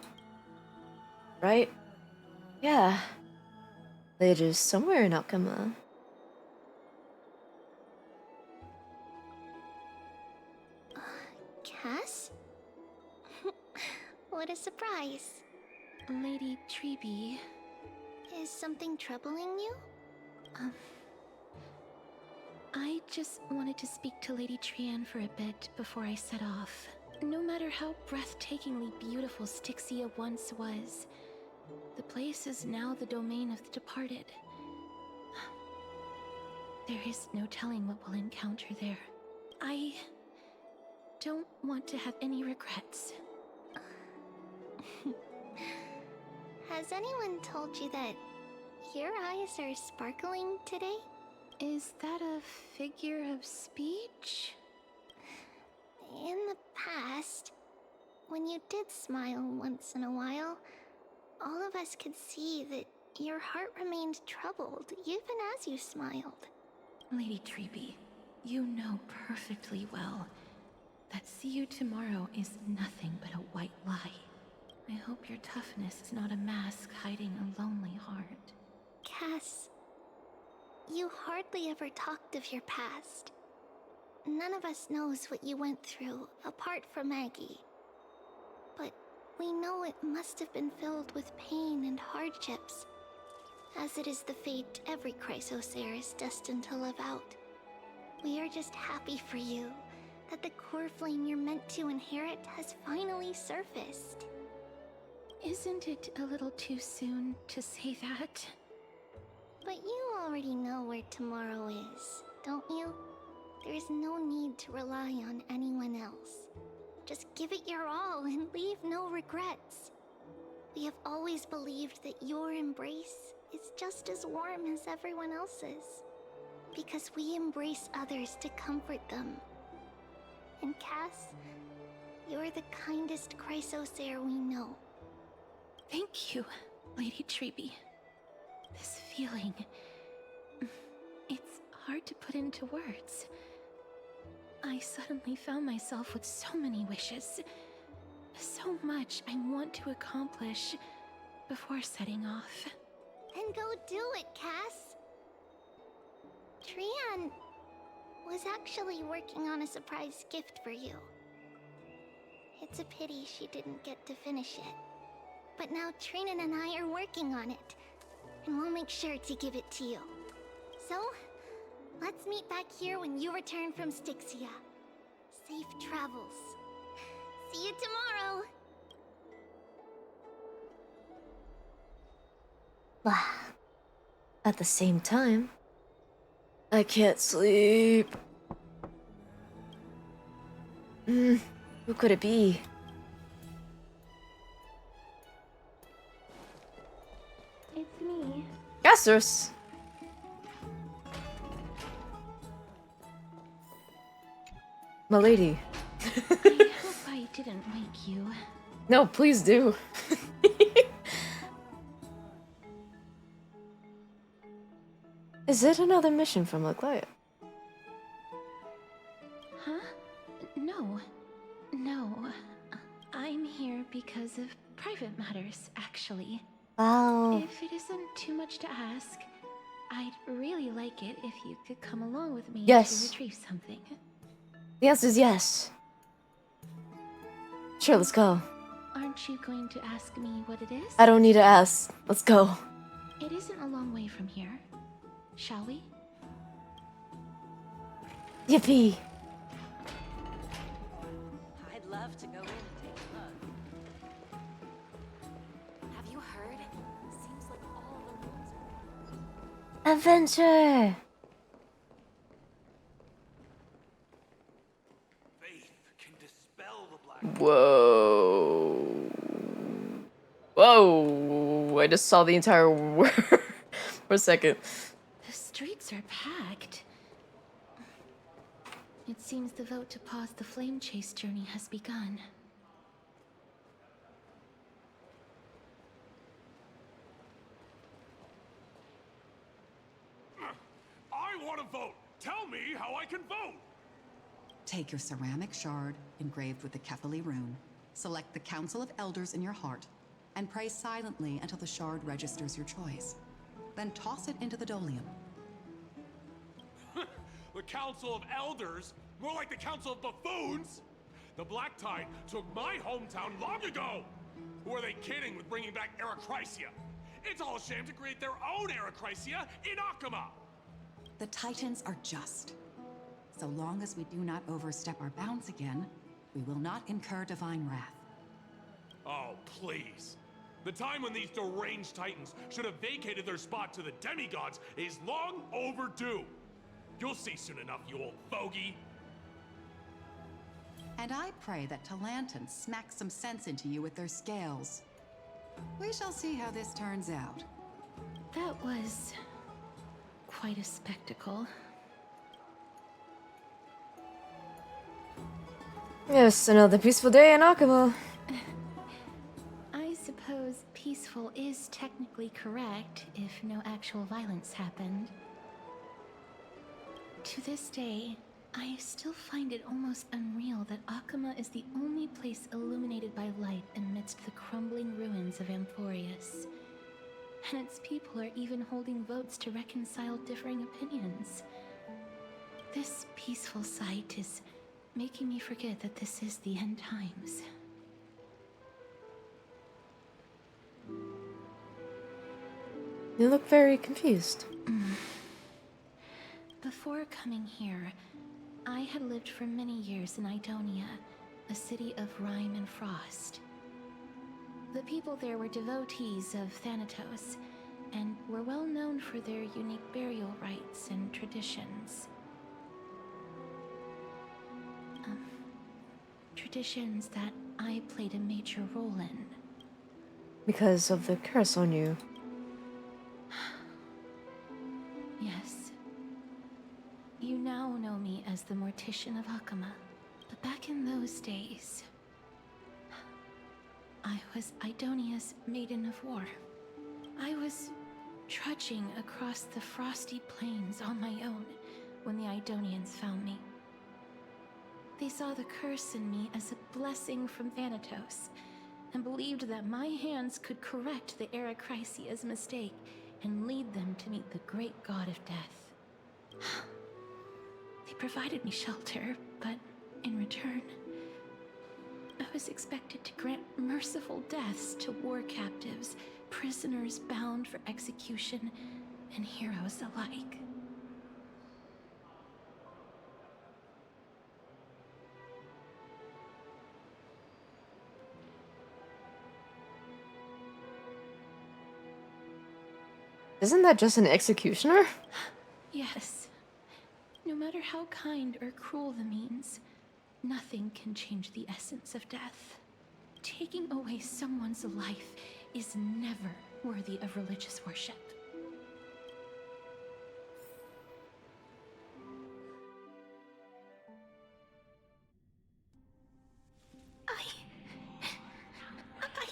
Right? Yeah. Later somewhere in Akama. Cass? What a surprise. Lady Treby. Is something troubling you? I just wanted to speak to Lady Trian for a bit before I set off. No matter how breathtakingly beautiful Styxia once was, the place is now the domain of the departed. There is no telling what we'll encounter there. I don't want to have any regrets. Has anyone told you that your eyes are sparkling today? Is that a figure of speech? In the past, when you did smile once in a while, all of us could see that your heart remained troubled even as you smiled. Lady Treeby, you know perfectly well that see you tomorrow is nothing but a white lie. I hope your toughness is not a mask hiding a lonely heart. Cass, you hardly ever talked of your past. None of us knows what you went through, apart from Maggie. But we know it must have been filled with pain and hardships, as it is the fate every Chrysosaur is destined to live out. We are just happy for you that the core flame you're meant to inherit has finally surfaced. Isn't it a little too soon to say that? But you already know where tomorrow is, don't you? There's no need to rely on anyone else. Just give it your all and leave no regrets. We have always believed that your embrace is just as warm as everyone else's, because we embrace others to comfort them. And Cass, you're the kindest Chrysosaur we know. Thank you, Lady Treeby. This feeling... it's hard to put into words. I suddenly found myself with so many wishes. So much I want to accomplish before setting off. Then go do it, Cass. Trian was actually working on a surprise gift for you. It's a pity she didn't get to finish it. But now Trinan and I are working on it, and we'll make sure to give it to you. So, let's meet back here when you return from Styxia. Safe travels. See you tomorrow! At the same time, I can't sleep. Who could it be? It's me. Gassers! My lady. I hope I didn't wake you. No, please do. Is it another mission from Aglaia? Huh? No. No. I'm here because of private matters, actually. Wow. If it isn't too much to ask, I'd really like it if you could come along with me Yes. to retrieve something. The answer is yes. Sure, let's go. Aren't you going to ask me what it is? I don't need to ask. Let's go. It isn't a long way from here. Shall we? Yippee! I'd love to go in and take a look. Have you heard? Seems like all the rules are... Adventure! Whoa. Whoa. I just saw the entire world for a second. The streets are packed. It seems the vote to pause the flame chase journey has begun. I want to vote! Tell me how I can vote! Take your ceramic shard, engraved with the Kefali rune, select the Council of Elders in your heart, and pray silently until the shard registers your choice. Then toss it into the Dolium. The Council of Elders? More like the Council of Buffoons? The Black Tide took my hometown long ago! Who are they kidding with bringing back Erechrysia? It's all a shame to create their own Erechrysia in Akama! The Titans are just. So long as we do not overstep our bounds again, we will not incur divine wrath. Oh, please. The time when these deranged Titans should have vacated their spot to the demigods is long overdue. You'll see soon enough, you old fogey. And I pray that Talanton smacks some sense into you with their scales. We shall see how this turns out. That was quite a spectacle. Yes, another peaceful day in Akama. peaceful is technically correct if no actual violence happened. To this day, I still find it almost unreal that Akama is the only place illuminated by light amidst the crumbling ruins of Amphorius. And its people are even holding votes to reconcile differing opinions. This peaceful sight is making me forget that this is the end times. You look very confused. Before coming here, I had lived for many years in Idonia, a city of rime and frost. The people there were devotees of Thanatos, and were well known for their unique burial rites and traditions. Traditions that I played a major role in. Because of the curse on you. Yes. You now know me as the Mortician of Akama, but back in those days, I was Idonia's Maiden of War. I was trudging across the frosty plains on my own when the Idonians found me. They saw the curse in me as a blessing from Thanatos, and believed that my hands could correct the Aracrisia's mistake and lead them to meet the great god of death. They provided me shelter, but in return, I was expected to grant merciful deaths to war captives, prisoners bound for execution, and heroes alike. Isn't that just an executioner? Yes. No matter how kind or cruel the means, nothing can change the essence of death. Taking away someone's life is never worthy of religious worship. I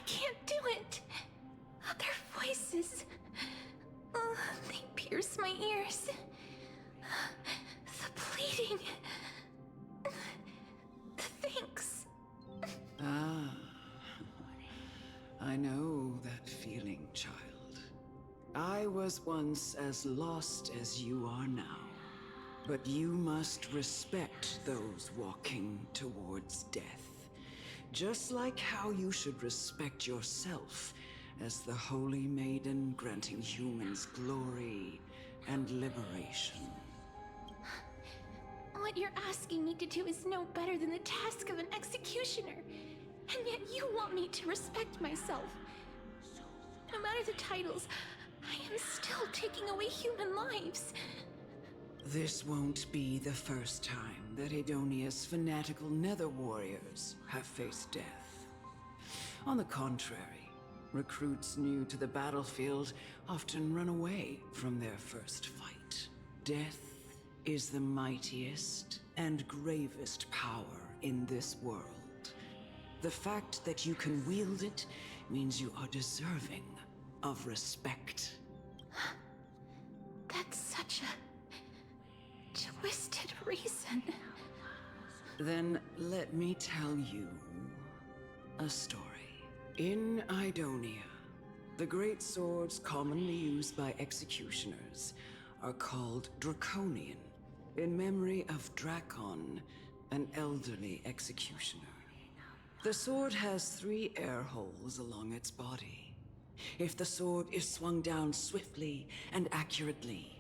can't do it. Their voices, they pierce my ears. The pleading. The thanks. Ah. I know that feeling, child. I was once as lost as you are now. But you must respect those walking towards death. Just like how you should respect yourself as the Holy Maiden granting humans glory and liberation. What you're asking me to do is no better than the task of an executioner. And yet you want me to respect myself. No matter the titles, I am still taking away human lives. This won't be the first time that Edonia's fanatical nether warriors have faced death. On the contrary, recruits new to the battlefield often run away from their first fight. Death is the mightiest and gravest power in this world. The fact that you can wield it means you are deserving of respect. That's such a twisted reason. Then let me tell you a story. In Idonia, the great swords commonly used by executioners are called Draconian, in memory of Drakon, an elderly executioner. The sword has 3 air holes along its body. If the sword is swung down swiftly and accurately,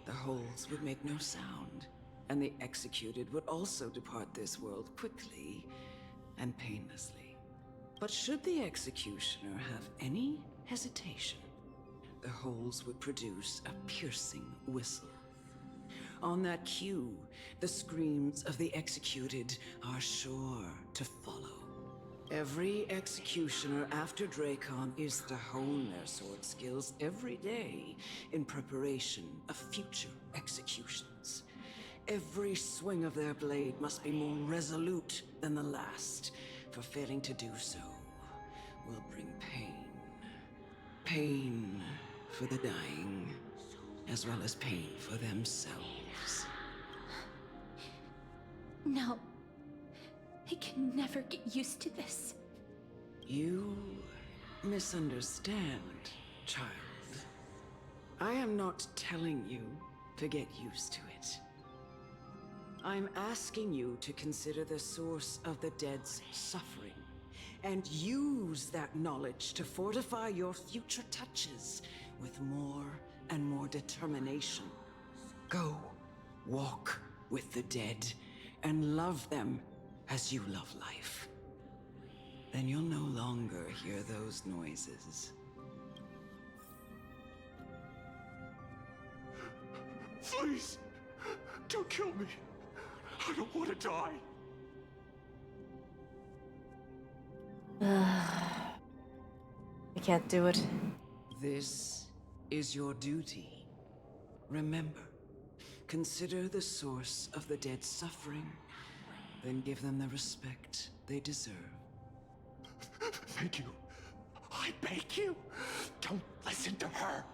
the holes would make no sound, and the executed would also depart this world quickly and painlessly. But should the executioner have any hesitation, the holes would produce a piercing whistle. On that cue, the screams of the executed are sure to follow. Every executioner after Drakon is to hone their sword skills every day in preparation of future executions. Every swing of their blade must be more resolute than the last, for failing to do so will bring pain Pain for the dying, as well as pain for themselves. No. I can never get used to this. You misunderstand, child. I am not telling you to get used to it. I'm asking you to consider the source of the dead's suffering and use that knowledge to fortify your future touches with more and more determination. Go, walk with the dead and love them as you love life. Then you'll no longer hear those noises. Please, don't kill me. I don't want to die. I can't do it. This is your duty. Remember, consider the source of the dead's suffering, then give them the respect they deserve. Thank you. I beg you, don't listen to her.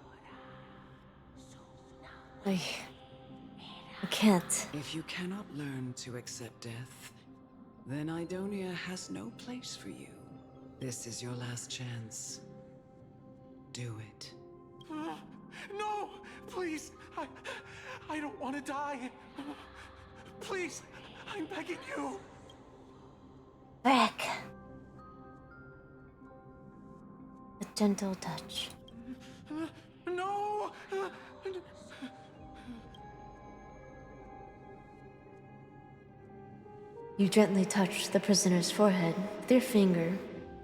I can't. If you cannot learn to accept death, then Idonia has no place for you. This is your last chance. Do it. No, please, I don't want to die. Please, I'm begging you. Back. A gentle touch. No. You gently touch the prisoner's forehead with your finger.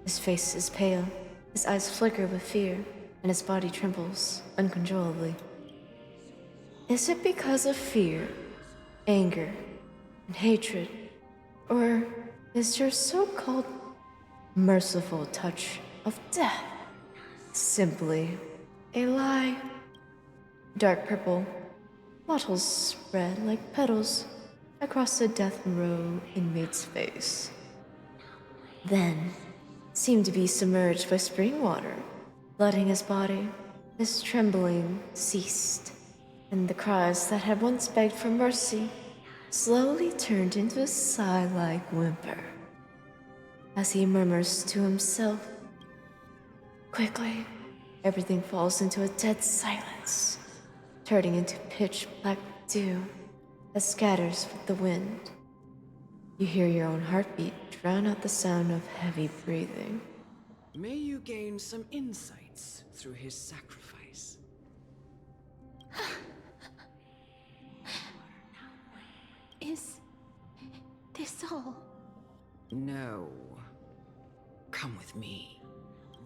His face is pale, his eyes flicker with fear, and his body trembles uncontrollably. Is it because of fear, anger, and hatred? Or is your so-called merciful touch of death simply a lie? Dark purple, mottles spread like petals across the death row inmate's face. Then, seemed to be submerged by spring water, flooding his body. His trembling ceased, and the cries that had once begged for mercy slowly turned into a sigh-like whimper as he murmurs to himself. Quickly, everything falls into a dead silence, turning into pitch black dew that scatters with the wind. You hear your own heartbeat drown out the sound of heavy breathing. May you gain some insights through his sacrifice. Is this all? No. Come with me.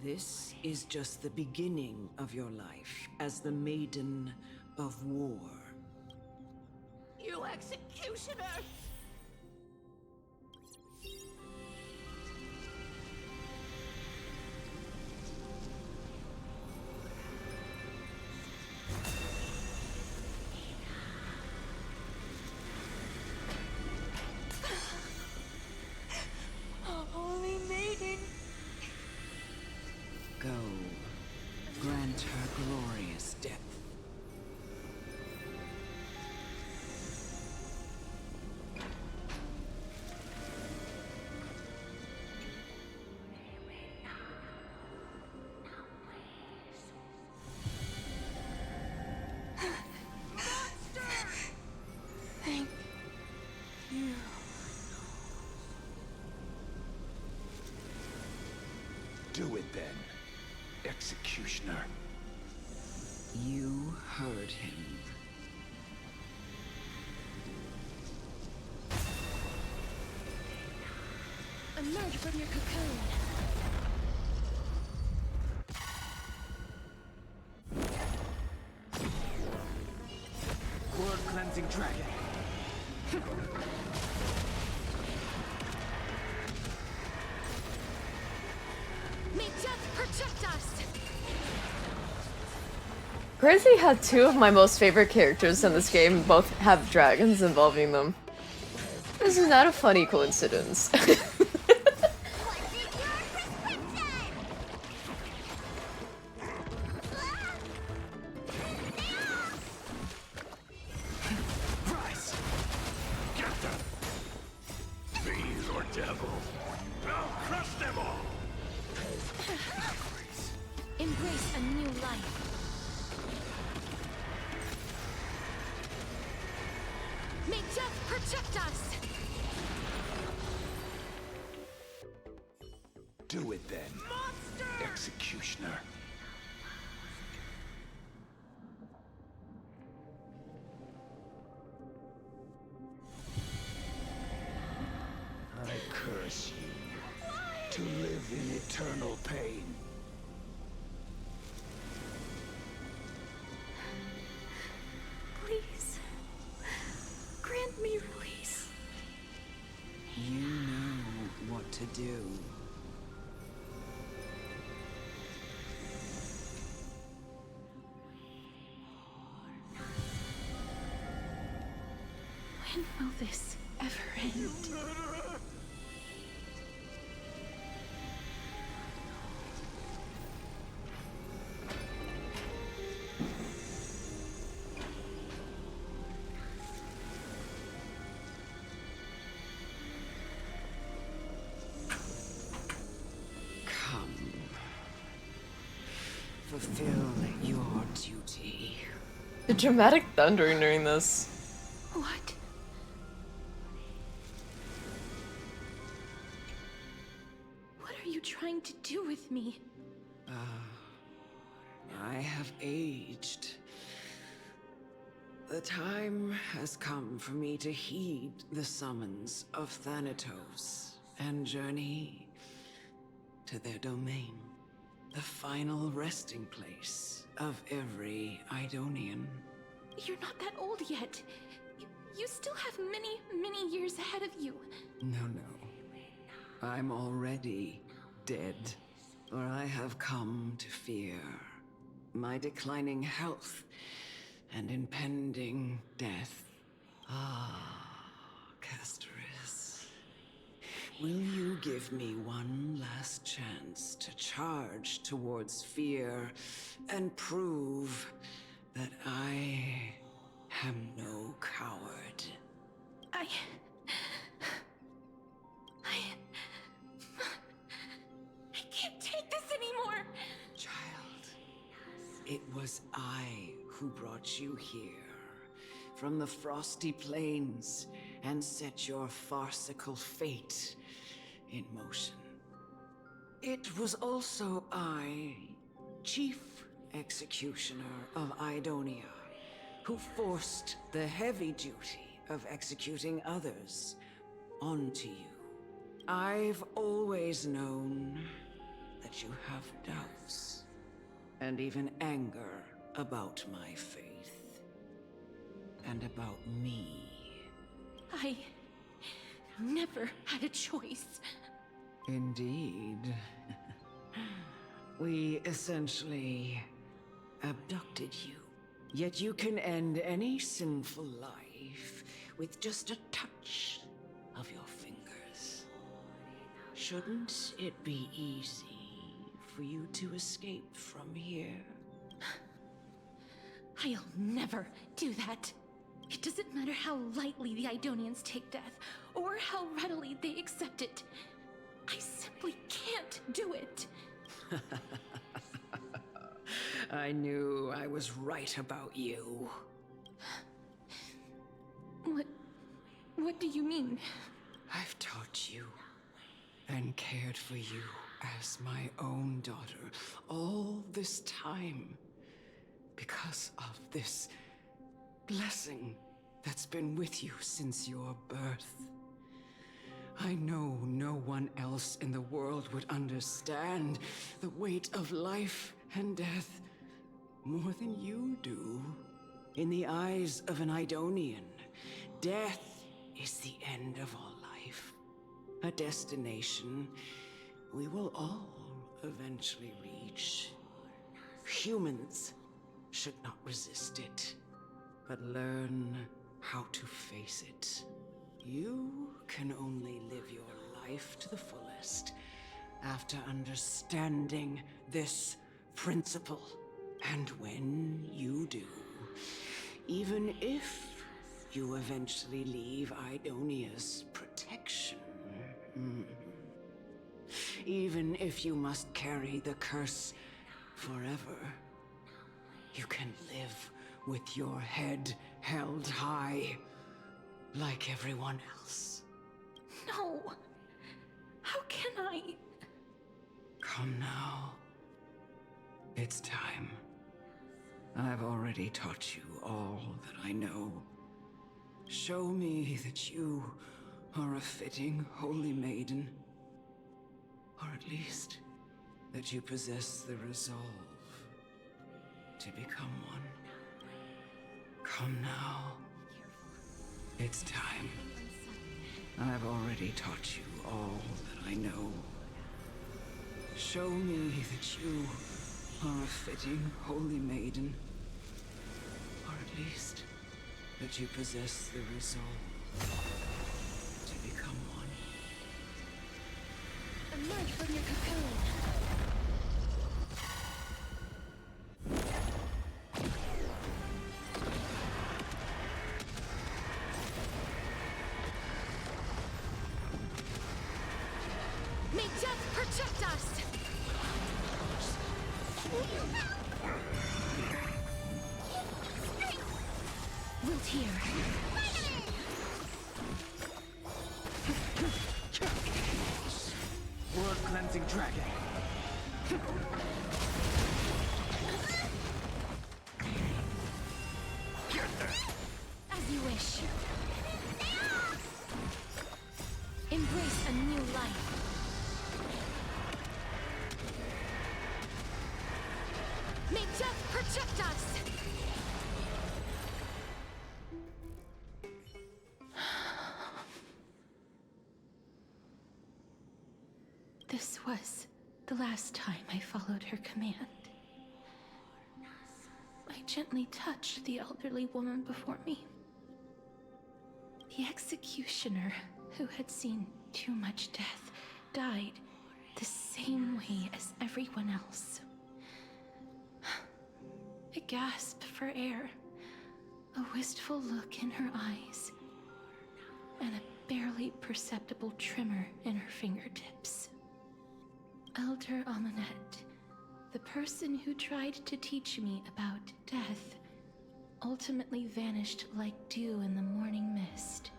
This is just the beginning of your life as the Maiden of War. You executioner! Holy Maiden! Go. Grant her glorious death. Thank you. Do it then, executioner. You heard him. Emerge from your cocoon. Word cleansing dragon. May death protect us! Crazy how two of my most favorite characters in this game both have dragons involving them. Isn't that a funny coincidence? May death protect us! Do it then, Executioner. I curse you to live in eternal pain. Please, grant me release. You know what to do. When will this ever end? Come. Fulfill your duty. The dramatic thundering during this. What? What are you trying to do with me? I have aged. The time has come for me to heed the summons of Thanatos and journey to their domain, the final resting place of every Idonian. You're not that old yet. You still have many, many years ahead of you. No. I'm already dead, for I have come to fear my declining health and impending death. Castoris, will you give me one last chance to charge towards fear and prove that I am no coward? I can't take this anymore! It was I who brought you here, from the frosty plains, and set your farcical fate in motion. It was also I, Chief Executioner of Idonia, who forced the heavy duty of executing others onto you. I've always known that you have doubts, and even anger about my faith, and about me. I never had a choice. Indeed. We essentially abducted you. Yet you can end any sinful life with just a touch of your fingers. Shouldn't it be easy for you to escape from here? I'll never do that. It doesn't matter how lightly the Idonians take death, or how readily they accept it. I simply can't do it. I knew I was right about you. What do you mean? I've taught you and cared for you as my own daughter all this time because of this blessing that's been with you since your birth. I know no one else in the world would understand the weight of life and death more than you do. In the eyes of an Idonian, death is the end of all life. A destination we will all eventually reach. Humans should not resist it, but learn how to face it. You can only live your life to the fullest after understanding this principle. And when you do, even if you eventually leave Idonia's protection, even if you must carry the curse forever, you can live with your head held high, like everyone else. No! How can I? Come now. It's time. I've already taught you all that I know. Show me that you are a fitting holy maiden. Or at least, that you possess the resolve to become one. Come now. It's time. I've already taught you all that I know. Show me that you are a fitting holy maiden. Or at least, that you possess the resolve to become one. Emerge from your cocoon. May death protect us! Wilt here. Blood cleansing dragon. As you wish. Embrace a new life. May death protect us! This was the last time I followed her command. I gently touched the elderly woman before me. The executioner, who had seen too much death, died the same way as everyone else. A gasp for air, a wistful look in her eyes, and a barely perceptible tremor in her fingertips. Elder Amunet, the person who tried to teach me about death, ultimately vanished like dew in the morning mist.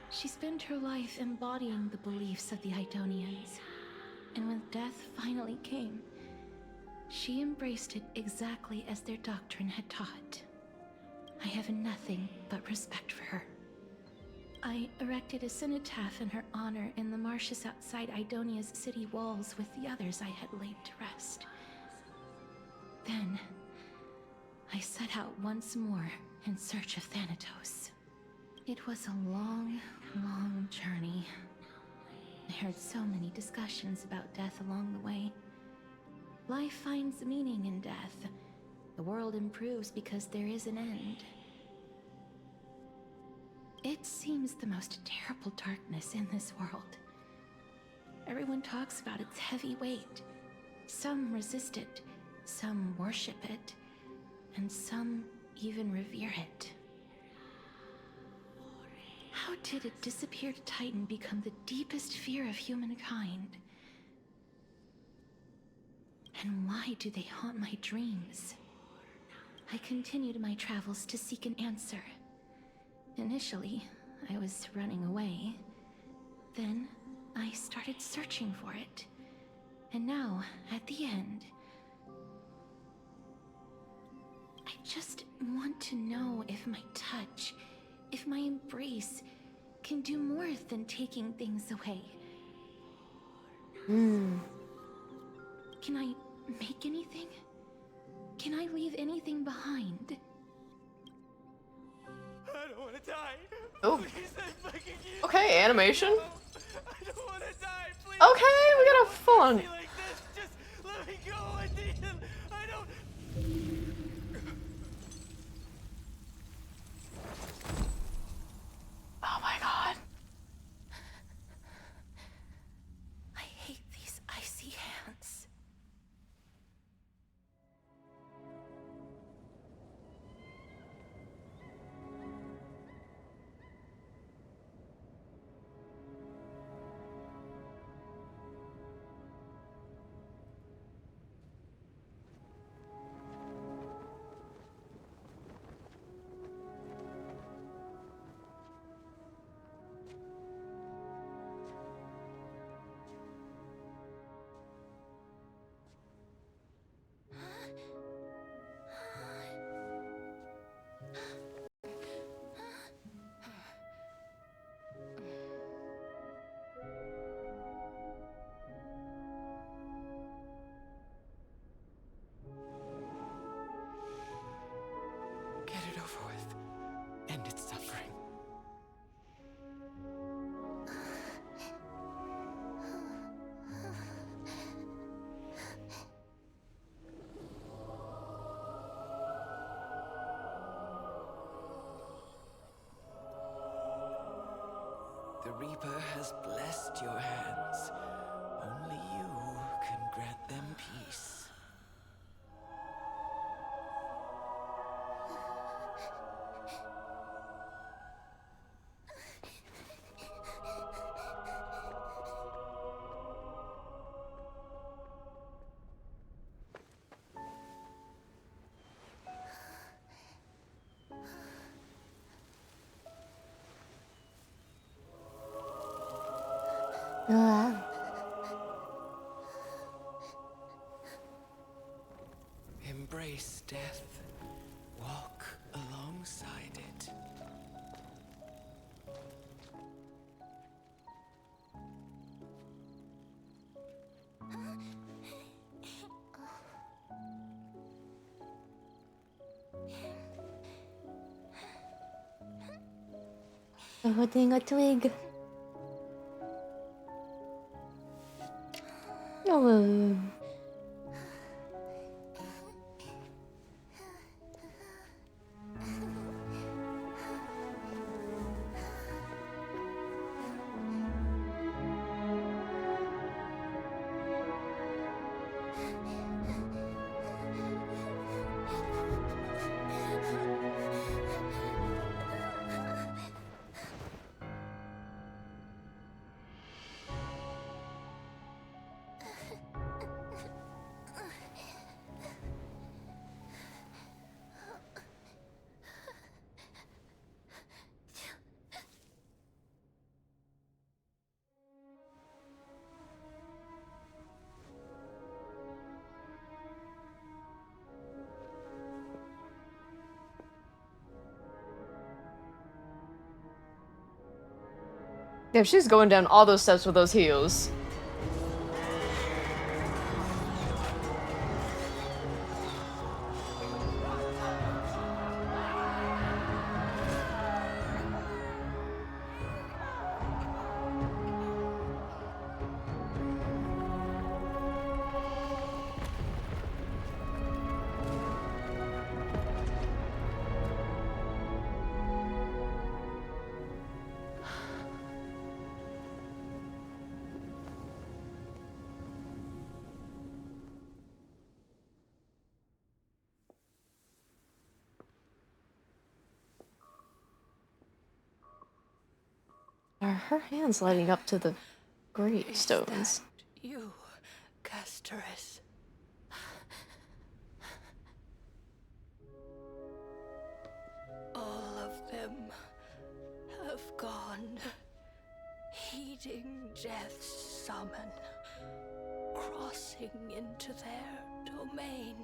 She spent her life embodying the beliefs of the Idonians, and when death finally came, she embraced it exactly as their doctrine had taught. I have nothing but respect for her. I erected a cenotaph in her honor in the marshes outside Idonia's city walls with the others I had laid to rest. Then, I set out once more in search of Thanatos. It was a long, long journey. I heard so many discussions about death along the way. Life finds meaning in death. The world improves because there is an end. It seems the most terrible darkness in this world. Everyone talks about its heavy weight. Some resist it, some worship it, and some even revere it. How did a disappeared titan become the deepest fear of humankind? And why do they haunt my dreams? I continued my travels to seek an answer. Initially, I was running away. Then, I started searching for it. And now, at the end, I just want to know if my touch, if my embrace, can do more than taking things away. Can I make anything? Can I leave anything behind? I don't want to die. Oh. Please, I fucking you. Okay, animation. I don't want to die. Please. Okay, we got a fun. Like this. Just let me go. I need him. I don't. Oh my god. I hate these icy hands. over with. End its suffering. The Reaper has blessed your hands. Only you can grant them peace. Embrace death. Walk alongside it. Holding a twig. Oh. Damn, she's going down all those steps with those heels. Are her hands lighting up to the gravestones? You, Castoris. All of them have gone, heeding death's summon, crossing into their domain.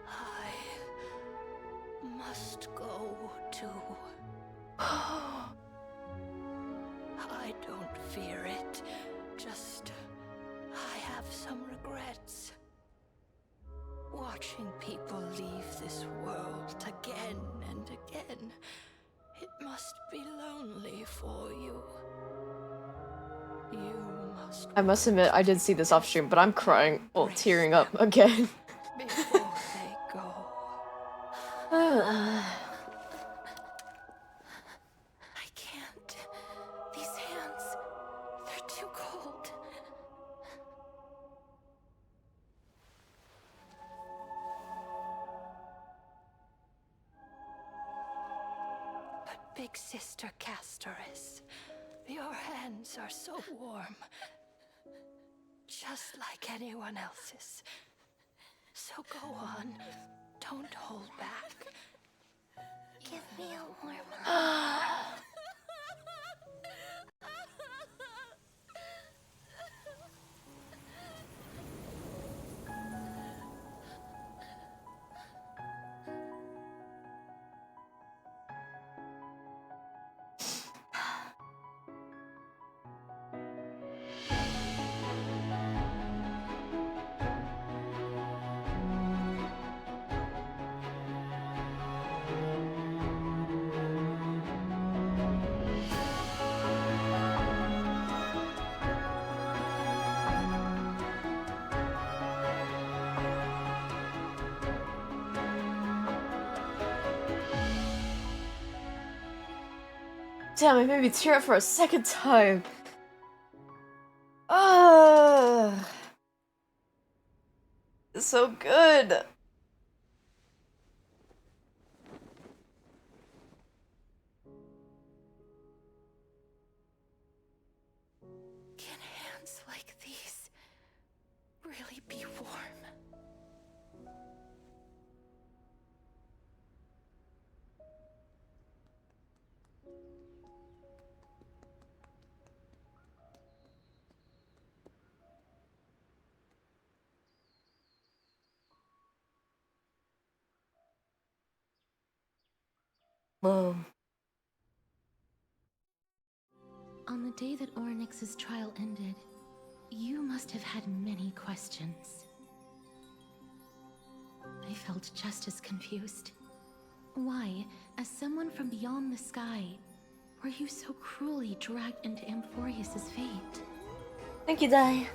I must go too. I don't fear it, just I have some regrets. Watching people leave this world again and again, it must be lonely for you. You must. I must admit, I did see this off stream, but I'm crying, well, tearing up again. Before they go. I can't. These hands, they're too cold. But Big Sister Castoris, your hands are so warm. Just like anyone else's. So go on. Don't hold back. Give me a warm hug. Damn, it made me tear up for a second time. Ugh. It's so good. Can hands like these really be warm? Whoa. On the day that Orynyx's trial ended, you must have had many questions. I felt just as confused. Why, as someone from beyond the sky, were you so cruelly dragged into Amphorius's fate? Thank you, Dai.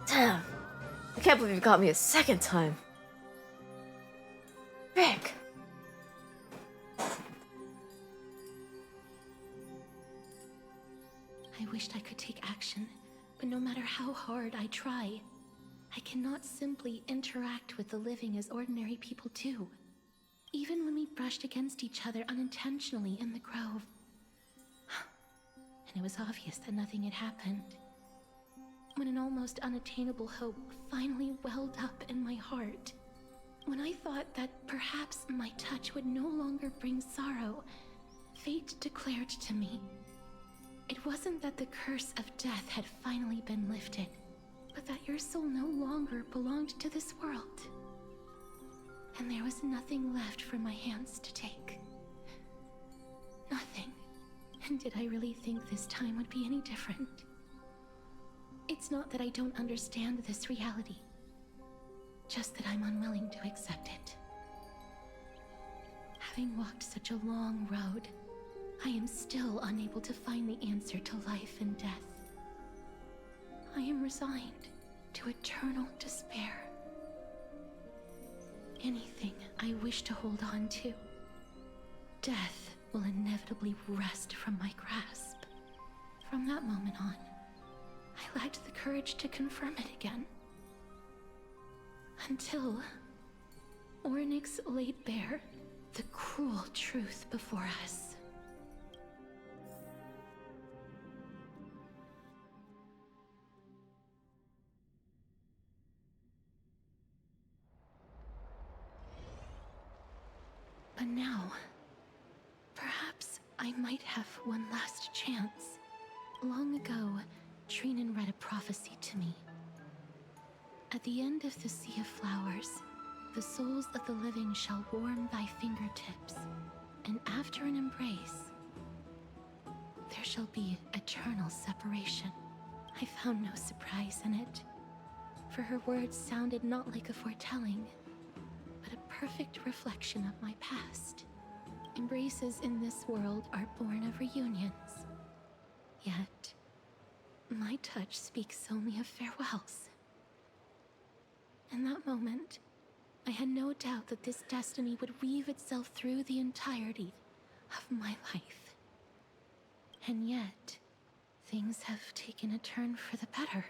Damn. I can't believe you got me a second time. Rick. I wished I could take action, but no matter how hard I try, I cannot simply interact with the living as ordinary people do. Even when we brushed against each other unintentionally in the grove. And it was obvious that nothing had happened. When an almost unattainable hope finally welled up in my heart. When I thought that perhaps my touch would no longer bring sorrow, fate declared to me. It wasn't that the curse of death had finally been lifted, but that your soul no longer belonged to this world. And there was nothing left for my hands to take. Nothing. And did I really think this time would be any different? It's not that I don't understand this reality, just that I'm unwilling to accept it. Having walked such a long road, I am still unable to find the answer to life and death. I am resigned to eternal despair. Anything I wish to hold on to, death will inevitably wrest from my grasp. From that moment on, I lacked the courage to confirm it again. Until Orynyx laid bare the cruel truth before us. But now, perhaps I might have one last chance. Long ago, Trinan read a prophecy to me. At the end of the Sea of Flowers, the souls of the living shall warm thy fingertips, and after an embrace, there shall be eternal separation. I found no surprise in it, for her words sounded not like a foretelling, but a perfect reflection of my past. Embraces in this world are born of reunions, yet my touch speaks only of farewells. In that moment, I had no doubt that this destiny would weave itself through the entirety of my life. And yet, things have taken a turn for the better.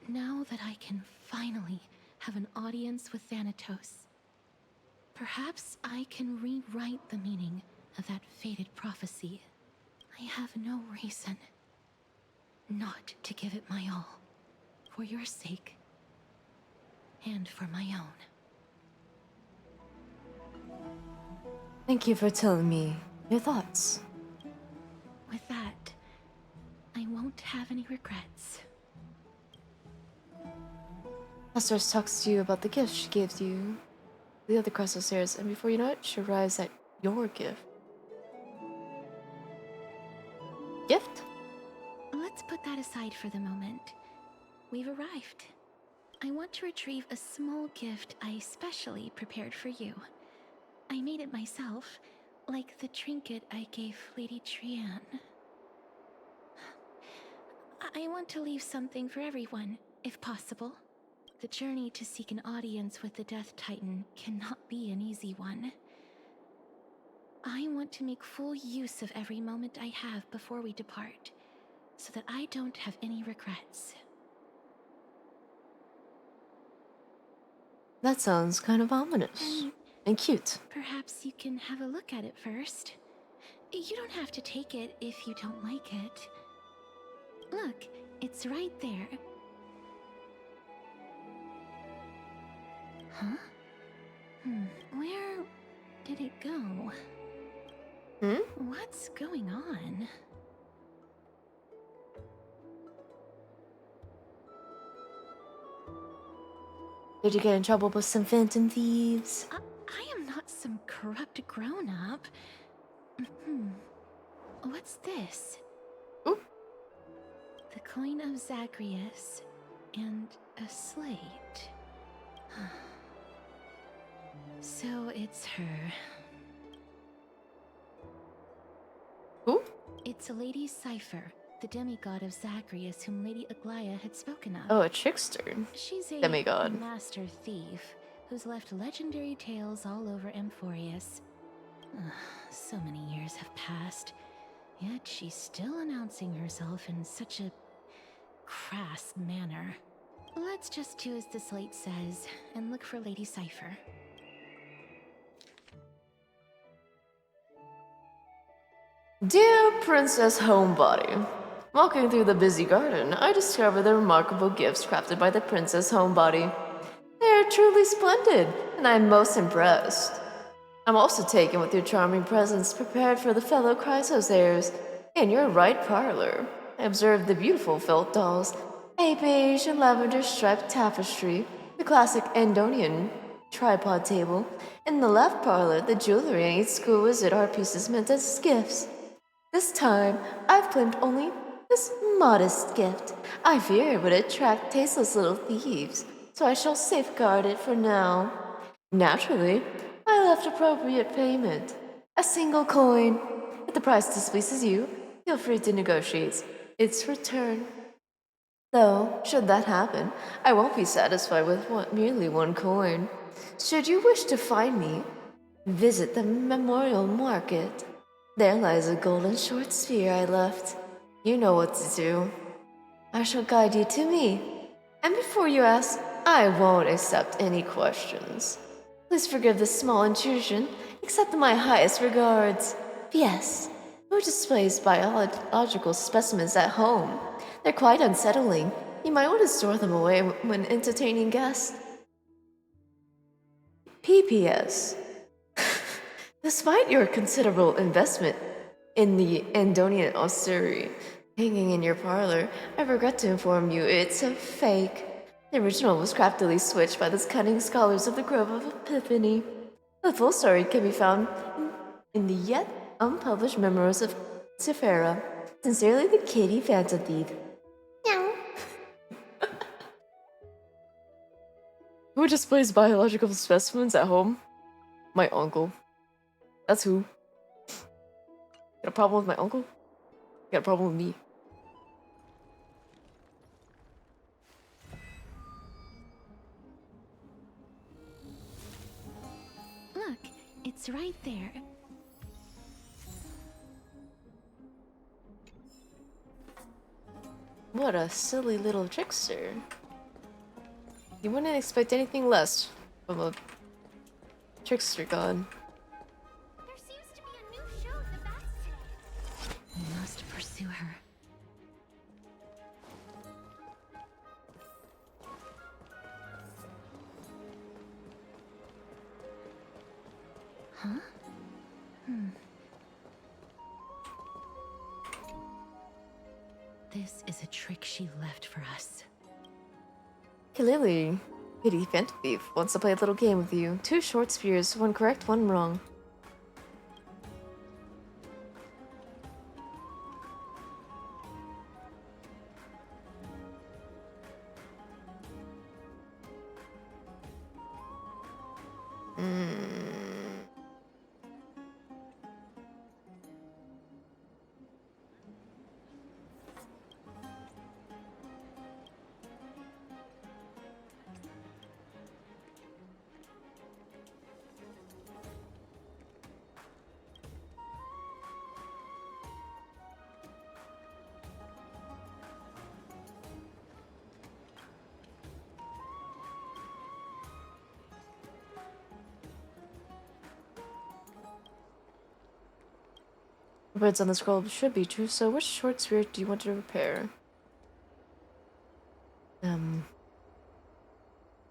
Now that I can finally have an audience with Thanatos, perhaps I can rewrite the meaning of that fated prophecy. I have no reason not to give it my all, for your sake, and for my own. Thank you for telling me Your thoughts? With that, I won't have any regrets. Esther talks to you about the gift she gave you the other Chrysosaurs, and before you know it, she arrives at your gift. Gift? Let's put that aside for the moment. We've arrived. I want to retrieve a small gift I specially prepared for you. I made it myself, like the trinket I gave Lady Trianne. I want to leave something for everyone, if possible. The journey to seek an audience with the Death Titan cannot be an easy one. I want to make full use of every moment I have before we depart, so that I don't have any regrets. That sounds kind of ominous. And cute. Perhaps you can have a look at it first. You don't have to take it if you don't like it. Look, it's right there. Huh? Where did it go? What's going on? Did you get in trouble with some phantom thieves? I am not some corrupt grown-up. What's this? Ooh. The coin of Zagreus and a slate. So it's her. Who? It's Lady Cypher, the demigod of Zagreus whom Lady Aglaia had spoken of. Oh, a trickster. She's a demigod. master thief who's left legendary tales all over Amphorius. So many years have passed, yet she's still announcing herself in such a crass manner. Let's just do as the slate says and look for Lady Cypher. Dear Princess Homebody, walking through the busy garden, I discovered the remarkable gifts crafted by the Princess Homebody. They are truly splendid, and I am most impressed. I'm also taken with your charming presents prepared for the fellow Chrysosaurs. In your right parlor, I observed the beautiful felt dolls, a beige and lavender striped tapestry, the classic Endonian tripod table. In the left parlor, the jewelry and exquisite art pieces meant as gifts. This time, I've claimed only this modest gift. I fear it would attract tasteless little thieves, so I shall safeguard it for now. Naturally, I left appropriate payment. A single coin. If the price displeases you, feel free to negotiate its return. Though, should that happen, I won't be satisfied with merely one coin. Should you wish to find me, visit the Memorial Market. There lies a golden short sphere I left. You know what to do. I shall guide you to me. And before you ask, I won't accept any questions. Please forgive this small intrusion. Accept my highest regards. P.S. Who displays biological specimens at home? They're quite unsettling. You might want to store them away when entertaining guests. P.P.S. Despite your considerable investment in the Endonian ossuary hanging in your parlor, I regret to inform you it's a fake. The original was craftily switched by the cunning scholars of the Grove of Epiphany. The full story can be found in the yet unpublished memoirs of Sephira. Sincerely, the Kitty Phantom Thief. Meow. Who displays biological specimens at home? My uncle. That's who. Got a problem with my uncle? Got a problem with me. Look, it's right there. What a silly little trickster. You wouldn't expect anything less from a trickster god. We must pursue her. Huh? This is a trick she left for us. Lily, Kitty Phantom Thief wants to play a little game with you. 2 short spears, 1 correct, 1 wrong. The words on the scroll should be true, so which short spear do you want to repair?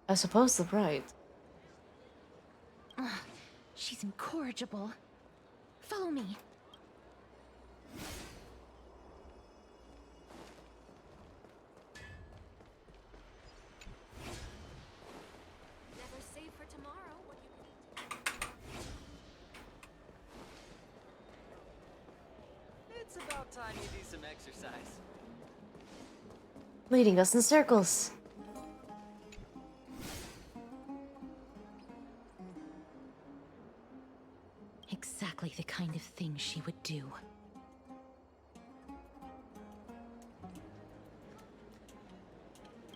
I suppose the right. Ugh, she's incorrigible. Follow me. Never save for tomorrow what you It's about time you do some exercise. Leading us in circles. Exactly the kind of thing she would do.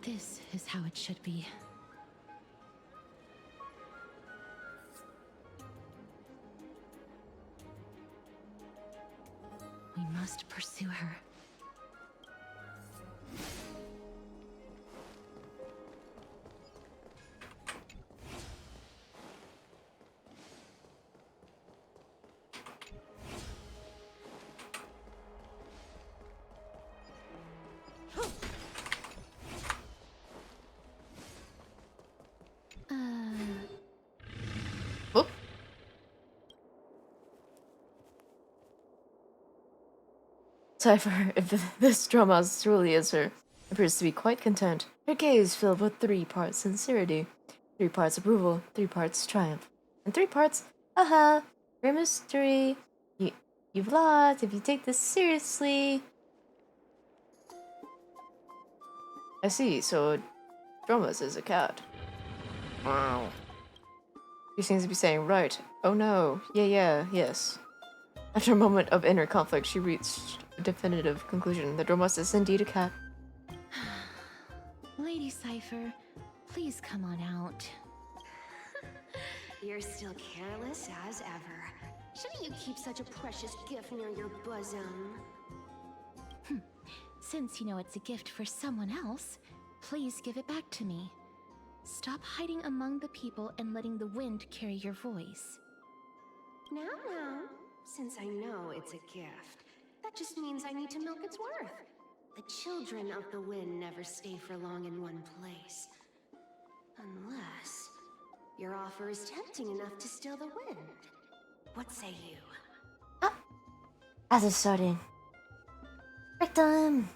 This is how it should be. We must pursue her. Oh. Cypher, if this drama truly is her, appears to be quite content. Her gaze filled with 3 parts sincerity, 3 parts approval, 3 parts triumph, and 3 parts, aha, your mystery. You've lost if you take this seriously. I see, so Dromas is a cat. Wow. He seems to be saying, right, oh no, yeah, yes. After a moment of inner conflict, she reached a definitive conclusion. The Dromas is indeed a cat. Lady Cypher, please come on out. You're still careless as ever. Shouldn't you keep such a precious gift near your bosom? Since you know it's a gift for someone else, please give it back to me. Stop hiding among the people and letting the wind carry your voice. Now, since I know it's a gift, that just means I need to milk its worth. The children of the wind never stay for long in one place. Unless your offer is tempting enough to steal the wind. What say you? As it's starting. Break time!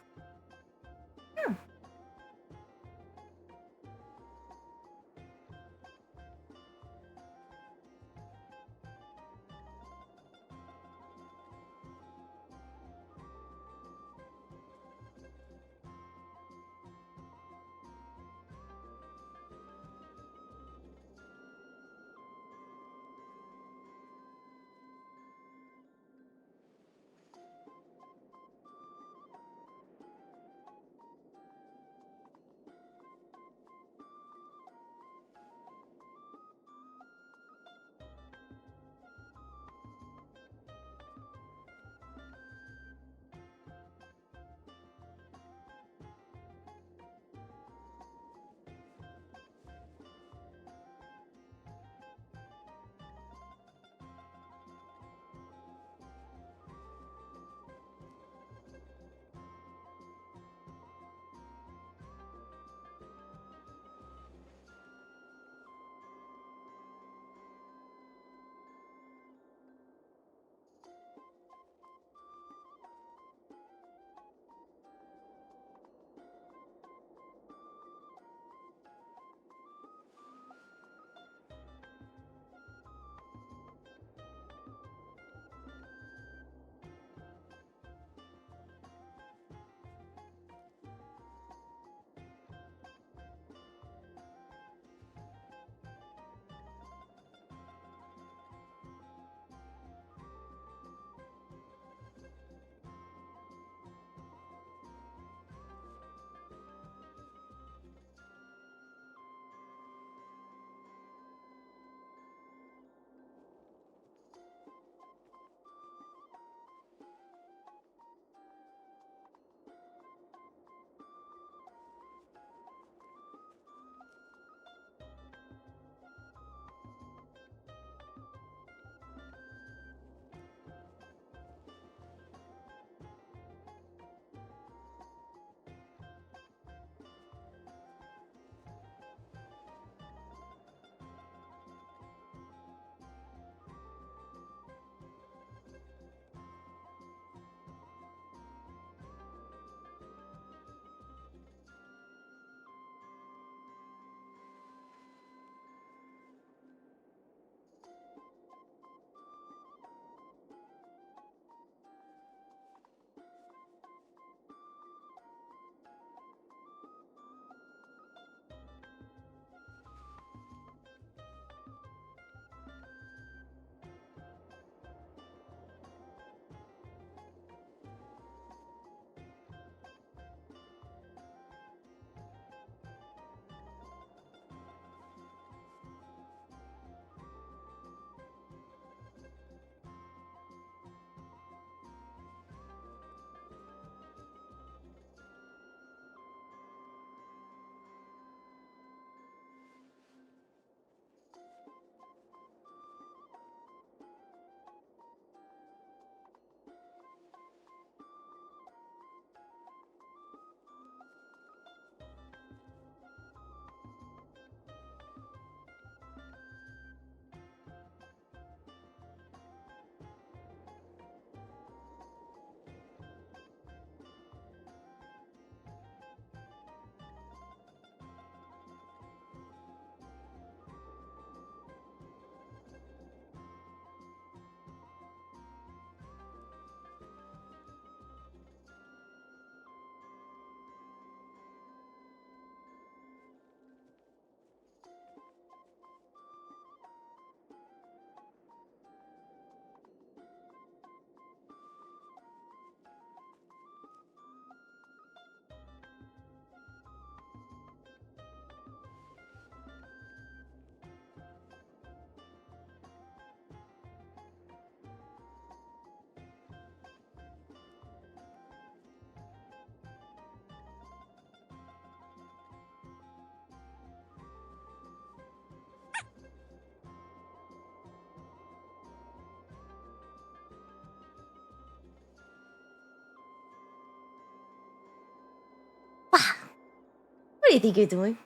do you think you're doing?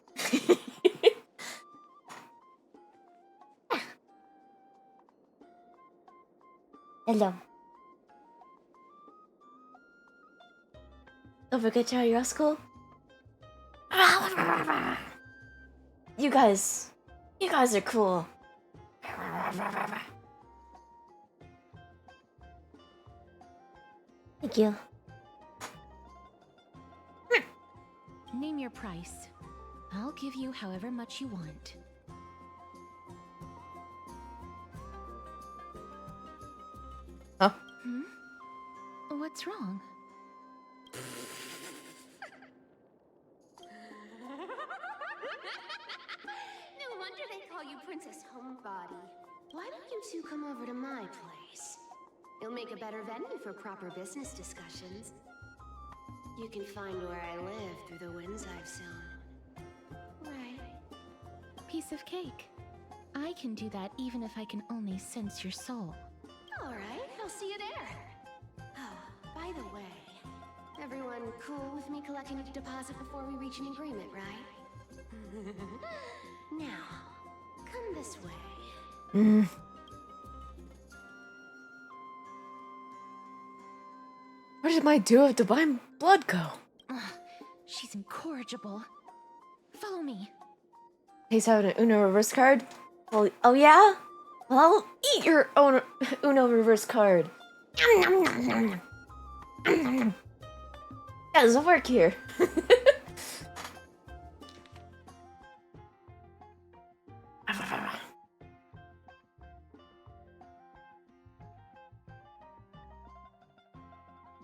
Hello. Don't forget to your school. You guys are cool. Thank you. Name your price. I'll give you however much you want. Huh? Hmm? What's wrong? No wonder they call you Princess Homebody. Why don't you two come over to my place? It'll make a better venue for proper business discussions. You can find where I live through the winds I've sown. Right. Piece of cake. I can do that even if I can only sense your soul. Alright, I'll see you there. Oh, by the way, everyone cool with me collecting a deposit before we reach an agreement, right? Now, come this way. Where did my duo of divine blood go? She's incorrigible. Follow me. He's having an Uno reverse card? Well, oh yeah? Well, I'll eat your own Uno reverse card. That doesn't work here.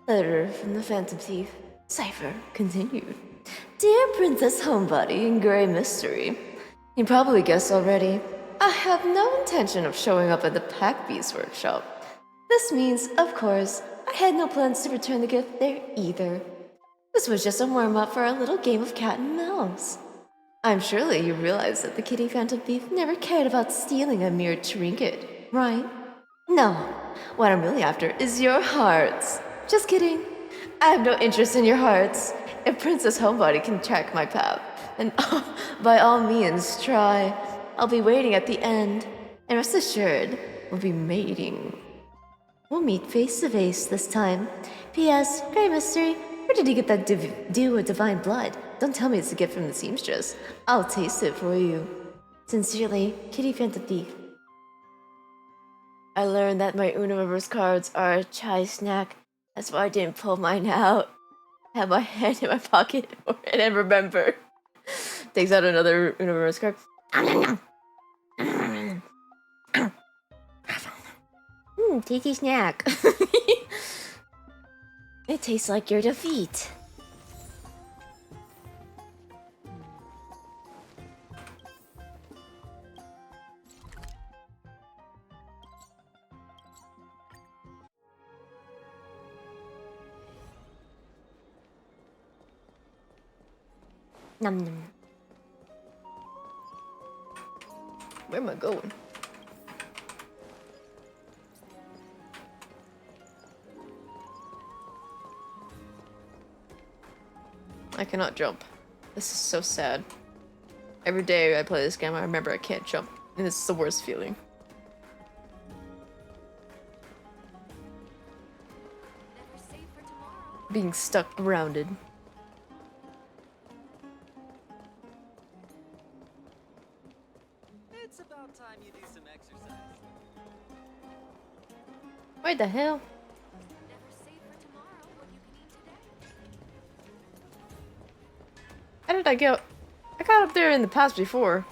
Letter from the Phantom Thief. Cipher continued. Dear Princess Homebody and Grey Mystery, you probably guessed already, I have no intention of showing up at the Pack Beast workshop. This means, of course, I had no plans to return the gift there either. This was just a warm-up for our little game of cat and mouse. I'm surely you realize that the Kitty Phantom Thief never cared about stealing a mere trinket, right? No, what I'm really after is your hearts. Just kidding. I have no interest in your hearts. If Princess Homebody can track my path, then by all means try. I'll be waiting at the end, and rest assured, we'll be mating. We'll meet face to face this time. P.S. Grey Mystery, where did you get that dew of divine blood? Don't tell me it's a gift from the seamstress. I'll taste it for you. Sincerely, Kitty Phantom Thief. I learned that my Uno reverse cards are a chai snack. That's why I didn't pull mine out. Have my hand in my pocket and then remember. Takes out another Uno reverse card. Tasty snack. It tastes like your defeat. Num num. Where am I going? I cannot jump. This is so sad. Every day I play this game, I remember I can't jump, and this is the worst feeling. Being stuck grounded. It's about time you do some exercise. What the hell? How did I get? I got up there in the past before.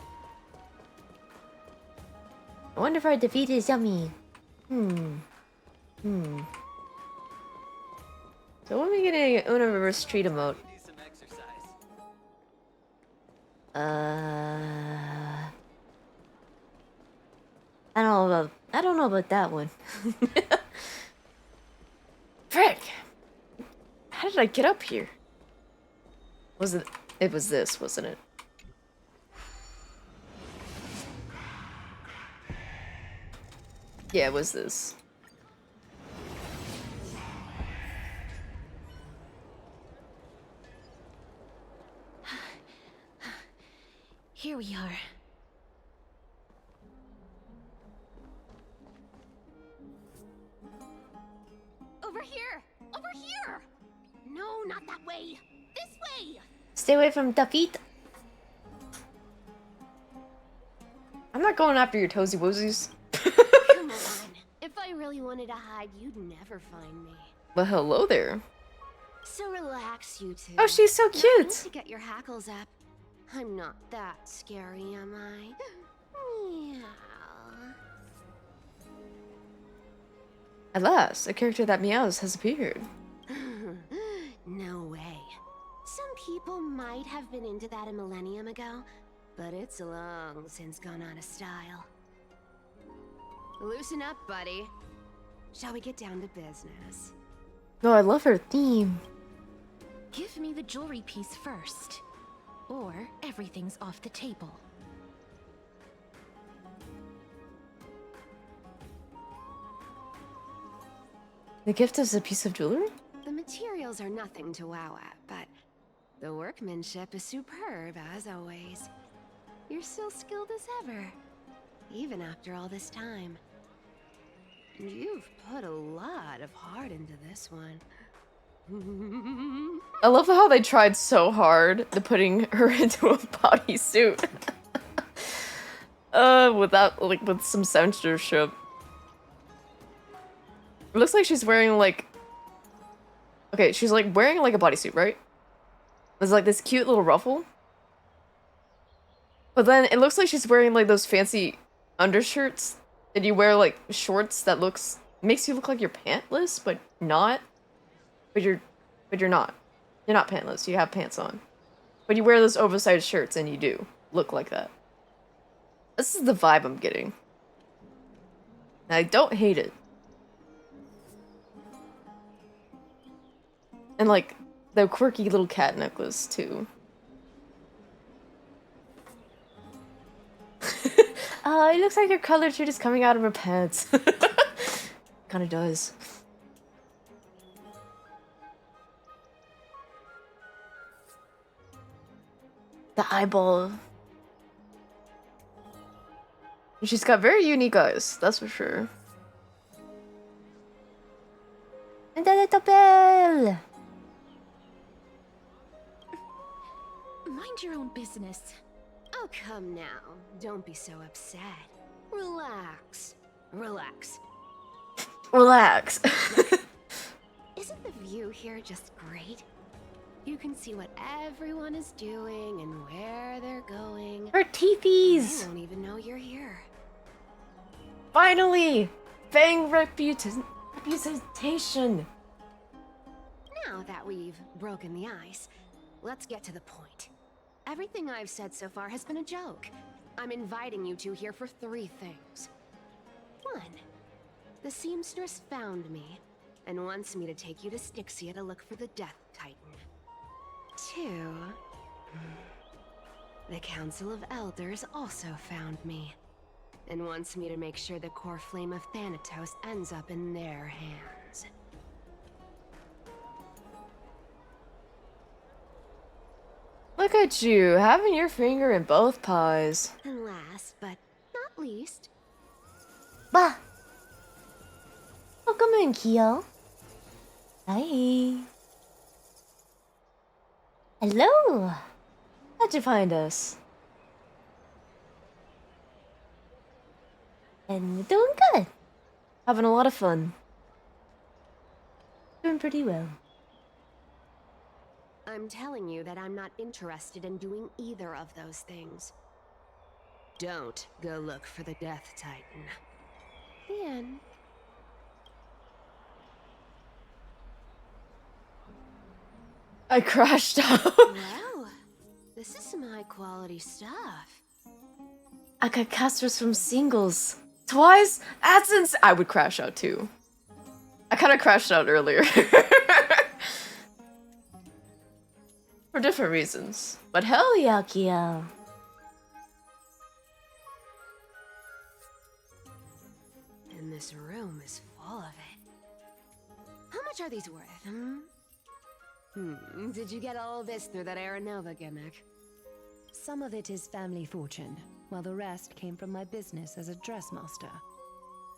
I wonder if I defeated Yummy. So when are we getting an Uno reverse street emote? I don't know about that one. Frick! How did I get up here? Was it? It was this, wasn't it? Yeah, it was this. way! This way! Stay away from the feet. I'm not going after your toesy woesies. Come on. If I really wanted to hide, you'd never find me. Well, hello there. So relax, you two. Oh, she's so No cute. need to get your hackles up. I'm not that scary, am I? Meow. At last, a character that meows has appeared. No way. Some people might have been into that a millennium ago, but it's long since gone out of style. Loosen up, buddy. Shall we get down to business? No, I love her theme. Give me the jewelry piece first, or everything's off the table. The gift is a piece of jewelry? The materials are nothing to wow at, but the workmanship is superb, as always. You're still skilled as ever, even after all this time. And you've put a lot of heart into this one. I love how they tried so hard to putting her into a bodysuit. Without, like, with some censorship. It looks like she's wearing, like... Okay, she's, like, wearing, like, a bodysuit, right? There's, like, this cute little ruffle. But then it looks like she's wearing, like, those fancy undershirts. And you wear, like, shorts that makes you look like you're pantless, but not. But you're not. You're not pantless. You have pants on. But you wear those oversized shirts and you do look like that. This is the vibe I'm getting. And I don't hate it. And, like, the quirky little cat necklace, too. It looks like her colored shirt is coming out of her pants. Kinda does. The eyeball. She's got very unique eyes, that's for sure. And the little bell! Mind your own business. Oh, come now. Don't be so upset. Relax. Relax. Relax. Isn't the view here just great? You can see what everyone is doing and where they're going. Her teethies! They won't even know you're here. Finally! Fang reputation. Now that we've broken the ice, let's get to the point. Everything I've said so far has been a joke. I'm inviting you two here for 3 things. 1. The seamstress found me and wants me to take you to Styxia to look for the Death Titan. 2. The Council of Elders also found me and wants me to make sure the core flame of Thanatos ends up in their hands. Look at you, having your finger in both pies. And last but not least... Bah! Welcome in, Kyo. Hi. Hello! How'd you find us? And we're doing good. Having a lot of fun. Doing pretty well. I'm telling you that I'm not interested in doing either of those things. Don't go look for the Death Titan. The end. I crashed out. Wow, this is some high quality stuff. I got casters from singles. Twice? AdSense! I would crash out too. I kind of crashed out earlier. For different reasons. But hell yeah, Kyo. And this room is full of it. How much are these worth, Did you get all this through that Aranova gimmick? Some of it is family fortune, while the rest came from my business as a dressmaster.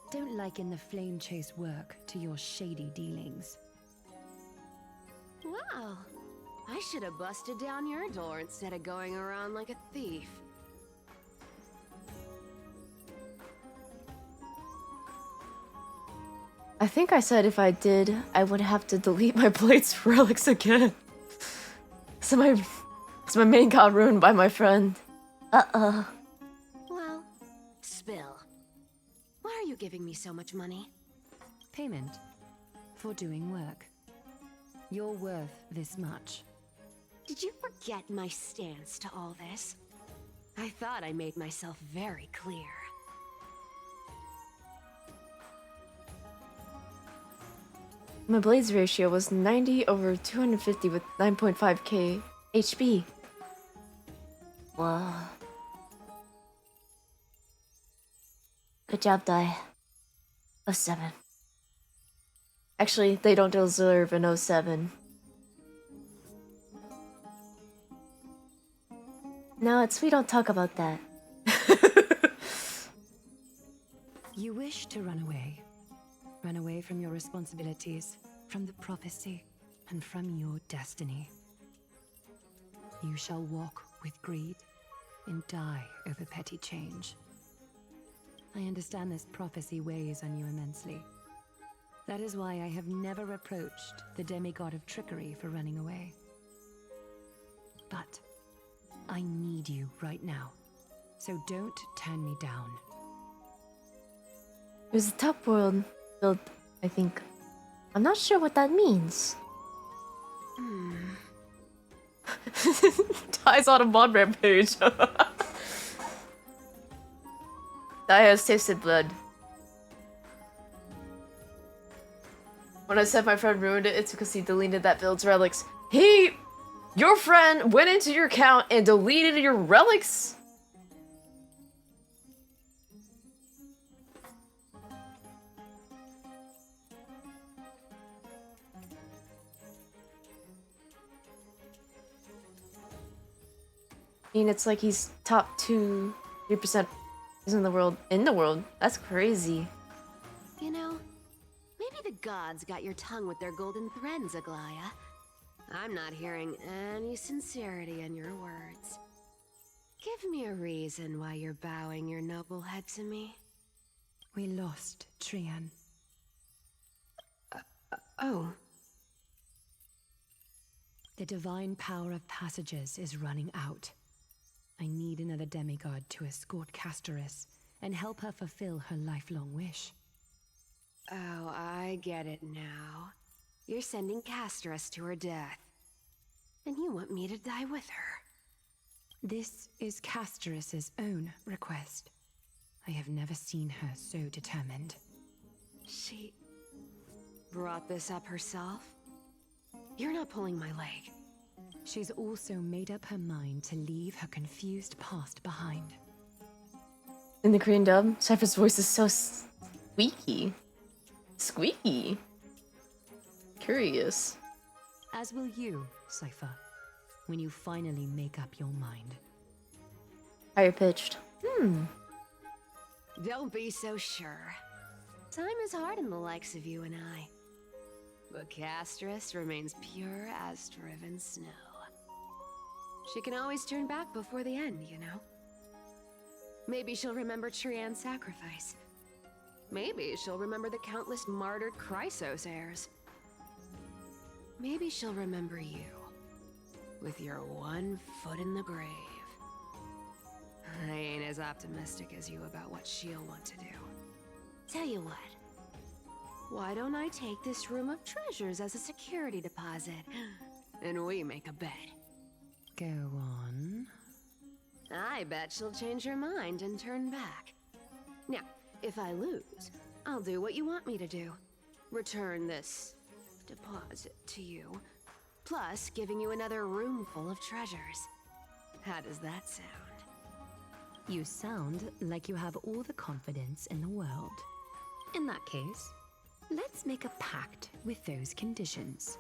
Don't liken the flame chase work to your shady dealings. Wow, I should have busted down your door instead of going around like a thief. I think I said if I did, I would have to delete my Blade's relics again. So my main got ruined by my friend. Well, spill. Why are you giving me so much money? Payment for doing work. You're worth this much. Did you forget my stance to all this? I thought I made myself very clear. My Blade's ratio was 90 over 250 with 9.5k HP. Wow. Good job, Die. 07. Actually, they don't deserve an 07. No, we don't talk about that. You wish to run away. Run away from your responsibilities, from the prophecy, and from your destiny. You shall walk with greed and die over petty change. I understand this prophecy weighs on you immensely. That is why I have never reproached the demigod of trickery for running away. But I need you right now, so don't turn me down. It was a top world build, I think. I'm not sure what that means. Die's on a mod rampage. Die has tasted blood. When I said my friend ruined it, it's because he deleted that build's relics. Your friend went into your account and deleted your relics? I mean, it's like he's top 2-3% in the world. That's crazy. You know, maybe the gods got your tongue with their golden threads, Aglaya. I'm not hearing any sincerity in your words. Give me a reason why you're bowing your noble head to me. We lost Trian. Oh. The divine power of passages is running out. I need another demigod to escort Castoris and help her fulfill her lifelong wish. Oh, I get it now. You're sending Castoris to her death. And you want me to die with her. This is Castoris's own request. I have never seen her so determined. She brought this up herself? You're not pulling my leg. She's also made up her mind to leave her confused past behind. In the Korean dub, Cypher's voice is so squeaky. Squeaky. Curious. As will you, Cypher, when you finally make up your mind. Higher pitched. Don't be so sure. Time is hard in the likes of you and I. But Castoris remains pure as driven snow. She can always turn back before the end, you know? Maybe she'll remember Trian's sacrifice. Maybe she'll remember the countless martyred Chrysos heirs. Maybe she'll remember you, with your one foot in the grave. I ain't as optimistic as you about what she'll want to do. Tell you what, why don't I take this room of treasures as a security deposit, and we make a bet? Go on. I bet she'll change her mind and turn back. Now, if I lose, I'll do what you want me to do. Return this deposit to you, plus giving you another room full of treasures. How does that sound? You sound like you have all the confidence in the world. In that case, let's make a pact with those conditions.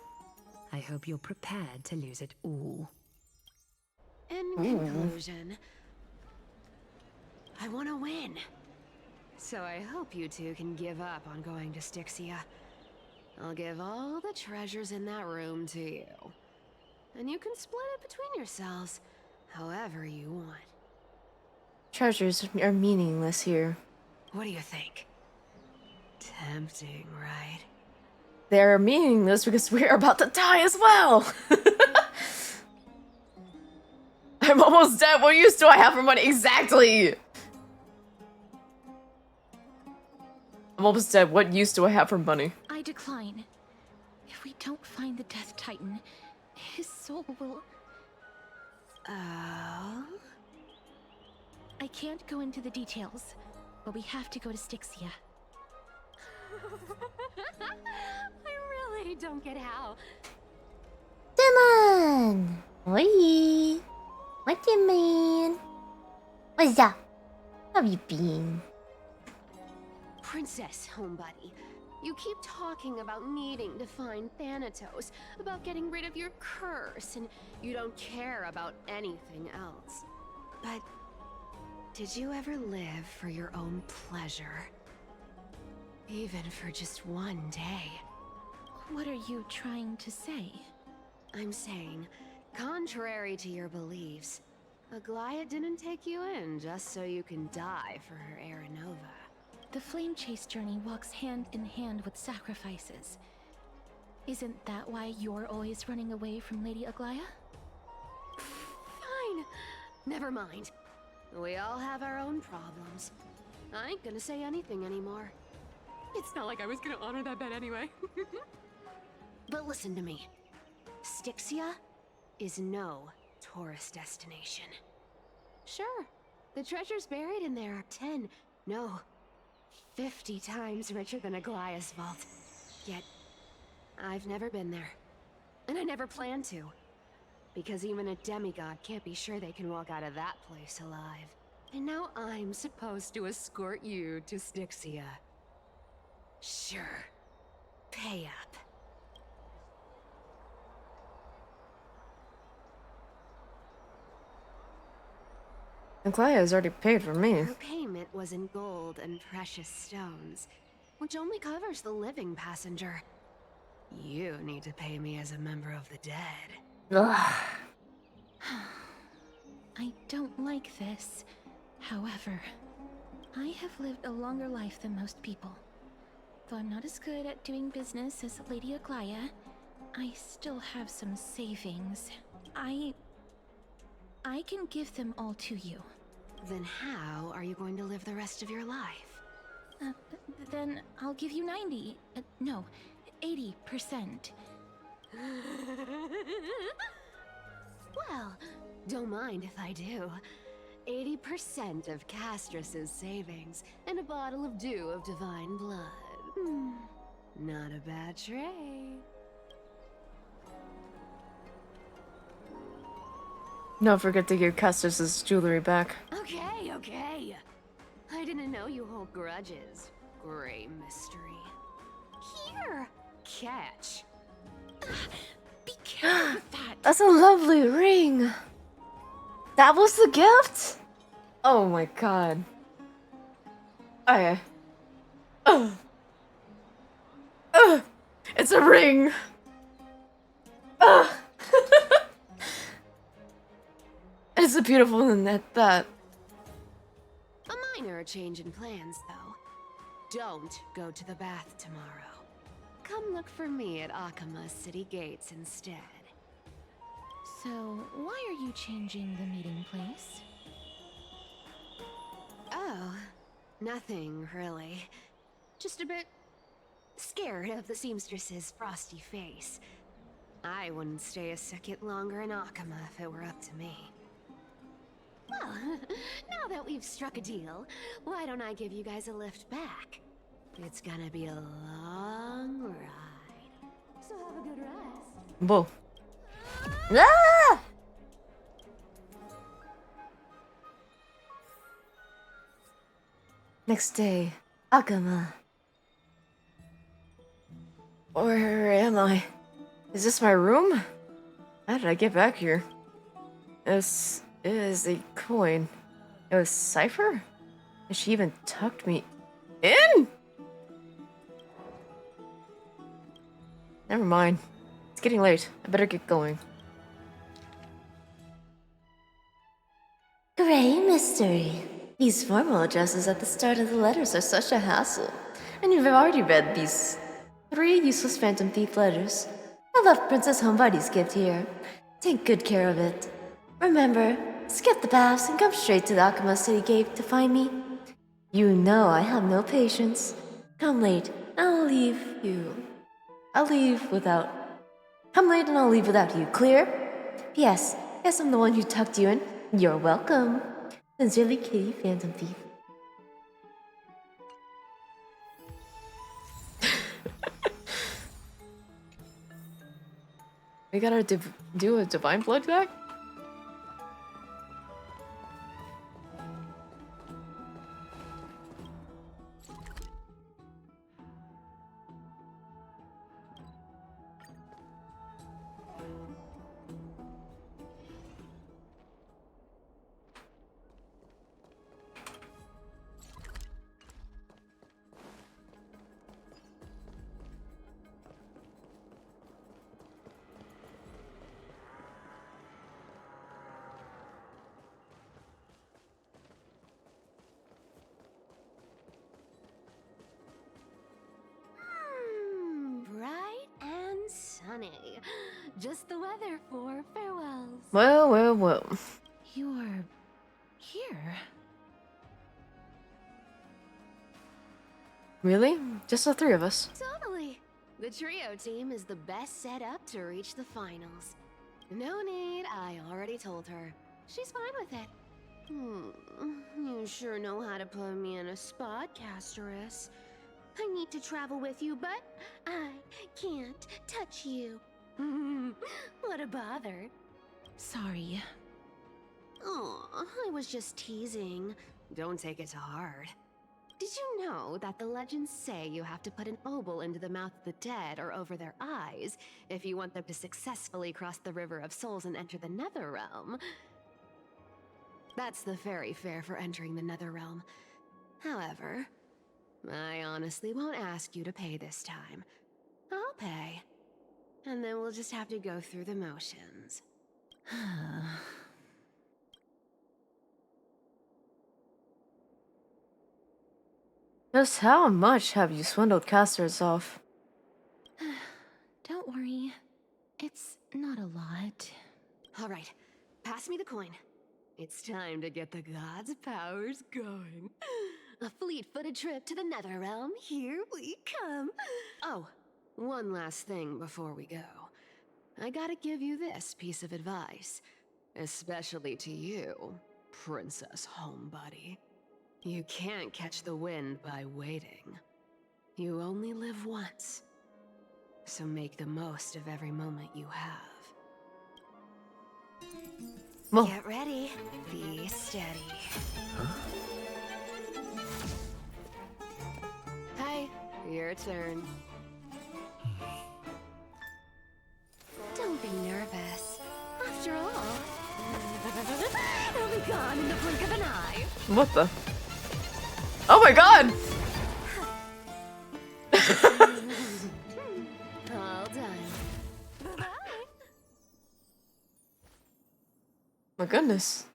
I hope you're prepared to lose it all. In conclusion, I want to win. So I hope you two can give up on going to Styxia. I'll give all the treasures in that room to you. and you can split it between yourselves however you want. Treasures are meaningless here. What do you think? Tempting, right? They're meaningless because we are about to die as well. I'm almost dead. What use do I have for money? Exactly. I'm almost dead. What use do I have for money? I decline. If we don't find the Death Titan, his soul will... Oh? I can't go into the details, but we have to go to Styxia. I really don't get how. Demon! Oi! What do you mean? What's up? How have you been? Princess, homebuddy, you keep talking about needing to find Thanatos, about getting rid of your curse, and you don't care about anything else. But did you ever live for your own pleasure? Even for just one day? What are you trying to say? I'm saying, contrary to your beliefs, Aglaia didn't take you in just so you can die for her Aranova. The flame chase journey walks hand in hand with sacrifices. Isn't that why you're always running away from Lady Aglaia? Fine. Never mind. We all have our own problems. I ain't gonna say anything anymore. It's not like I was gonna honor that bet anyway. But listen to me. Styxia is no tourist destination. Sure, the treasures buried in there are 10, no, 50 times richer than Aglaia's vault. Yet, I've never been there. And I never plan to. Because even a demigod can't be sure they can walk out of that place alive. And now I'm supposed to escort you to Styxia. Sure. Pay up. Aglaia has already paid for me. Her payment was in gold and precious stones, which only covers the living passenger. You need to pay me as a member of the dead. Ugh. I don't like this. However, I have lived a longer life than most people. Though I'm not as good at doing business as Lady Aglaia, I still have some savings. I can give them all to you. Then how are you going to live the rest of your life? Then I'll give you 90. No, 80%. Well, don't mind if I do. 80% of Castrus's savings and a bottle of dew of divine blood. Not a bad trade. Don't forget to give Castus's jewelry back. Okay, okay. I didn't know you hold grudges. Great mystery. Here, catch. Be careful with that. That's a lovely ring. That was the gift? Oh my god. Okay. It's a ring. It's a beautiful one at that. A minor change in plans, though. Don't go to the bath tomorrow. Come look for me at Akama's city gates instead. So, why are you changing the meeting place? Oh, nothing really. Just a bit scared of the seamstress's frosty face. I wouldn't stay a second longer in Akama if it were up to me. Well, now that we've struck a deal, why don't I give you guys a lift back? It's gonna be a long ride. So have a good rest. Whoa. Ah! Next day, Akama. Where am I? Is this my room? How did I get back here? This is a coin. It was Cypher? And she even tucked me in? Never mind. It's getting late. I better get going. mystery. These formal addresses at the start of the letters are such a hassle. And you've already read these 3 useless Phantom Thief letters. I left Princess Homebuddy's gift here. Take good care of it. Remember, skip the paths and come straight to the Akuma City Gate to find me. You know I have no patience. Come late, and I'll leave you. Come late and I'll leave without you, clear? P.S. Guess I'm the one who tucked you in. You're welcome. Sincerely, Kitty, Phantom Thief. We gotta do a divine blood back? Bright and sunny. Just the weather for farewells. Well. You're here. Really? Just the 3 of us? Totally. The trio team is the best set up to reach the finals. No need, I already told her. She's fine with it. You sure know how to put me in a spot, Casterus. I need to travel with you, but I can't touch you. What a bother. Sorry. Aw, I was just teasing. Don't take it to heart. Did you know that the legends say you have to put an obol into the mouth of the dead or over their eyes if you want them to successfully cross the River of Souls and enter the Netherrealm? That's the fairy fare for entering the Netherrealm. However, I honestly won't ask you to pay this time. I'll pay. And then we'll just have to go through the motions. Just how much have you swindled Casterus off? Don't worry. It's not a lot. All right, pass me the coin. It's time to get the gods' powers going. A fleet-footed trip to the Netherrealm. Here we come. Oh, one last thing before we go. I gotta give you this piece of advice. Especially to you, Princess Homebuddy. You can't catch the wind by waiting. You only live once. So make the most of every moment you have. Well. Get ready. Be steady. Hi, your turn. Don't be nervous. After all, it'll be gone in the blink of an eye. What the? Oh my god! All done. Bye-bye. My goodness.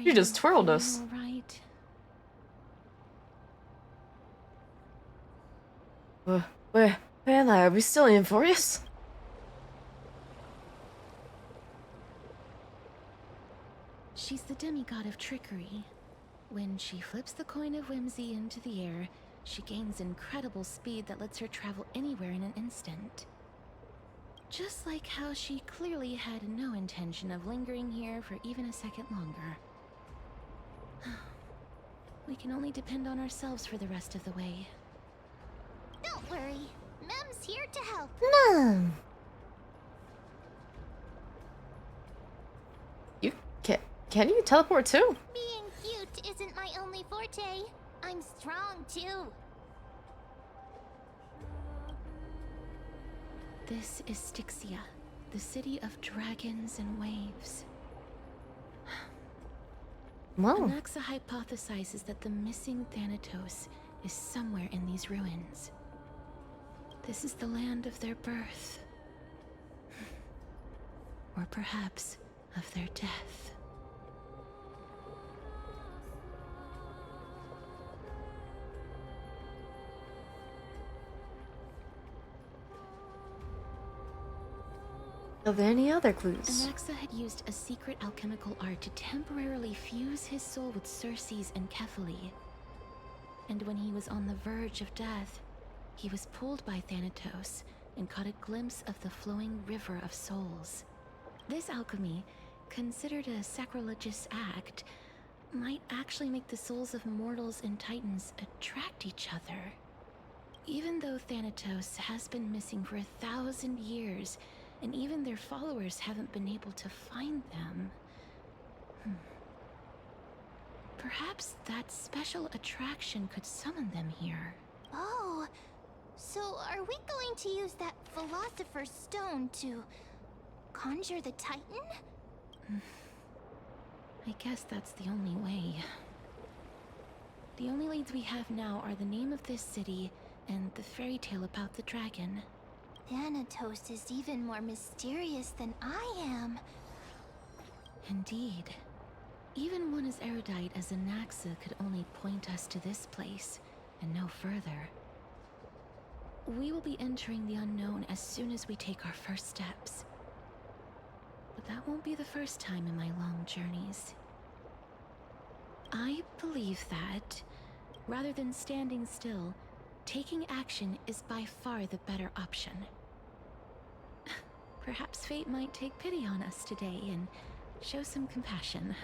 You just twirled us. Right. Where am I? Are we still in Furious? She's the demigod of trickery. When she flips the coin of whimsy into the air, she gains incredible speed that lets her travel anywhere in an instant. Just like how she clearly had no intention of lingering here for even a second longer. We can only depend on ourselves for the rest of the way. Don't worry. Mem's here to help. Mom! You can you teleport too? Being cute isn't my only forte. I'm strong too. This is Styxia, the city of dragons and waves. Whoa. Anaxa hypothesizes that the missing Thanatos is somewhere in these ruins. this is the land of their birth. Or perhaps of their death. Are there any other clues? Anaxa had used a secret alchemical art to temporarily fuse his soul with Circe's and Kephae. And when he was on the verge of death, he was pulled by Thanatos and caught a glimpse of the flowing river of souls. This alchemy, considered a sacrilegious act, might actually make the souls of mortals and titans attract each other. Even though Thanatos has been missing for 1,000 years, and even their followers haven't been able to find them. Perhaps that special attraction could summon them here. Oh, so are we going to use that Philosopher's Stone to conjure the Titan? I guess that's the only way. The only leads we have now are the name of this city and the fairy tale about the dragon. Thanatos is even more mysterious than I am. Indeed. Even one as erudite as Anaxa could only point us to this place, and no further. We will be entering the unknown as soon as we take our first steps. But that won't be the first time in my long journeys. I believe that, rather than standing still, taking action is by far the better option. Perhaps fate might take pity on us today and show some compassion.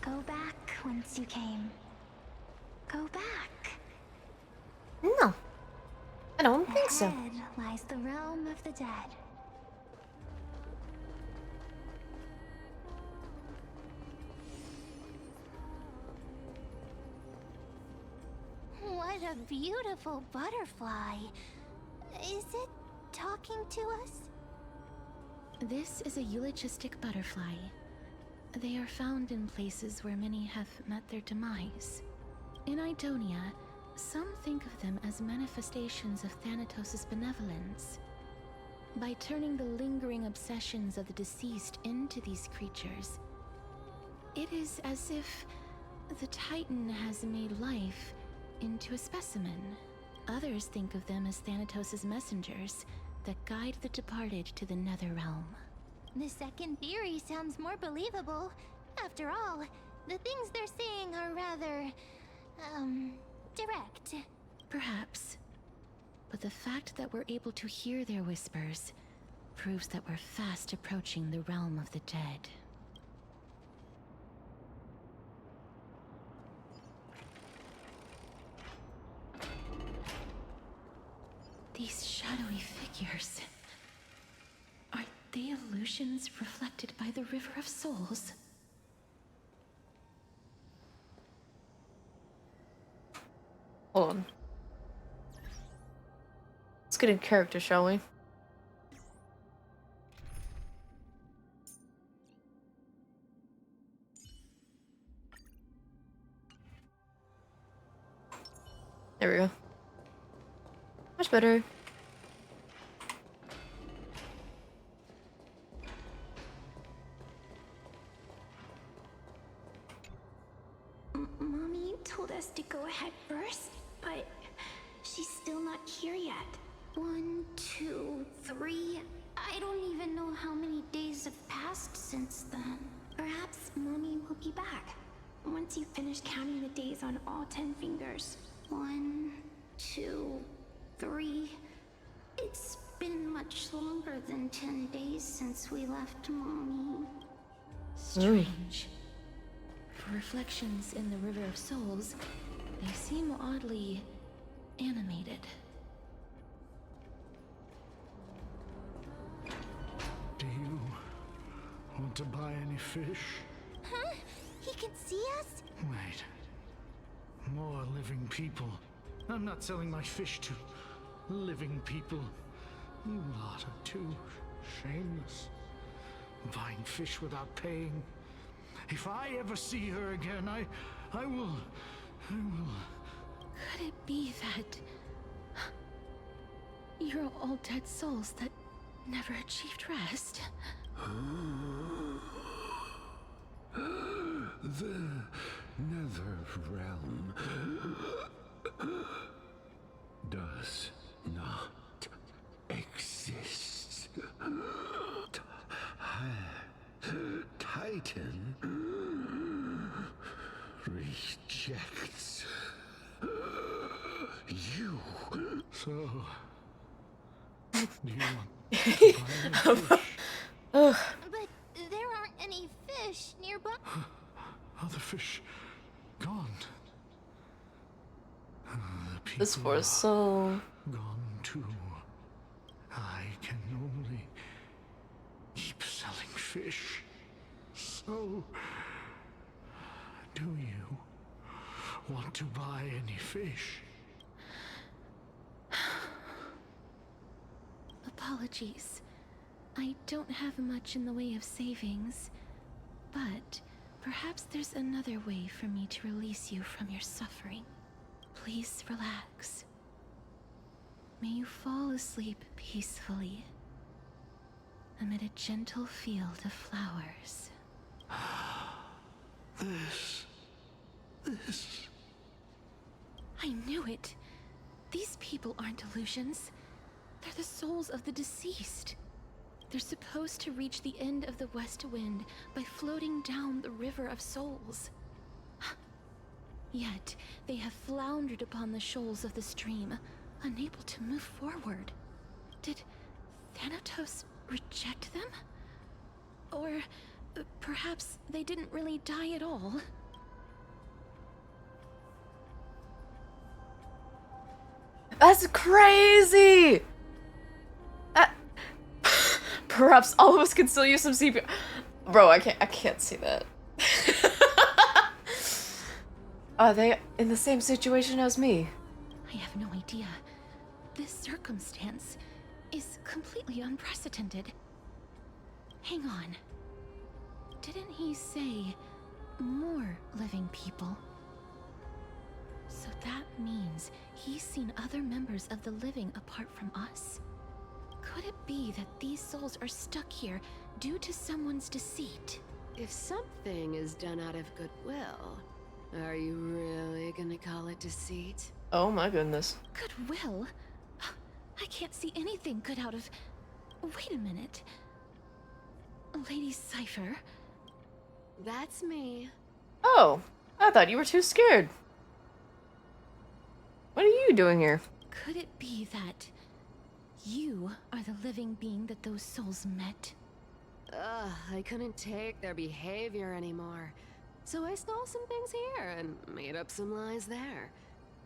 Go back whence you came. Go back. No. I don't think so. Ahead lies the realm of the dead. What a beautiful butterfly. Is it talking to us? This is a eulogistic butterfly. They are found in places where many have met their demise. In Idonia, some think of them as manifestations of Thanatos' benevolence. By turning the lingering obsessions of the deceased into these creatures, it is as if the Titan has made life into a specimen. Others think of them as Thanatos' messengers that guide the departed to the nether realm. The second theory sounds more believable. After all, the things they're saying are rather, direct. Perhaps. But the fact that we're able to hear their whispers proves that we're fast approaching the realm of the dead. These shadowy figures... are they illusions reflected by the River of Souls? Hold on. Let's get in character, shall we? There we go. Much better. Mommy told us to go ahead first, but she's still not here yet. 1, 2, 3. I don't even know how many days have passed since then. Perhaps Mommy will be back once you finish counting the days on all 10 fingers. 1, 2, 3. It's been much longer than 10 days since we left Mommy. Strange. For reflections in the River of Souls, they seem oddly animated. Do you want to buy any fish? Huh? He can see us? Wait. More living people. I'm not selling my fish to living people. You lot are too shameless. Buying fish without paying. If I ever see her again, I will... Could it be that you're all dead souls that never achieved rest? The Nether Realm does not exist. Titan rejects you. So, do you want to buy fish? But there aren't any fish nearby. Other fish gone. The This people was so... gone too. I can only keep selling fish. So, do you want to buy any fish? Apologies. I don't have much in the way of savings, but perhaps there's another way for me to release you from your suffering. Please relax. May you fall asleep peacefully amid a gentle field of flowers. This... I knew it. These people aren't illusions. They're the souls of the deceased. They're supposed to reach the end of the West Wind by floating down the River of Souls. Yet, they have floundered upon the shoals of the stream, unable to move forward. Did Thanatos reject them? Or perhaps they didn't really die at all? That's crazy! Perhaps all of us can still use some CPR. Bro, I can't see that. Are they in the same situation as me? I have no idea. This circumstance is completely unprecedented. Hang on. Didn't he say more living people? So that means he's seen other members of the living apart from us? Could it be that these souls are stuck here due to someone's deceit? If something is done out of goodwill, are you really gonna call it deceit? Oh my goodness. Goodwill? I can't see anything good out of... Wait a minute. Lady Cypher? That's me. Oh, I thought you were too scared. What are you doing here? Could it be that you are the living being that those souls met? Ugh, I couldn't take their behavior anymore. So I stole some things here and made up some lies there.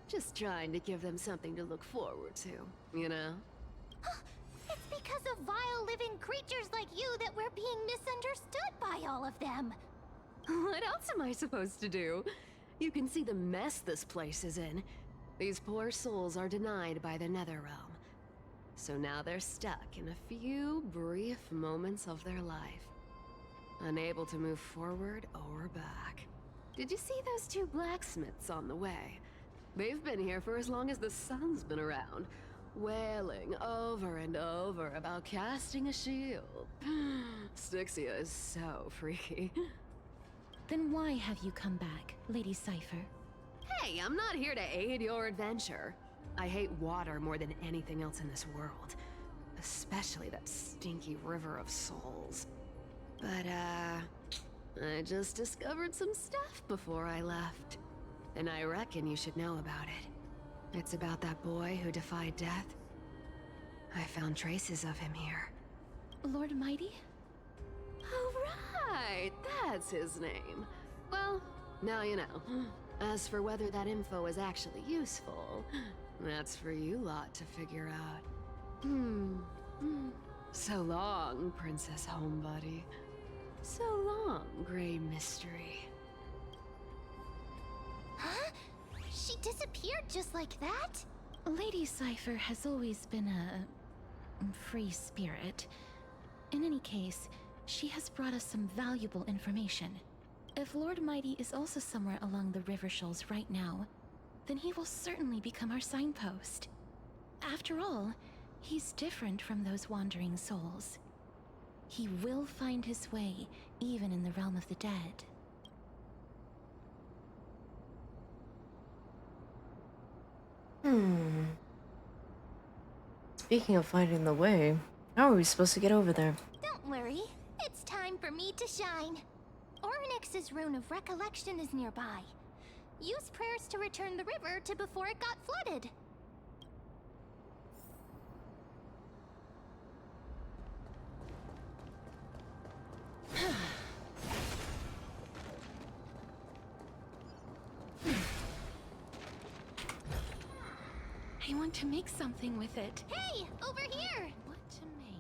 Just trying to give them something to look forward to, you know? It's because of vile living creatures like you that we're being misunderstood by all of them. What else am I supposed to do? You can see the mess this place is in. These poor souls are denied by the Netherrealm. So now they're stuck in a few brief moments of their life. Unable to move forward or back. Did you see those two blacksmiths on the way? They've been here for as long as the sun's been around, wailing over and over about casting a shield. Styxia is so freaky. Then why have you come back, Lady Cypher? Hey, I'm not here to aid your adventure. I hate water more than anything else in this world. Especially that stinky River of Souls. But, I just discovered some stuff before I left. And I reckon you should know about it. It's about that boy who defied death. I found traces of him here. Lord Mighty? Oh, right! That's his name. Well, now you know. As for whether that info is actually useful, that's for you lot to figure out. So long, Princess Homebody. So long, Grey Mystery. Huh? She disappeared just like that? Lady Cypher has always been a free spirit. In any case, she has brought us some valuable information. If Lord Mighty is also somewhere along the river shoals right now, then he will certainly become our signpost. After all, he's different from those wandering souls. He will find his way, even in the realm of the dead. Speaking of finding the way, how are we supposed to get over there? Don't worry, it's time for me to shine. Ornyx's Rune of Recollection is nearby. Use prayers to return the river to before it got flooded. I want to make something with it. Hey, over here! What to make?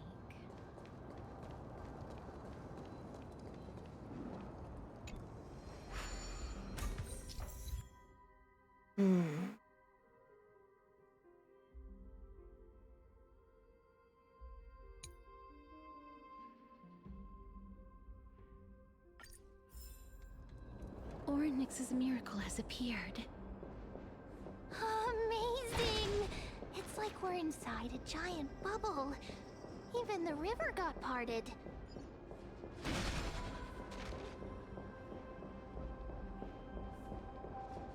Ornyx's miracle has appeared. Amazing! It's like we're inside a giant bubble. Even the river got parted.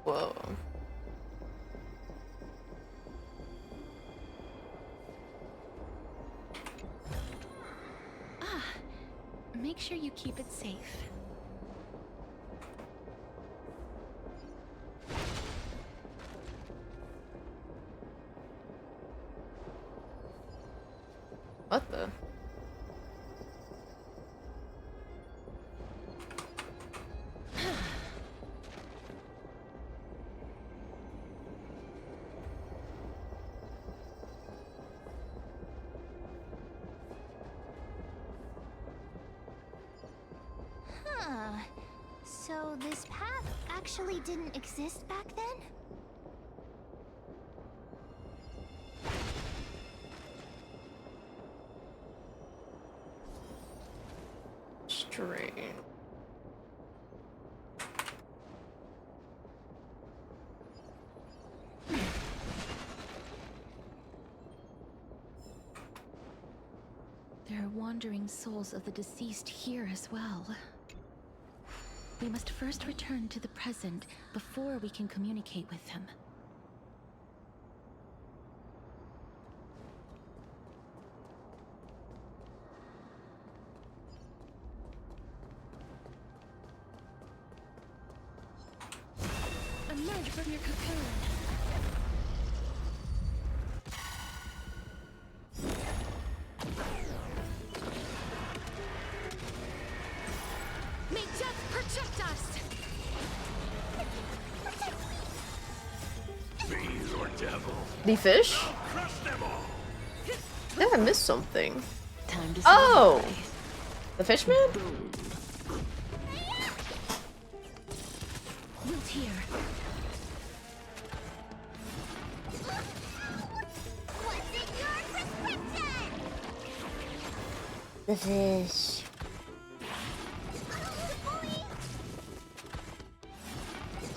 Whoa. Make sure you keep it safe. What the? Huh. So this path actually didn't exist back then? Strange. There are wandering souls of the deceased here as well. We must first return to the present before we can communicate with them. Emerge from your cocoon. May death protect us! Fiend or devil. The fish? I'll crush them all. I think I missed something. Time to Oh! The fishman? Wilt here. What's in your prescription? The fish.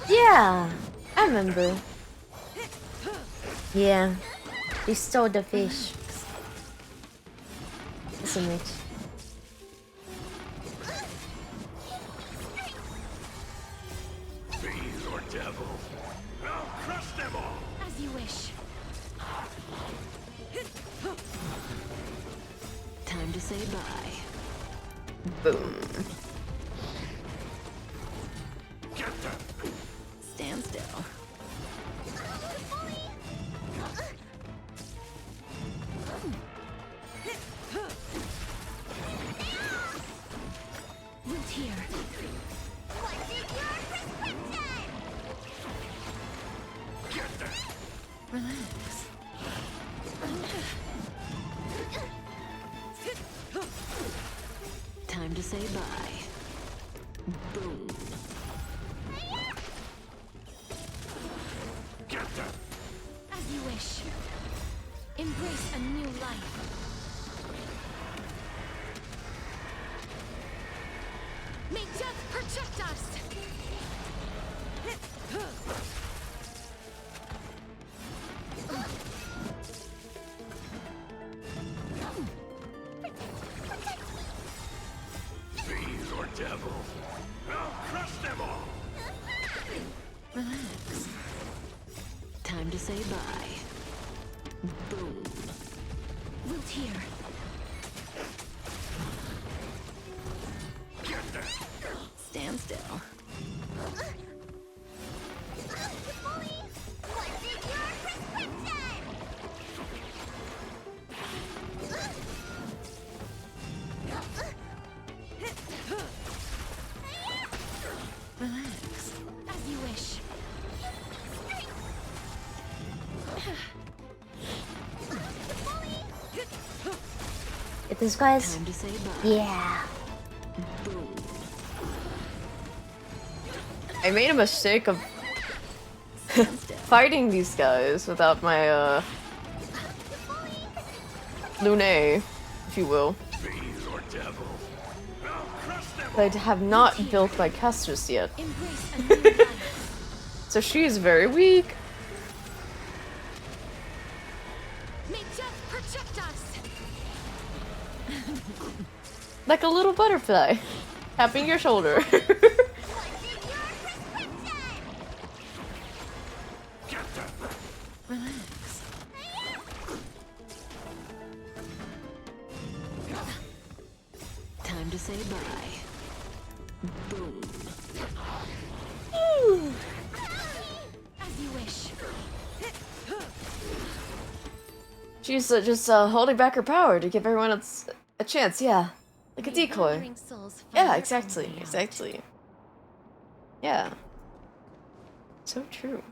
Yeah, I remember. Yeah, we stole the fish. Isn't it? Fiend or devil. I'll crush them all. As you wish. Time to say bye. Boom. Get them. Stand still. Wilt here. What's in your prescription? Get them. Relax. Time to say bye. Boom. Get them. As you wish. Embrace a new life. May death protect protect us! Fiend or devil, I'll crush them all! Relax. Time to say bye. Boom. Wilt here. Get them! Stand still. Relax. As you wish. Get this, guys. Time to say bye. Yeah. Boom. I made a mistake of fighting these guys without my Lune, if you will. Fiend or devil, I'll crush them I have not built my Kestis yet. Embrace a new life. So she is very weak. May death protect us! Like a little butterfly. Tapping your shoulder. Relax. Time to say bye. Boom. As you wish. She's just holding back her power to give everyone else a chance, yeah. Like a May decoy. wandering souls find Yeah, their own exactly, way out. exactly. Yeah. So true.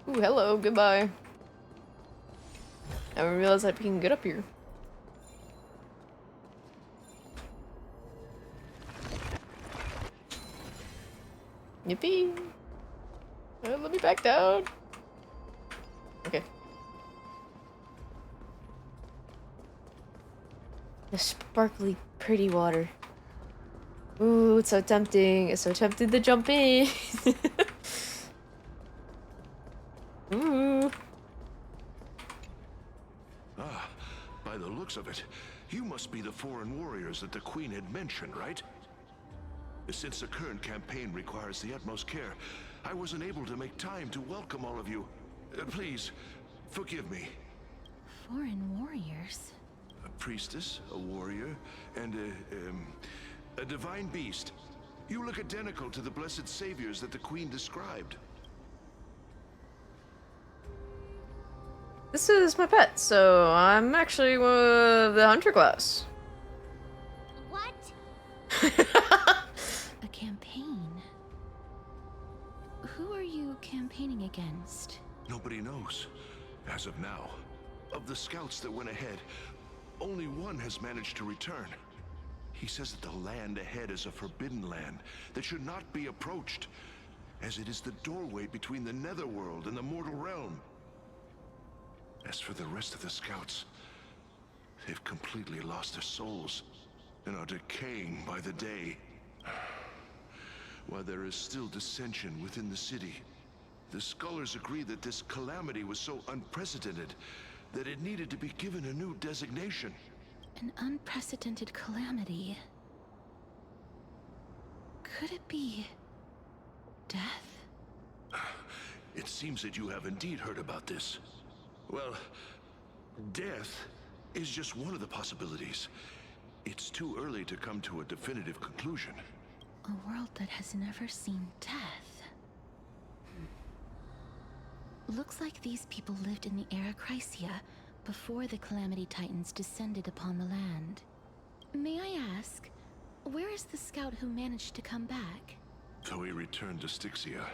Ooh, hello, goodbye. I didn't realize that we can get up here. Yippee! Let me back down. Okay. The sparkly, pretty water. Ooh, it's so tempting. It's so tempting to jump in. Ooh. Ah, by the looks of it, you must be the foreign warriors that the Queen had mentioned, right? Since the current campaign requires the utmost care, I wasn't able to make time to welcome all of you. Please, forgive me. Foreign warriors? A priestess, a warrior, and a divine beast. You look identical to the blessed saviors that the Queen described. This is my pet, so I'm actually the hunter class. What? A campaign? Who are you campaigning against? Nobody knows, as of now. Of the scouts that went ahead, only one has managed to return. He says that the land ahead is a forbidden land that should not be approached, as it is the doorway between the netherworld and the mortal realm. As for the rest of the scouts, they've completely lost their souls and are decaying by the day. While there is still dissension within the city, the scholars agree that this calamity was so unprecedented that it needed to be given a new designation. An unprecedented calamity. Could it be death? It seems that you have indeed heard about this. Well, death is just one of the possibilities. It's too early to come to a definitive conclusion. A world that has never seen death. Looks like these people lived in the Era Chrysia before the Calamity Titans descended upon the land. May I ask, where is the scout who managed to come back? Though he returned to Styxia,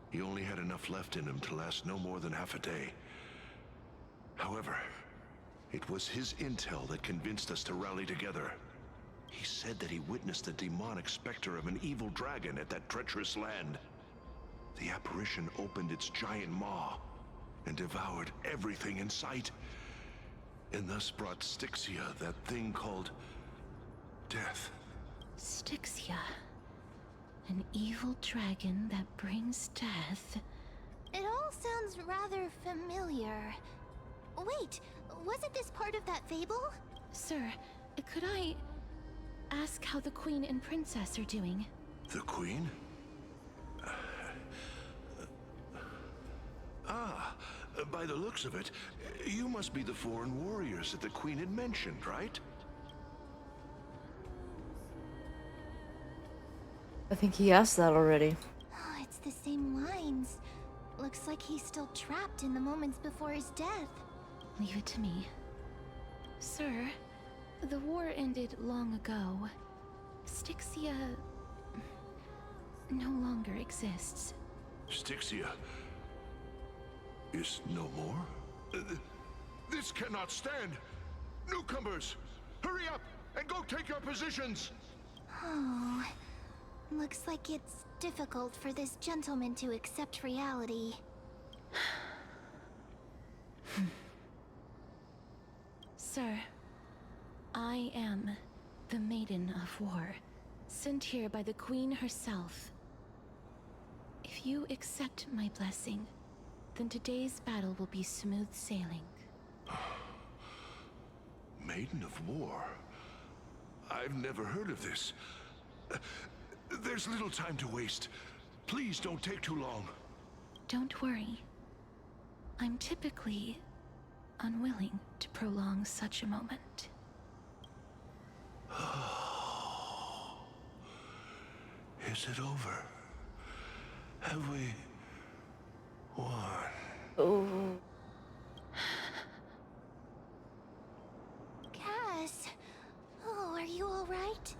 he only had enough left in him to last no more than half a day. However, it was his intel that convinced us to rally together. He said that he witnessed the demonic specter of an evil dragon at that treacherous land. The apparition opened its giant maw and devoured everything in sight, and thus brought Styxia, that thing called death. Styxia. An evil dragon that brings death. It all sounds rather familiar. Wait, wasn't this part of that fable? Sir, could I ask how the Queen and Princess are doing? The Queen? By the looks of it, you must be the foreign warriors that the Queen had mentioned, right? I think he asked that already. Oh, it's the same lines. Looks like he's still trapped in the moments before his death. Leave it to me. Sir, the war ended long ago. Styxia no longer exists. Styxia is no more? This cannot stand! Newcomers, hurry up and go take your positions! Oh, looks like it's difficult for this gentleman to accept reality. Sir, I am the Maiden of War, sent here by the Queen herself. If you accept my blessing, then today's battle will be smooth sailing. Maiden of War? I've never heard of this. There's little time to waste. Please don't take too long. Don't worry. I'm typically unwilling to prolong such a moment. Is it over? Have we won? Oh. Cass! Oh, are you alright?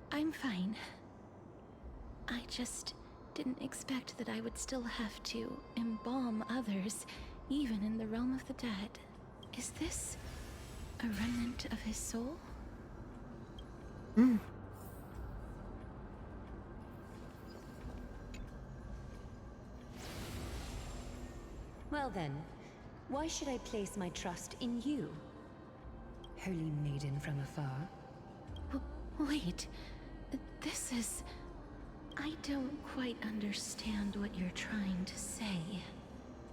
I'm fine. I just didn't expect that I would still have to embalm others, even in the realm of the dead. Is this a remnant of his soul? Well then, why should I place my trust in you? Holy maiden from afar. Wait, this is... I don't quite understand what you're trying to say.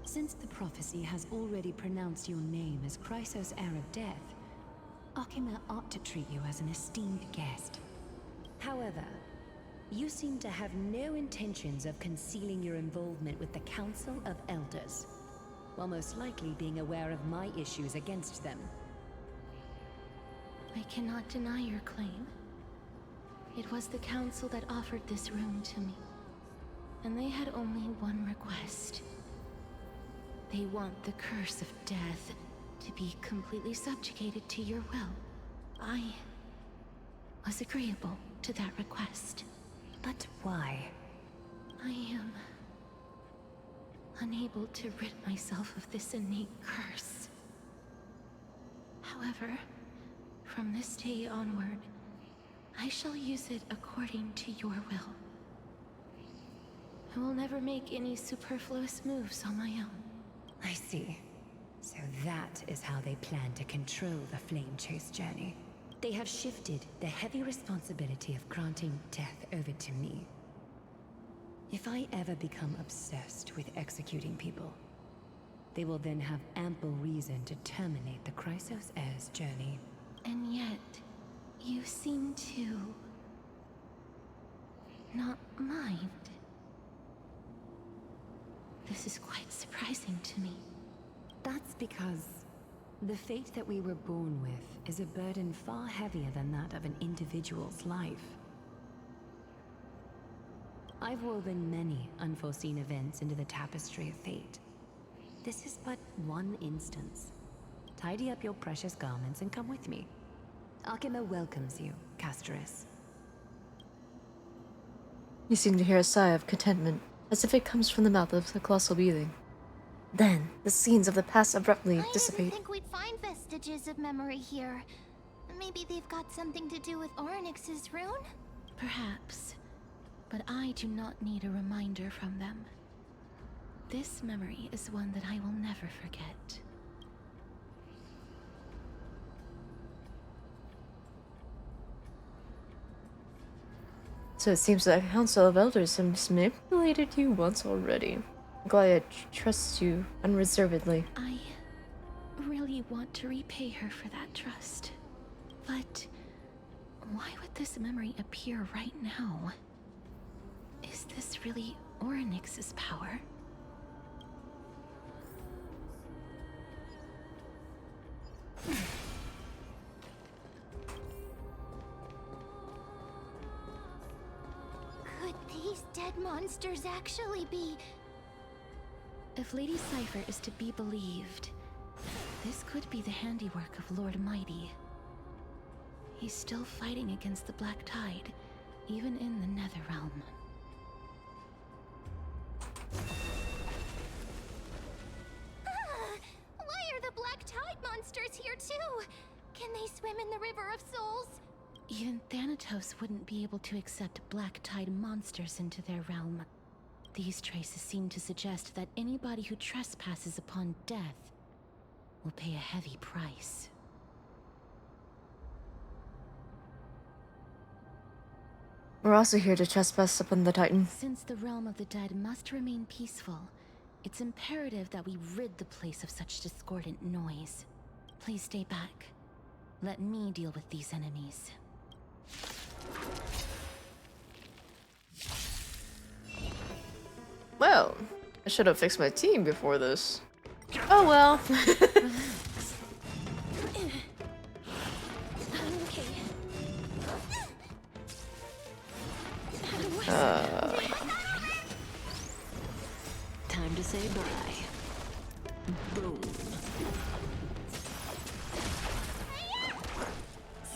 Since the prophecy has already pronounced your name as Chrysos, heir of death, Arkema ought to treat you as an esteemed guest. However, you seem to have no intentions of concealing your involvement with the Council of Elders, while most likely being aware of my issues against them. I cannot deny your claim. It was the Council that offered this room to me, and they had only one request. They want the curse of death to be completely subjugated to your will. I was agreeable to that request. But why? I am unable to rid myself of this innate curse. However, from this day onward, I shall use it according to your will. I will never make any superfluous moves on my own. I see. So that is how they plan to control the Flame Chase journey. They have shifted the heavy responsibility of granting death over to me. If I ever become obsessed with executing people, they will then have ample reason to terminate the Chrysos heir's journey. And yet, you seem to not mind. This is quite surprising to me. That's because the fate that we were born with is a burden far heavier than that of an individual's life. I've woven many unforeseen events into the tapestry of fate. This is but one instance. Tidy up your precious garments and come with me. Arkema welcomes you, Castoris. You seem to hear a sigh of contentment, as if it comes from the mouth of the colossal being. Then, the scenes of the past abruptly dissipate. I didn't think we'd find vestiges of memory here. Maybe they've got something to do with Orynyx's rune? Perhaps, but I do not need a reminder from them. This memory is one that I will never forget. So it seems that Council of Elders has manipulated you once already. Glaya trusts you unreservedly. I really want to repay her for that trust. But why would this memory appear right now? Is this really Orynyx's power? Could these dead monsters actually be... If Lady Cypher is to be believed, this could be the handiwork of Lord Mighty. He's still fighting against the Black Tide, even in the Netherrealm. Why are the Black Tide monsters here too? Can they swim in the River of Souls? Even Thanatos wouldn't be able to accept Black Tide monsters into their realm. These traces seem to suggest that anybody who trespasses upon death will pay a heavy price. We're also here to trespass upon the Titan. Since the realm of the dead must remain peaceful, it's imperative that we rid the place of such discordant noise. Please stay back. Let me deal with these enemies. Well, I should have fixed my team before this. Oh well. Time to say bye. Boom.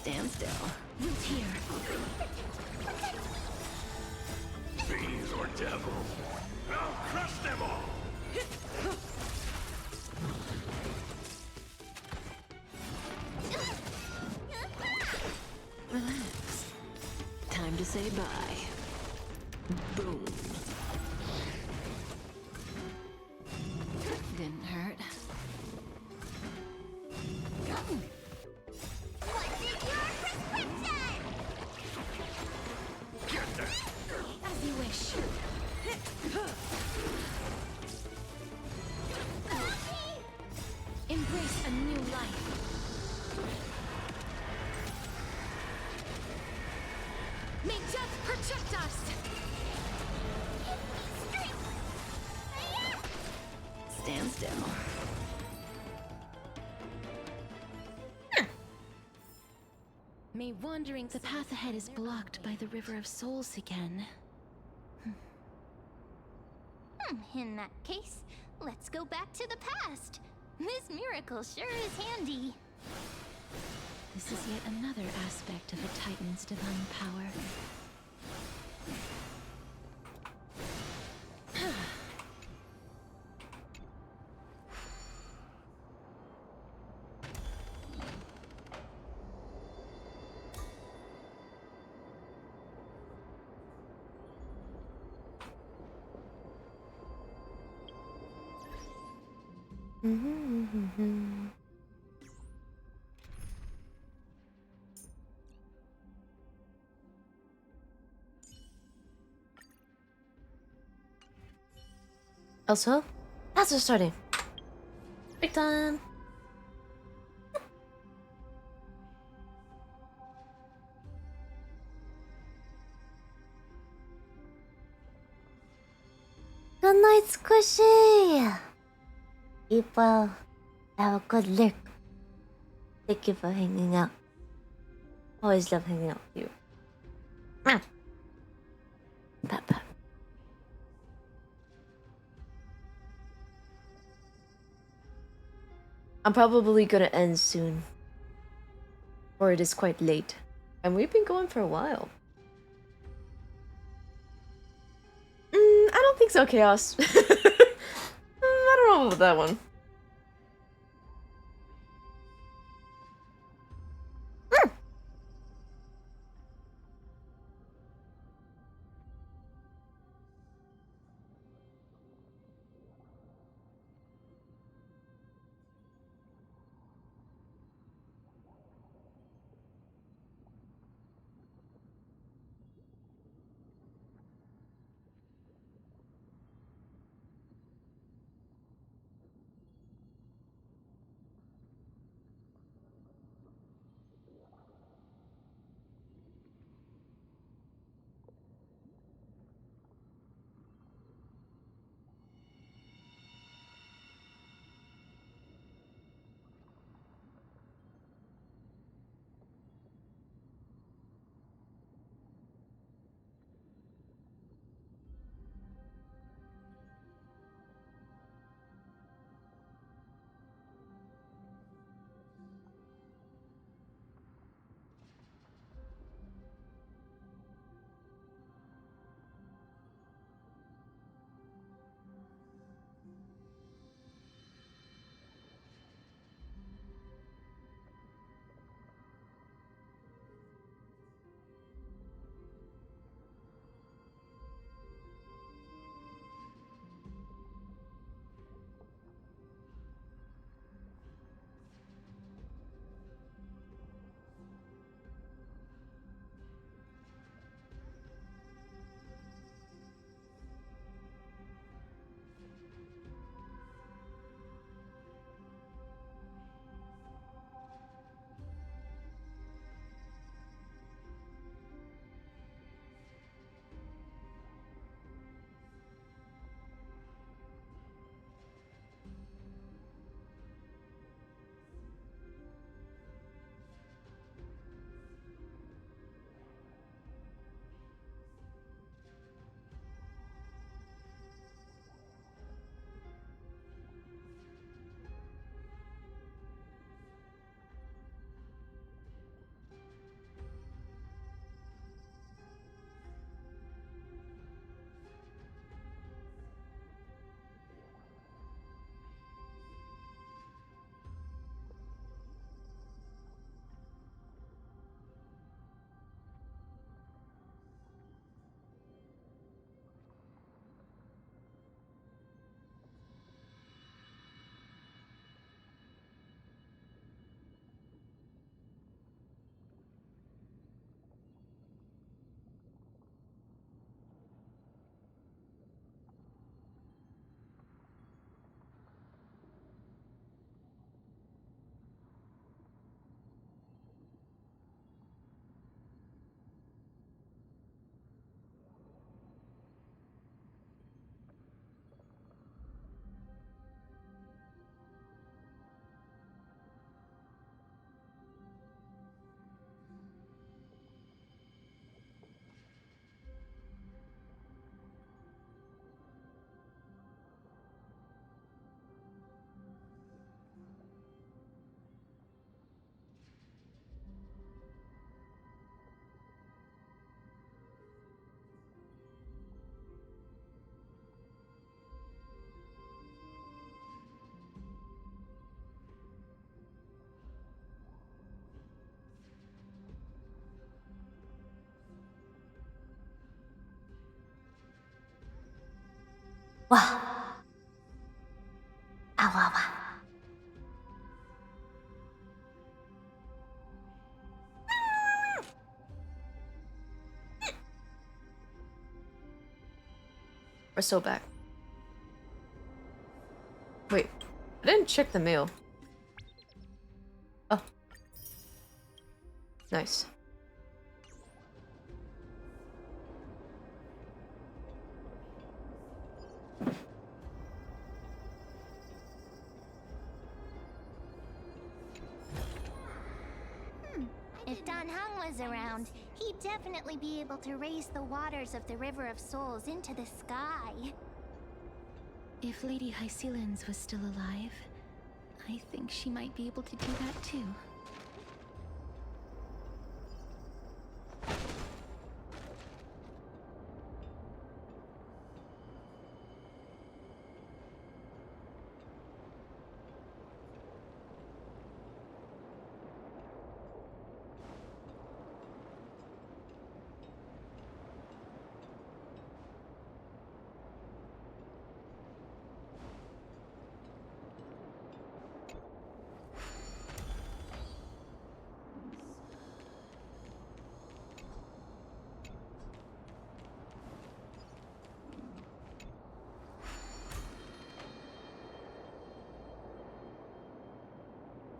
Stand still. Root here. Fiends or devils, I'll crush them all! Relax. Time to say bye. Boom. Didn't hurt. As you wish. Embrace a new life. May death protect us! Stand still. May wandering, the path ahead is blocked by the River of Souls again. In that case, let's go back to the past. This miracle sure is handy. This is yet another aspect of a Titan's divine power. Also, that's just starting. Big time. Good night, Squishy! Keep well. Have a good look. Thank you for hanging out. Always love hanging out with you. Pat, pat. I'm probably gonna end soon. Or it is quite late. And we've been going for a while. I don't think so, Chaos. I don't know about that one. Wow. Awawa. We're still back. Wait, I didn't check the mail. Oh. Nice. If Dan Heng was around, he'd definitely be able to raise the waters of the River of Souls into the sky. If Lady Hycelens was still alive, I think she might be able to do that too.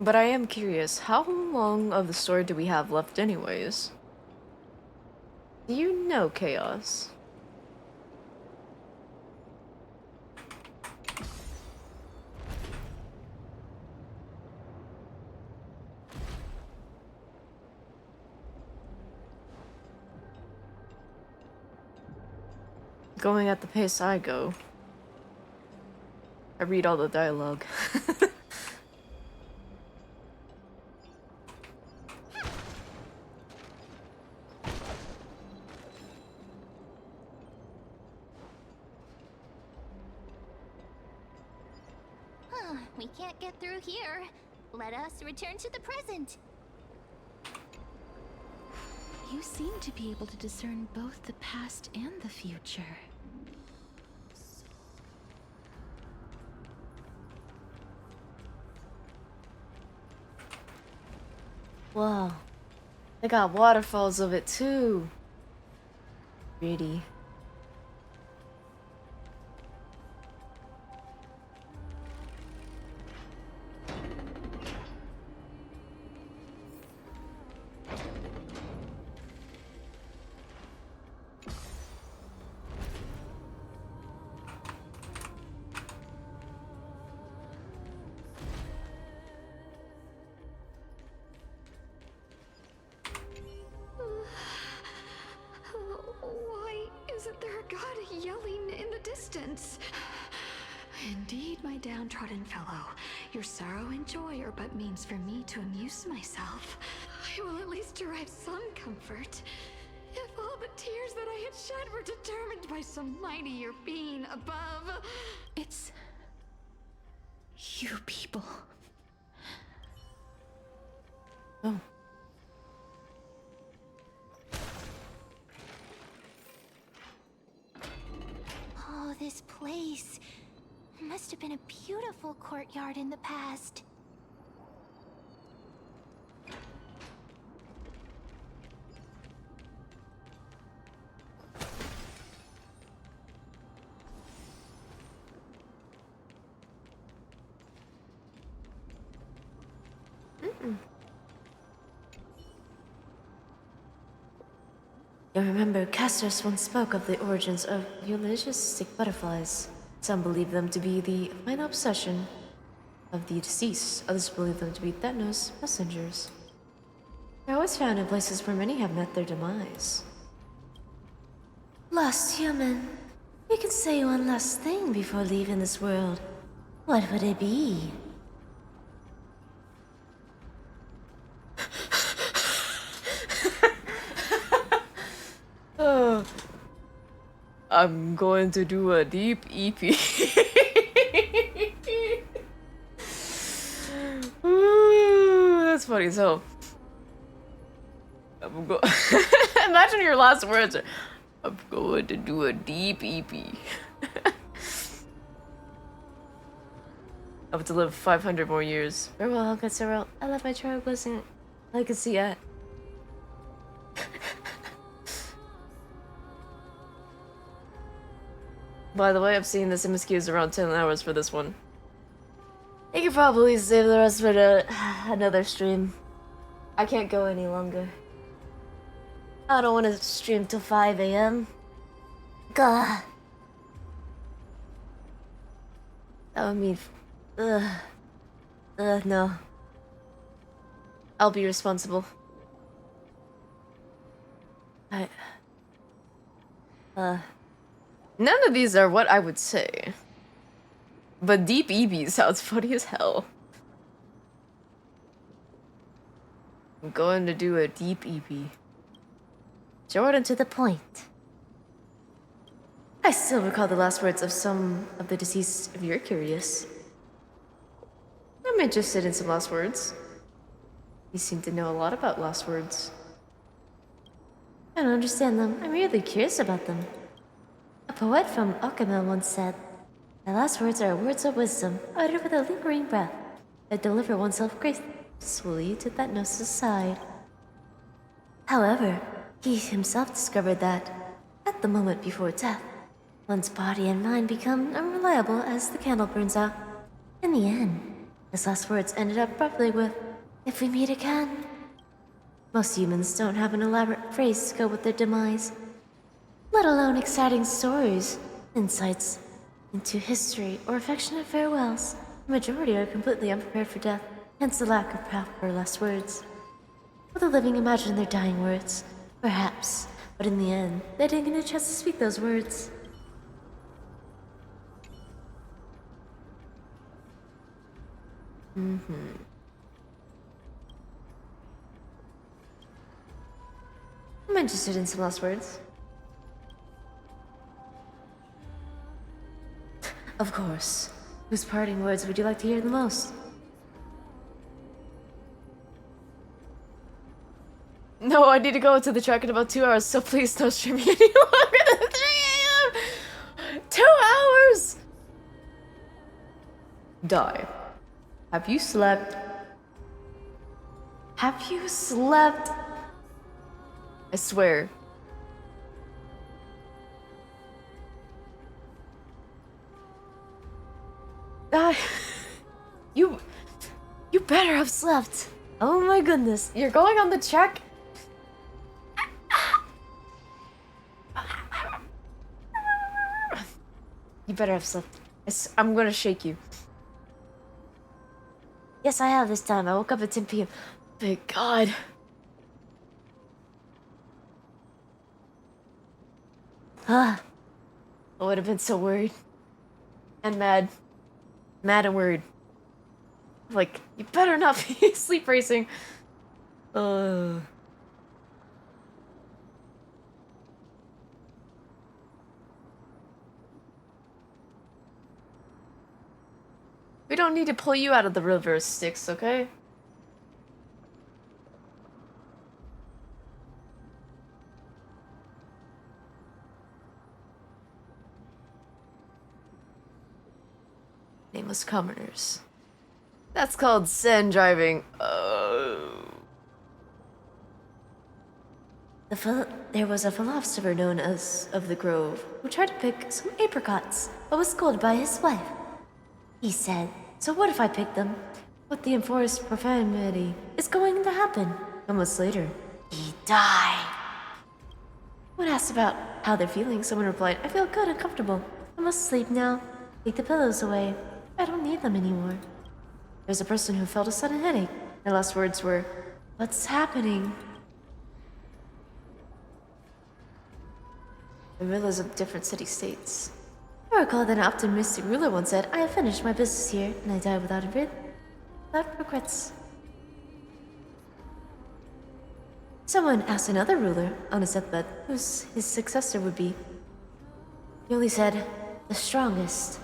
But I am curious, how long of the story do we have left anyways? Do you know, Chaos? Going at the pace I go, I read all the dialogue. We can't get through here. Let us return to the present. You seem to be able to discern both the past and the future. Wow. They got waterfalls of it too. Pretty. Why isn't there a god yelling in the distance? Indeed, my downtrodden fellow, your sorrow and joy are but means for me to amuse myself. I will at least derive some comfort. If all the tears that I had shed were determined by some mightier being above. It's you people. Oh. Oh, this place. Must have been a beautiful courtyard in the past. I remember Casters once spoke of the origins of Ulysses stick butterflies. Some believe them to be the final obsession of the deceased, others believe them to be Thanos' messengers. They're always found in places where many have met their demise. Lost human, we can say one last thing before leaving this world. What would it be? I'm going to do a deep EP. Ooh, that's funny. So, imagine your last words are, I'm going to do a deep EP. I have to live 500 more years. Farewell, Helga Cyril. I left my trailblazing legacy at. By the way, I've seen this MSQ around 10 hours for this one. I could probably save the rest for another stream. I can't go any longer. I don't want to stream till 5 AM. God. That would mean... no. I'll be responsible. None of these are what I would say. But Deep EB sounds funny as hell. I'm going to do a Deep EB. Short and to the point. I still recall the last words of some of the deceased if you're curious. I'm interested in some last words. You seem to know a lot about last words. I don't understand them. I'm really curious about them. A poet from Okama once said, "The last words are words of wisdom, uttered with a lingering breath, that deliver oneself gracefully to that gnosis side." However, he himself discovered that, at the moment before death, one's body and mind become unreliable as the candle burns out. In the end, his last words ended up abruptly with, "If we meet again." Most humans don't have an elaborate phrase to go with their demise, let alone exciting stories, insights into history, or affectionate farewells. The majority are completely unprepared for death, hence the lack of proper last words. Will the living imagine their dying words? Perhaps, but in the end, they didn't get a chance to speak those words. I'm interested in some last words. Of course. Whose parting words would you like to hear the most? No, I need to go to the track in about 2 hours, so please don't stream me any longer than 3 AM! 2 hours! Die. Have you slept? Have you slept? I swear. You better have slept. Oh my goodness. You're going on the track? You better have slept. I'm gonna shake you. Yes, I have this time. I woke up at 10 PM. Thank God. I would have been so worried. And mad. Mad and worried. Like, you better not be sleep racing. We don't need to pull you out of the river, Styx, okay? Nameless commoners. That's called sand driving. There was a philosopher known as of the Grove who tried to pick some apricots, but was scolded by his wife. He said, "So what if I pick them? What the enforced profanity is going to happen?" Moments later, he died. When asked about how they're feeling, someone replied, "I feel good and comfortable. I must sleep now. Take the pillows away. I don't need them anymore." There's a person who felt a sudden headache. Their last words were, "What's happening?" The rulers of different city-states. I recall that an optimistic ruler once said, "I have finished my business here, and I die without regrets." Someone asked another ruler on his deathbed who his successor would be. He only said, "The strongest."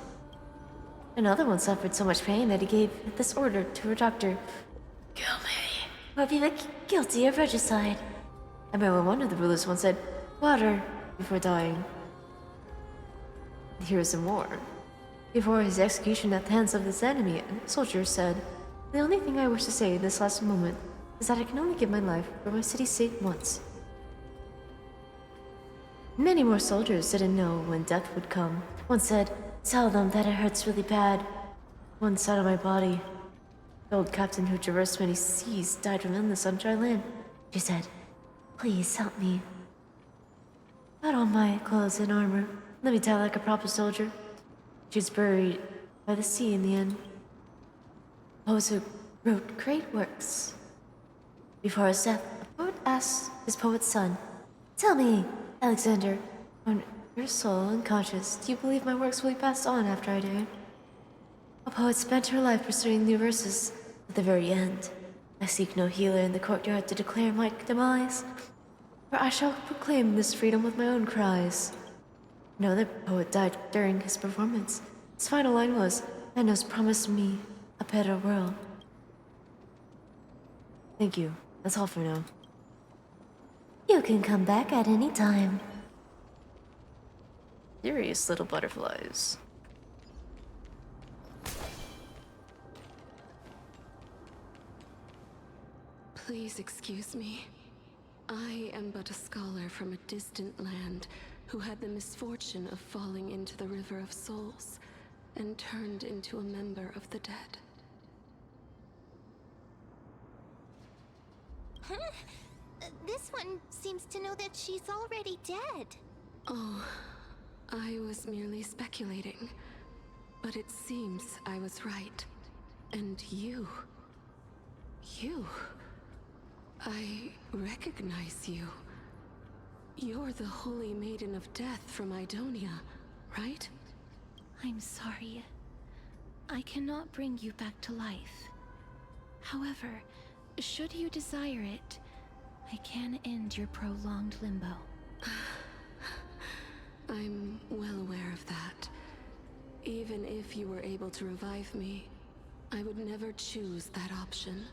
Another one suffered so much pain that he gave this order to her doctor: "Kill me, or be guilty of regicide." I remember one of the rulers once said, "Water," before dying. Here is some more. before his execution at the hands of this enemy, a soldier said, "The only thing I wish to say in this last moment is that I can only give my life for my city's sake once." Many more soldiers didn't know when death would come. One said, "Tell them that it hurts really bad." One side of my body. The old captain who traversed many seas died from illness on dry land. She said, "Please help me. Put on my clothes and armor. Let me die like a proper soldier." She was buried by the sea in the end. Poets who wrote great works. Before his death, a poet asked his poet's son, "Tell me, Alexander, on your soul and conscience, do you believe my works will be passed on after I die?" A poet spent her life pursuing new verses. At the very end, "I seek no healer in the courtyard to declare my demise, for I shall proclaim this freedom with my own cries." Another poet died during his performance. His final line was, "Manos promised me a better world." Thank you. That's all for now. You can come back at any time. Curious little butterflies. Please excuse me. I am but a scholar from a distant land who had the misfortune of falling into the River of Souls and turned into a member of the dead. Huh? This one seems to know that she's already dead. Oh, I was merely speculating. But it seems I was right. And you... I recognize you. You're the Holy Maiden of Death from Idonia, right? I'm sorry. I cannot bring you back to life. However, should you desire it, I can end your prolonged limbo. I'm well aware of that. Even if you were able to revive me, I would never choose that option.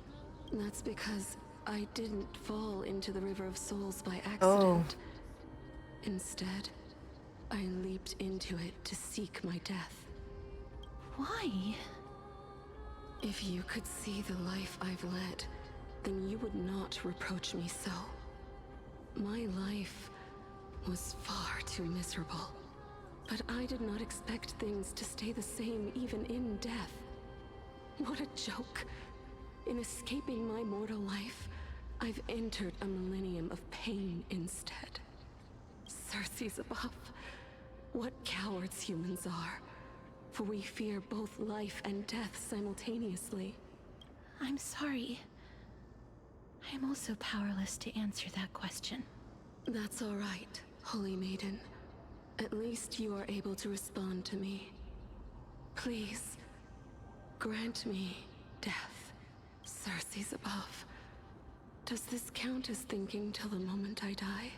That's because I didn't fall into the River of Souls by accident. Instead, I leaped into it to seek my death. Why? If you could see the life I've led, then you would not reproach me so. My life was far too miserable. But I did not expect things to stay the same even in death. What a joke. In escaping my mortal life, I've entered a millennium of pain instead. Circe's above. What cowards humans are. For we fear both life and death simultaneously. I'm sorry. I'm also powerless to answer that question. That's all right, Holy Maiden. At least you are able to respond to me. Please, grant me death. Circe's above. Does this count as thinking till the moment I die?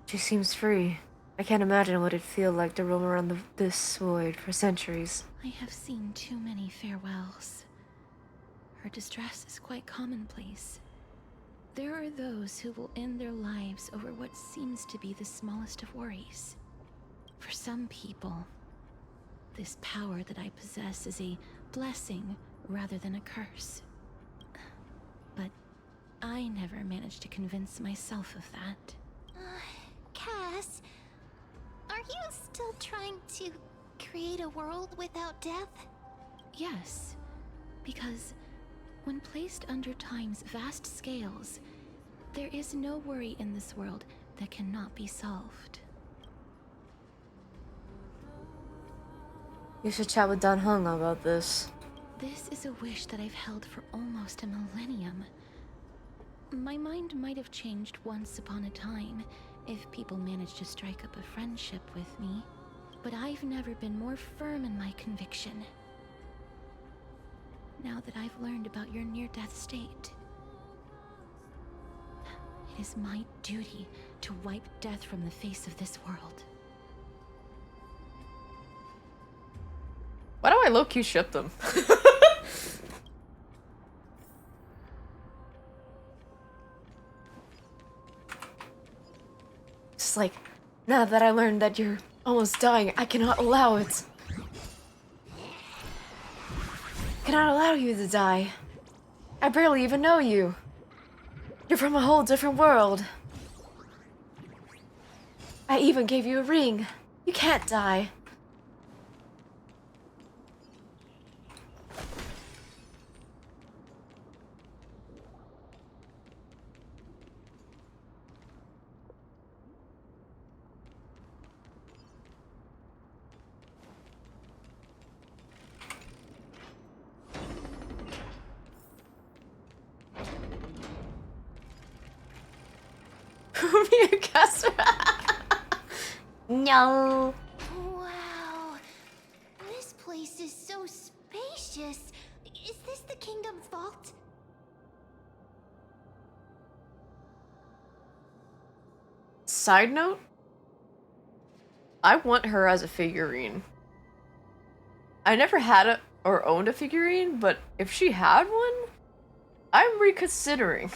She seems free. I can't imagine what it'd feel like to roam around this void for centuries. I have seen too many farewells. Her distress is quite commonplace. There are those who will end their lives over what seems to be the smallest of worries. For some people, this power that I possess is a blessing rather than a curse. But I never managed to convince myself of that. Cass, are you still trying to create a world without death? Yes, because when placed under time's vast scales, there is no worry in this world that cannot be solved. You should chat with Dan Heng about this. This is a wish that I've held for almost a millennium. My mind might have changed once upon a time if people managed to strike up a friendship with me, but I've never been more firm in my conviction. Now that I've learned about your near-death state, it is my duty to wipe death from the face of this world. Why do I low-key ship them? just like, now that I learned that you're almost dying, I cannot allow it. I cannot allow you to die. I barely even know you. You're from a whole different world. I even gave you a ring. You can't die. No. Wow. This place is so spacious. Is this the kingdom's vault? Side note, I want her as a figurine. I never had a or owned a figurine, but if she had one, I'm reconsidering.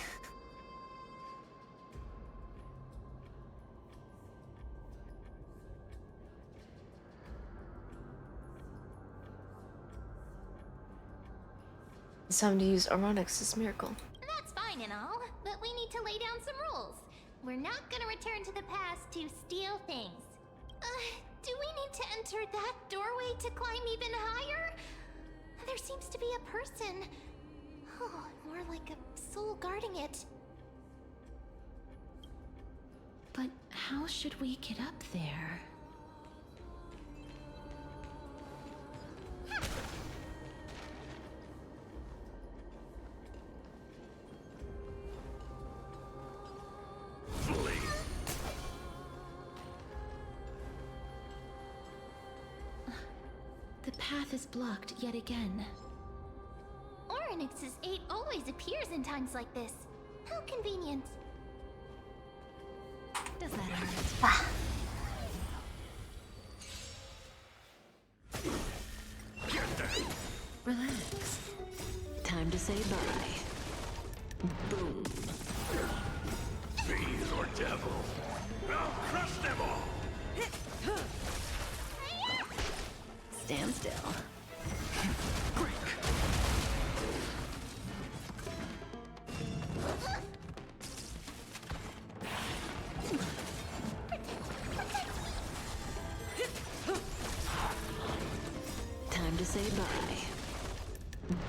It's time to use Oronix's miracle. That's fine and all, but we need to lay down some rules. We're not gonna return to the past to steal things. Do we need to enter that doorway to climb even higher? There seems to be a person. Oh, more like a soul guarding it. But how should we get up there? The path is blocked yet again. Oronix's 8 always appears in times like this. How convenient. Does that hurt? Relax. Time to say bye. Boom. Fiend or devil, I'll crush them all. Stand still. Time to say bye.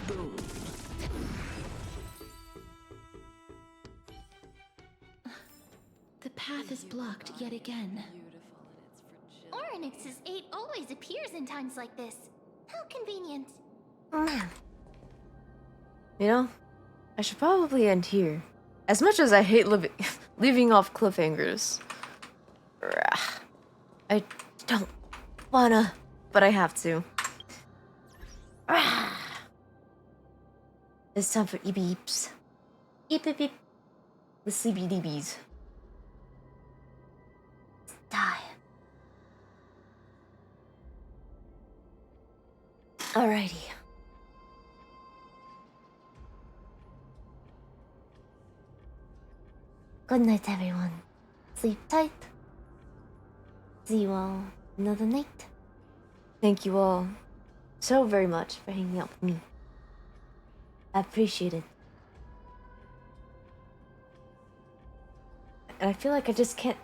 Boom. The path is blocked yet again. Oronix's 8 always appears in times like this. How convenient. You know, I should probably end here. As much as I hate leaving off cliffhangers. I don't wanna, but I have to. It's time for beeps. Beep beep beep. The CBDBs. Die. Alrighty. Good night, everyone. Sleep tight. See you all another night. Thank you all so very much for hanging out with me. I appreciate it. And I feel like I just can't...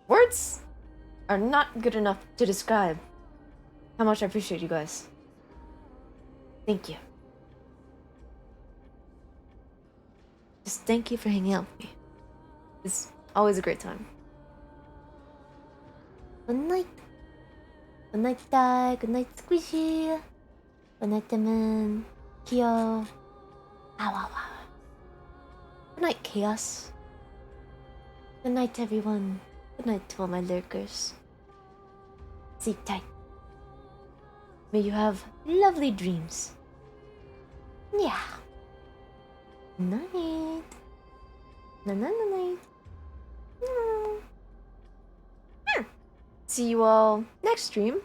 Words are not good enough to describe how much I appreciate you guys. Thank you. Just thank you for hanging out with me. It's always a great time. Good night. Good night, Di. Good night, Squishy. Good night, Demon. Kyo. Ow, ow, ow. Good night, Chaos. Good night, everyone. Good night to all my lurkers. Sleep tight. May you have lovely dreams. Yeah. Night. Night. See you all next stream.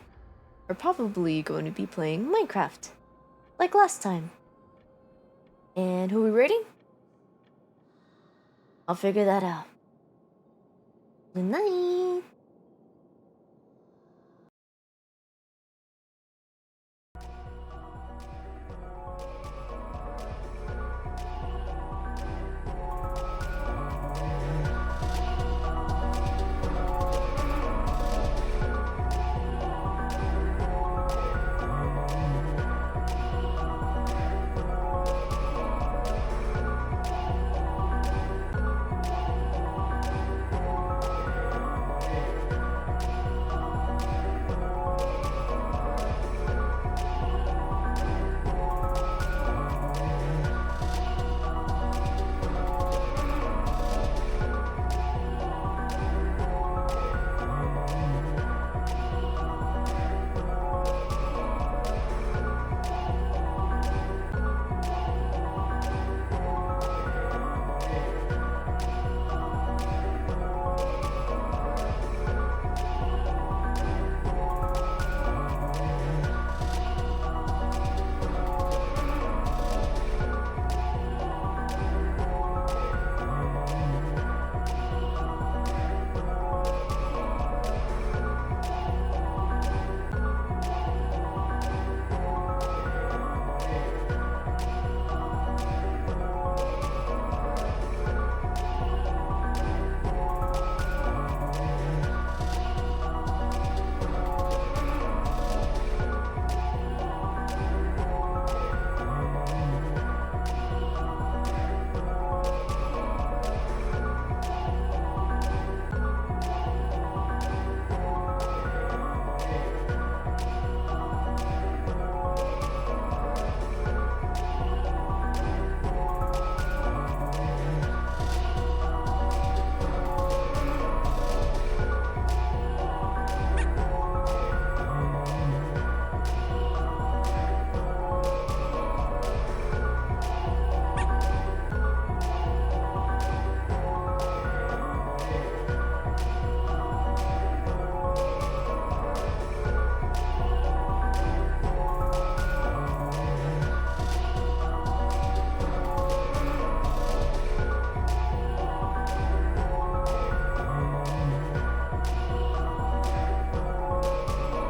We're probably going to be playing Minecraft, like last time. And who are we raiding? I'll figure that out. Good night.